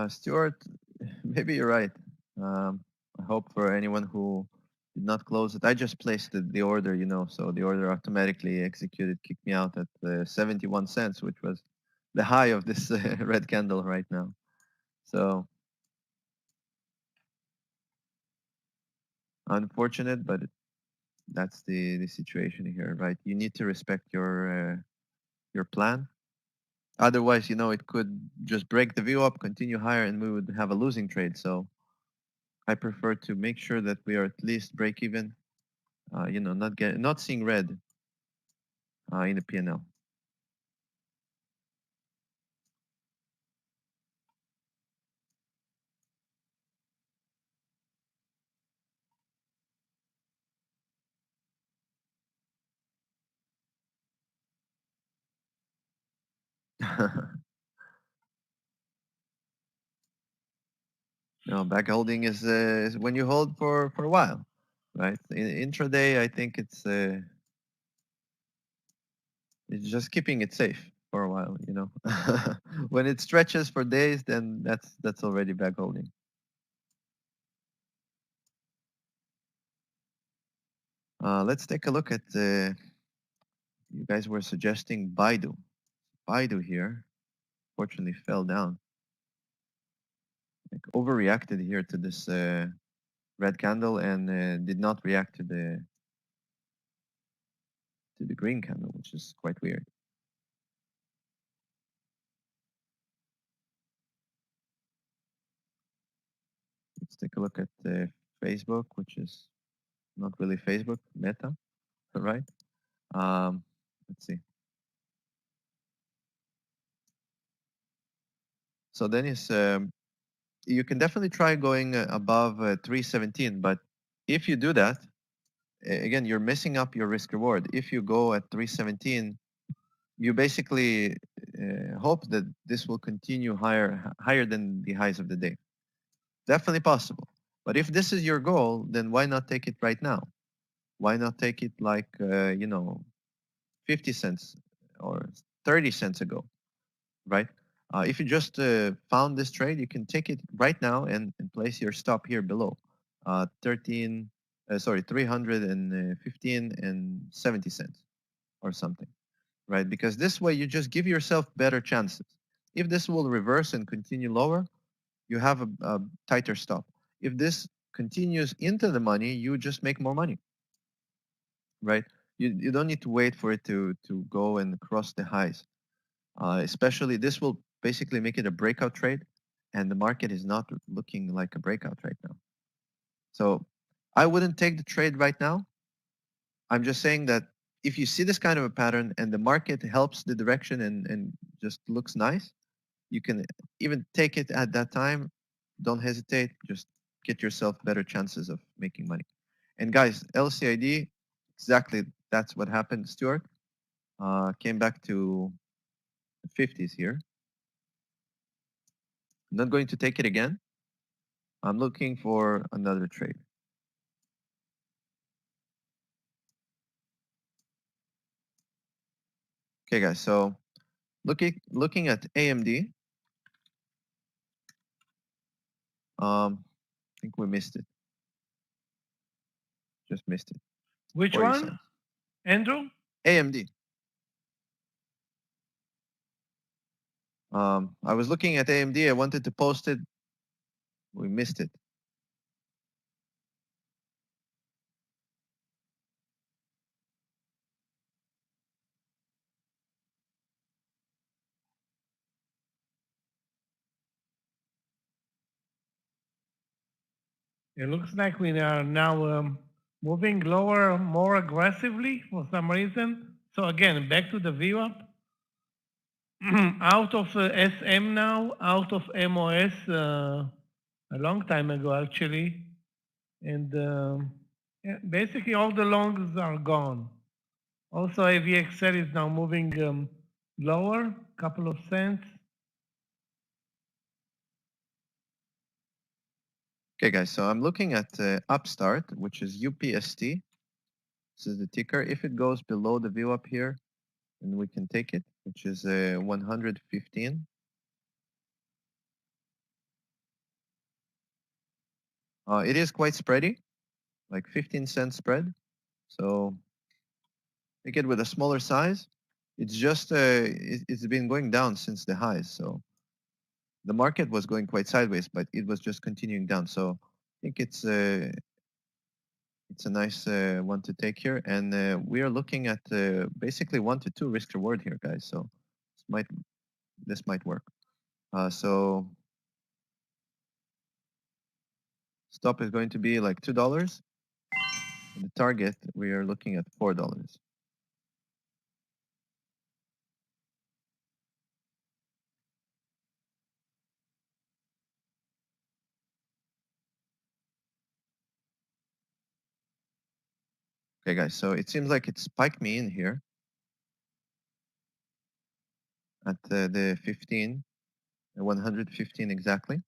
Stuart, maybe you're right. I hope for anyone who did not close it. I just placed the order, you know, so the order automatically executed, kicked me out at 71 cents, which was the high of this red candle right now. So Unfortunate, but that's the situation here, right? You need to respect your plan. Otherwise, it could just break the view up, continue higher, and we would have a losing trade. So I prefer to make sure that we are at least break even. Not seeing red in the P&L. No, back holding is when you hold for a while, right? Intraday, I think it's just keeping it safe for a while. When it stretches for days, then that's already back holding. Let's take a look at you guys were suggesting Baidu. Baidu here, fortunately, fell down. Like overreacted here to this red candle and did not react to the green candle, which is quite weird. Let's take a look at Facebook, which is not really Facebook, Meta, right? Let's see. So Dennis, you can definitely try going above 317, but if you do that, again, you're messing up your risk reward. If you go at 317, you basically hope that this will continue higher than the highs of the day. Definitely possible. But if this is your goal, then why not take it right now? Why not take it like 50 cents or 30 cents ago, right? If you just found this trade, you can take it right now and place your stop here below, 315 and 70 cents or something, right? Because this way you just give yourself better chances. If this will reverse and continue lower, you have a tighter stop. If this continues into the money, you just make more money, right? You don't need to wait for it to go and cross the highs. Especially this will basically make it a breakout trade, and the market is not looking like a breakout right now. So I wouldn't take the trade right now. I'm just saying that if you see this kind of a pattern and the market helps the direction and just looks nice, you can even take it at that time. Don't hesitate. Just get yourself better chances of making money. And guys, LCID, exactly that's what happened, Stuart. Came back to the 50s here. I'm not going to take it again. I'm looking for another trade. Okay, guys, so looking at AMD, I think we missed it. Just missed it. Which 40 one, cents. Andrew? AMD. I was looking at AMD. I wanted to post it. We missed it. It looks like we are now moving lower more aggressively for some reason. So again, back to the VWAP. Out of SM now, out of MOS a long time ago actually. And yeah, basically all the longs are gone. Also AVXL is now moving lower, couple of cents. Okay, guys, so I'm looking at Upstart, which is UPST. This is the ticker. If it goes below the view up here, then we can take it, which is 115. It is quite spready, like 15-cent spread. So take it with a smaller size. It's just it's been going down since the highs. So the market was going quite sideways, but it was just continuing down. So I think it's It's a nice one to take here, and we are looking at basically 1 to 2 risk reward here, guys. So this might work. So stop is going to be like $2. And the target we are looking at $4. Okay, guys. So it seems like it spiked me in here at the 15, 115 exactly.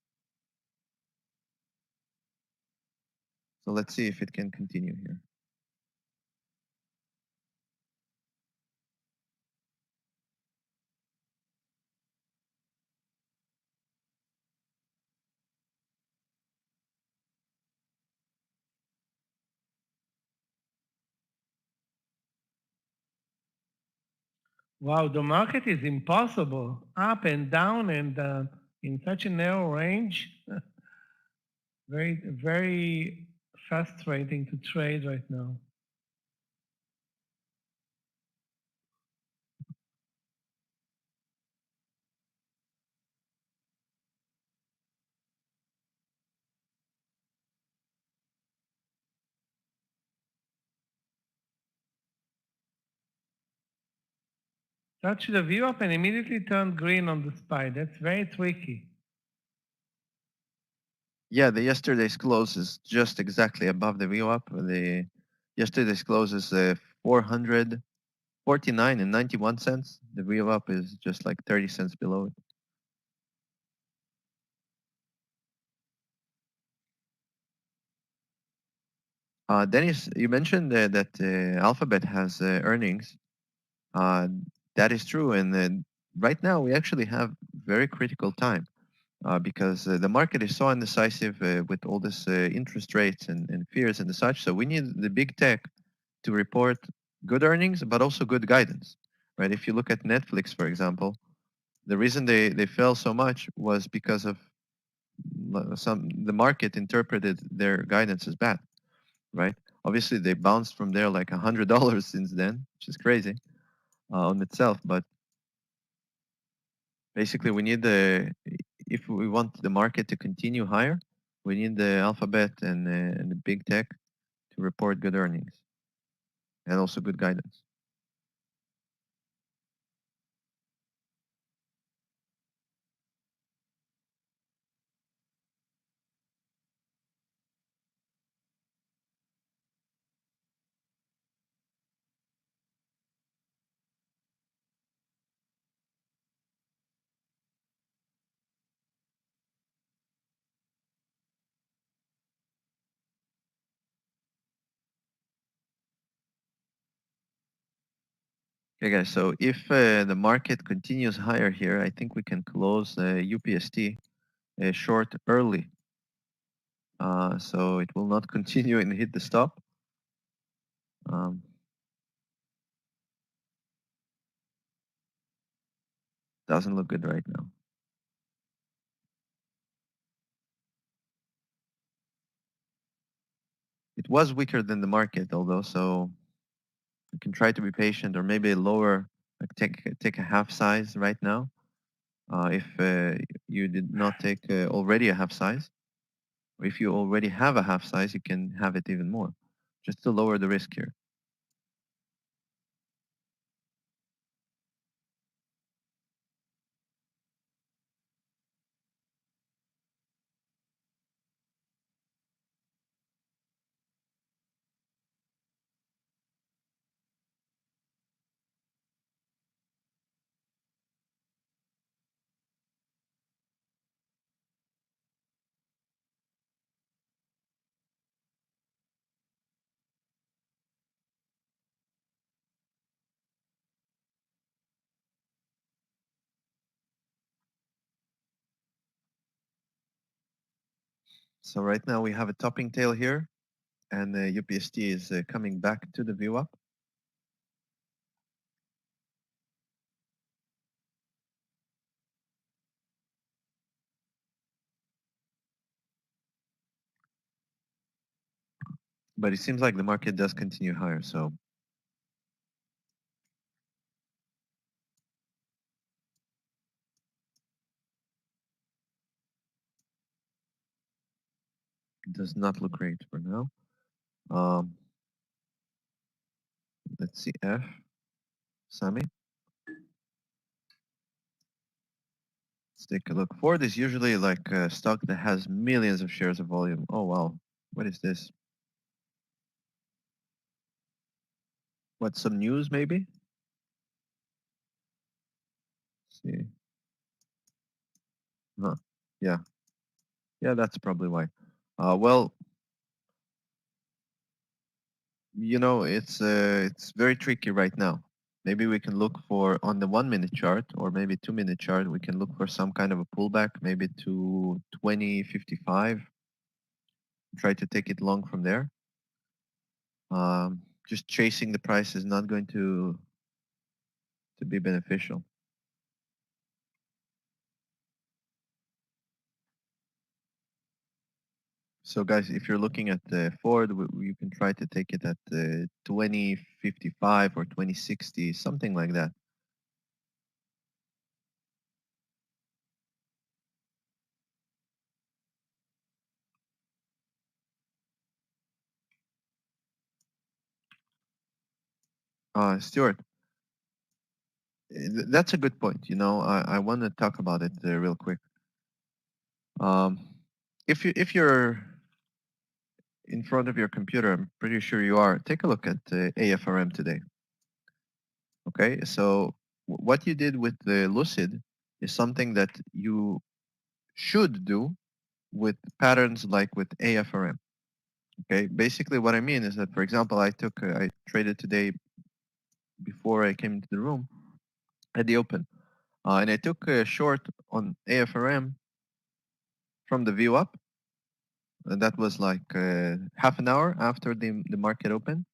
So let's see if it can continue here. Wow, the market is impossible, up and down, and in such a narrow range. Very, very frustrating to trade right now. Touch the view up and immediately turn green on the SPY. That's very tricky. Yeah, the yesterday's close is just exactly above the VWAP. The yesterday's close is 449 and 91 cents. The VWAP is just like 30 cents below it. Dennis, you mentioned that Alphabet has earnings. That is true, and right now we actually have very critical time because the market is so indecisive with all this interest rates and fears and such. So we need the big tech to report good earnings, but also good guidance, right? If you look at Netflix, for example, the reason they fell so much was because of the market interpreted their guidance as bad, right? Obviously, they bounced from there like $100 since then, which is crazy on itself. But basically, we need if we want the market to continue higher, we need the Alphabet and the big tech to report good earnings and also good guidance. Okay, guys, so if the market continues higher here, I think we can close UPST short early. So it will not continue and hit the stop. Doesn't look good right now. It was weaker than the market, although, so you can try to be patient or maybe lower, like take a half size right now. If you did not take already a half size, or if you already have a half size, you can have it even more, just to lower the risk here. So right now we have a topping tail here, and UPST is coming back to the VWAP. But it seems like the market does continue higher, so it does not look great for now. Let's see, F, Sami. Let's take a look. Ford is usually like a stock that has millions of shares of volume. Oh wow, what is this? What, some news maybe? Let's see. Huh. Yeah. Yeah, that's probably why. Well, it's very tricky right now. Maybe we can look for on the 1 minute chart or maybe 2 minute chart. We can look for some kind of a pullback, maybe to 2055. Try to take it long from there. Just chasing the price is not going to be beneficial. So guys, if you're looking at Ford, you can try to take it at 2055 or 2060, something like that. Stuart, that's a good point. I want to talk about it real quick. If you're in front of your computer, I'm pretty sure you are. Take a look at AFRM today. Okay, so what you did with the Lucid is something that you should do with patterns like with AFRM. Okay, basically what I mean is that, for example, I traded today before I came into the room at the open, and I took a short on AFRM from the view up, and that was like half an hour after the market opened,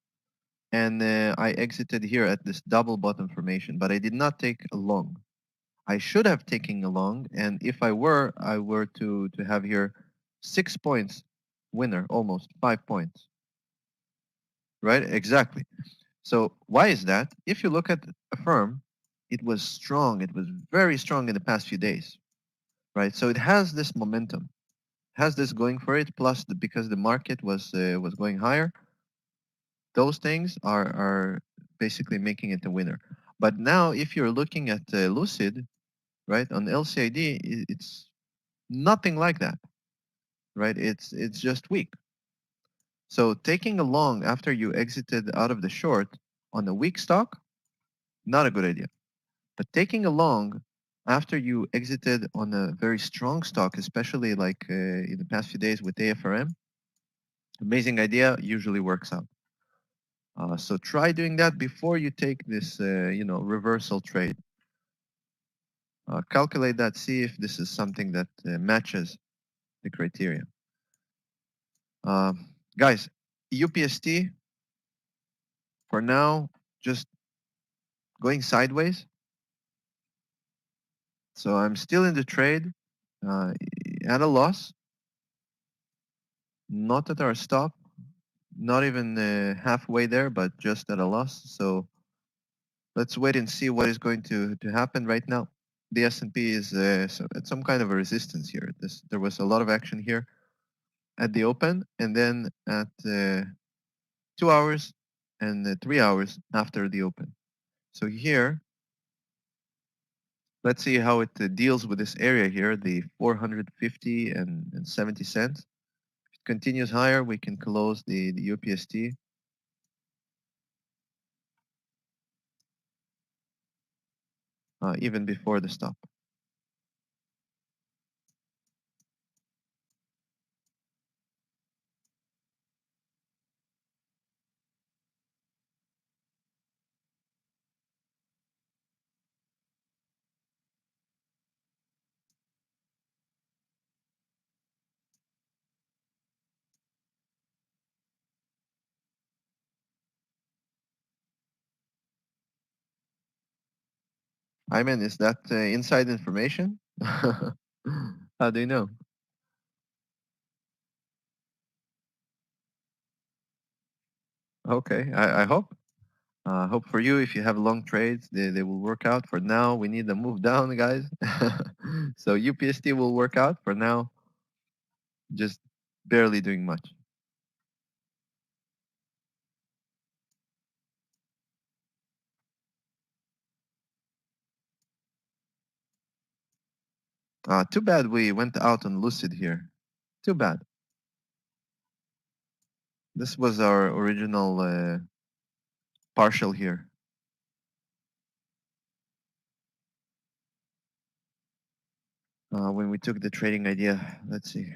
and I exited here at this double bottom formation, but I did not take a long. I should have taken a long, and if I were to have here 6 points winner, almost 5 points, right? Exactly. So why is that? If you look at a firm, it was strong. It was very strong in the past few days, right? So it has this momentum, has this going for it. Plus, because the market was going higher, those things are basically making it a winner. But now, if you're looking at Lucid, right, on LCID, it's nothing like that, right? It's just weak. So taking a long after you exited out of the short on a weak stock, not a good idea. But taking a long after you exited on a very strong stock, especially like in the past few days with AFRM, amazing idea, usually works out. So try doing that before you take this, reversal trade. Calculate that, see if this is something that matches the criteria. Guys, UPST, for now, just going sideways. So I'm still in the trade at a loss, not at our stop, not even halfway there, but just at a loss. So let's wait and see what is going to happen right now. The S&P is at some kind of a resistance here. There was a lot of action here at the open, and then at 2 hours and 3 hours after the open. So here, let's see how it deals with this area here, the 450 and 70 cents. If it continues higher, we can close the UPST. Even before the stop. Ayman, is that inside information? How do you know? Okay, I hope. Hope for you, if you have long trades, they will work out. For now, we need a move down, guys. So UPST will work out. For now, just barely doing much. Too bad we went out on Lucid here. Too bad. This was our original partial here. When we took the trading idea. Let's see.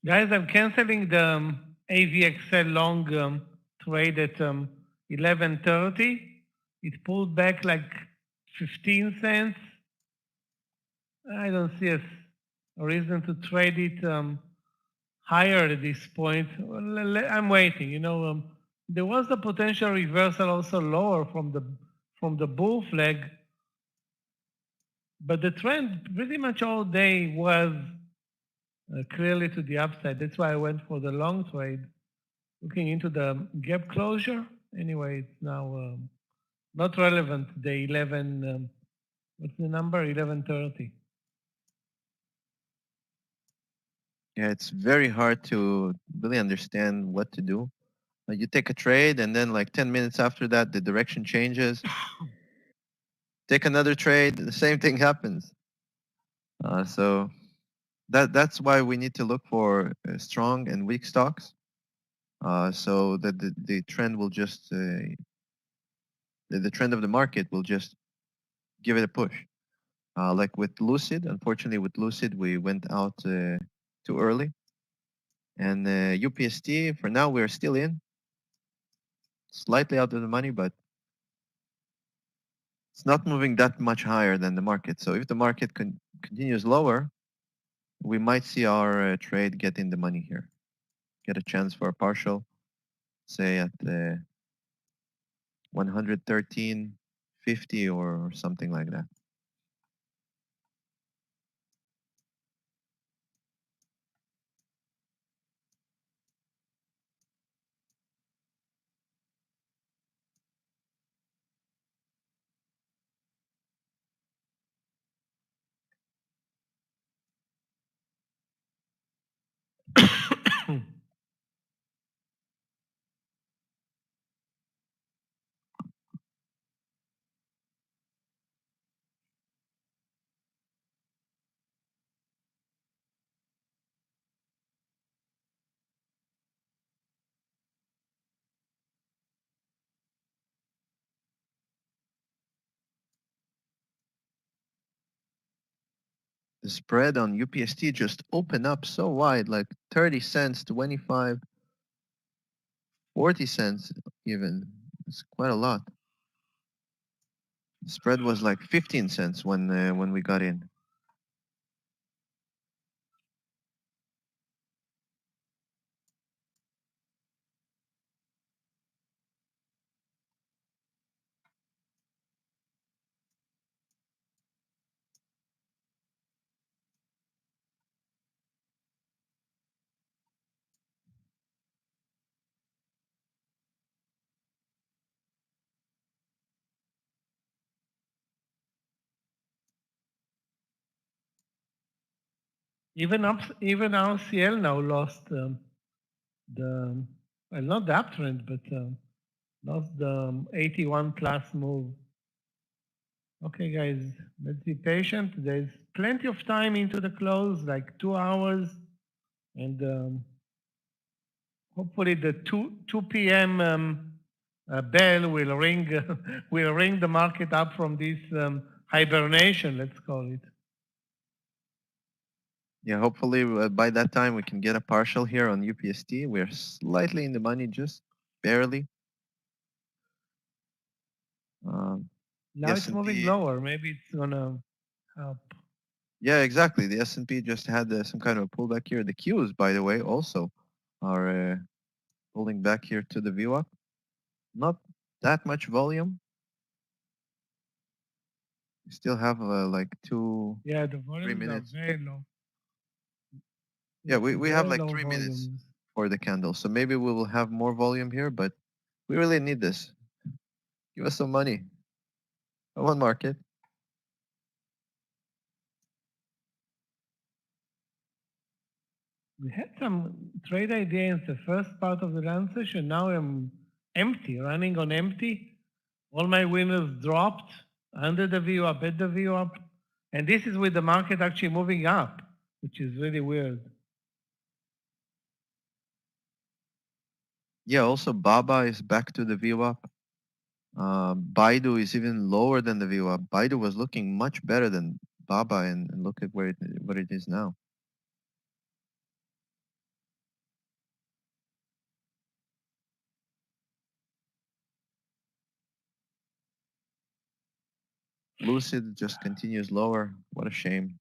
Guys, I'm canceling the AVXL long trade at 11:30. It pulled back like 15 cents. I don't see a reason to trade it higher at this point. Well, I'm waiting. You know, there was a potential reversal also lower from the bull flag, but the trend pretty much all day was clearly to the upside. That's why I went for the long trade. Looking into the gap closure. Anyway, it's now not relevant. The 11. What's the number? 11:30. Yeah, it's very hard to really understand what to do. You take a trade, and then like 10 minutes after that, the direction changes. Take another trade, the same thing happens. So that's why we need to look for strong and weak stocks, so that the trend will just the trend of the market will just give it a push. Like with Lucid, unfortunately with Lucid we went out too early, and UPST for now we're still in, slightly out of the money, but it's not moving that much higher than the market. So if the market continues lower, we might see our trade get in the money here, get a chance for a partial, say at 113.50 or something like that. The spread on UPST just opened up so wide, like 30 cents, 25, 40 cents even. It's quite a lot. The spread was like 15 cents when we got in. Even RCL now lost the well, not the uptrend, but lost the 81 plus move. Okay, guys, let's be patient. There's plenty of time into the close, like 2 hours, and hopefully the 2 p.m. Bell will ring will ring the market up from this hibernation, let's call it. Yeah, hopefully by that time we can get a partial here on UPST. We're slightly in the money, just barely. Now it's moving lower. Maybe it's gonna help. Yeah, exactly. The S&P just had some kind of a pullback here. The Qs, by the way, also are pulling back here to the VWAP. Not that much volume. We still have like Yeah, the 3 volumes are minutes. very low. Yeah, we have like Low 3 minutes. volumes. for the candle. So maybe we will have more volume here, but we really need this. Give us some money. Come on, market. We had some trade ideas in the first part of the land session. Now I'm empty, running on empty. All my winners dropped under the VWAP, at the VWAP. And this is with the market actually moving up, which is really weird. Yeah, also Baba is back to the VWAP. Baidu is even lower than the VWAP. Baidu was looking much better than Baba, and look at what it is now. Lucid just continues lower. What a shame.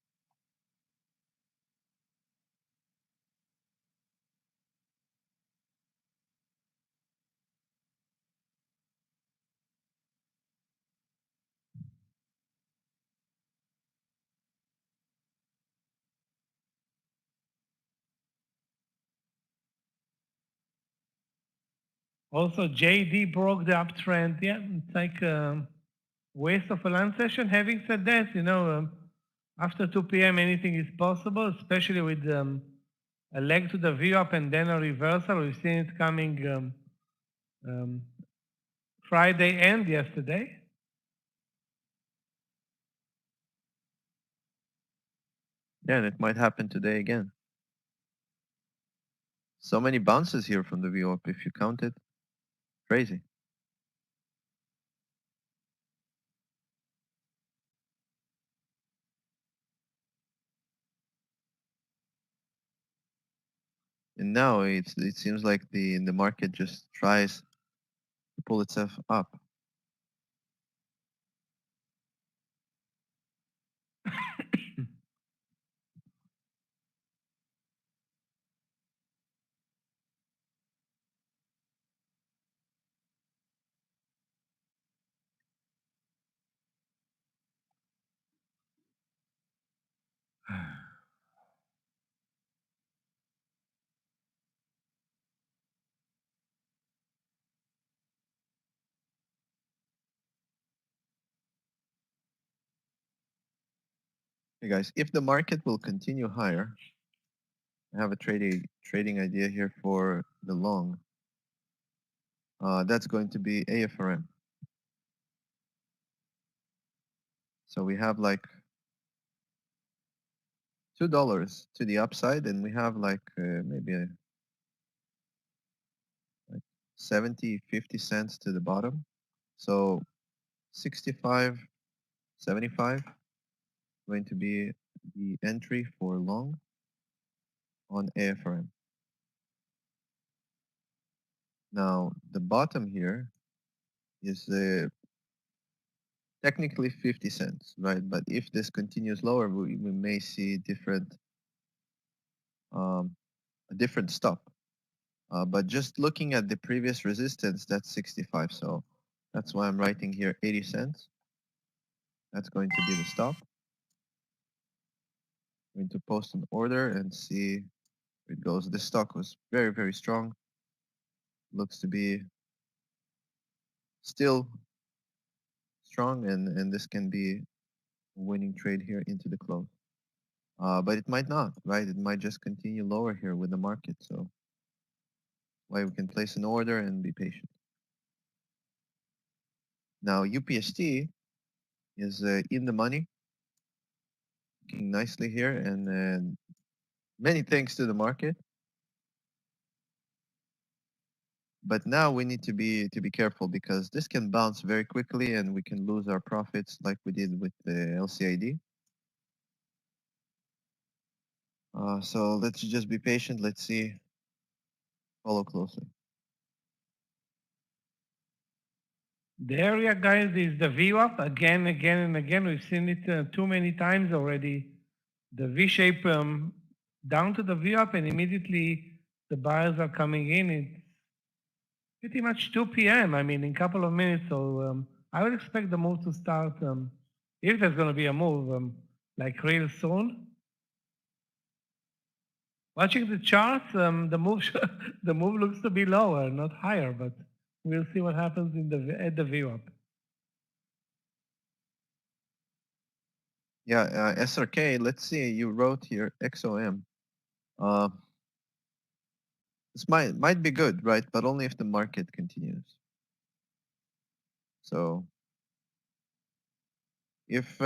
Also, JD broke the uptrend. Yeah, it's like a waste of a land session. Having said that, after 2 p.m. anything is possible, especially with a leg to the VWAP and then a reversal. We've seen it coming Friday and yesterday. Yeah, and it might happen today again. So many bounces here from the VWAP, if you count it. Crazy. And now it seems like the market just tries to pull itself up. Hey guys, if the market will continue higher, I have a trading idea here for the long. That's going to be AFRM. So we have like $2 to the upside, and we have like maybe like 70, 50 cents to the bottom. So 65, 75 going to be the entry for long on AFRM. Now the bottom here is technically 50 cents, right? But if this continues lower, we may see a different stop. But just looking at the previous resistance, that's 65. So that's why I'm writing here 80 cents. That's going to be the stop. I'm going to post an order and see where it goes. This stock was very, very strong. Looks to be still strong, and this can be a winning trade here into the close. But it might not, right? It might just continue lower here with the market. So why we can place an order and be patient. Now UPST is in the money, looking nicely here, and many thanks to the market. But now we need to be careful because this can bounce very quickly and we can lose our profits like we did with the LCID. So let's just be patient. Let's see. Follow closely. The area, guys, is the VWAP again, again, and again. We've seen it too many times already. The V shape down to the VWAP, and immediately the buyers are coming in. It's pretty much 2 p.m. I mean, in a couple of minutes. So I would expect the move to start, if there's going to be a move, like real soon. Watching the charts, the move the move looks to be lower, not higher, but we'll see what happens in the at the VWAP. Yeah, SRK, let's see, you wrote here XOM. This might be good, right? But only if the market continues. So if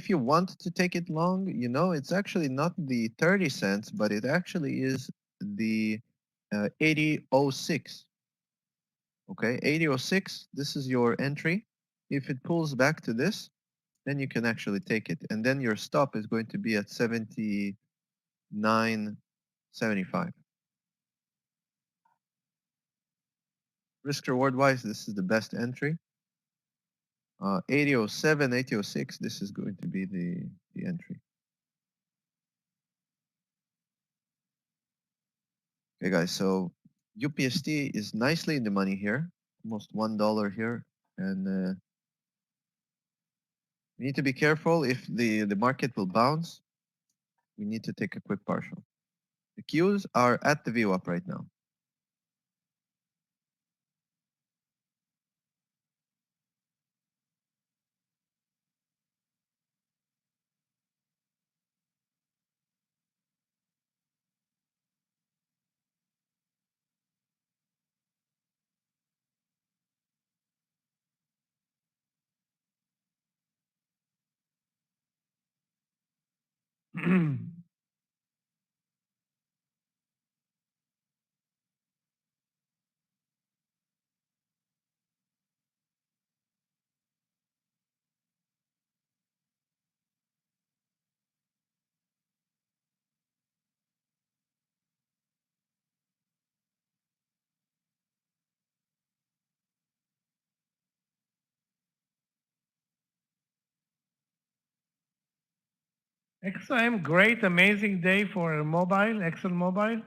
you want to take it long, you know, it's actually not the 30 cents, but it actually is the 80.06. Okay, 80.06, this is your entry. If it pulls back to this, then you can actually take it. And then your stop is going to be at 79.75. Risk reward wise, this is the best entry. 80.07, 80.06, this is going to be the entry. Okay, guys, so UPST is nicely in the money here, almost $1 here. And we need to be careful if the market will bounce. We need to take a quick partial. The Qs are at the VWAP right now. XOM, great, amazing day for mobile, Excel Mobile.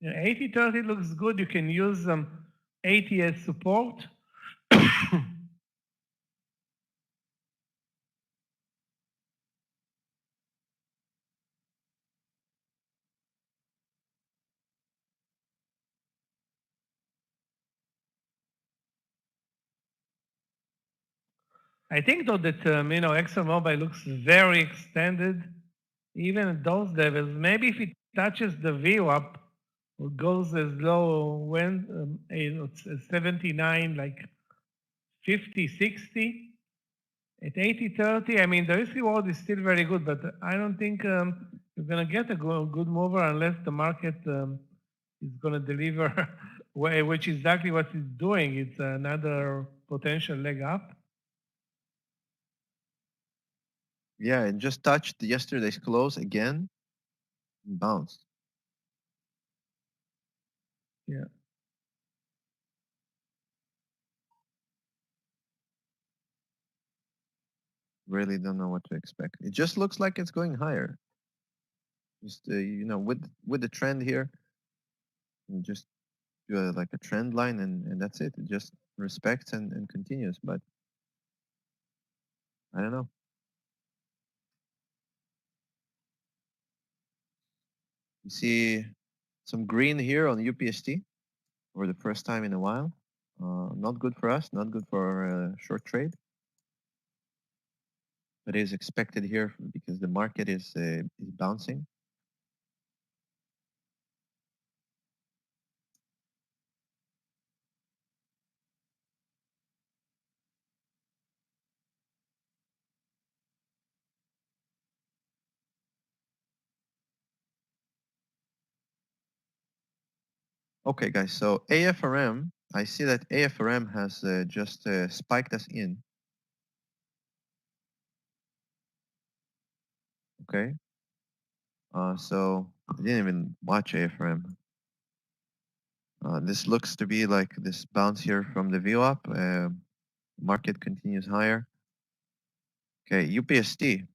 Yeah, 80-30 looks good. You can use 80 as support. I think though that ExxonMobil looks very extended, even at those levels. Maybe if it touches the VWAP or goes as low when 79, like 50, 60, at 80-30. I mean, the risk reward is still very good, but I don't think you're going to get a good mover unless the market is going to deliver, which is exactly what it's doing. It's another potential leg up. Yeah, it just touched yesterday's close again and bounced. Yeah. Really don't know what to expect. It just looks like it's going higher. Just with the trend here, you just do like a trend line and that's it. It just respects and continues. But I don't know. You see some green here on UPST for the first time in a while. Not good for us, not good for short trade. But it is expected here because the market is bouncing. Okay, guys, so AFRM, I see that AFRM has just spiked us in. Okay. So I didn't even watch AFRM. This looks to be like this bounce here from the VWAP. Market continues higher. Okay, UPST.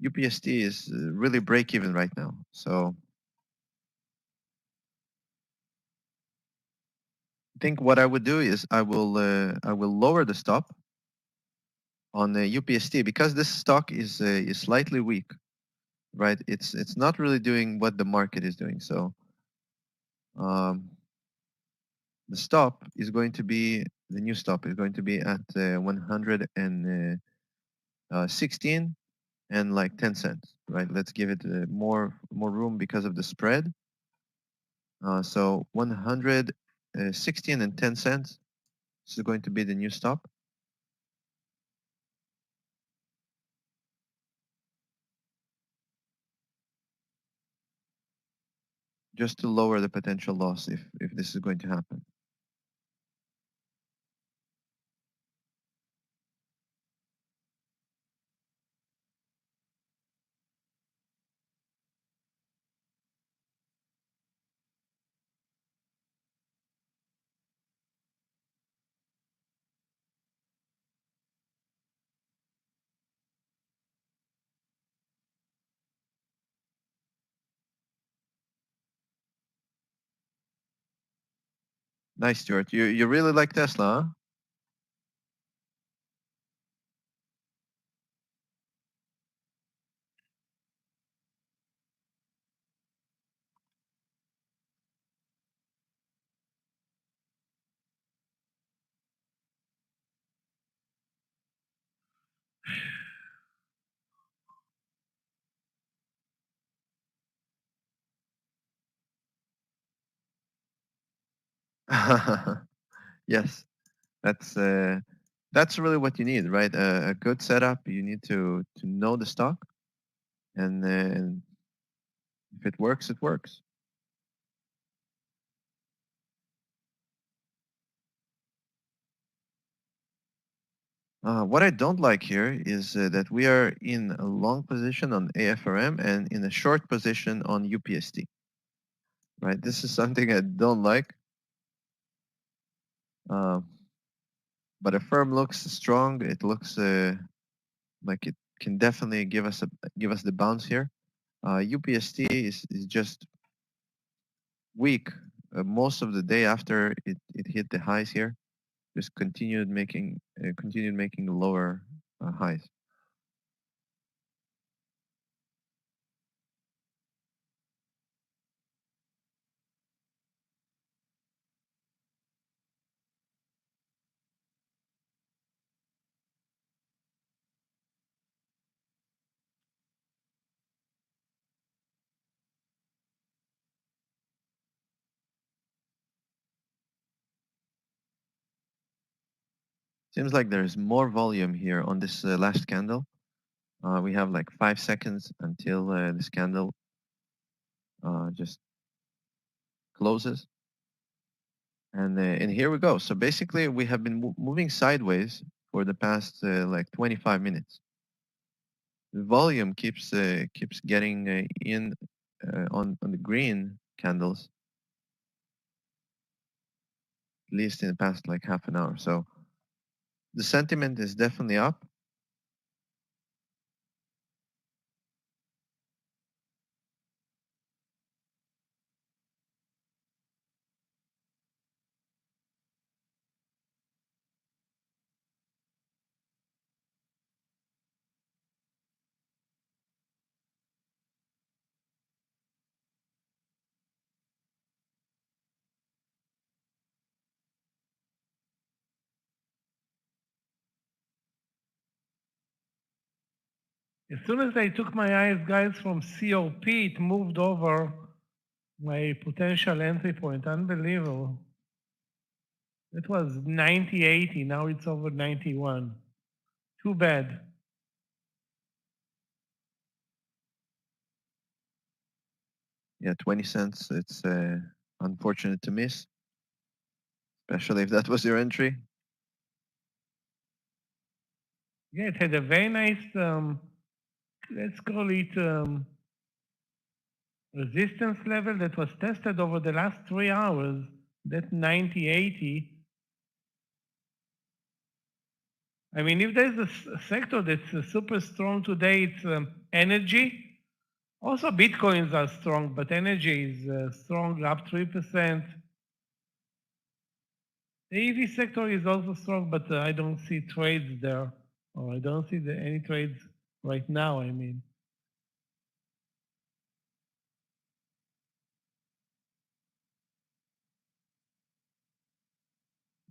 UPST is really break even right now. So I think what I would do is I will lower the stop on the UPST because this stock is slightly weak, right? It's not really doing what the market is doing. So the stop is going to be the new stop is going to be at 116 and like 10 cents, right? Let's give it more room because of the spread. So 116 and 10 cents. This is going to be the new stop. Just to lower the potential loss if this is going to happen. Nice, Stuart. You really like Tesla, huh? Yes, that's really what you need, right? A good setup. You need to know the stock, and if it works, it works. What I don't like here is that we are in a long position on AFRM and in a short position on UPST. Right, this is something I don't like. But a firm looks strong. It looks like it can definitely give us the bounce here. UPST is just weak most of the day after it hit the highs here. Just continued making lower highs. Seems like there's more volume here on this last candle. We have like 5 seconds until this candle just closes. And here we go. So basically, we have been moving sideways for the past like 25 minutes. The volume keeps getting in on the green candles, at least in the past like half an hour. So the sentiment is definitely up. As soon as I took my eyes, guys, from COP, it moved over my potential entry point. Unbelievable. It was 90.80. Now it's over 91. Too bad. Yeah, 20 cents. It's unfortunate to miss, especially if that was your entry. Yeah, it had a very nice, let's call it resistance level that was tested over the last 3 hours. That 90.80. I mean, if there's a sector that's super strong today, it's energy. Also, Bitcoins are strong, but energy is strong, up 3%. The EV sector is also strong, but I don't see trades there, or I don't see any trades right now, I mean.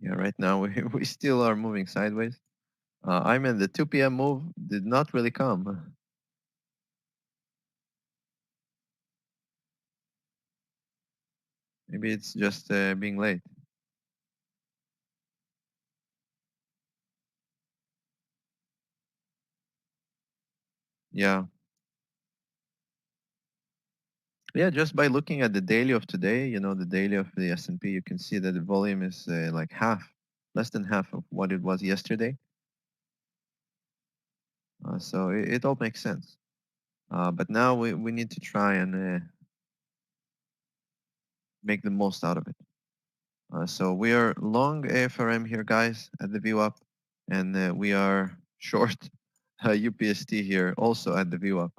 Yeah, right now we still are moving sideways. I mean, the 2 p.m. move did not really come. Maybe it's just being late. Yeah. Yeah, just by looking at the daily of today, you know, the daily of the S&P, you can see that the volume is like half, less than half of what it was yesterday. So it all makes sense. But now we need to try and make the most out of it. So we are long AFRM here, guys, at the view up, and we are short UPST here, also at the view up.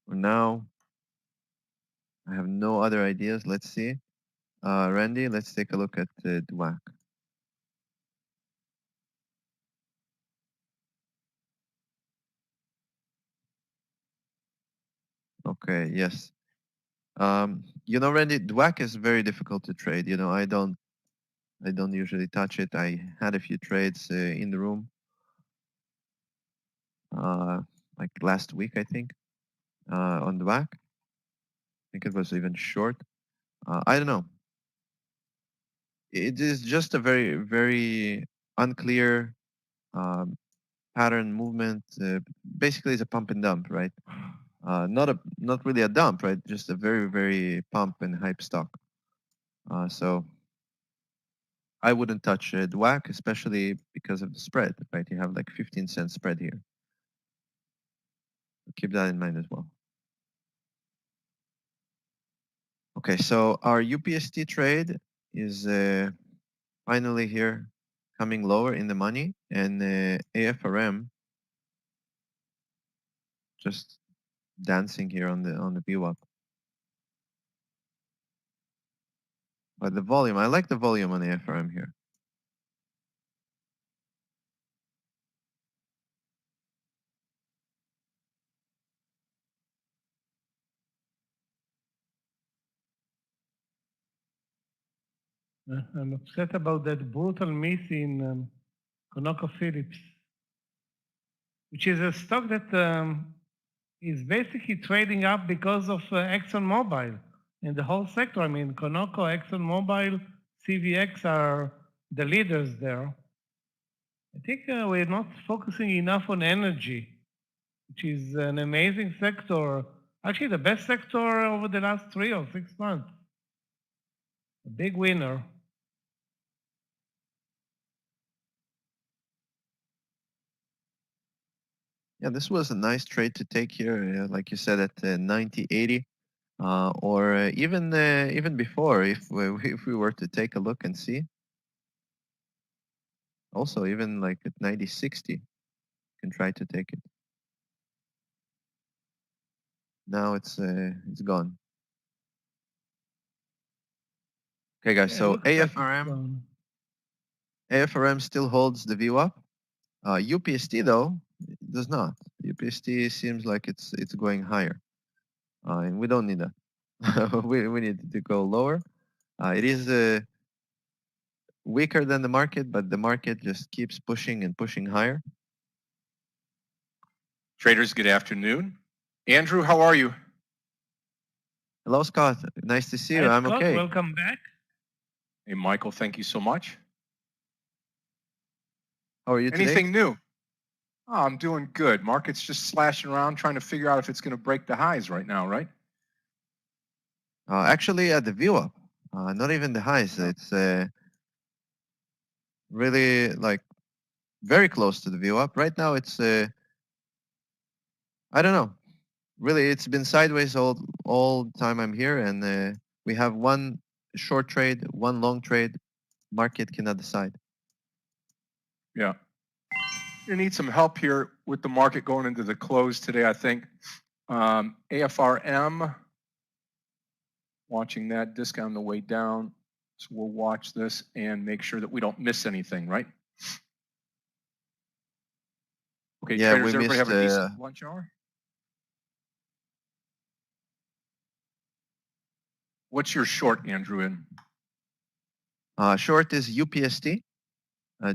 For now, I have no other ideas. Let's see. Randy, let's take a look at DWAC. Okay, yes. You know, Randy, DWAC is very difficult to trade. You know, I don't usually touch it. I had a few trades in the room, like last week, I think, on DWAC. I think it was even short. I don't know. It is just a very, very unclear pattern movement. Basically, it's a pump and dump, right? Not really a dump, right? Just a very, very pump and hype stock. So I wouldn't touch DWAC, especially because of the spread, right? You have like 15-cent spread here. Keep that in mind as well. Okay, so our UPST trade is finally here, coming lower in the money, and AFRM just dancing here on the view up. But the volume, I like the volume on AFRM here. I'm upset about that brutal miss in ConocoPhillips, which is a stock that is basically trading up because of ExxonMobil and the whole sector. I mean, Conoco, ExxonMobil, CVX are the leaders there. I think we're not focusing enough on energy, which is an amazing sector. Actually, the best sector over the last 3 or 6 months. A big winner. Yeah, this was a nice trade to take here, like you said, at 90.80, or even before, if we were to take a look and see. Also, even like at 90.60, you can try to take it. Now it's gone. Okay, guys. Yeah, so AFRM. AFRM still holds the view up. UPST though does not. UPST seems like it's going higher, and we don't need that. we need to go lower. It is weaker than the market, but the market just keeps pushing and pushing higher. Traders, good afternoon. Andrew, how are you? Hello, Scott. Nice to see you. Hi, I'm Scott, okay. welcome back. Hey, Michael, thank you so much. How are you today? Anything new? Oh, I'm doing good. Market's just slashing around, trying to figure out if it's going to break the highs right now, right? Actually, at the view up, not even the highs. It's really like very close to the view up. Right now, it's I don't know. Really, it's been sideways all time I'm here, and we have one short trade, one long trade. Market cannot decide. Yeah. You need some help here with the market going into the close today, I think. AFRM watching that discount on the way down. So we'll watch this and make sure that we don't miss anything, right? Okay, Yeah, traders, we everybody missed have a decent lunch hour? What's your short, Andrew, in? short is UPST,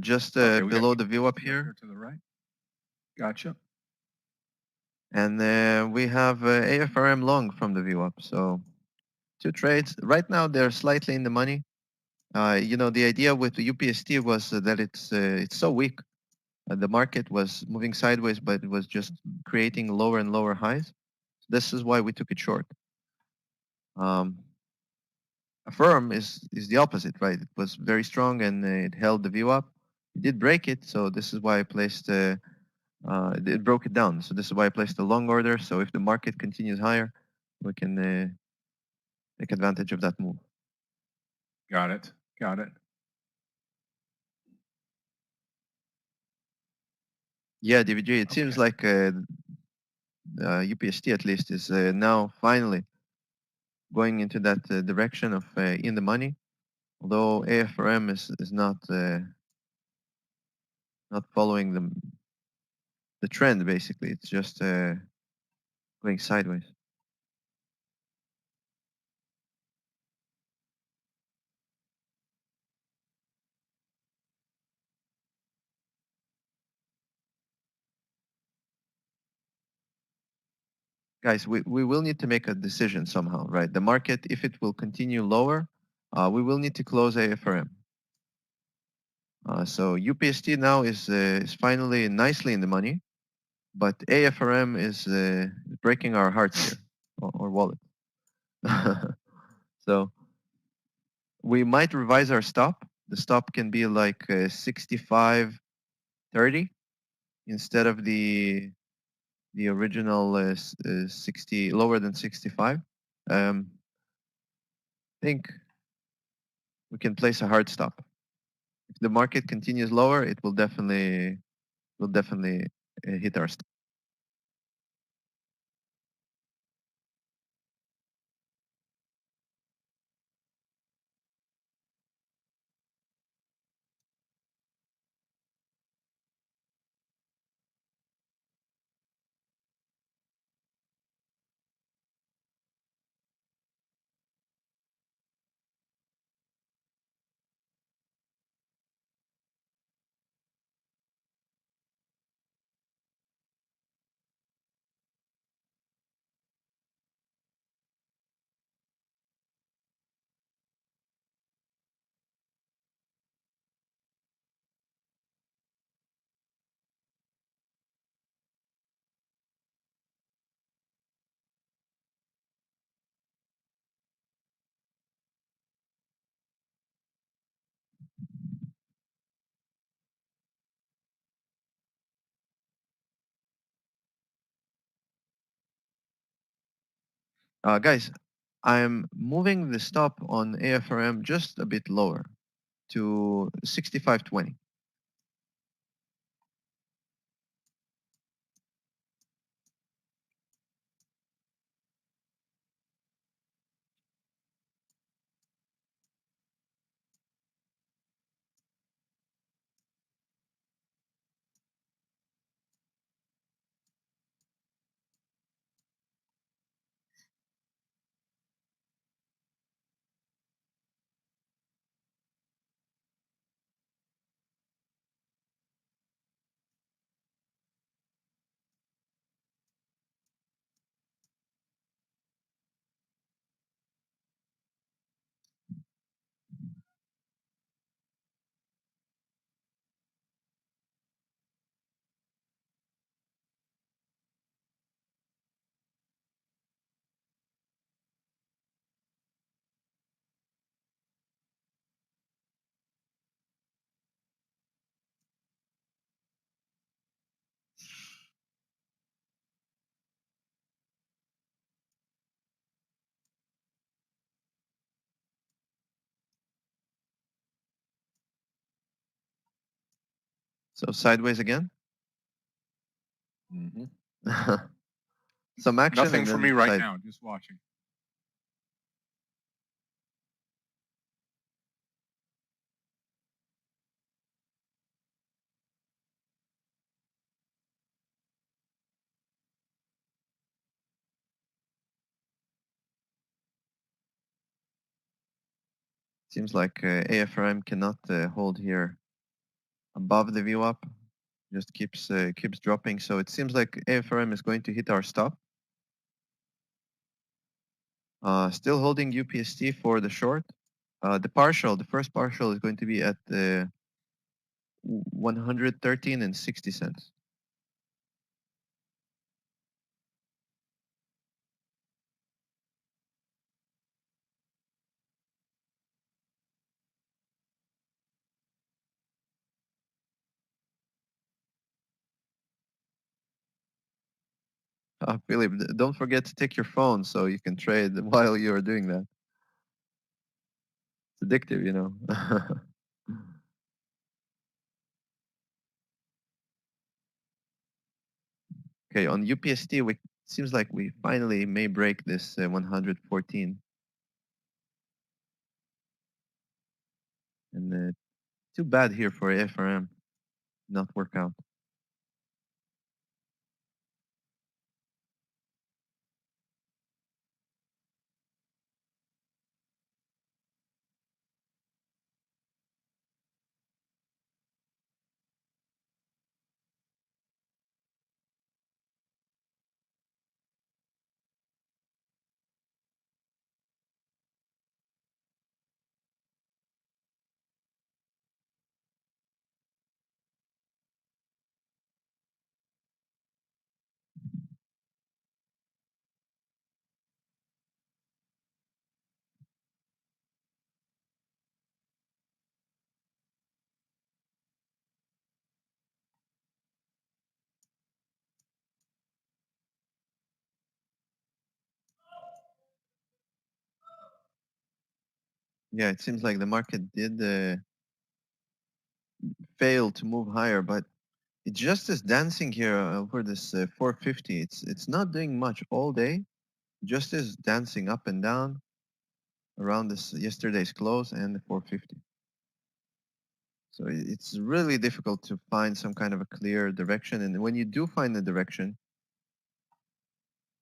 just Okay, below the view up here. To the right. Gotcha. And we have AFRM long from the view up. So 2 trades. Right now, they're slightly in the money. You know, the idea with the UPST was that it's so weak. The market was moving sideways, but it was just creating lower and lower highs. This is why we took it short. Affirm is the opposite, right? It was very strong and it held the view up. It did break it, so this is why I placed it broke it down. So this is why I placed a long order. So if the market continues higher, we can take advantage of that move. Got it. Got it. Yeah, DVG. It seems like UPST at least is now finally going into that direction of in the money. Although AFRM is not following the trend basically. It's just going sideways. Guys, we will need to make a decision somehow, right? The market, if it will continue lower, we will need to close AFRM. So UPST now is finally nicely in the money, but AFRM is breaking our hearts here, or wallet. So we might revise our stop. The stop can be like 65.30 instead of the original 60, lower than 65. I think we can place a hard stop. If the market continues lower, it will definitely hit our stop. Guys, I'm moving the stop on AFRM just a bit lower to 65.20. So sideways again. Mm-hmm. Some action. Nothing and for then me right now. Just watching. Seems like AFRM cannot hold here above the VWAP. Just keeps dropping. So it seems like AFRM is going to hit our stop. Still holding UPST for the short. The first partial is going to be at 113.60. Philip, don't forget to take your phone so you can trade while you're doing that. It's addictive, you know. Okay, on UPST, seems like we finally may break this 114. And too bad here for AFRM not work out. Yeah, it seems like the market did fail to move higher, but it just is dancing here over this 450. It's not doing much all day. Just is dancing up and down around this yesterday's close and the 450. So it's really difficult to find some kind of a clear direction. And when you do find the direction,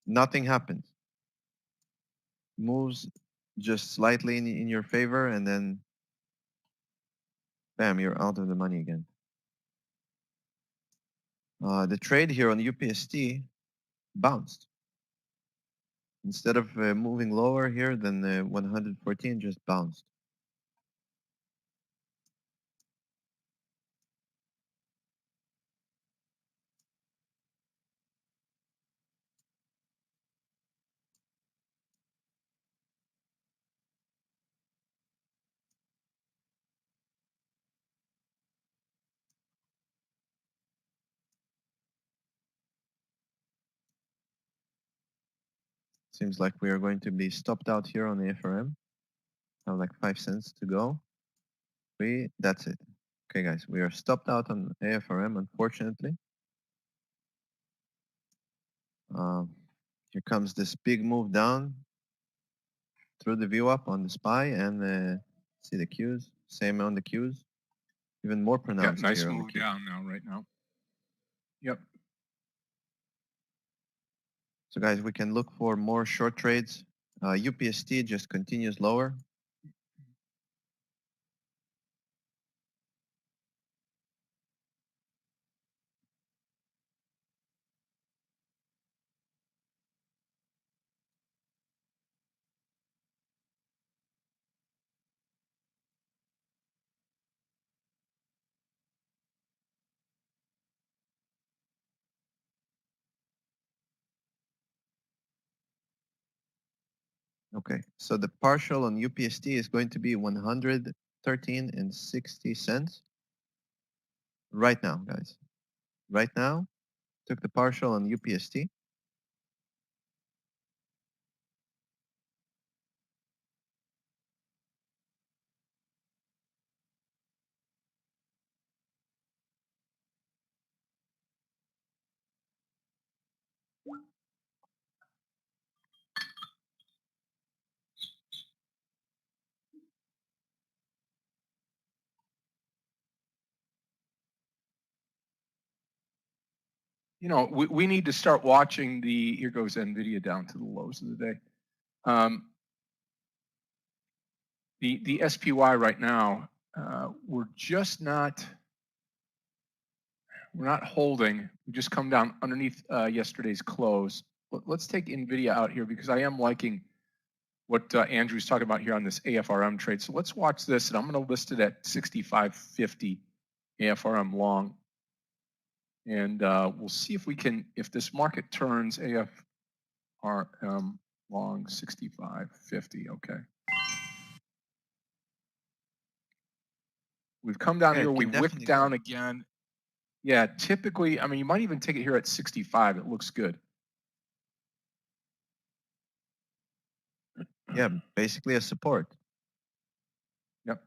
nothing happens. Moves just slightly in your favor, and then bam, you're out of the money again. The trade here on UPST bounced. Instead of moving lower here than 114, just bounced. Seems like we are going to be stopped out here on the FRM. Have like 5 cents to go. That's it. Okay, guys, we are stopped out on AFRM, unfortunately. Here comes this big move down through the VWAP on the SPY, and see the Qs. Same on the Qs. Even more pronounced. Yeah, nice here move down now, right now. Yep. So guys, we can look for more short trades. UPST just continues lower. Okay, so the partial on UPST is going to be 113.60 cents right now, guys. Right now, took the partial on UPST. You know, we need to start watching here goes NVIDIA down to the lows of the day. The SPY right now, we're just not, we're not holding. We just come down underneath yesterday's close. Let's take NVIDIA out here because I am liking what Andrew's talking about here on this AFRM trade. So let's watch this, and I'm going to list it at 65.50 AFRM long. And we'll see if we can, if this market turns AFRM long 65.50. Okay. We've come down here. We whipped down again. Yeah, typically, I mean, you might even take it here at 65. It looks good. Yeah, basically a support. Yep.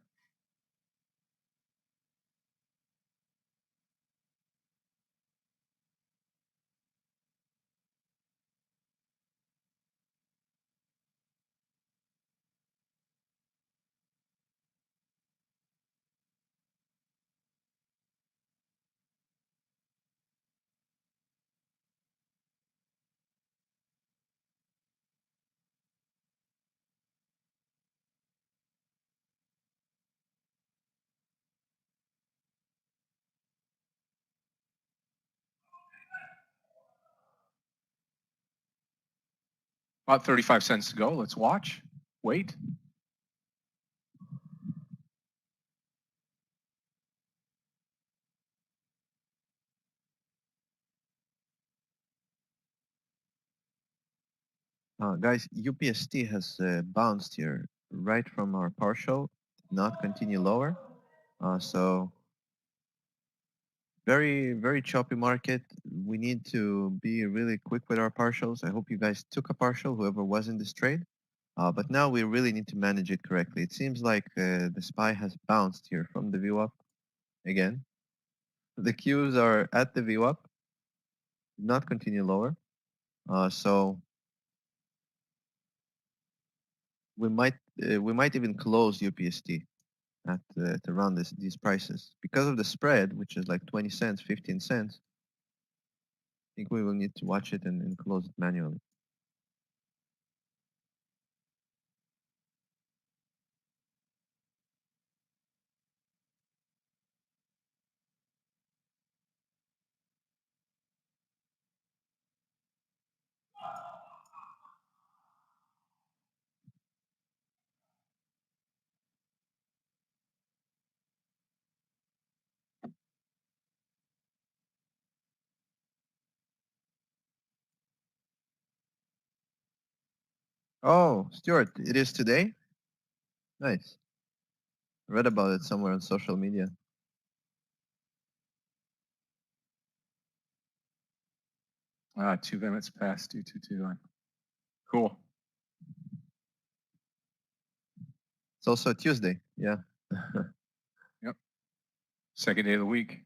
About 35 cents to go. Let's watch. Wait. Guys, UPST has bounced here right from our partial, not continue lower. So very choppy market. We need to be really quick with our partials. I hope you guys took a partial, whoever was in this trade. But now we really need to manage it correctly. It seems like the SPY has bounced here from the view up again. The Qs are at the view up, not continue lower. So we might even close UPST at around these prices because of the spread, which is like 20 cents, 15 cents. I think we will need to watch it and close it manually. Oh, Stuart, it is today? Nice. I read about it somewhere on social media. 2 minutes past 2:22. Cool. It's also Tuesday. Yeah. Yep. Second day of the week.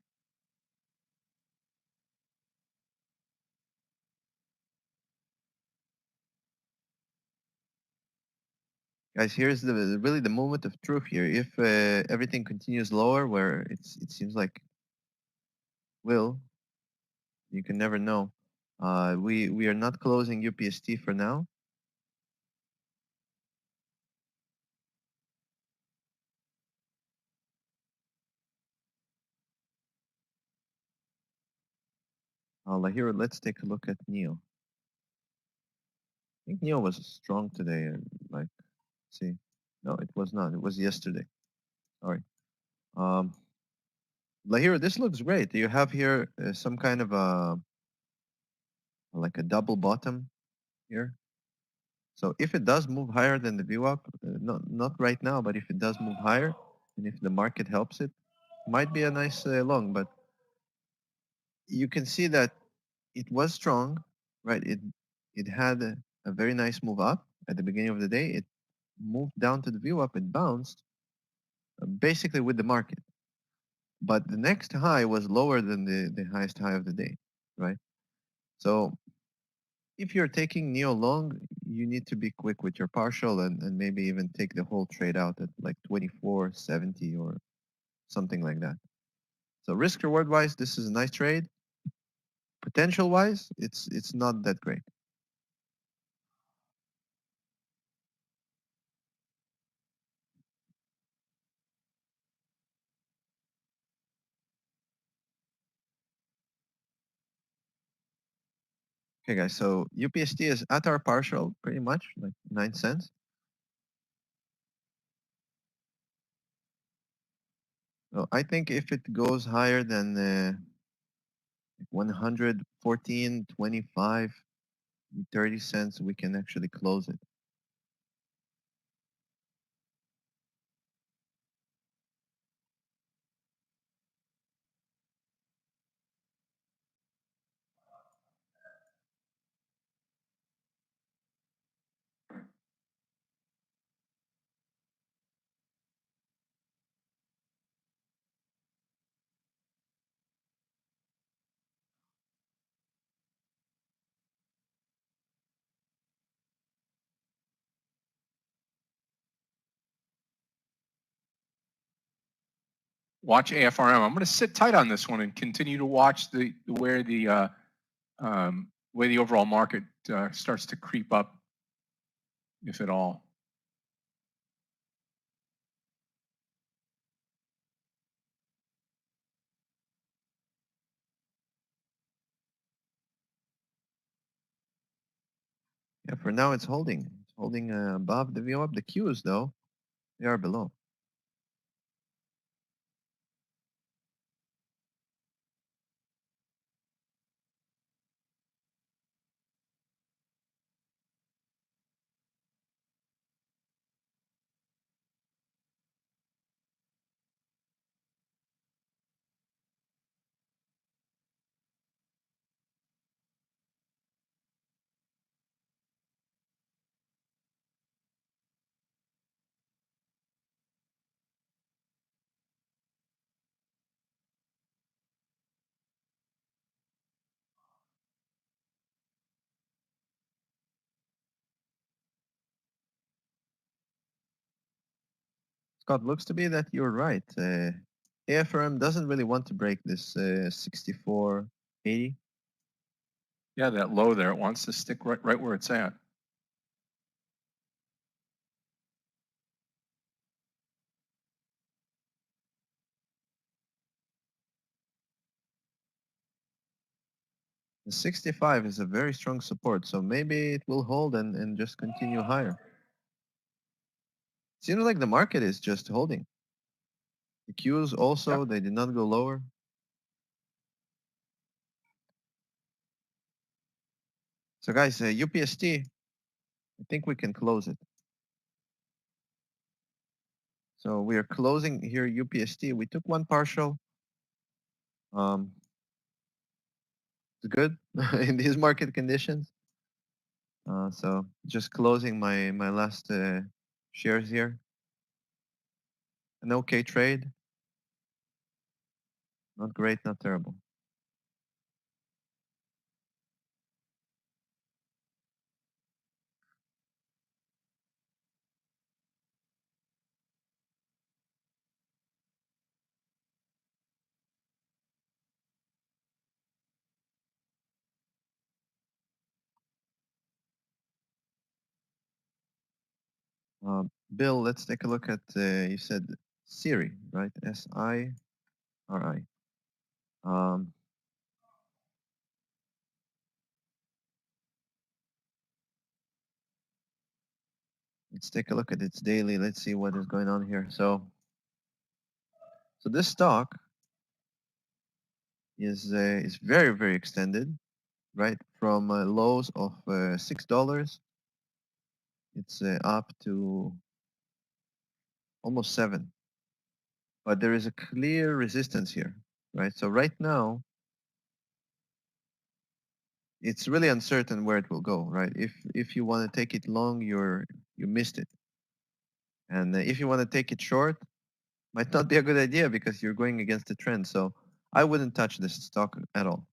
Guys, here's really the moment of truth here. If everything continues lower, where it seems like will, you can never know. We are not closing UPST for now. Here, let's take a look at NEO. I think NEO was strong today. Like, see, no, it was not. It was yesterday. Sorry. Lahira, this looks great. You have here some kind of like a double bottom here. So if it does move higher than the view up, not right now, but if it does move higher, and if the market helps it, might be a nice long. But you can see that it was strong, right? It had a very nice move up at the beginning of the day. It moved down to the view up. It bounced basically with the market. But the next high was lower than the highest high of the day, right? So if you're taking NEO long, you need to be quick with your partial and maybe even take the whole trade out at like 24.70 or something like that. So risk reward wise, this is a nice trade. Potential wise, it's not that great. Okay, guys, so UPST is at our partial, pretty much, like 9 cents. So I think if it goes higher than 114.25, 30 cents, we can actually close it. Watch AFRM. I'm going to sit tight on this one and continue to watch where the overall market starts to creep up, if at all. Yeah, for now it's holding. It's holding above the VWAP. The Qs, though, they are below. Scott, looks to be that you're right. AFRM doesn't really want to break this 64.80. Yeah, that low there, it wants to stick right where it's at. The 65 is a very strong support, so maybe it will hold and just continue higher. Seems like the market is just holding. The Qs also, Yep. they did not go lower. So guys, UPST, I think we can close it. So we are closing here UPST. We took one partial. It's good in these market conditions. So just closing my last shares here. An okay trade. Not great, not terrible. Bill, let's take a look at, you said Siri, right? S-I-R-I. Let's take a look at its daily. Let's see what is going on here. So this stock is very, very extended, right? From lows of $6, it's up to almost 7. But there is a clear resistance here, right? So right now, it's really uncertain where it will go, right? If you want to take it long, you missed it. And if you want to take it short, might not be a good idea because you're going against the trend. So I wouldn't touch this stock at all.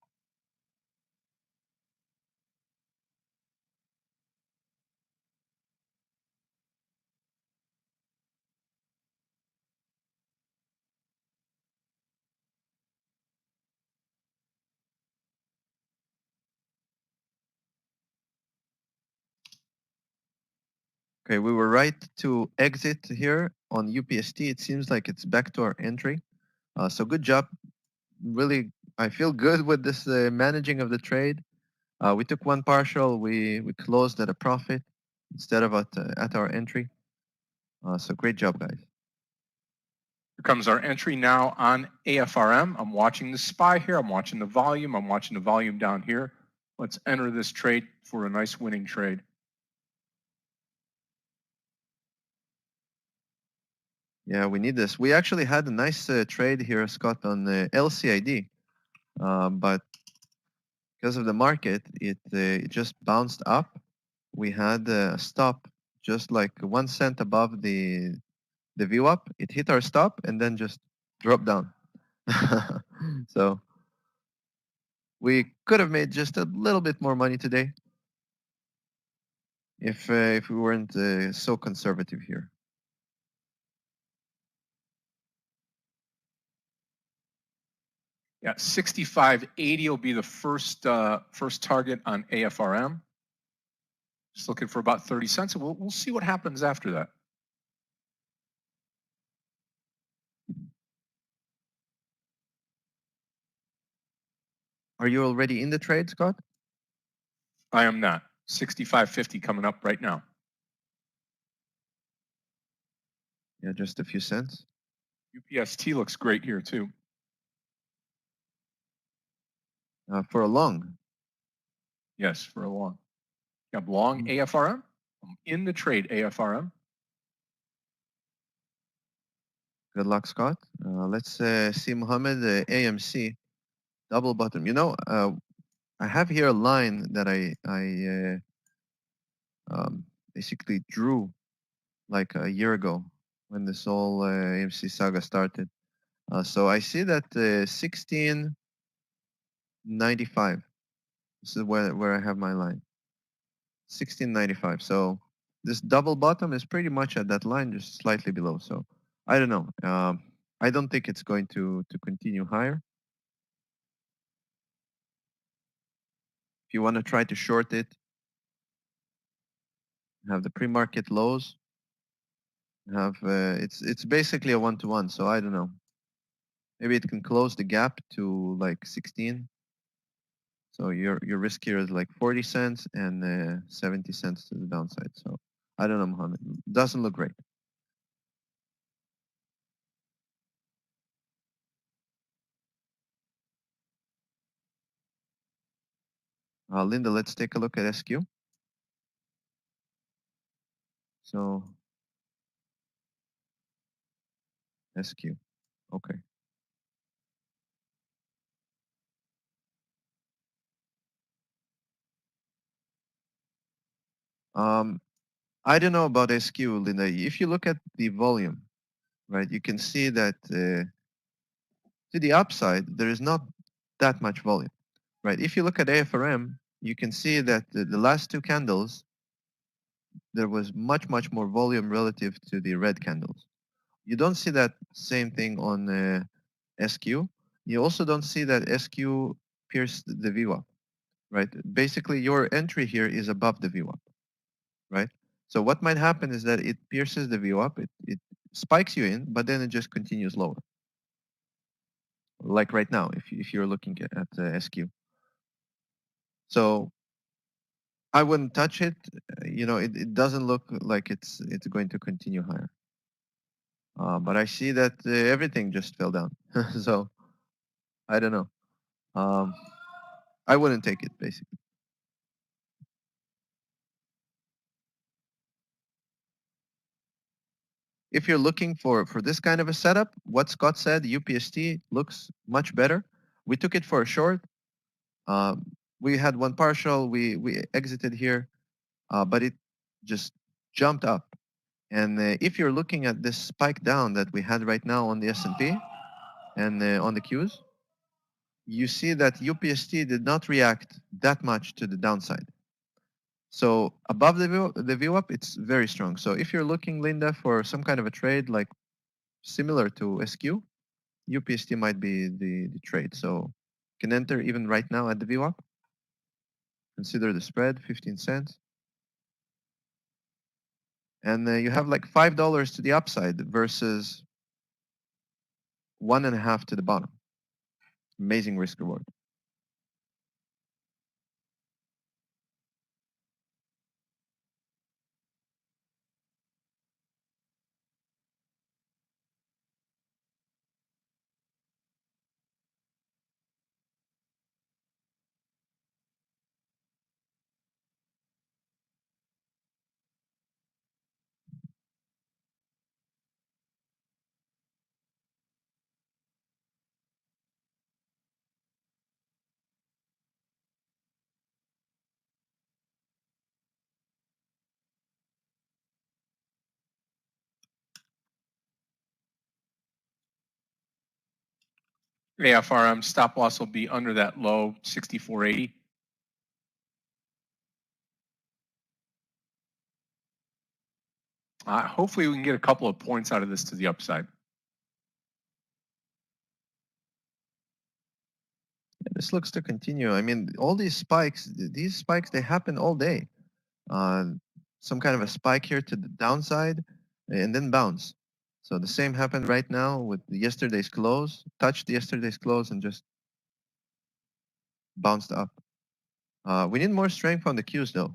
Okay, we were right to exit here on UPST. It seems like it's back to our entry. So good job. Really, I feel good with this managing of the trade. We took one partial. We closed at a profit instead of at our entry. So great job, guys. Here comes our entry now on AFRM. I'm watching the SPY here. I'm watching the volume. I'm watching the volume down here. Let's enter this trade for a nice winning trade. Yeah, we need this. We actually had a nice trade here, Scott, on the LCID, but because of the market, it just bounced up. We had a stop just like 1 cent above the VWAP. It hit our stop and then just dropped down. So we could have made just a little bit more money today if we weren't so conservative here. Yeah, 65.80 will be the first target on AFRM. Just looking for about 30 cents, and we'll see what happens after that. Are you already in the trade, Scott? I am not. 65.50 coming up right now. Yeah, just a few cents. UPST looks great here too. For a long. Yes, for a long. You have long AFRM. I'm in the trade AFRM. Good luck, Scott. Let's see Mohammed, AMC, double bottom. You know, I have here a line that I basically drew like a year ago when this whole AMC saga started. So I see that 1695. This is where I have my line. 1695. So this double bottom is pretty much at that line, just slightly below. So I don't know. I don't think it's going to continue higher. If you want to try to short it, have the pre-market lows. Have it's basically a 1-to-1. So I don't know. Maybe it can close the gap to like 16. So your risk here is like 40 cents and 70 cents to the downside. So I don't know, Mohammed. Doesn't look great. Linda, let's take a look at SQ. So SQ, okay. I don't know about SQ, Linda. If you look at the volume, right, you can see that to the upside, there is not that much volume, right? If you look at AFRM, you can see that the last two candles, there was much more volume relative to the red candles. You don't see that same thing on SQ. You also don't see that SQ pierced the VWAP, right? Basically, your entry here is above the VWAP, right? So what might happen is that it pierces the VWAP, it spikes you in, but then it just continues lower. Like right now, if you're looking at SQ. So I wouldn't touch it. You know, it doesn't look like it's going to continue higher. But I see that everything just fell down. So I don't know. I wouldn't take it, basically. If you're looking for this kind of a setup, what Scott said, UPST looks much better. We took it for a short. We had one partial. We exited here, but it just jumped up. And if you're looking at this spike down that we had right now on the S&P and on the Qs, you see that UPST did not react that much to the downside. So above the VWAP, it's very strong. So if you're looking, Linda, for some kind of a trade like similar to SQ, UPST might be the trade. So you can enter even right now at the VWAP. Consider the spread, 15 cents. And you have like $5 to the upside versus 1.5 to the bottom. Amazing risk reward. AFRM stop loss will be under that low, 64.80. Hopefully we can get a couple of points out of this to the upside. This looks to continue. I mean, all these spikes, they happen all day. Some kind of a spike here to the downside and then bounce. So the same happened right now with yesterday's close, touched yesterday's close and just bounced up. We need more strength on the Qs though.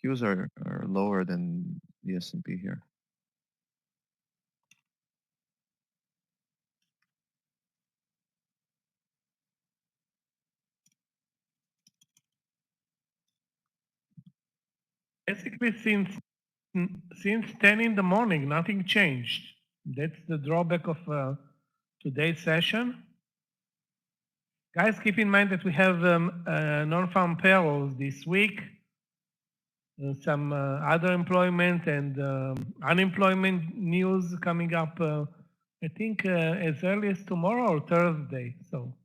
Qs are lower than the S&P here. Basically, since 10 in the morning, nothing changed. That's the drawback of today's session. Guys, keep in mind that we have non-farm payrolls this week, some other employment and unemployment news coming up, I think as early as tomorrow or Thursday. So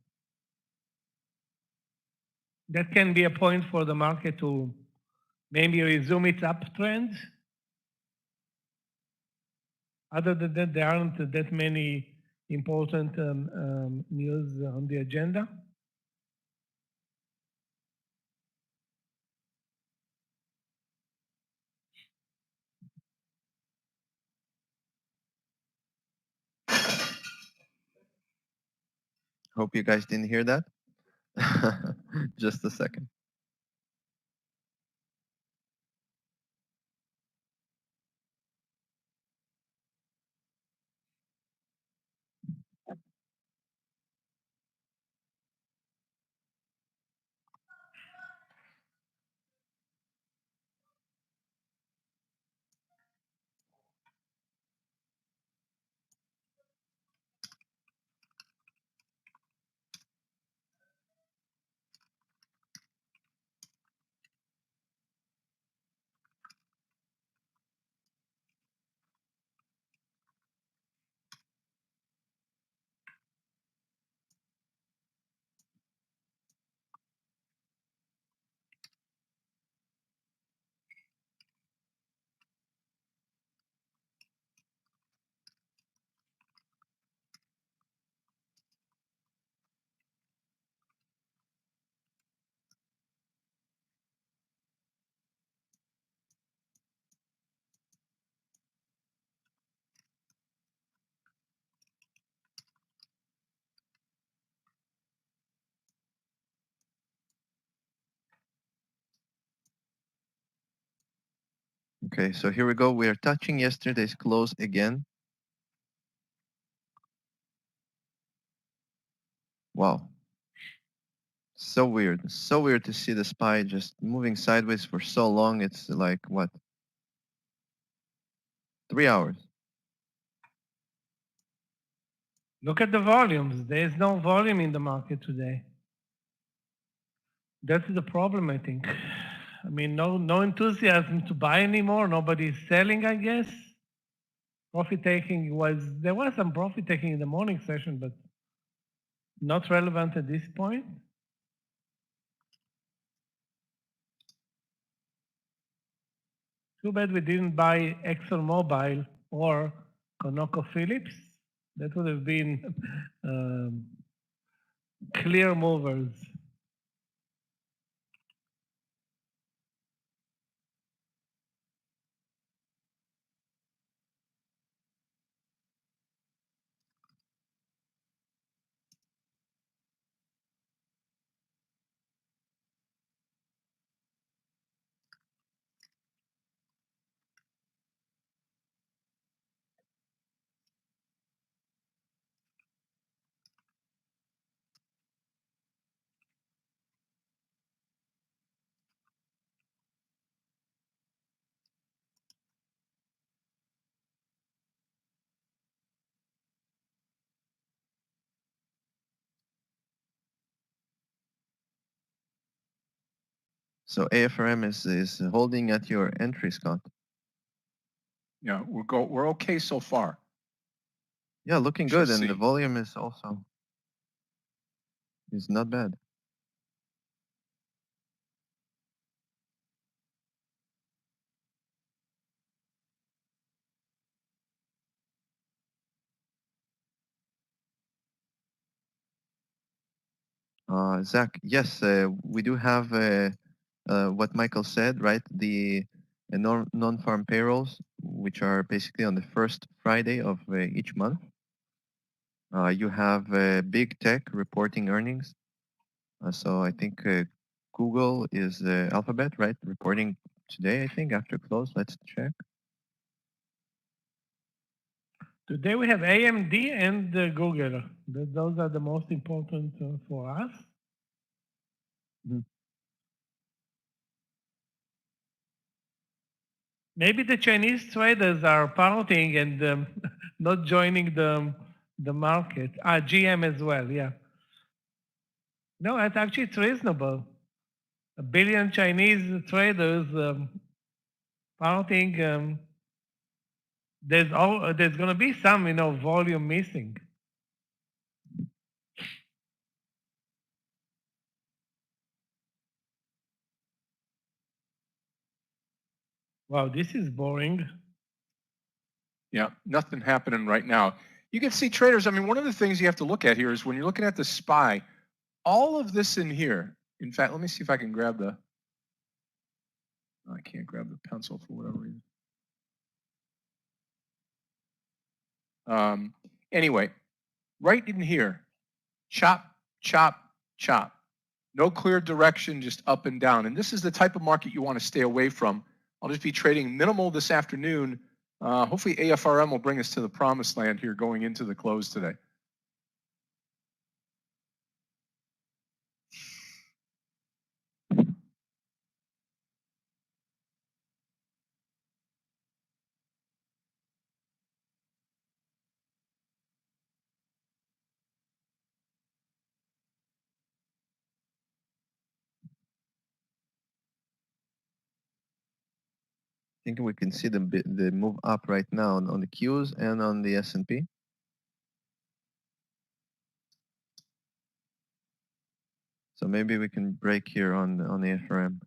that can be a point for the market to maybe resume its uptrend. Other than that, there aren't that many important news on the agenda. Hope you guys didn't hear that. Just a second. Okay, so here we go. We are touching yesterday's close again. Wow. So weird. So weird to see the SPY just moving sideways for so long. It's like, what? 3 hours. Look at the volumes. There is no volume in the market today. That's the problem, I think. I mean, no enthusiasm to buy anymore. Nobody's selling, I guess. Profit taking there was some profit taking in the morning session, but not relevant at this point. Too bad we didn't buy ExxonMobil or ConocoPhillips. That would have been clear movers. So AFRM is holding at your entry, Scott. Yeah, we're okay so far. Yeah, looking Shall good, and the see. volume is also is not bad. Zach, yes, we do have what Michael said, right? The non-farm payrolls, which are basically on the first Friday of each month. You have big tech reporting earnings. So I think Google is Alphabet, right? Reporting today, I think, after close. Let's check. Today we have AMD and Google. Those are the most important for us. Maybe the Chinese traders are partying and not joining the market. GM as well, yeah. No, it's actually it's reasonable. 1 billion Chinese traders partying. There's going to be some, volume missing. Wow, this is boring. Yeah, nothing happening right now. You can see traders. I mean, one of the things you have to look at here is when you're looking at the SPY, all of this in here. In fact, let me see if I can grab the. I can't grab the pencil for whatever reason. Anyway, right in here, chop, chop, chop. No clear direction, just up and down. And this is the type of market you want to stay away from. I'll just be trading minimal this afternoon. Hopefully AFRM will bring us to the promised land here going into the close today. I think we can see the move up right now on the Qs and on the S&P. So maybe we can break here on the FRM.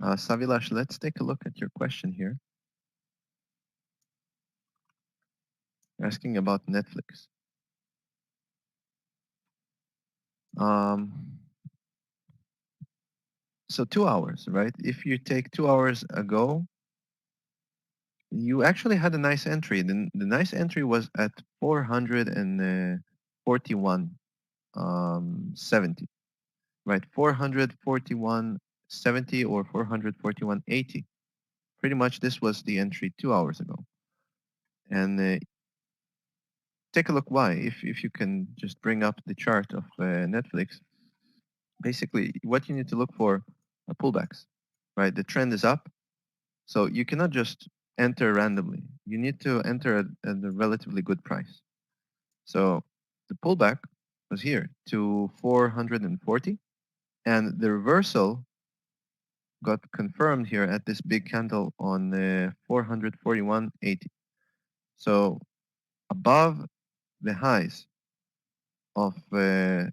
Savilash, let's take a look at your question here. Asking about Netflix. So 2 hours, right? If you take 2 hours ago, you actually had a nice entry. The nice entry was at 441.70, right? 441.70 or 441.80. Pretty much this was the entry 2 hours ago. And take a look why. If you can just bring up the chart of Netflix, basically what you need to look for are pullbacks, right? The trend is up, so you cannot just enter randomly. You need to enter at a relatively good price. So the pullback was here to 440, and the reversal got confirmed here at this big candle on 441.80. So above the highs of the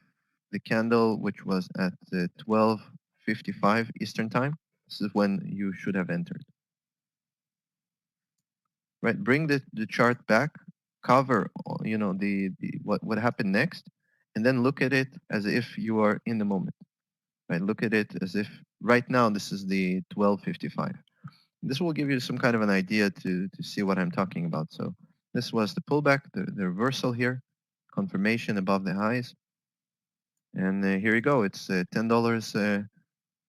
candle, which was at 12:55 Eastern time, this is when you should have entered. Right, bring the chart back, cover the what happened next, and then look at it as if you are in the moment. Right, look at it as if right now this is the 12:55. This will give you some kind of an idea to see what I'm talking about. So this was the pullback, the reversal here, confirmation above the highs, and here you go. It's $10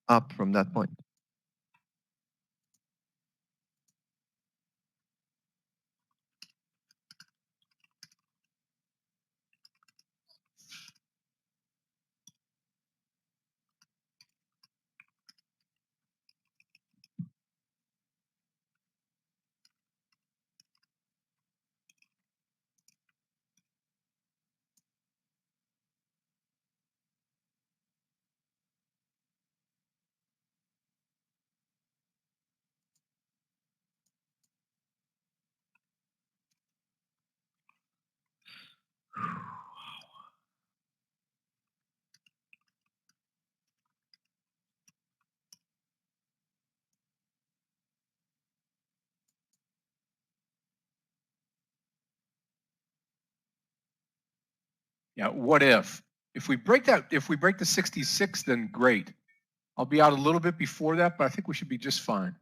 up from that point. Yeah, what if? If we break the 66, then great. I'll be out a little bit before that, but I think we should be just fine.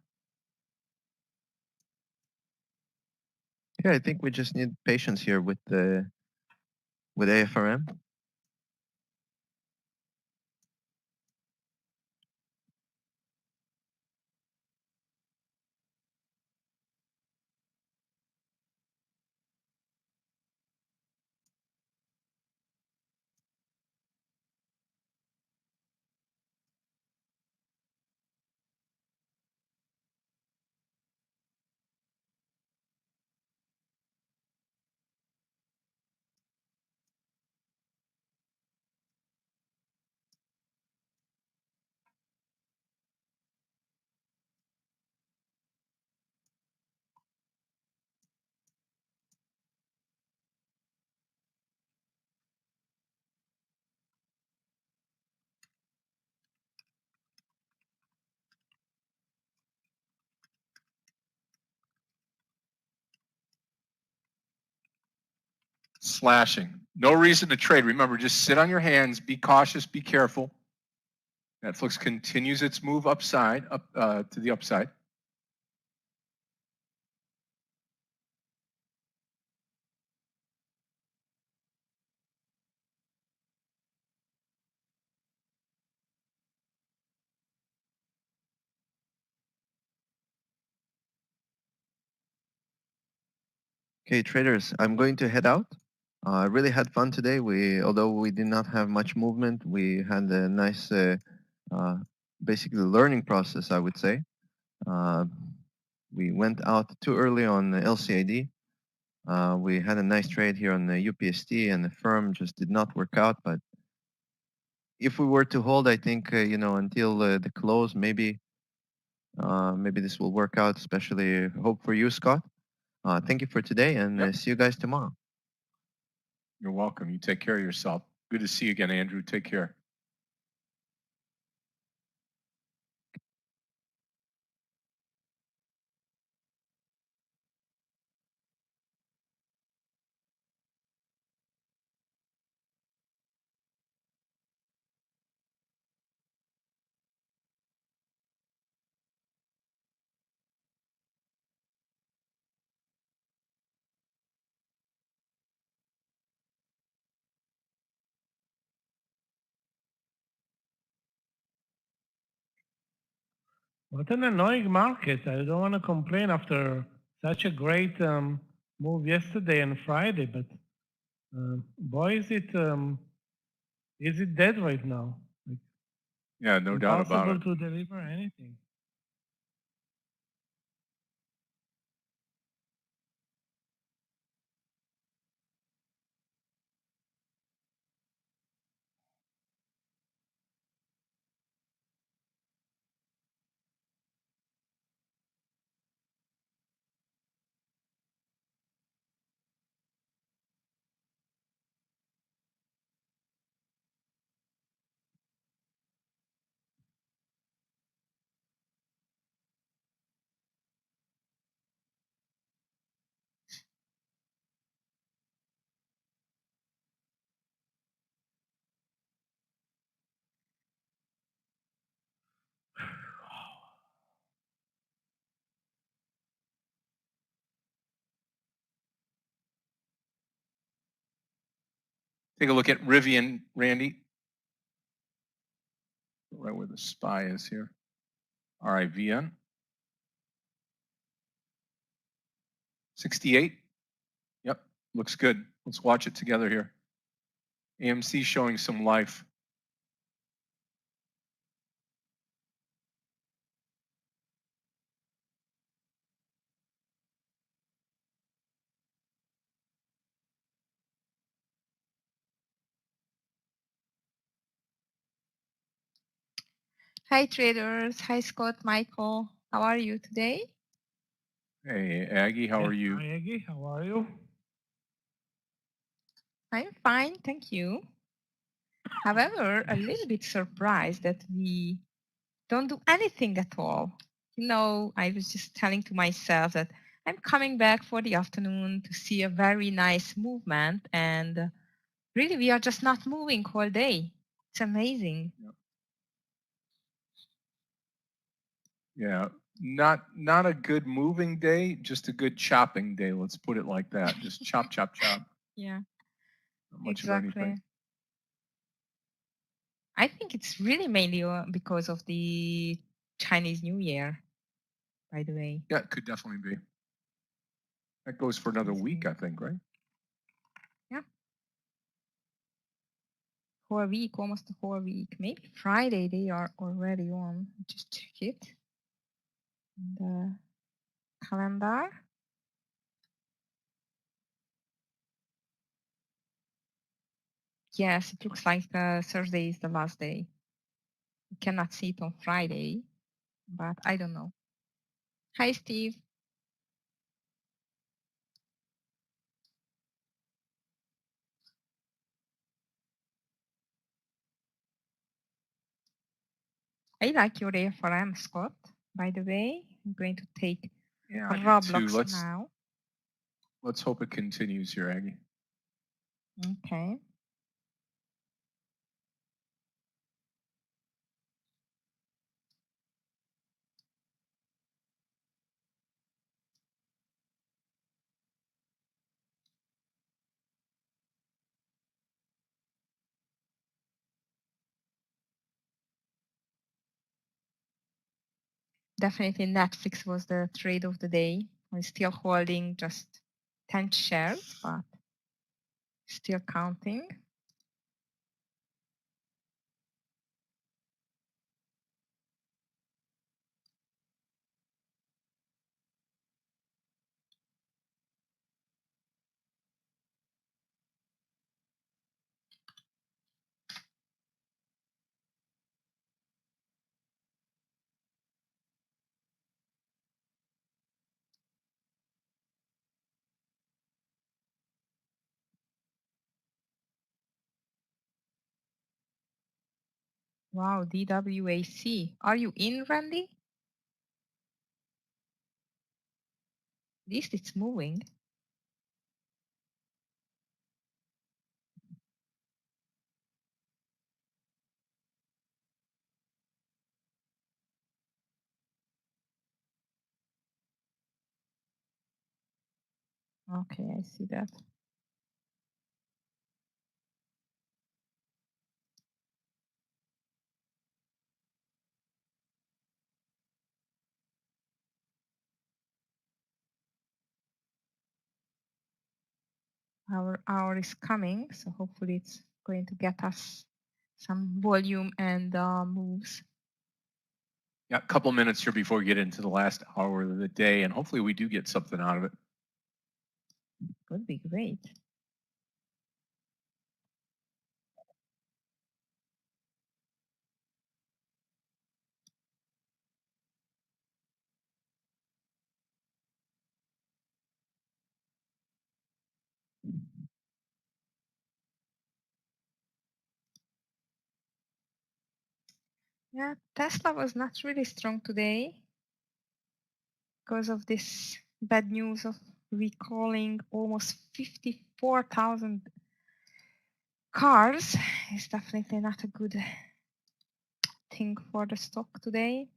Yeah, I think we just need patience here with AFRM. Slashing. No reason to trade. Remember, just sit on your hands, be cautious, be careful. Netflix continues its move up to the upside. Okay, traders, I'm going to head out. I really had fun today. Although we did not have much movement, we had a nice, basically learning process, I would say. We went out too early on the LCID. We had a nice trade here on the UPST, and the firm just did not work out. But if we were to hold, I think until the close, maybe this will work out. Especially hope for you, Scott. Thank you for today, and Yep. see you guys tomorrow. You're welcome. You take care of yourself. Good to see you again, Andrew. Take care. What an annoying market. I don't want to complain after such a great move yesterday and Friday, but boy, is it dead right now? Like, Yeah, no doubt about it. impossible to deliver anything. Take a look at Rivian, Randy. Right where the SPY is here. RIVN. 68. Yep, looks good. Let's watch it together here. AMC showing some life. Hi traders, hi Scott, Michael. How are you today? Hey, Aggie, how are you? Hi, Aggie. How are you? I'm fine, thank you. However, a little bit surprised that we don't do anything at all. You know, I was just telling to myself that I'm coming back for the afternoon to see a very nice movement, and really we are just not moving all day. It's amazing. Yeah, not a good moving day, just a good chopping day. Let's put it like that. Just chop, chop, chop. Yeah, Not much exactly. of anything. I think it's really mainly because of the Chinese New Year, by the way. Yeah, it could definitely be. That goes for another week, I think, right? Yeah. For a week, almost a whole week. Maybe Friday they are already on. Just check it. The calendar. Yes, it looks like Thursday is the last day. You cannot see it on Friday, but I don't know. Hi, Steve. I like your AFRM, Scott. By the way, I'm going to take Yeah, I do too. Roblox now. Let's hope it continues here, Aggie. Okay. Definitely Netflix was the trade of the day. I'm still holding just 10 shares, but still counting. Wow, DWAC. Are you in, Randy? At least it's moving. Okay, I see that. our hour is coming, so hopefully it's going to get us some volume and moves. Yeah, a couple minutes here before we get into the last hour of the day, and hopefully we do get something out of it. Would be great. Yeah, Tesla was not really strong today because of this bad news of recalling almost 54,000 cars. It's definitely not a good thing for the stock today.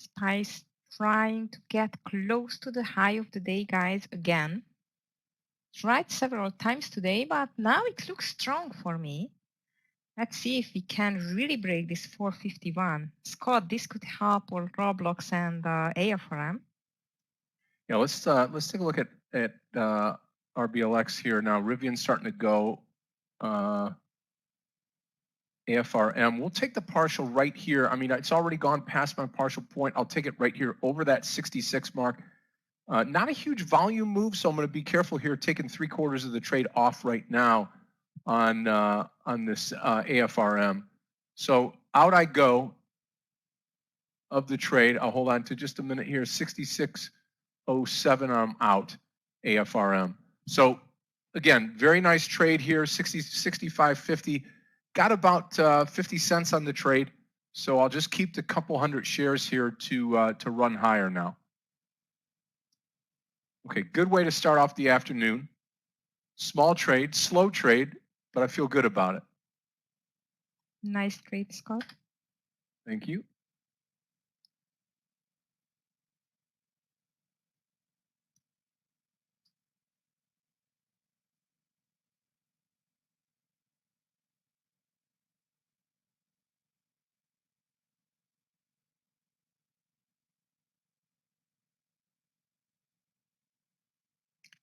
Spice trying to get close to the high of the day, guys, again. Tried several times today, but now it looks strong for me. Let's see if we can really break this 451. Scott, this could help all Roblox and AFRM. Yeah, let's take a look at RBLX here now. Rivian's starting to go. AFRM. We'll take the partial right here. I mean, it's already gone past my partial point. I'll take it right here over that 66 mark. Not a huge volume move, so I'm going to be careful here, taking 3/4 of the trade off right now on this AFRM. So out I go of the trade. I'll hold on to just a minute here. 66.07. I'm out. AFRM. So again, very nice trade here. 65.50. Got about 50 cents on the trade. So I'll just keep the couple hundred shares here to run higher now. Okay, good way to start off the afternoon. Small trade, slow trade, but I feel good about it. Nice trade, Scott. Thank you.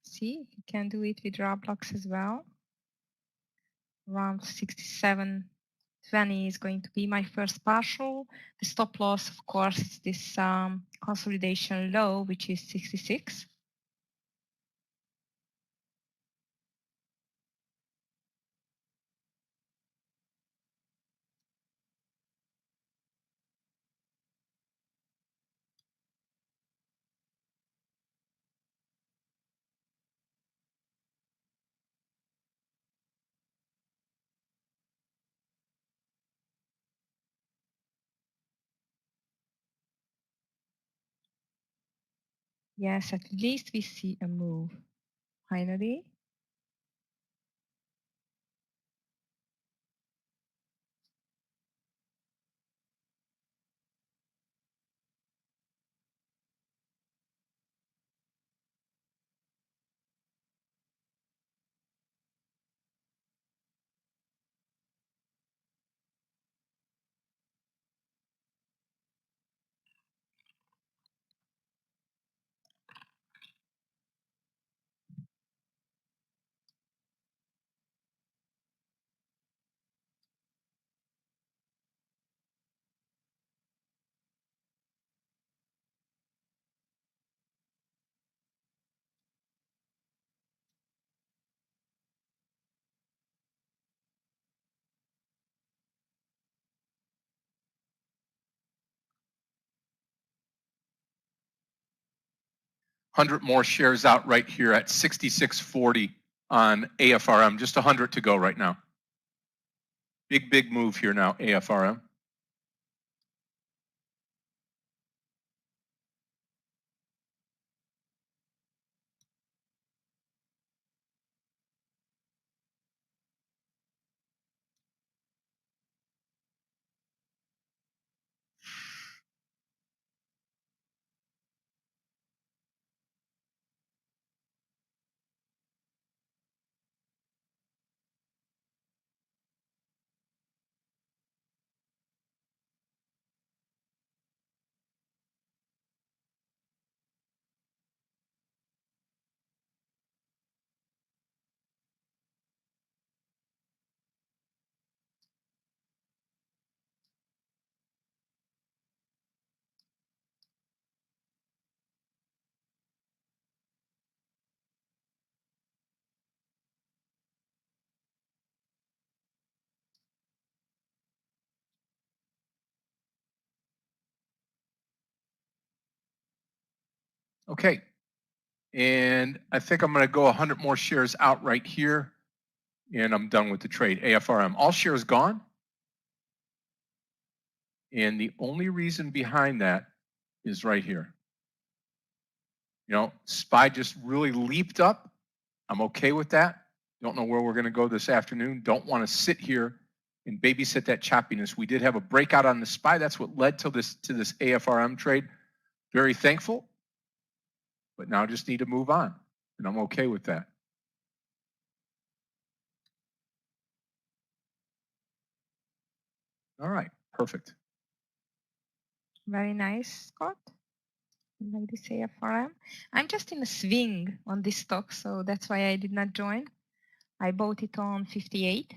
See, you can do it with Roblox as well. Around 67.20 is going to be my first partial. The stop loss, of course, is this consolidation low, which is 66. Yes, at least we see a move. Finally. Hundred more shares out right here at 66.40 on AFRM. Just 100 to go right now. Big move here now, AFRM. Okay, and I think I'm going to go 100 more shares out right here, and I'm done with the trade. AFRM, all shares gone, and the only reason behind that is right here. You know, SPY just really leaped up. I'm okay with that. Don't know where we're going to go this afternoon. Don't want to sit here and babysit that choppiness. We did have a breakout on the SPY. That's what led to this AFRM trade. Very thankful, but now just need to move on, and I'm okay with that. All right, perfect. Very nice, Scott. Like this AFRM. I'm just in a swing on this stock, so that's why I did not join. I bought it on 58.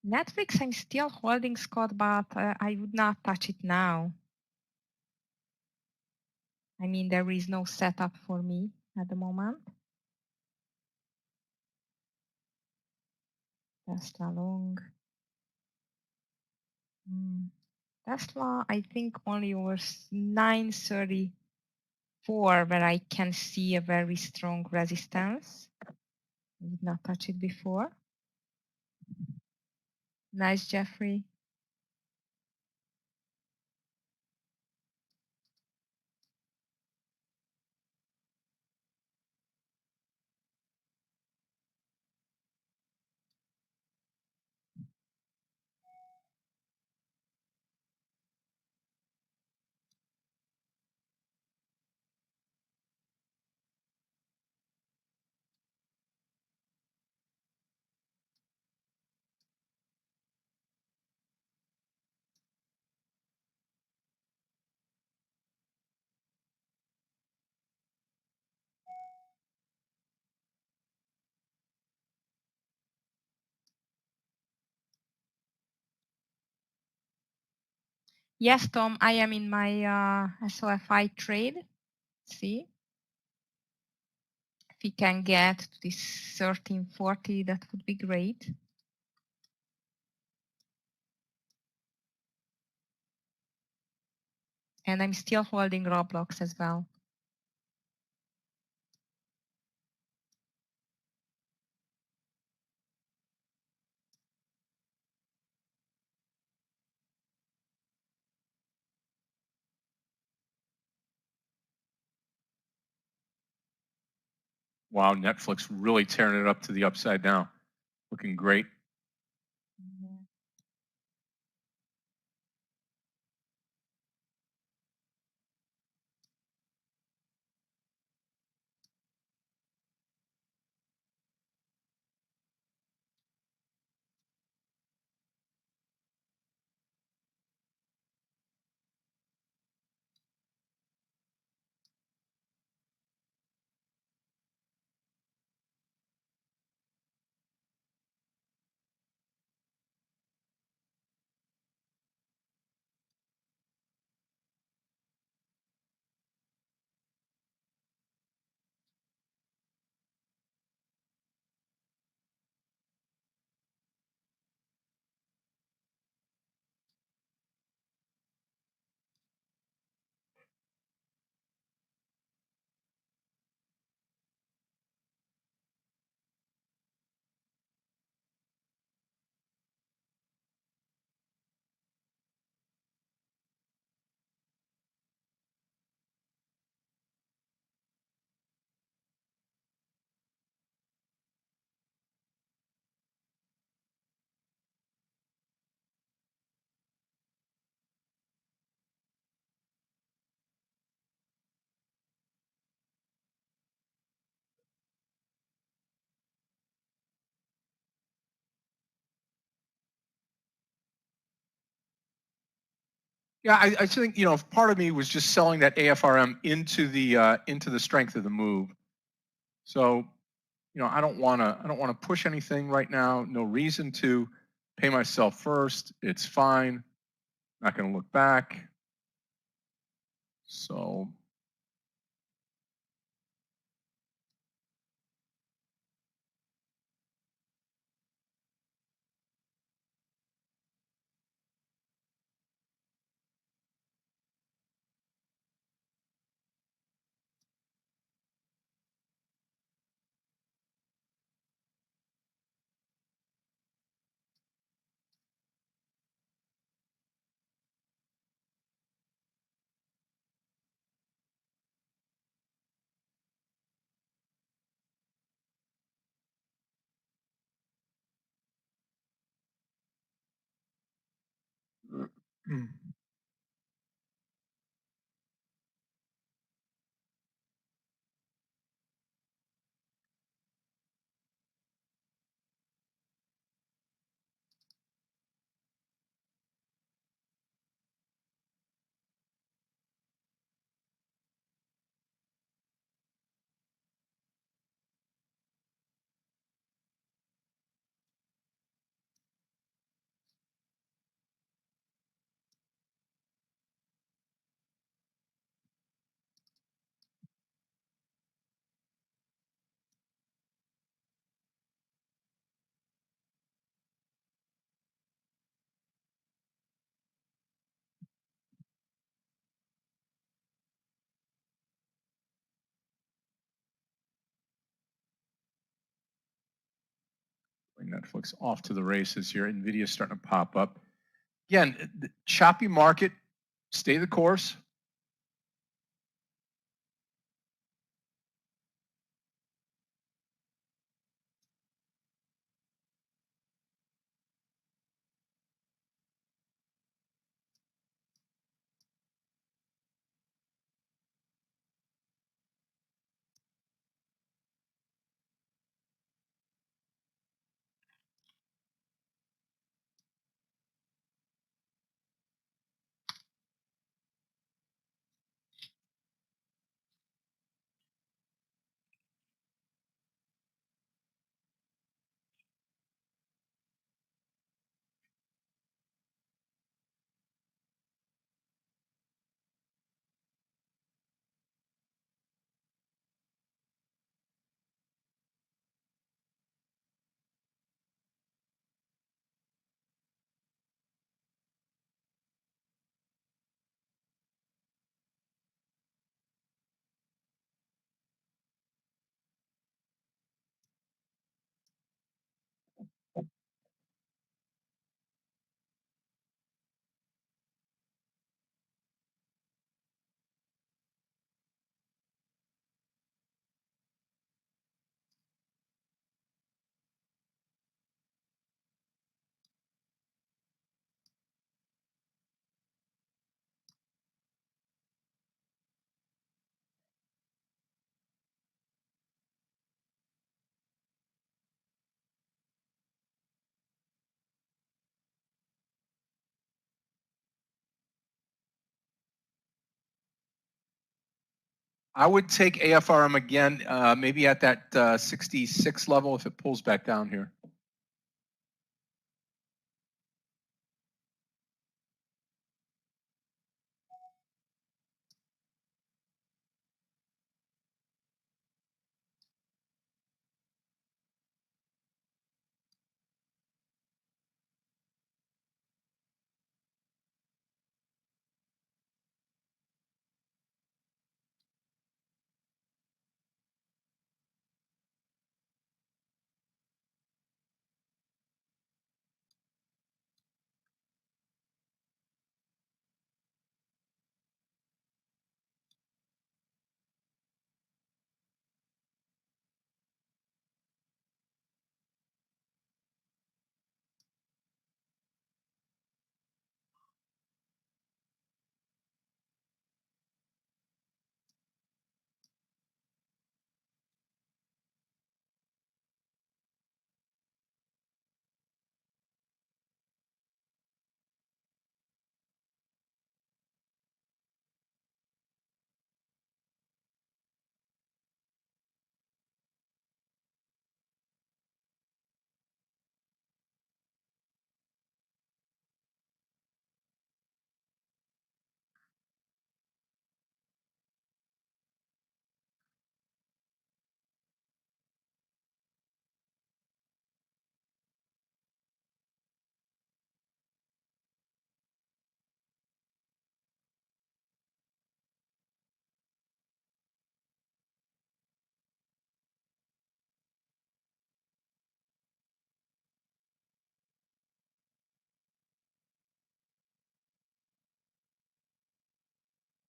Netflix, I'm still holding, Scott, but I would not touch it now. I mean, there is no setup for me at the moment. Tesla long. Tesla, I think only over 934, where I can see a very strong resistance. I did not touch it before. Nice, Jeffrey. Yes, Tom, I am in my SOFI trade. See, if we can get to this 1340, that would be great. And I'm still holding Roblox as well. Wow, Netflix really tearing it up to the upside now. Looking great. Yeah, I think part of me was just selling that AFRM into the strength of the move. So I don't want to push anything right now. No reason to pay myself first. It's fine. Not going to look back. So Netflix off to the races here. Nvidia starting to pop up. Again, choppy market. Stay the course. I would take AFRM again, maybe at that 66 level if it pulls back down here.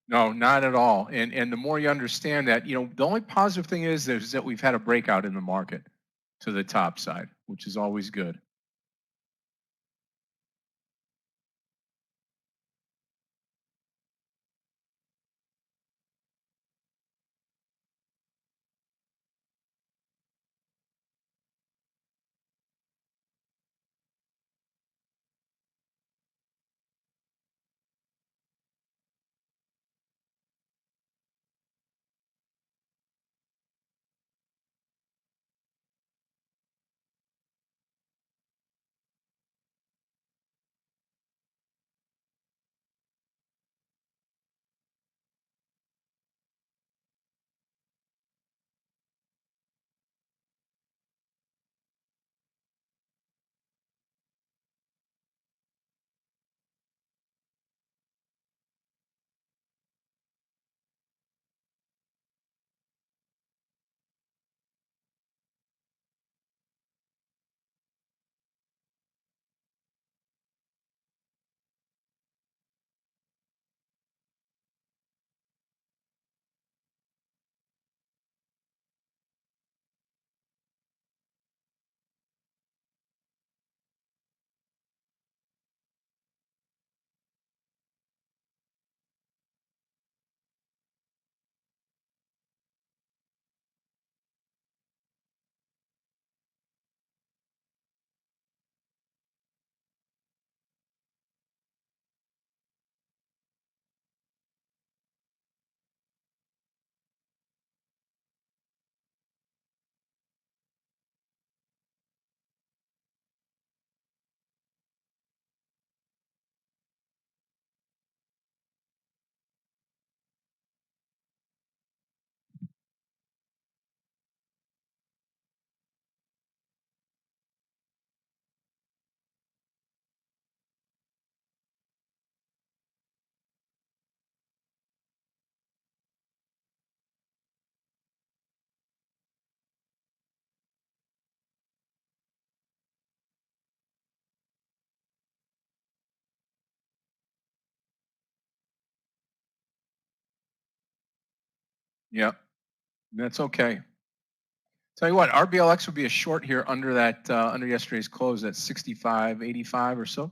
No, not at all. And the more you understand that, the only positive thing is that we've had a breakout in the market to the top side, which is always good. Yep, that's okay. Tell you what, RBLX would be a short here under that under yesterday's close at 65.85 or so.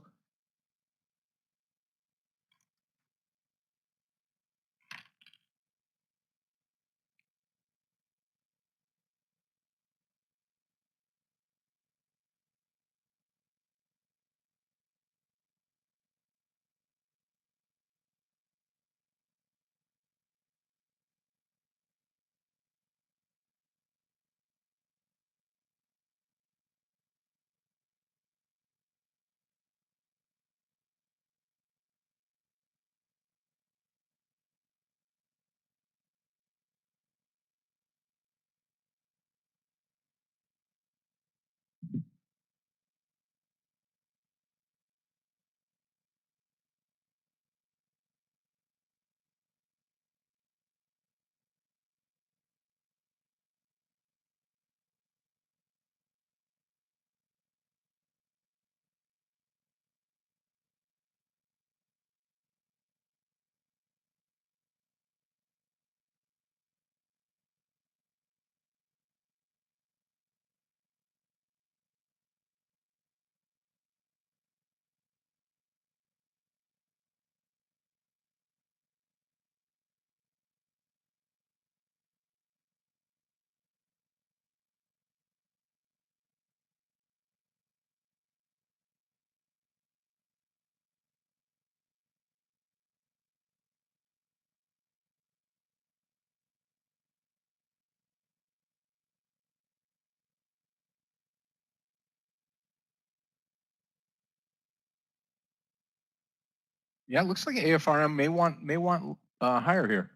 Yeah, it looks like AFRM may want higher here.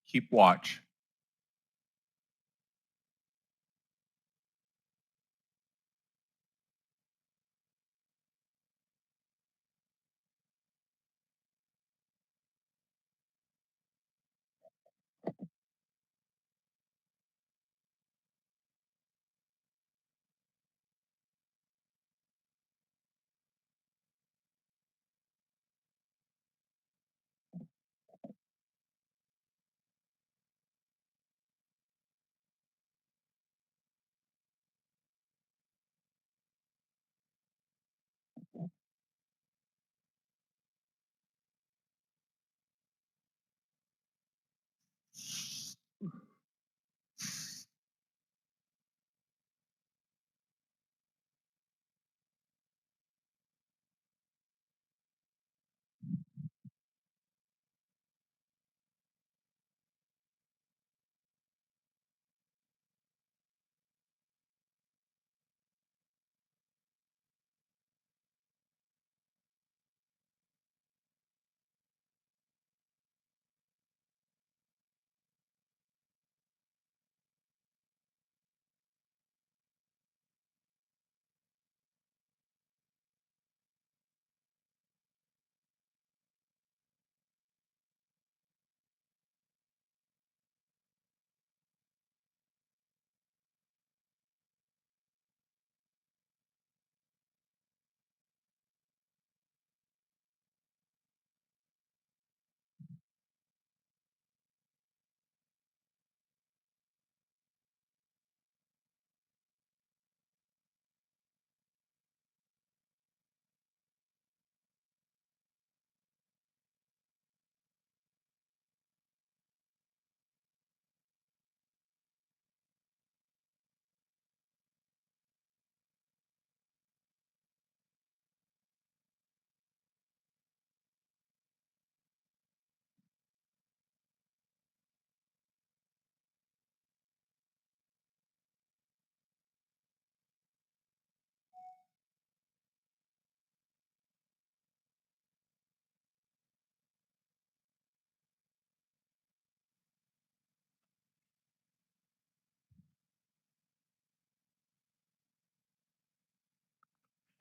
Keep watch.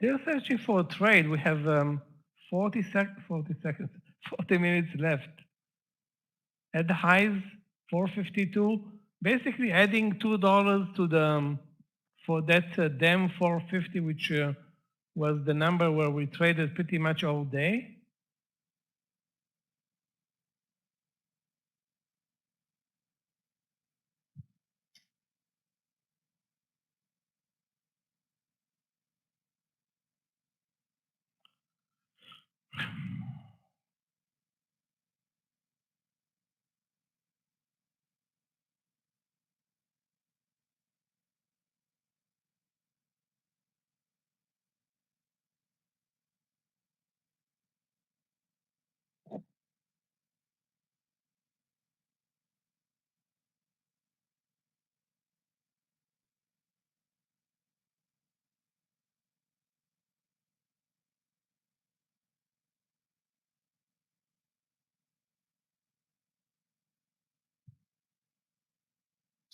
Still searching for a trade. We have 40 seconds, 40 minutes left. At the highs, 452. Basically adding $2 to the for that DEM 450, which was the number where we traded pretty much all day.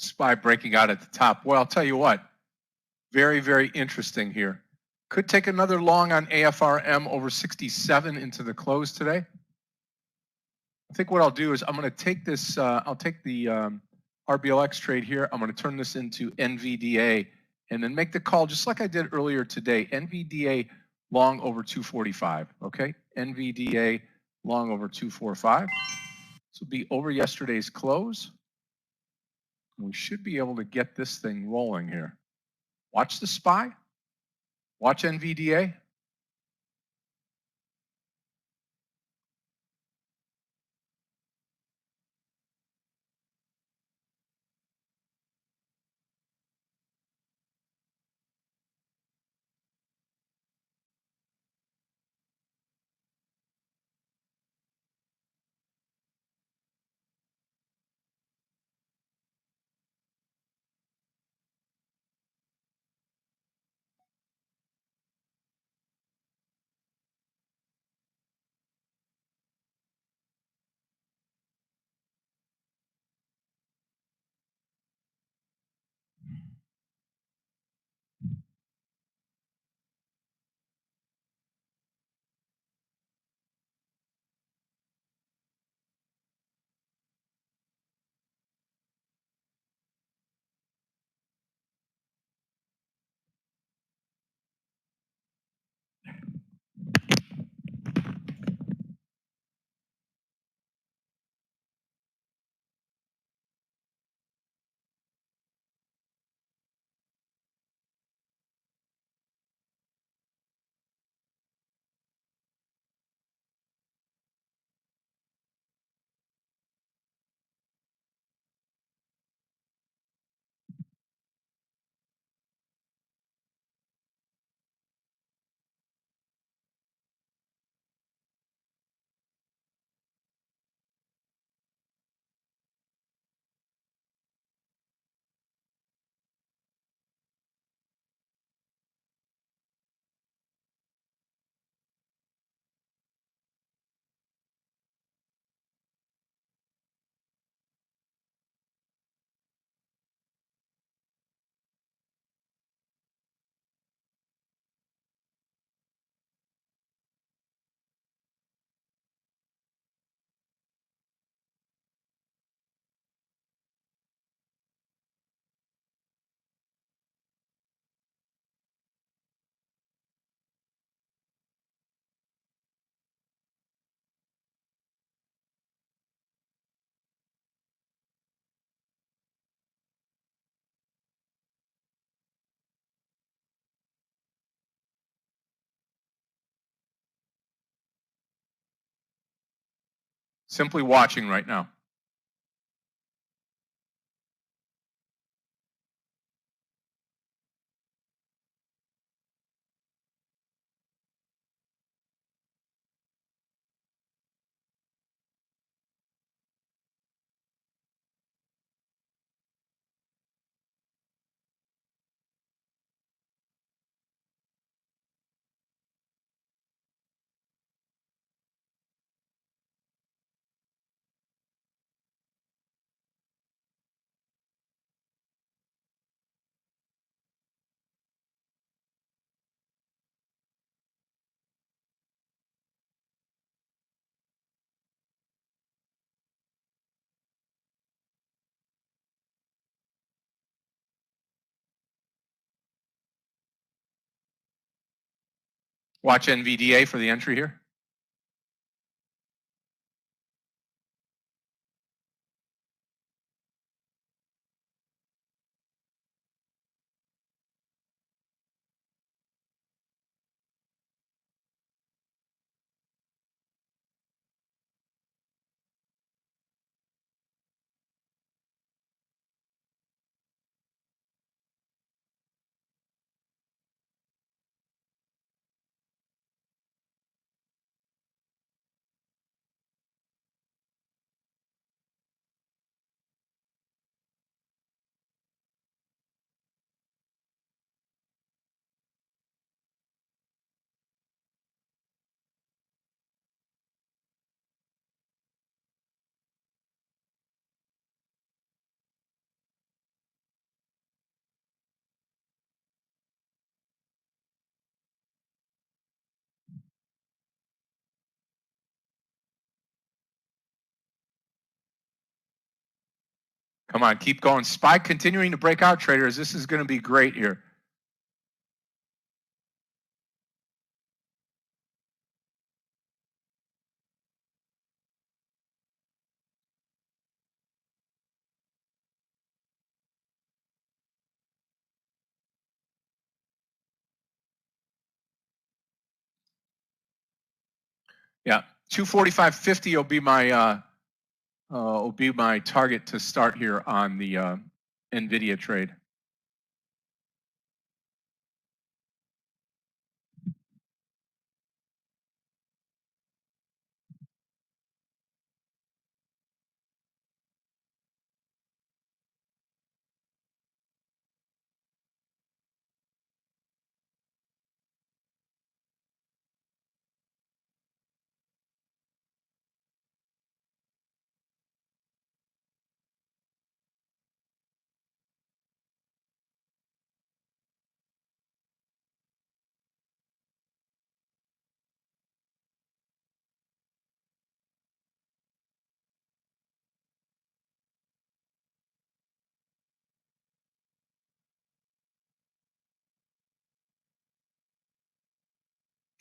SPY breaking out at the top. Well, I'll tell you what, very, very interesting here. Could take another long on AFRM over 67 into the close today. I think what I'll do is I'm going to take this, I'll take the RBLX trade here. I'm going to turn this into NVDA and then make the call just like I did earlier today. NVDA long over 245, okay? NVDA long over 245. This will be over yesterday's close. We should be able to get this thing rolling here. Watch the SPY. Watch NVDA. Simply watching right now. Watch NVDA for the entry here. Come on, keep going. SPY continuing to break out, traders. This is going to be great here. Yeah, 245.50 will be my target to start here on the NVIDIA trade.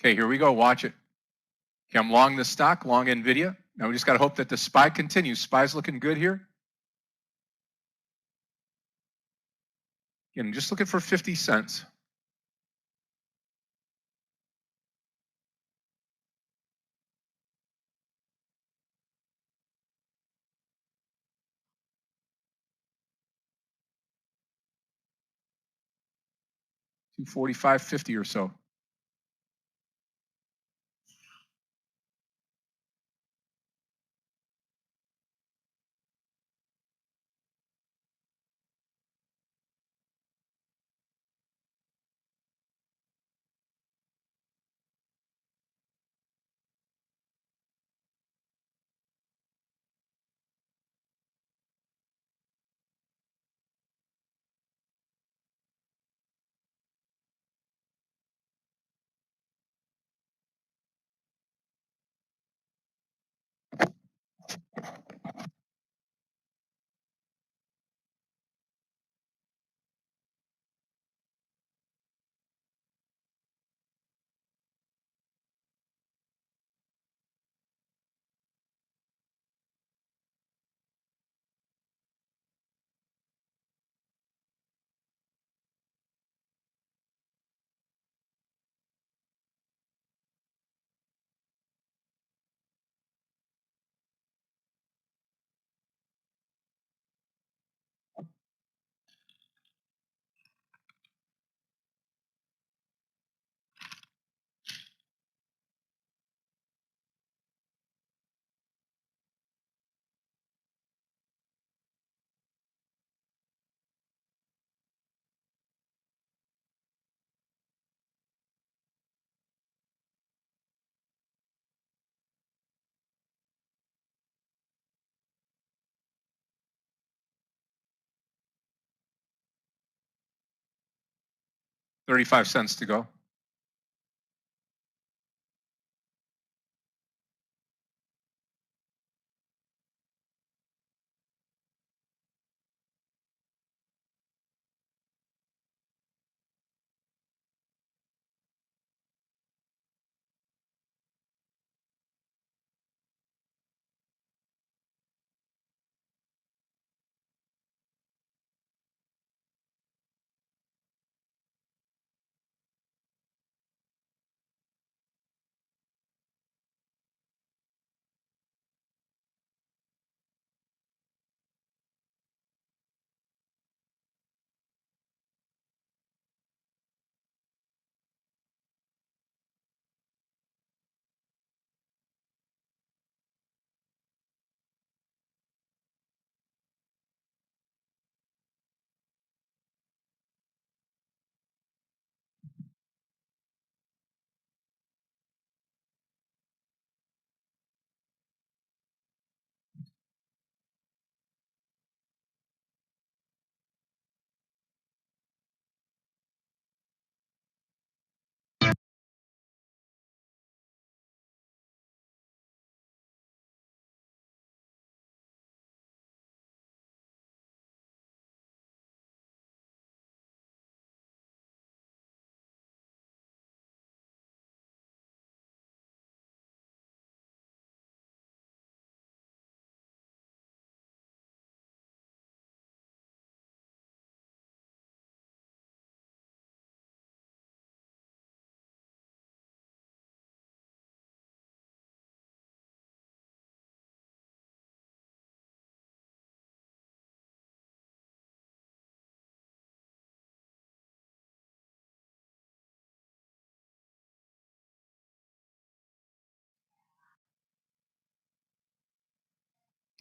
Okay, here we go. Watch it. Okay, I'm long the stock, long NVIDIA. Now we just got to hope that the SPY continues. SPY's looking good here. Again, I'm just looking for 50 cents. $245.50 or so. 35 cents to go.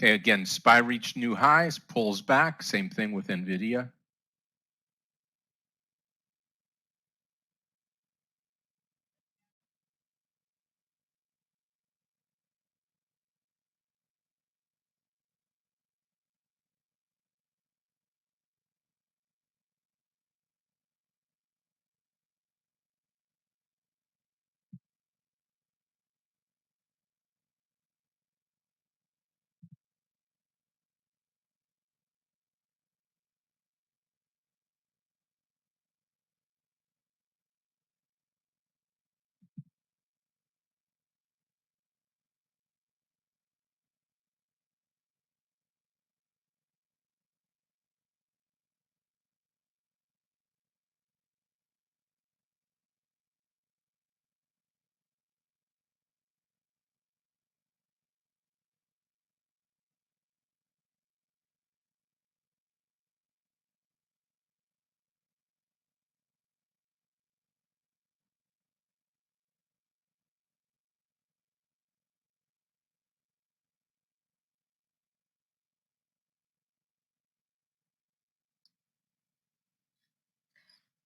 Okay, again, SPY reached new highs, pulls back. Same thing with NVIDIA.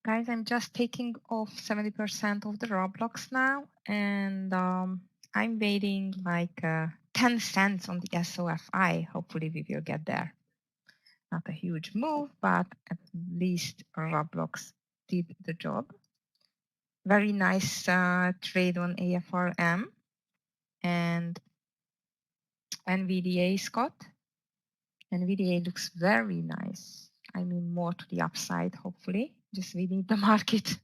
Guys, I'm just taking off 70% of the Roblox now, and I'm waiting like 10 cents on the SOFI. Hopefully we will get there. Not a huge move, but at least Roblox did the job. Very nice trade on AFRM and NVDA, Scott. NVDA looks very nice. I mean, more to the upside, hopefully. Just we need the market.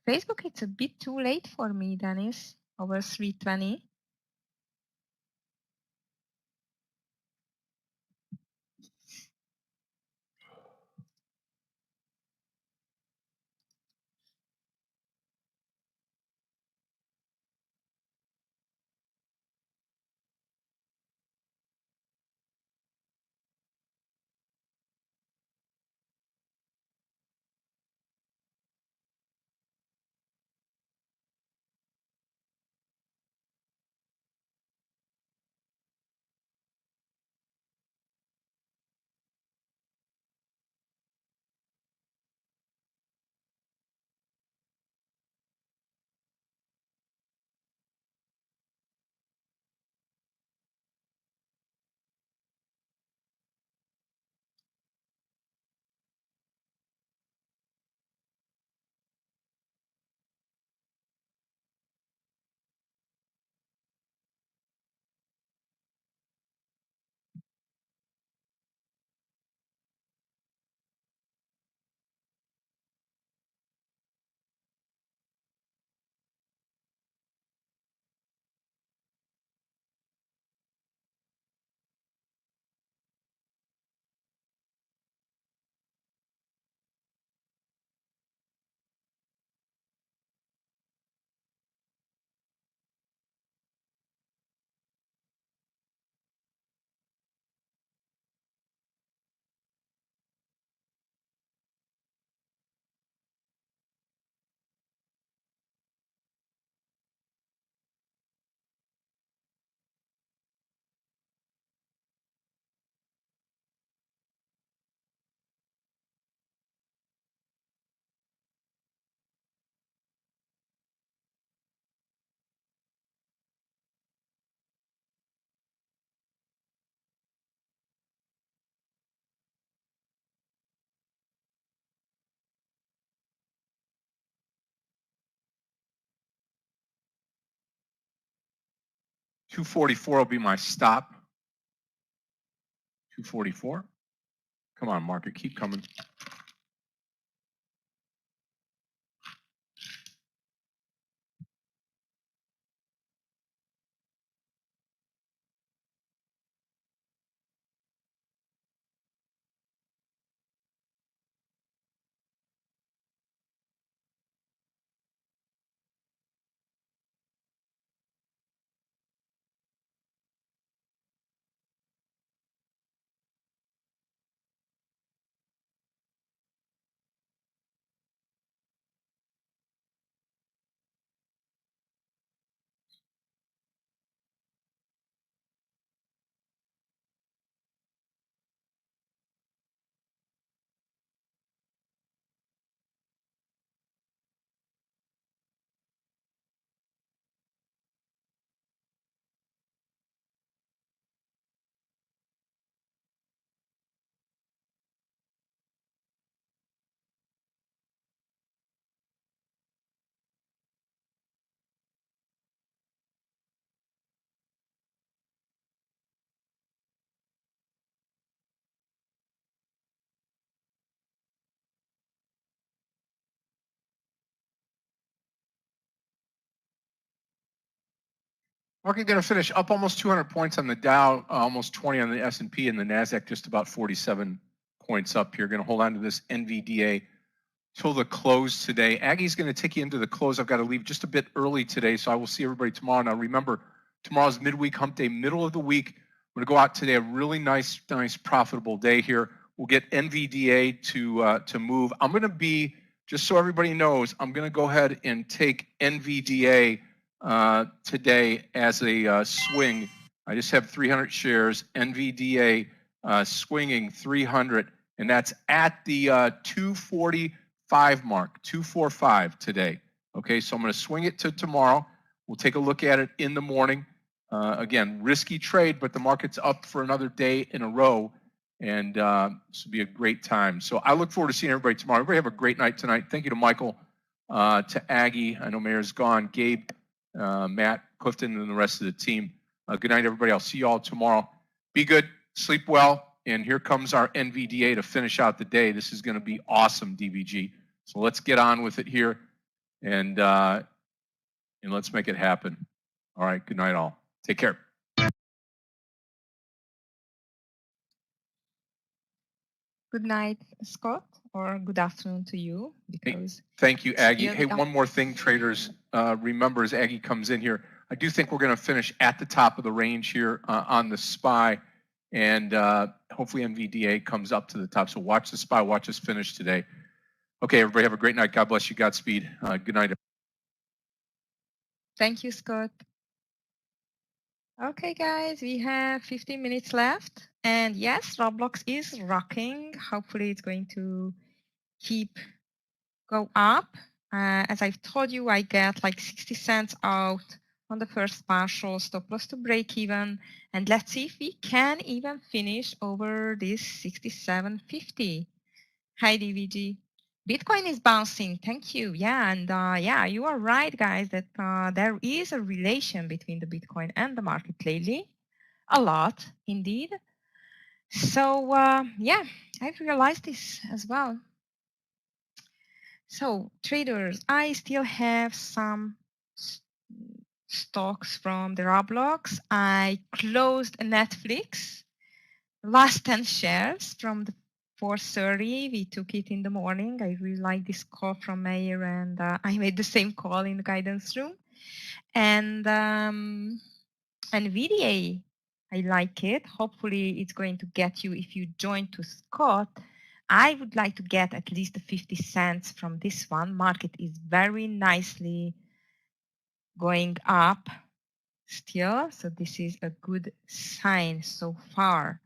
Facebook, it's a bit too late for me, Dennis, over 320. 244 will be my stop. 244. Come on, market, keep coming. Market going to finish up almost 200 points on the Dow, almost 20 on the S&P, and the Nasdaq just about 47 points up here. Going to hold on to this NVDA till the close today. Aggie's going to take you into the close. I've got to leave just a bit early today, so I will see everybody tomorrow. Now remember, tomorrow's midweek hump day, middle of the week. I'm going to go out today, a really nice profitable day here. We'll get NVDA to move. I'm going to be, just so everybody knows, I'm going to go ahead and take NVDA today as a swing. I just have 300 shares, NVDA swinging 300, and that's at the 245 mark, 245 today. Okay, so I'm going to swing it to tomorrow. We'll take a look at it in the morning. Again, risky trade, but the market's up for another day in a row, and this will be a great time. So I look forward to seeing everybody tomorrow. Everybody have a great night tonight. Thank you to Michael, to Aggie. I know Meir's gone. Gabe, Matt, Clifton, and the rest of the team. Good night, everybody. I'll see you all tomorrow. Be good, sleep well, and here comes our NVDA to finish out the day. This is going to be awesome, DVG. So let's get on with it here, and let's make it happen. All right, good night, all. Take care. Good night, Scott, or good afternoon to you. Because thank you, Aggie. Hey, one more thing, traders. Remember, as Aggie comes in here, I do think we're going to finish at the top of the range here on the SPY, and hopefully NVDA comes up to the top. So watch the SPY, watch us finish today. Okay, everybody have a great night. God bless you. Godspeed. Good night. Thank you, Scott. Okay, guys, we have 15 minutes left. And yes, Roblox is rocking. Hopefully it's going to go up. As I've told you, I get like 60 cents out on the first partial, stop loss to break even. And let's see if we can even finish over this 67.50. Hi, DVG. Bitcoin is bouncing. Thank you. Yeah, and yeah, you are right, guys, that there is a relation between the Bitcoin and the market lately. A lot, indeed. So yeah, I've realized this as well. So traders, I still have some stocks from the Roblox. I closed Netflix, last 10 shares from the 4:30. We took it in the morning. I really like this call from Meir, and I made the same call in the guidance room. And NVDA, I like it. Hopefully it's going to get you, if you join to Scott, I would like to get at least the 50 cents from this one. Market is very nicely going up still. So this is a good sign so far.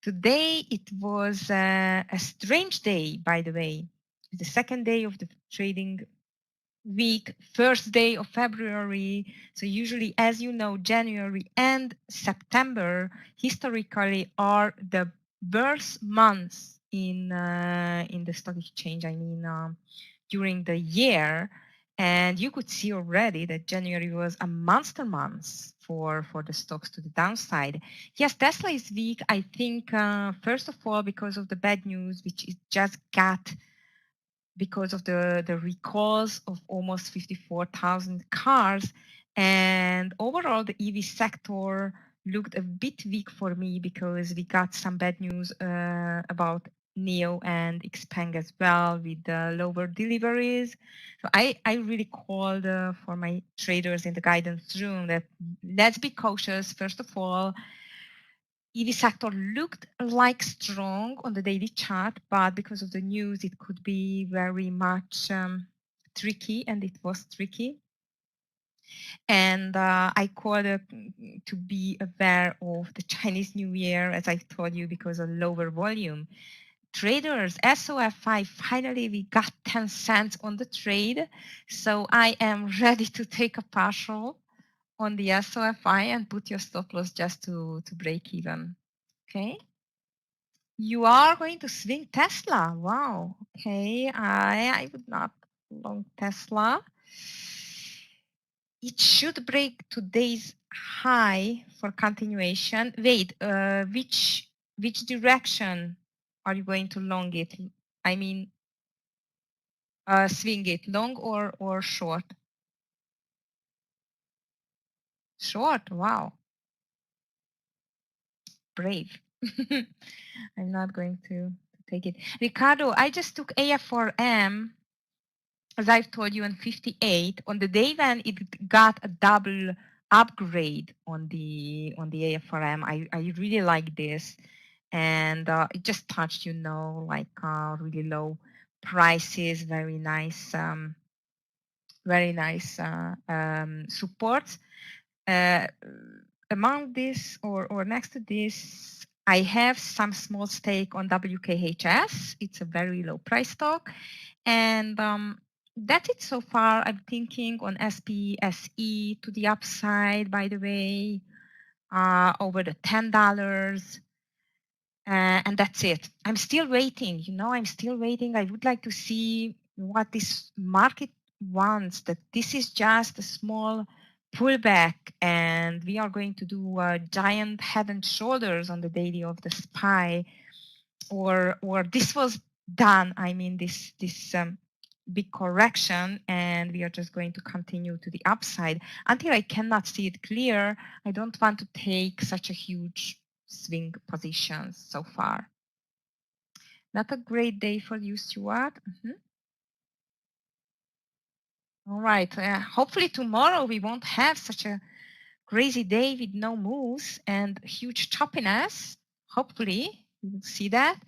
Today it was a strange day, by the way. The second day of the trading week, first day of February. So usually, as you know, January and September historically are the worst months in the stock exchange. I mean, during the year. And you could see already that January was a monster month for the stocks to the downside. Yes, Tesla is weak. I think, first of all, because of the bad news, which it just got because of the recalls of almost 54,000 cars. And overall, the EV sector looked a bit weak for me because we got some bad news about NIO and Xpeng as well with the lower deliveries. So I really called for my traders in the guidance room that let's be cautious. First of all, EV sector looked like strong on the daily chart, but because of the news, it could be very much tricky, and it was tricky. And I called to be aware of the Chinese New Year, as I told you, because of lower volume. Traders, SOFI, finally we got 10 cents on the trade. So I am ready to take a partial on the SOFI and put your stop loss just to break even. Okay. You are going to swing Tesla. Wow. Okay. I would not long Tesla. It should break today's high for continuation. Wait, which direction are you going to long it? I mean, swing it, long or short? Short. Wow. Brave. I'm not going to take it. Ricardo, I just took AFRM, as I've told you, on 58. On the day when it got a double upgrade on the AFRM, I really like this. And it just touched, like really low prices, very nice support. Among this or next to this, I have some small stake on WKHS. It's a very low price stock. And that's it so far. I'm thinking on SPSE to the upside, by the way, over the $10. And that's it. I'm still waiting. I'm still waiting. I would like to see what this market wants, that this is just a small pullback and we are going to do a giant head and shoulders on the daily of the SPY, or this was done. I mean, this big correction and we are just going to continue to the upside. Until I cannot see it clear, I don't want to take such a huge swing positions so far. Not a great day for you, Stuart. All right. Hopefully tomorrow we won't have such a crazy day with no moves and huge choppiness. Hopefully we will see that.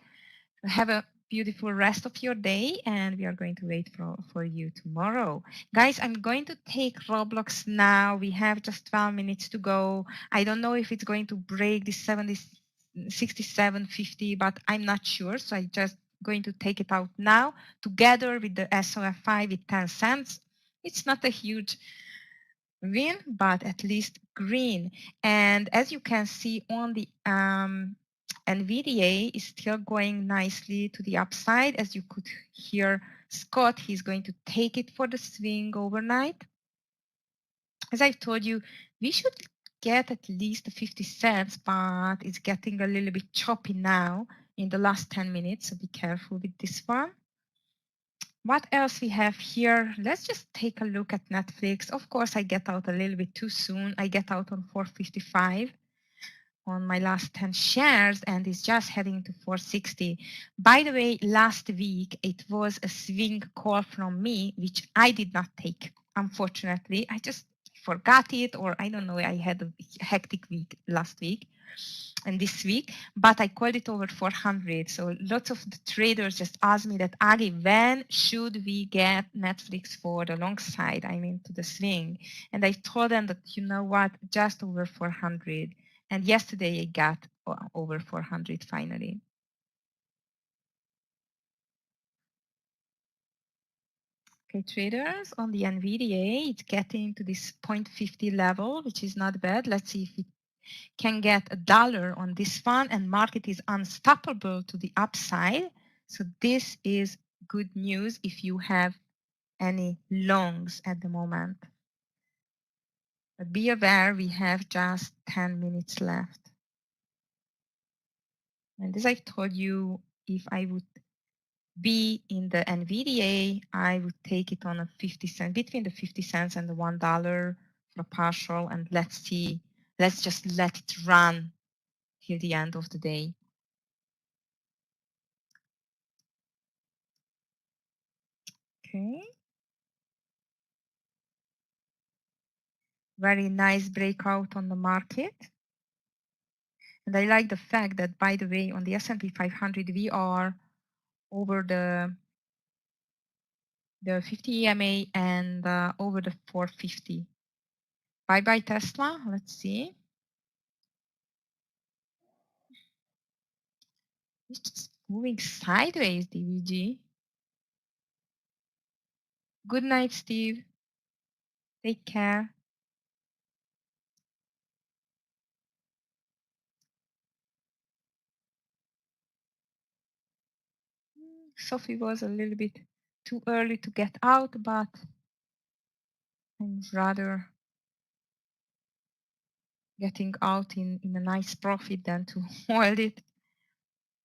Have a beautiful rest of your day, and we are going to wait for you tomorrow. Guys, I'm going to take Roblox now. We have just 12 minutes to go. I don't know if it's going to break the 67.50, but I'm not sure. So I'm just going to take it out now together with the SOFI with 10 cents. It's not a huge win, but at least green. And as you can see on the NVDA is still going nicely to the upside. As you could hear Scott, he's going to take it for the swing overnight. As I've told you, we should get at least 50 cents, but it's getting a little bit choppy now in the last 10 minutes, so be careful with this one. What else we have here? Let's just take a look at Netflix. Of course, I get out a little bit too soon. I get out on 455 on my last 10 shares, and it's just heading to 460. By the way, last week, it was a swing call from me, which I did not take, unfortunately. I just forgot it, or I don't know, I had a hectic week last week and this week, but I called it over 400. So lots of the traders just asked me that, Agi, when should we get Netflix for the long side? I mean, to the swing. And I told them that, you know what, just over 400. And yesterday I got over 400 finally. Okay, traders, on the NVDA, it's getting to this 0.50 level, which is not bad. Let's see if it can get $1 on this one, and market is unstoppable to the upside. So this is good news if you have any longs at the moment. But be aware, we have just 10 minutes left. And as I told you, if I would be in the NVDA, I would take it on a 50 cent, between the 50 cents and the $1 for a partial. And let's see, let's just let it run till the end of the day. Okay. Very nice breakout on the market. And I like the fact that, by the way, on the S&P 500, we are over the 50 EMA and over the 450. Bye-bye Tesla. Let's see. It's just moving sideways, DVG. Good night, Steve. Take care. Sophie was a little bit too early to get out, but I'm rather getting out in a nice profit than to hold it.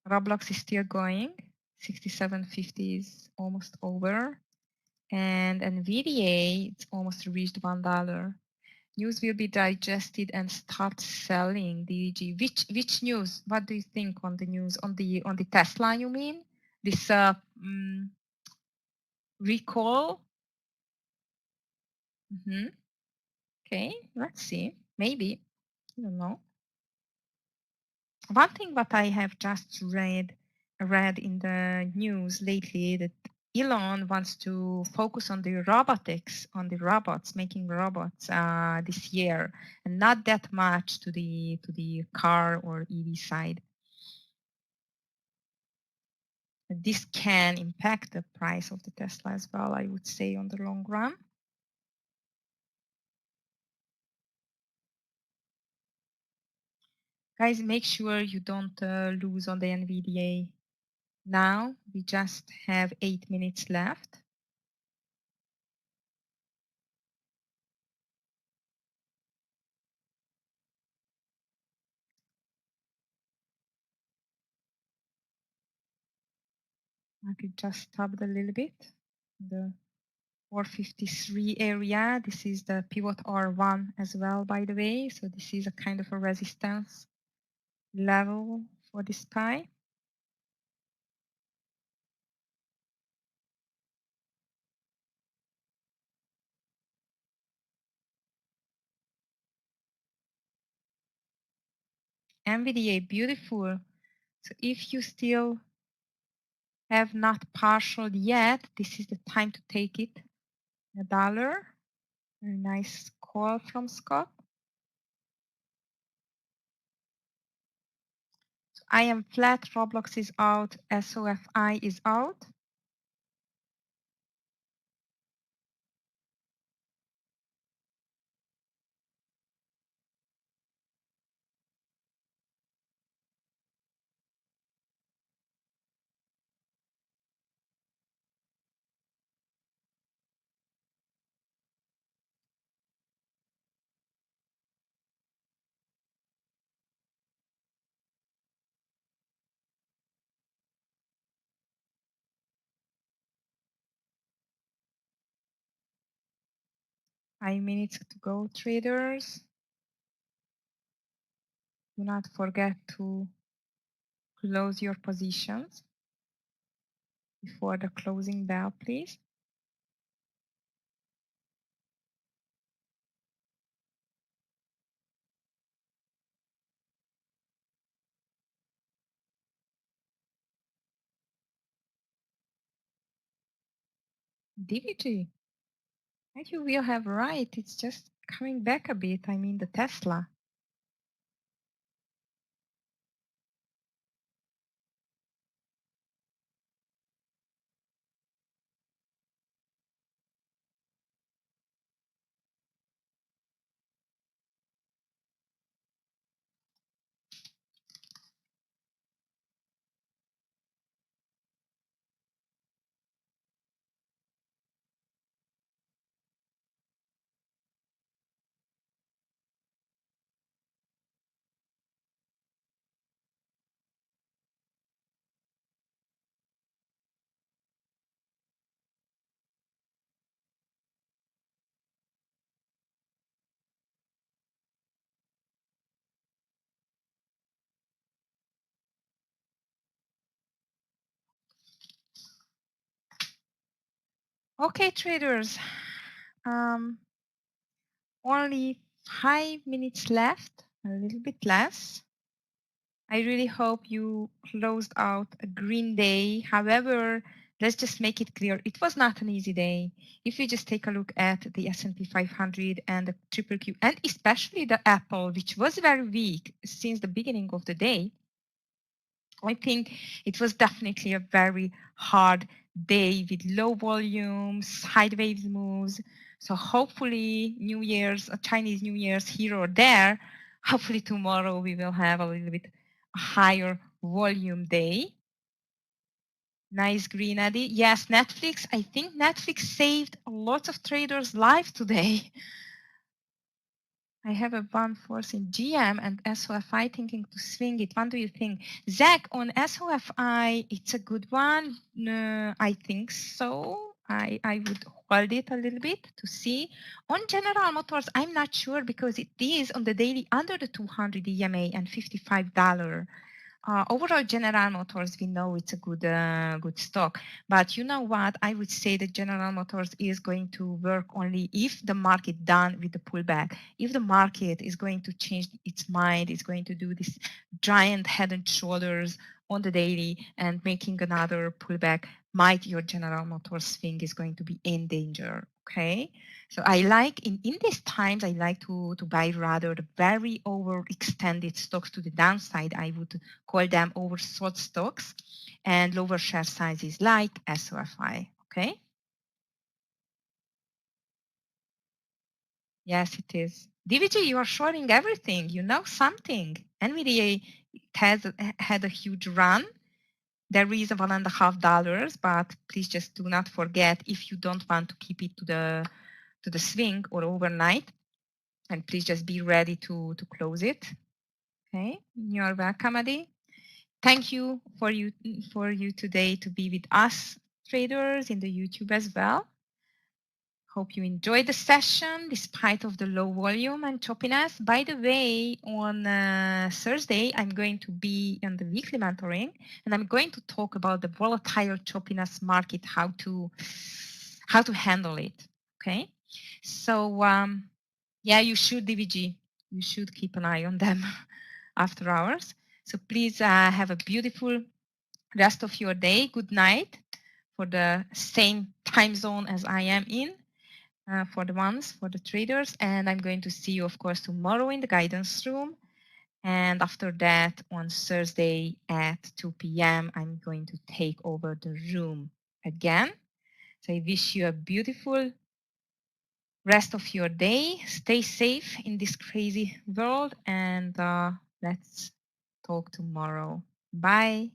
Roblox is still going. 67.50 is almost over. And NVDA, it's almost reached $1. News will be digested and start selling. DG. Which news? What do you think on the news? On the Tesla, you mean? This recall? Okay, let's see. Maybe. I don't know. One thing that I have just read in the news lately, that Elon wants to focus on the robotics, on the robots, making robots this year, and not that much to the car or EV side. This can impact the price of the Tesla as well, I would say, on the long run. Guys, make sure you don't lose on the NVDA. Now we just have 8 minutes left. I could just stop a little bit. The 453 area, this is the pivot R1 as well, by the way. So this is a kind of a resistance level for this SPY. NVDA, beautiful. So if you still have not partial yet, this is the time to take it. $1. Very nice call from Scott. So I am flat, Roblox is out, SOFI is out. Five minutes to go, traders. Do not forget to close your positions before the closing bell, please. DVG, you will have right. It's just coming back a bit. I mean, the Tesla. Okay, traders. Only 5 minutes left, a little bit less. I really hope you closed out a green day. However, let's just make it clear, it was not an easy day. If you just take a look at the S&P 500 and the triple Q, and especially the Apple, which was very weak since the beginning of the day, I think it was definitely a very hard day with low volumes, sideways moves. So hopefully New Year's, Chinese New Year's here or there, hopefully tomorrow we will have a little bit higher volume day. Nice green, Eddie. Yes, Netflix. I think Netflix saved lots of traders' lives today. I have a one force in GM and SOFI thinking to swing it. What do you think? Zach, on SOFI, it's a good one. I think so. I would hold it a little bit to see. On General Motors, I'm not sure because it is on the daily under the 200 EMA and $55. Overall, General Motors, we know it's a good stock. But you know what? I would say that General Motors is going to work only if the market done with the pullback. If the market is going to change its mind, it's going to do this giant head and shoulders on the daily and making another pullback, might your General Motors swing is going to be in danger. Okay. So I like in these times, I like to buy rather the very overextended stocks to the downside. I would call them oversold stocks and lower share sizes like SOFI. Okay. Yes, it is. DVG, you are showing everything. You know something. NVDA has had a huge run. There is $1.50, but please just do not forget if you don't want to keep it to the swing or overnight, and please just be ready to close it. Okay, you're welcome, Adi. Thank you for you today to be with us traders in the YouTube as well. Hope you enjoyed the session despite of the low volume and choppiness. By the way, on Thursday, I'm going to be on the weekly mentoring, and I'm going to talk about the volatile choppiness market, how to handle it. Okay, so yeah, you should DVG. You should keep an eye on them after hours. So please have a beautiful rest of your day. Good night for the same time zone as I am in. For the traders. And I'm going to see you, of course, tomorrow in the guidance room. And after that, on Thursday at 2 p.m., I'm going to take over the room again. So I wish you a beautiful rest of your day. Stay safe in this crazy world. And let's talk tomorrow. Bye.